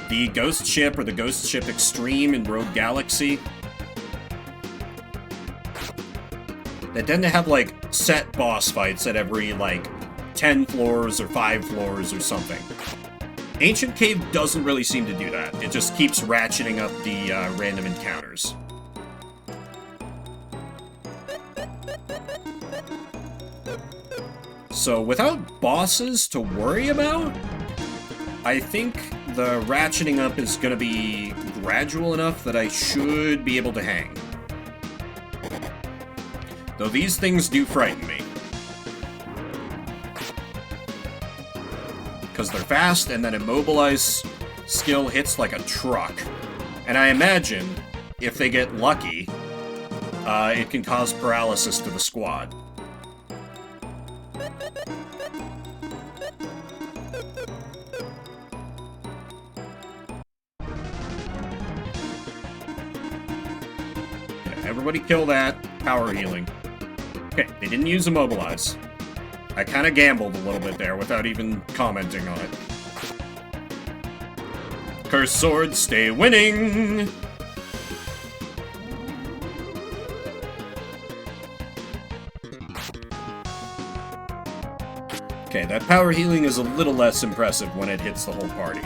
S1: the Ghost Ship or the Ghost Ship Extreme in Rogue Galaxy. They tend to have, like, set boss fights at every, like, 10 floors or 5 floors or something. Ancient Cave doesn't really seem to do that. It just keeps ratcheting up the random encounters. So without bosses to worry about, I think the ratcheting up is going to be gradual enough that I should be able to hang. Though these things do frighten me. Because they're fast, and then Immobilize skill hits like a truck. And I imagine, if they get lucky, it can cause paralysis to the squad. Okay, everybody kill that. Power healing. Okay, they didn't use Immobilize. I kind of gambled a little bit there without even commenting on it. Cursed swords, stay winning! Okay, that power healing is a little less impressive when it hits the whole party.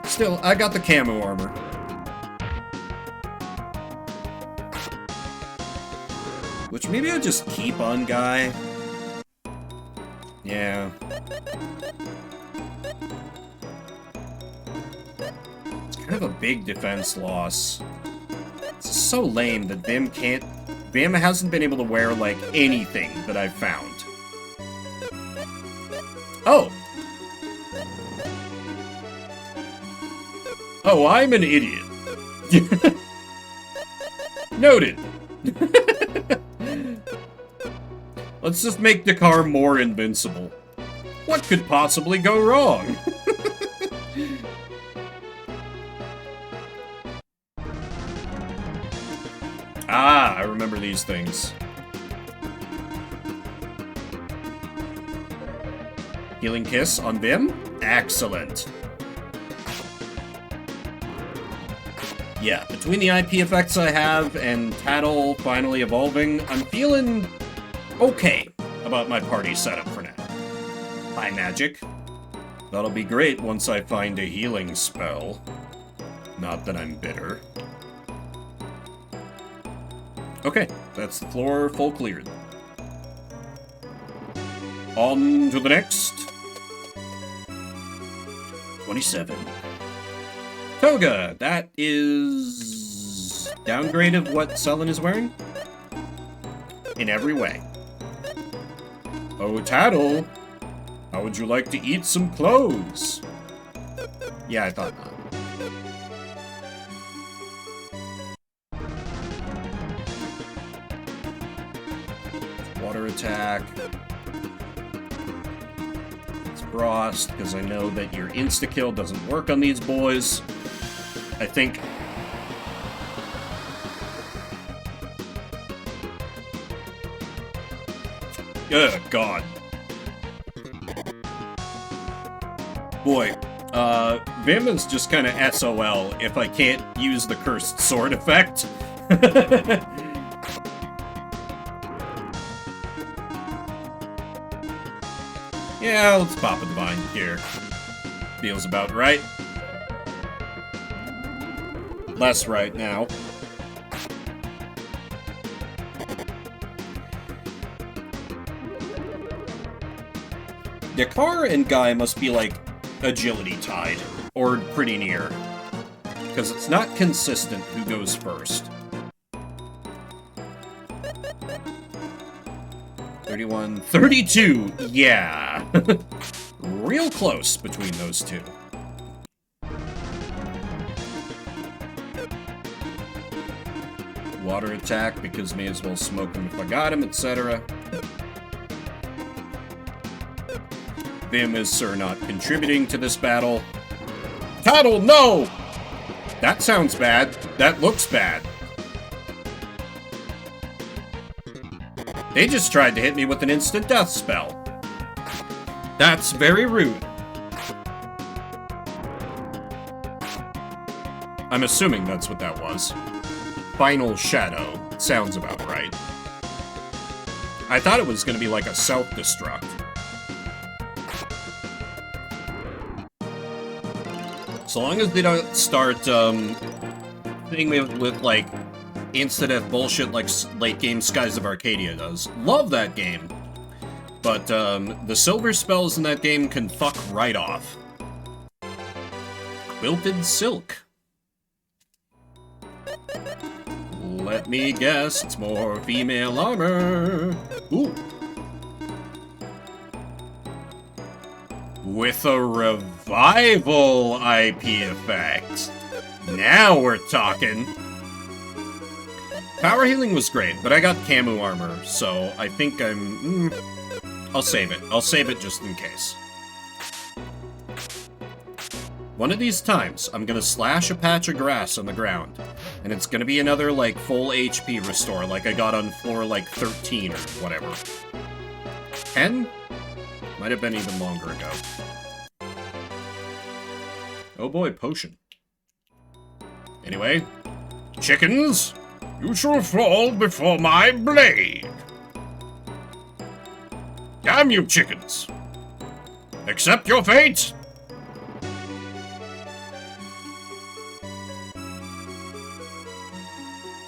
S1: Still, I got the camo armor. Which maybe I'll just keep on Guy. Yeah. It's kind of a big defense loss. It's so lame that Bim can't Vim hasn't been able to wear, like, anything that I've found. Oh! Oh, I'm an idiot. Noted. Let's just make the car more invincible. What could possibly go wrong? Ah, I remember these things. Healing Kiss on Vim? Excellent. Yeah, between the IP effects I have and Tattle finally evolving, I'm feeling okay about my party setup for now. Hi, Magic. That'll be great once I find a healing spell. Not that I'm bitter. Okay, that's the floor full cleared. On to the next. 27. Toga, that is downgrade of what Sullen is wearing? In every way. Oh, Tattle, how would you like to eat some clothes? Yeah, I thought not. Water attack. It's Frost, because I know that your insta-kill doesn't work on these boys. I think... Ugh, God. Boy, Vim is just kind of SOL if I can't use the Cursed Sword effect. Yeah, let's pop a Divine here. Feels about right. Less right now. Dakar and Guy must be, like, agility tied. Or pretty near. Because it's not consistent who goes first. 31, 32, yeah. Real close between those two. Water attack, because may as well smoke him if I got him, etc. Vim is sir not contributing to this battle. Tattle, no! That sounds bad. That looks bad. They just tried to hit me with an instant death spell. That's very rude. I'm assuming that's what that was. Final Shadow. Sounds about right. I thought it was going to be like a self-destruct. So long as they don't start, hitting me with like, insta-death bullshit like late-game Skies of Arcadia does. Love that game. But, the silver spells in that game can fuck right off. Quilted Silk. Let me guess, it's more female armor. Ooh. With a revival IP effect. Now we're talking. Power healing was great, but I got Camu armor, so I think I'll save it. I'll save it just in case. One of these times, I'm gonna slash a patch of grass on the ground, and it's gonna be another, like, full HP restore, like I got on floor, like, 13 or whatever. 10? Might have been even longer ago. Oh boy, potion. Anyway, chickens, you shall fall before my blade. Damn you, chickens. Accept your fate.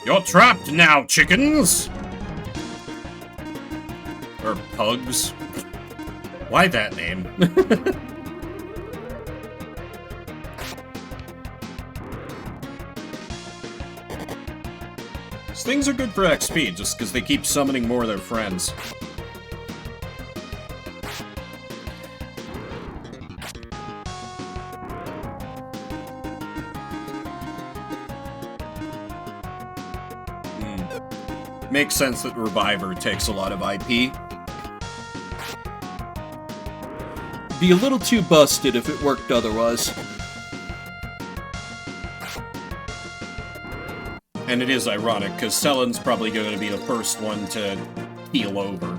S1: You're trapped now, chickens! Or pugs. Why that name? These things are good for XP, just because they keep summoning more of their friends. Makes sense that Reviver takes a lot of IP.
S4: Be a little too busted if it worked otherwise.
S1: And it is ironic, because Sellen's probably going to be the first one to heal over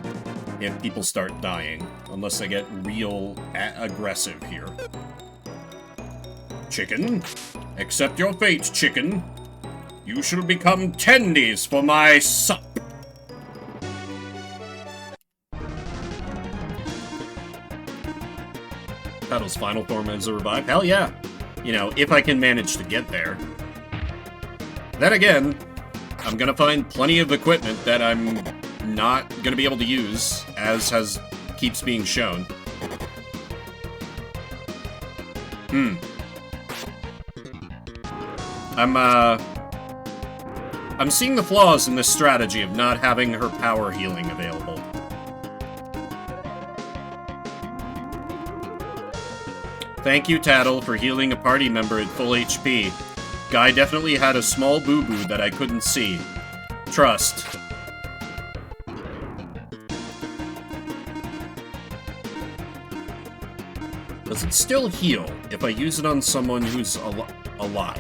S1: if people start dying. Unless they get real aggressive here. Chicken, accept your fate, chicken. You shall become tendies for my sup. Petal's final form is a revive? Hell yeah. You know, if I can manage to get there. Then again, I'm gonna find plenty of equipment that I'm not gonna be able to use, as keeps being shown. I'm seeing the flaws in this strategy of not having her power healing available. Thank you, Tattle, for healing a party member at full HP. Guy definitely had a small boo-boo that I couldn't see. Trust. Does it still heal if I use it on someone who's alive?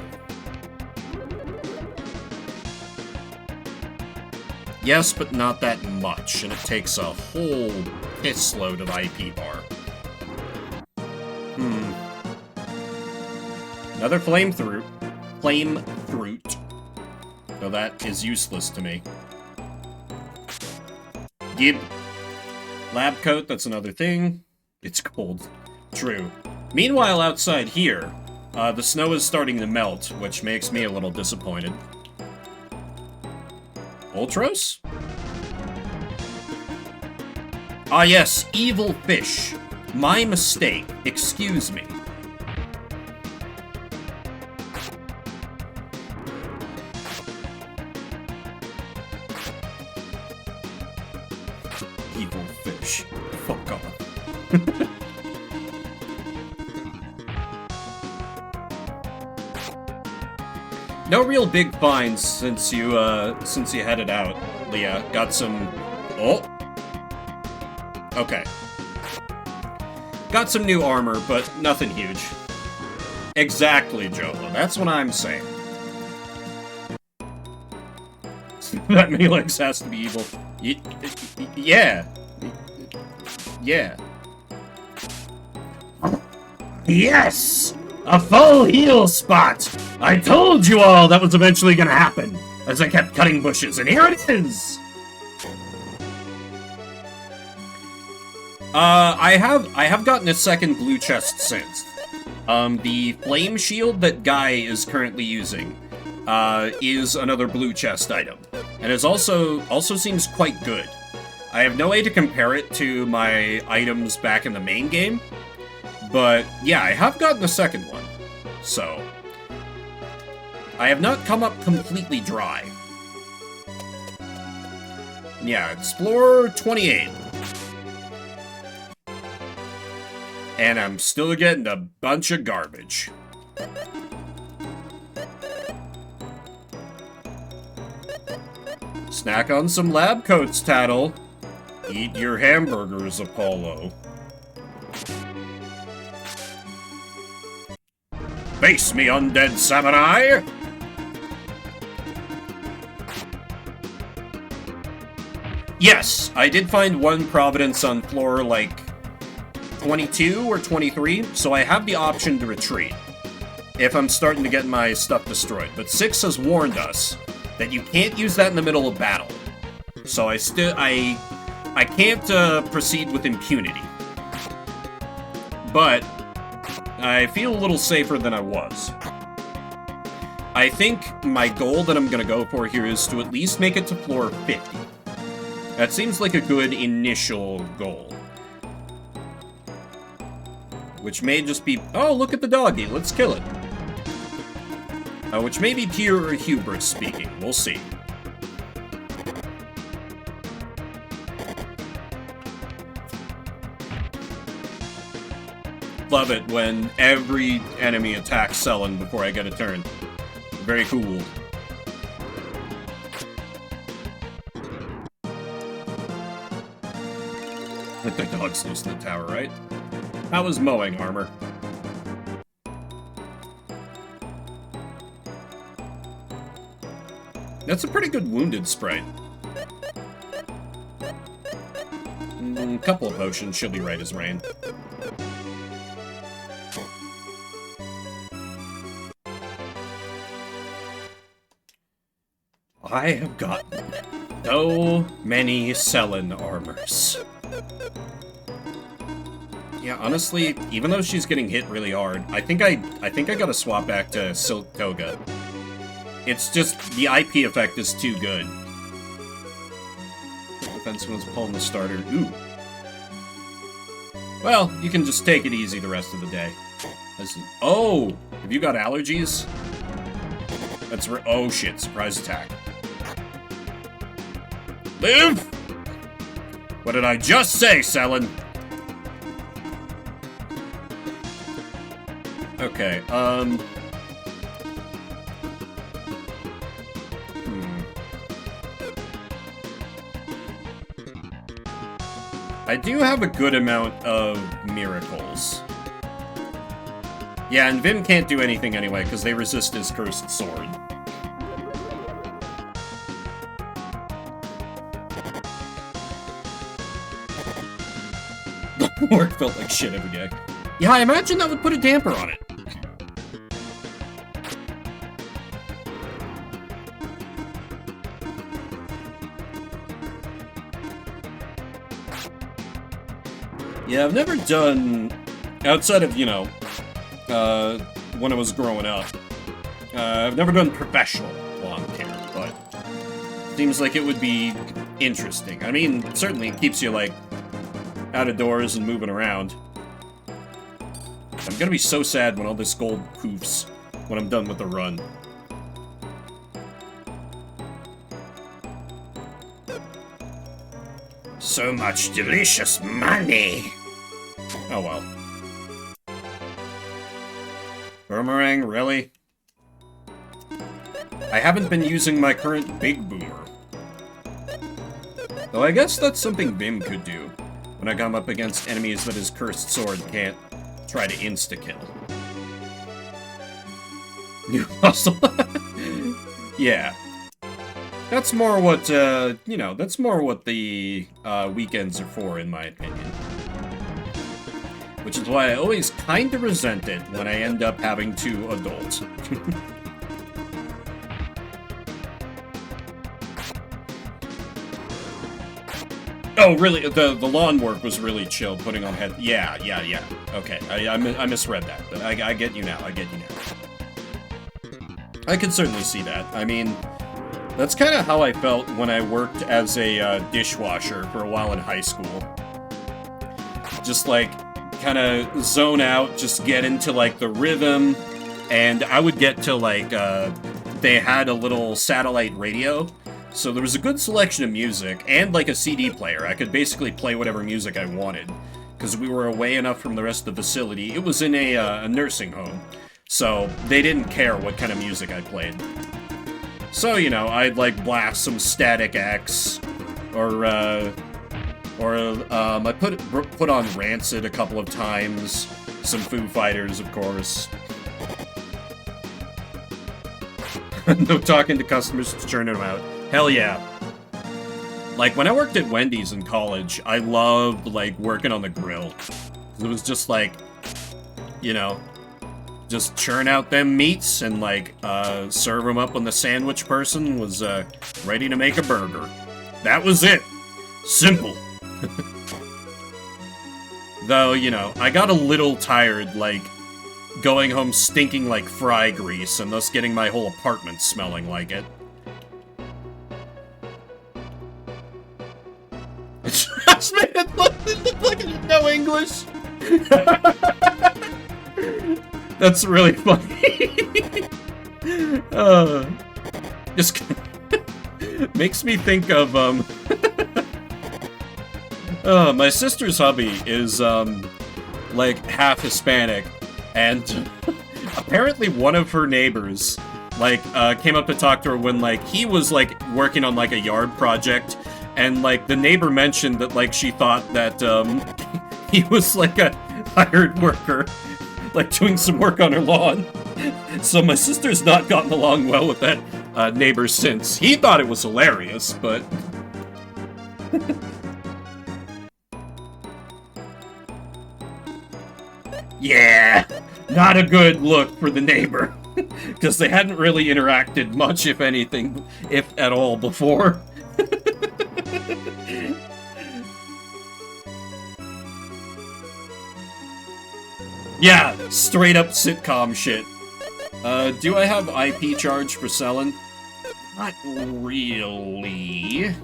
S1: Yes, but not that much, and it takes a whole piss load of IP bar. Another flame fruit. No, that is useless to me. Gib. Lab coat, that's another thing. It's cold. True. Meanwhile, outside here, the snow is starting to melt, which makes me a little disappointed. Ultros? Ah yes, evil fish. My mistake. Excuse me. Evil fish. Fuck off. No real big finds since you headed out, Leah. Got some... Oh! Okay. Got some new armor, but nothing huge. Exactly, Jolo. That's what I'm saying. That Melex has to be evil. Yeah. Yeah. Yes! A full heal spot! I told you all that was eventually gonna happen, as I kept cutting bushes, and here it is! I have gotten a second blue chest since. The flame shield that Guy is currently using, is another blue chest item. And it also seems quite good. I have no way to compare it to my items back in the main game, but yeah, I have gotten a second one. So, I have not come up completely dry. Yeah, Explorer 28. And I'm still getting a bunch of garbage. Snack on some lab coats, Tattle. Eat your hamburgers, Apollo. Face me, undead samurai! Yes, I did find one Providence on floor, like, 22 or 23, so I have the option to retreat if I'm starting to get my stuff destroyed. But 6 has warned us that you can't use that in the middle of battle. So I can't proceed with impunity. But I feel a little safer than I was. I think my goal that I'm gonna go for here is to at least make it to floor 50. That seems like a good initial goal. Which may just be... Oh, look at the doggy. Let's kill it. Which may be pure hubris speaking. We'll see. love it when every enemy attacks Selen before I get a turn. Very cool. Let the dogs loose in the tower, right? How was mowing, Armor? That's a pretty good wounded sprite. A couple of potions, she'll be right as rain. I have gotten so many Selen armors. Yeah, honestly, even though she's getting hit really hard, I think I gotta swap back to Silk Toga. It's just the IP effect is too good. Defense was pulling the starter. Ooh. Well, you can just take it easy the rest of the day. Oh, have you got allergies? Oh shit! Surprise attack. Live! What did I just say, Selen? Okay, I do have a good amount of miracles. Yeah, and Vim can't do anything anyway, because they resist his cursed sword. Work felt like shit every day. Yeah, I imagine that would put a damper on it. Yeah, I've never done, outside of, you know, when I was growing up, I've never done professional lawn care, but seems like it would be interesting. I mean, certainly it keeps you, like, out of doors and moving around. I'm gonna be so sad when all this gold poofs when I'm done with the run.
S2: So much delicious money.
S1: Oh well. Boomerang, really? I haven't been using my current big boomer. Though I guess that's something Vim could do when I come up against enemies that his cursed sword can't try to insta-kill. New muscle. Yeah. That's more what, you know, that's more what the weekends are for, in my opinion. Which is why I always kind of resent it when I end up having to adult. Oh, really? The lawn work was really chill, putting on head... Yeah. Okay, I misread that, but I get you now, I could certainly see that. I mean, that's kind of how I felt when I worked as a dishwasher for a while in high school. Just, like, kind of zone out, just get into, like, the rhythm, and I would get to, like, they had a little satellite radio, so there was a good selection of music, and, like, a CD player. I could basically play whatever music I wanted, because we were away enough from the rest of the facility. It was in a nursing home, so they didn't care what kind of music I played. So, you know, I'd, like, blast some Static X, or I put on Rancid a couple of times, some Foo Fighters, of course. No talking to customers to churn them out. Hell yeah. Like, when I worked at Wendy's in college, I loved, like, working on the grill. It was just, like, you know, just churn out them meats and, like, serve them up when the sandwich person was, ready to make a burger. That was it. Simple. Though, you know, I got a little tired, like, going home stinking like fry grease and thus getting my whole apartment smelling like it. It's made it look like I didn't know English. That's really funny. Just makes me think of, my sister's hubby is, like, half Hispanic, and apparently one of her neighbors, like, came up to talk to her when, like, he was, like, working on, like, a yard project, and, like, the neighbor mentioned that, like, she thought that, he was, like, a hired worker, like, doing some work on her lawn. So my sister's not gotten along well with that, neighbor since. He thought it was hilarious, but... Yeah, not a good look for the neighbor, because they hadn't really interacted much, if anything, if at all, before. Yeah, straight up sitcom shit. Do I have IP charge for selling? Not really.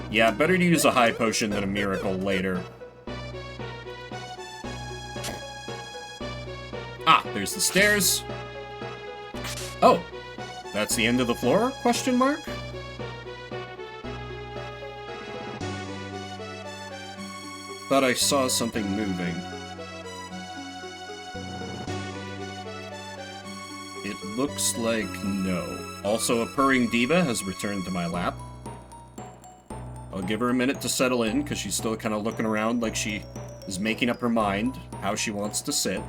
S1: Yeah, better to use a high potion than a miracle later. Ah, there's the stairs. Oh, that's the end of the floor? Question mark? Thought I saw something moving. It looks like no. Also, a purring diva has returned to my lap. I'll give her a minute to settle in, because she's still kind of looking around like she is making up her mind how she wants to sit.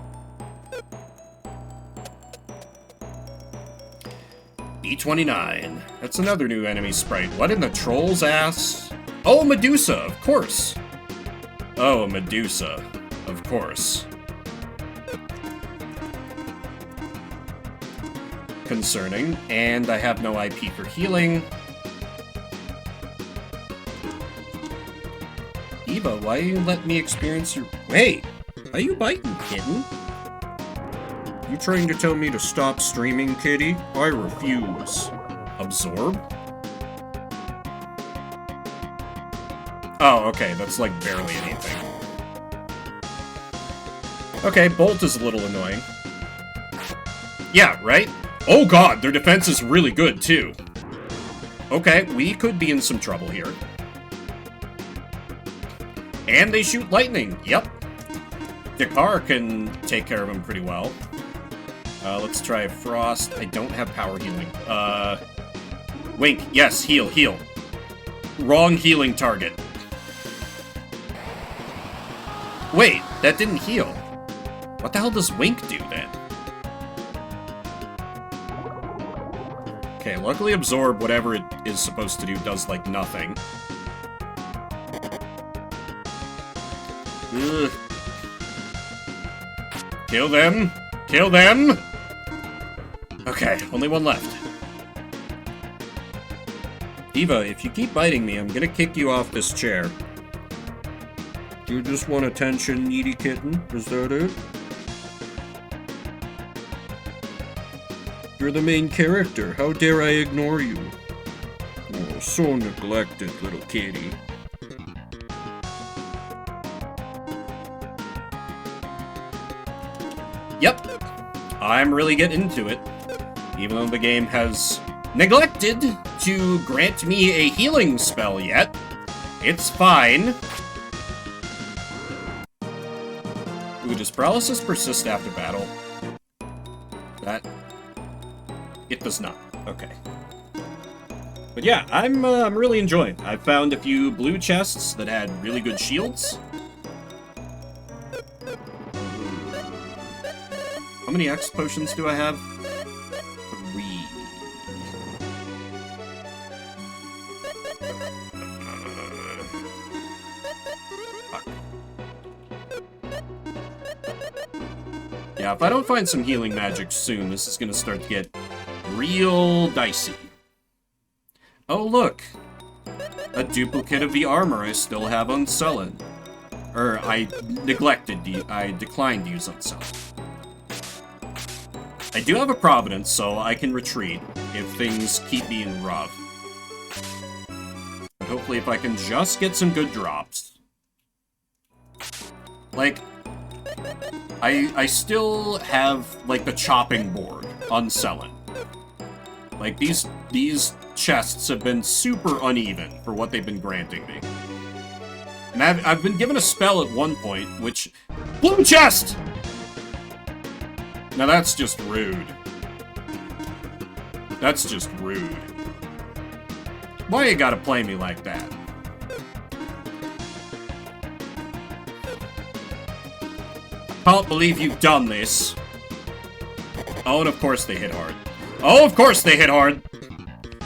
S1: B29. That's another new enemy sprite. What in the troll's ass? Oh, Medusa, of course. Oh, Medusa, of course. Concerning, and I have no IP for healing. Eva, why you let me experience your... Wait, are you biting, kitten? You trying to tell me to stop streaming, kitty? I refuse. Absorb? Oh, okay, that's like barely anything. Okay, Bolt is a little annoying. Yeah, right? Oh god, their defense is really good, too. Okay, we could be in some trouble here. And they shoot lightning, yep. Dakar can take care of him pretty well. Let's try Frost. I don't have power healing. Wink, yes, heal, heal. Wrong healing target. Wait, that didn't heal. What the hell does Wink do, then? Okay, luckily Absorb, whatever it is supposed to do, does, like, nothing. Ugh. Kill them! Kill them! Okay, only one left. Eva, if you keep biting me, I'm gonna kick you off this chair. You just want attention, needy kitten? Is that it? You're the main character. How dare I ignore you? Oh, so neglected, little kitty. Yep. I'm really getting into it. Even though the game has neglected to grant me a healing spell yet, it's fine. Ooh, does paralysis persist after battle? That... It does not. Okay. But yeah, I'm really enjoying. I found a few blue chests that had really good shields. How many X potions do I have? 3. Fuck. Yeah, if I don't find some healing magic soon, this is gonna start to get real dicey. Oh, look! A duplicate of the armor I still have on Sullen. Or, I declined to use on Sullen. I do have a Providence, so I can retreat if things keep being rough. But hopefully if I can just get some good drops. Like, I still have, like, the chopping board on Sullen. Like, these chests have been super uneven for what they've been granting me. And I've been given a spell at one point, which Blue chest! Now that's just rude. That's just rude. Why you gotta play me like that? Can't believe you've done this. Oh, and of course they hit hard. Oh, of course they hit hard.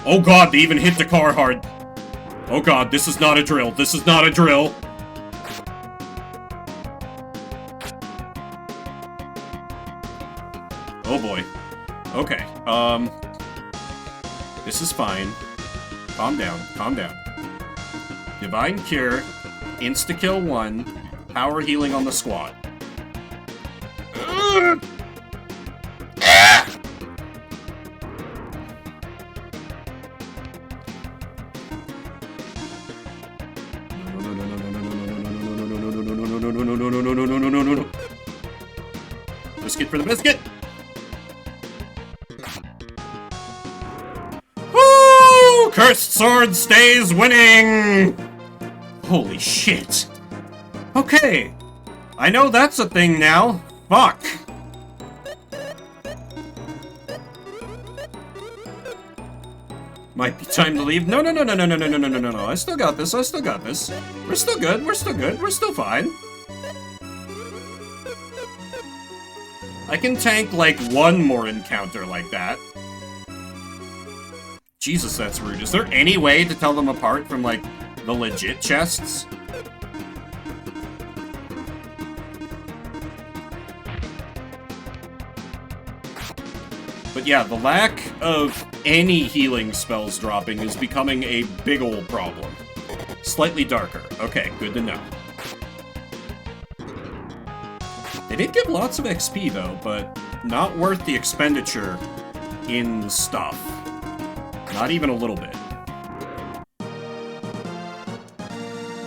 S1: Oh god, they even hit the car hard. Oh god, this is not a drill. This is not a drill. Oh boy. Okay, this is fine. Calm down, calm down. Divine Cure, insta-kill 1, power healing on the squad. Biscuit for the biscuit! Woo! Cursed Sword stays winning! Holy shit. Okay. I know that's a thing now. Fuck. Might be time to leave. No. I still got this. I still got this. We're still good. We're still good. We're still fine. I can tank, like, one more encounter like that. Jesus, that's rude. Is there any way to tell them apart from, like, the legit chests? But yeah, the lack of any healing spells dropping is becoming a big ol' problem. Slightly darker. Okay, good to know. They did give lots of XP though, but not worth the expenditure in stuff. Not even a little bit.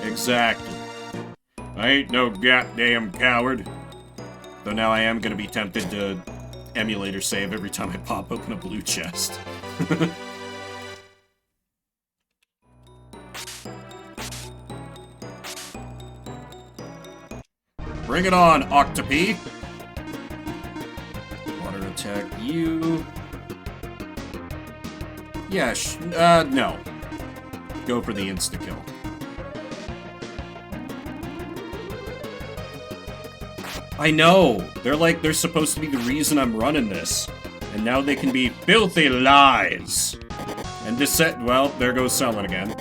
S1: Exactly. I ain't no goddamn coward. Though now I am gonna be tempted to emulator save every time I pop open a blue chest. Bring it on, Octopi! Water attack you. Yeah, no. Go for the insta-kill. I know! They're supposed to be the reason I'm running this. And now they can be filthy lies! And this set, well, there goes Selin again.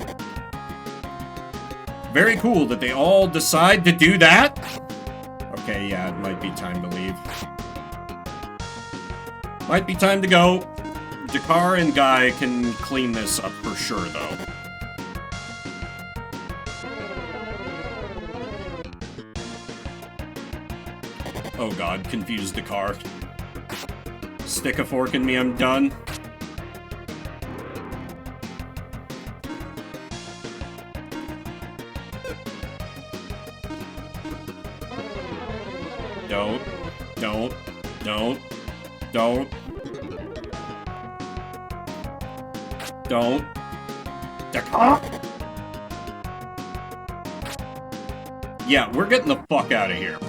S1: Very cool that they all decide to do that! Okay, yeah, it might be time to leave. Might be time to go. Dakar and Guy can clean this up for sure, though. Oh god, confused Dakar. Stick a fork in me, I'm done. Don't. Dakar! Yeah, we're getting the fuck out of here.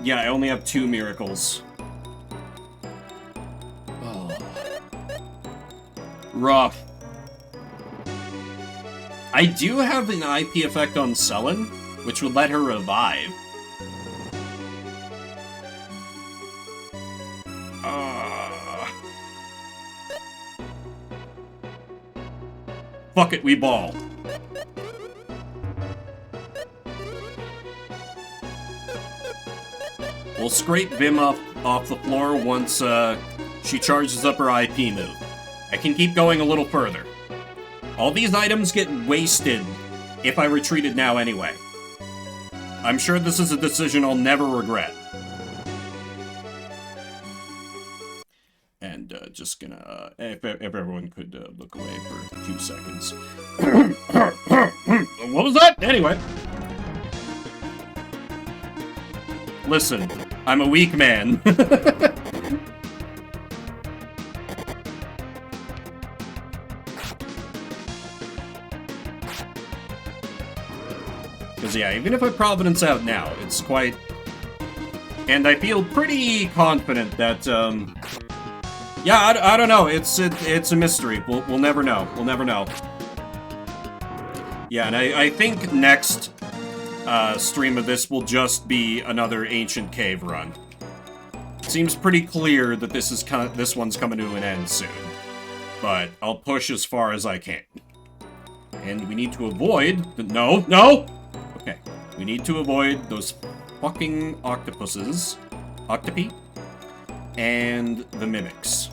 S1: Yeah, I only have 2 miracles. Oh. Rough. I do have an IP effect on Selin, which would let her revive. Fuck it, we ball. We'll scrape Vim off the floor once she charges up her IP move. I can keep going a little further. All these items get wasted if I retreated now anyway. I'm sure this is a decision I'll never regret. And just gonna, if everyone could look away for 2 seconds. What was that? Anyway. Listen, I'm a weak man. Because, yeah, even if I Providence out now, it's quite... And I feel pretty confident that, yeah, I don't know. It's a mystery. We'll never know. We'll never know. Yeah, and I think next stream of this will just be another Ancient Cave run. Seems pretty clear that this one's coming to an end soon. But I'll push as far as I can. And we need to avoid... No! Okay. We need to avoid those fucking octopuses. Octopi? And the mimics.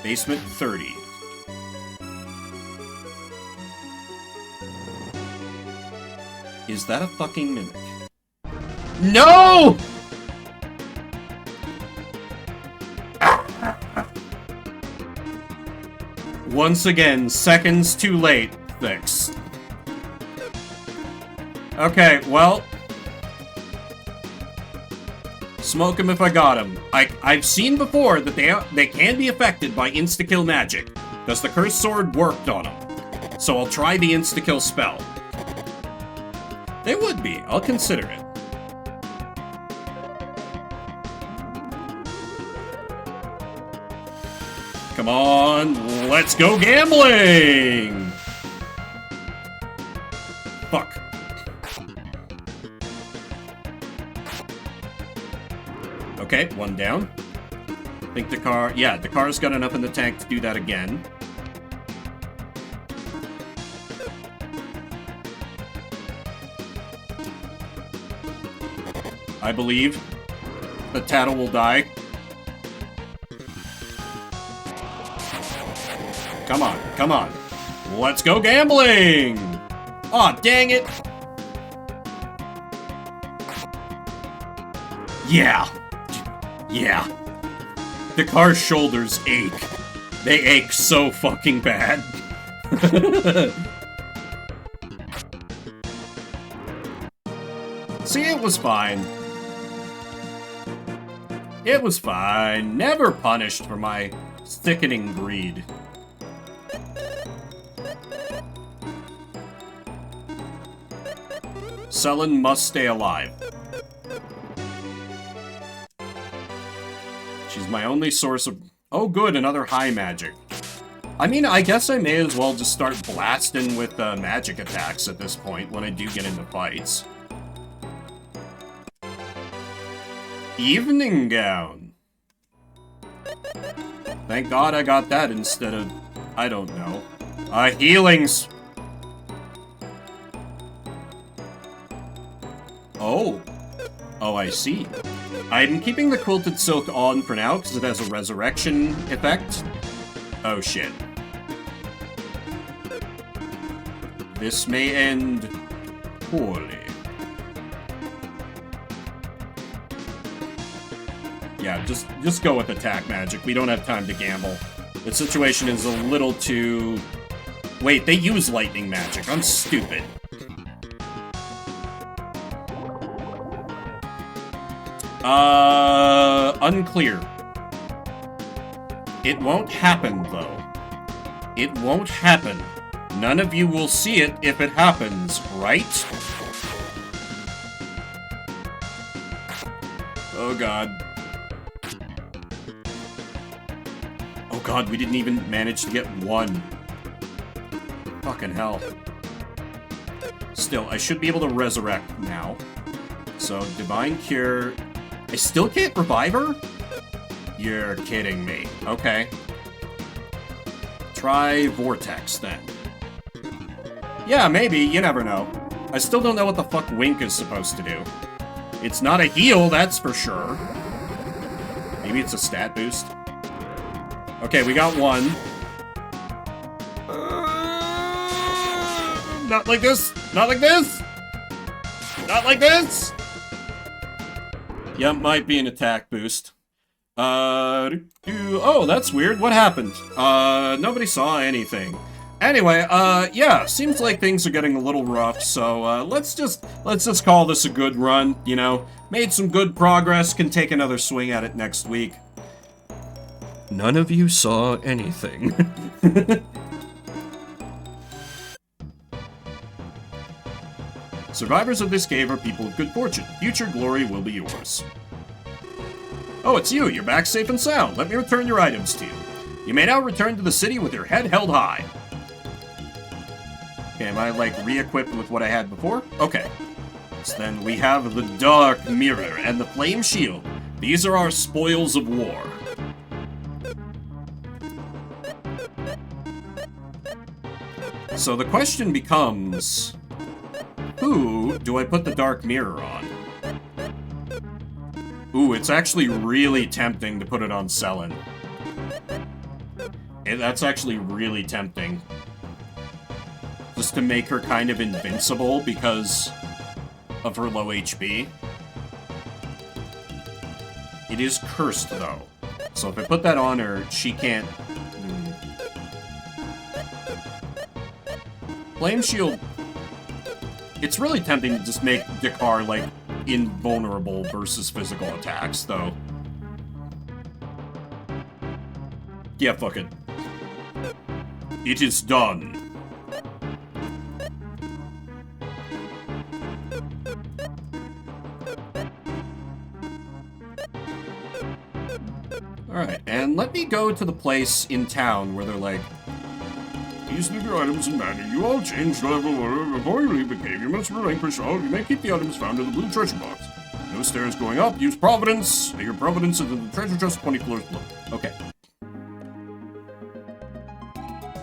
S1: Basement 30. Is that a fucking mimic? No! Once again, seconds too late. Thanks. Okay, well... Smoke him if I got him. I've seen before that they can be affected by insta-kill magic, because the cursed sword worked on them. So I'll try the insta-kill spell. They would be. I'll consider it. Come on, let's go gambling! Fuck. Okay, one down. I think Dakar... Yeah, Dakar's got enough in the tank to do that again. I believe that Tattle will die. Come on, come on. Let's go gambling! Aw, dang it! Yeah! Yeah. Dakar's shoulders ache. They ache so fucking bad. See, it was fine. It was fine. Never punished for my sickening greed. Selen must stay alive. She's my only source of... Oh good, another high magic. I mean, I guess I may as well just start blasting with magic attacks at this point when I do get into fights. Evening gown. Thank God I got that instead of... I don't know. Healings! Oh. Oh, I see. I'm keeping the Quilted Silk on for now, because it has a resurrection effect. Oh, shit. This may end poorly. Yeah, just go with attack magic. We don't have time to gamble. The situation is a little too... Wait, they use lightning magic. I'm stupid. Unclear. It won't happen, though. It won't happen. None of you will see it if it happens, right? Oh god. Oh god, we didn't even manage to get one. Fucking hell. Still, I should be able to resurrect now. So, Divine Cure... I still can't revive her? You're kidding me. Okay. Try Vortex, then. Yeah, maybe. You never know. I still don't know what the fuck Wink is supposed to do. It's not a heal, that's for sure. Maybe it's a stat boost. Okay, we got one. Not like this! Not like this! Not like this! Yep, might be an attack boost. Oh, that's weird. What happened? Nobody saw anything. Anyway, yeah, seems like things are getting a little rough, so, let's just call this a good run, you know? Made some good progress, can take another swing at it next week. None of you saw anything. Survivors of this cave are people of good fortune. Future glory will be yours. Oh, it's you. You're back safe and sound. Let me return your items to you. You may now return to the city with your head held high. Okay, am I, like, re-equipped with what I had before? Okay. So then we have the Dark Mirror and the Flame Shield. These are our spoils of war. So the question becomes, who do I put the Dark Mirror on? Ooh, it's actually really tempting to put it on Selen. That's actually really tempting. Just to make her kind of invincible because of her low HP. It is cursed, though. So if I put that on her, she can't... Flame Shield... It's really tempting to just make Dakar, like, invulnerable versus physical attacks, though. Yeah, fuck it. It is done. Alright, and let me go to the place in town where they're like, these are your items and matter. You all change level before you leave the cave. You must relinquish all. You may keep the items found in the blue treasure box. No stairs going up. Use Providence. Your Providence is in the treasure chest 20 floors below. Okay.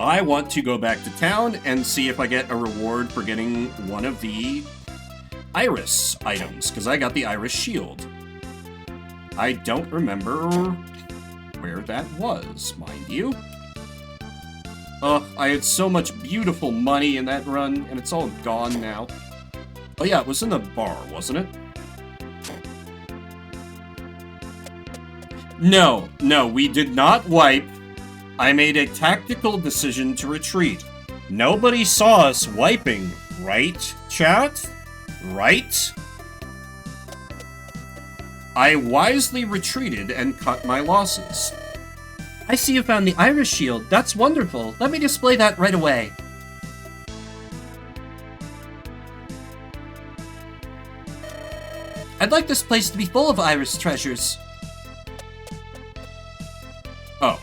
S1: I want to go back to town and see if I get a reward for getting one of the Iris items, because I got the Iris shield. I don't remember where that was, mind you. I had so much beautiful money in that run, and it's all gone now. Oh yeah, it was in the bar, wasn't it? No, we did not wipe. I made a tactical decision to retreat. Nobody saw us wiping, right, chat? Right? I wisely retreated and cut my losses.
S4: I see you found the Iris shield. That's wonderful. Let me display that right away. I'd like this place to be full of Iris treasures.
S1: Oh.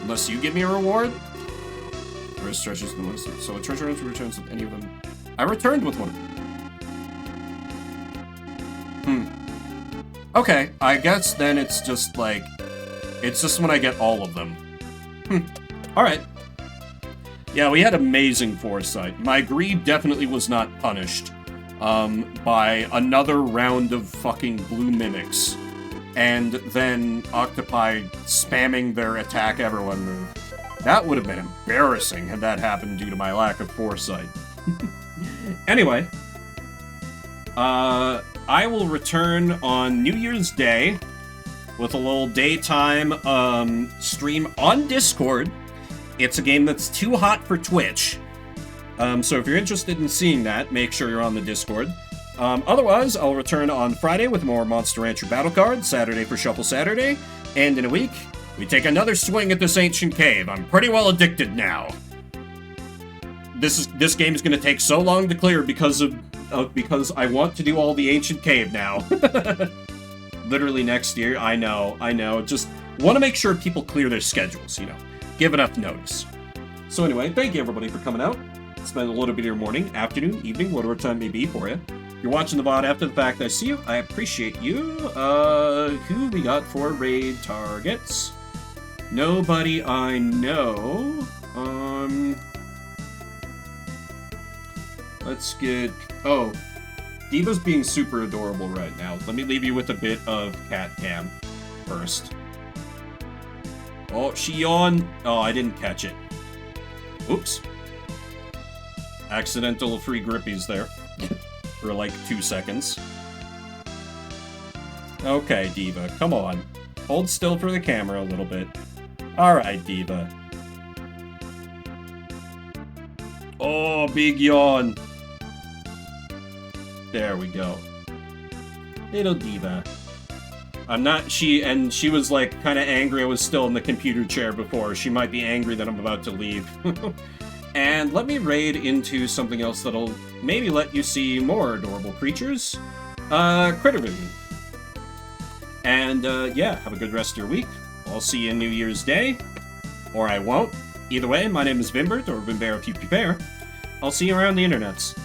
S1: Unless you give me a reward? Iris treasures the most. So a treasure hunter returns with any of them. I returned with one of them. Okay, I guess then it's just like... It's just when I get all of them. Alright. Yeah, we had amazing foresight. My greed definitely was not punished by another round of fucking blue mimics. And then Octopi spamming their attack everyone move. That would have been embarrassing had that happened due to my lack of foresight. Anyway. I will return on New Year's Day with a little daytime stream on Discord. It's a game that's too hot for Twitch. So if you're interested in seeing that, make sure you're on the Discord. Otherwise, I'll return on Friday with more Monster Rancher battle cards, Saturday for Shuffle Saturday, and in a week, we take another swing at this ancient cave. I'm pretty well addicted now. This game is going to take so long to clear because I want to do all the ancient cave now. Literally next year. I know. Just want to make sure people clear their schedules, you know. Give enough notice. So anyway, thank you everybody for coming out. Spend a little bit of your morning, afternoon, evening, whatever time may be for you. If you're watching the VOD after the fact, I see you. I appreciate you. Who we got for raid targets? Nobody I know. Let's get... Oh, Diva's being super adorable right now. Let me leave you with a bit of cat cam first. Oh, she yawned. Oh, I didn't catch it. Oops. Accidental free grippies there. For like 2 seconds. Okay, Diva, come on. Hold still for the camera a little bit. Alright, Diva. Oh, big yawn. There we go. Little Diva. She was like kind of angry I was still in the computer chair before. She might be angry that I'm about to leave. And let me raid into something else that'll maybe let you see more adorable creatures. Critterman. And, yeah, have a good rest of your week. I'll see you New Year's Day. Or I won't. Either way, my name is Vimbert, or Vimbera Pew Pew Bear. I'll see you around the internets.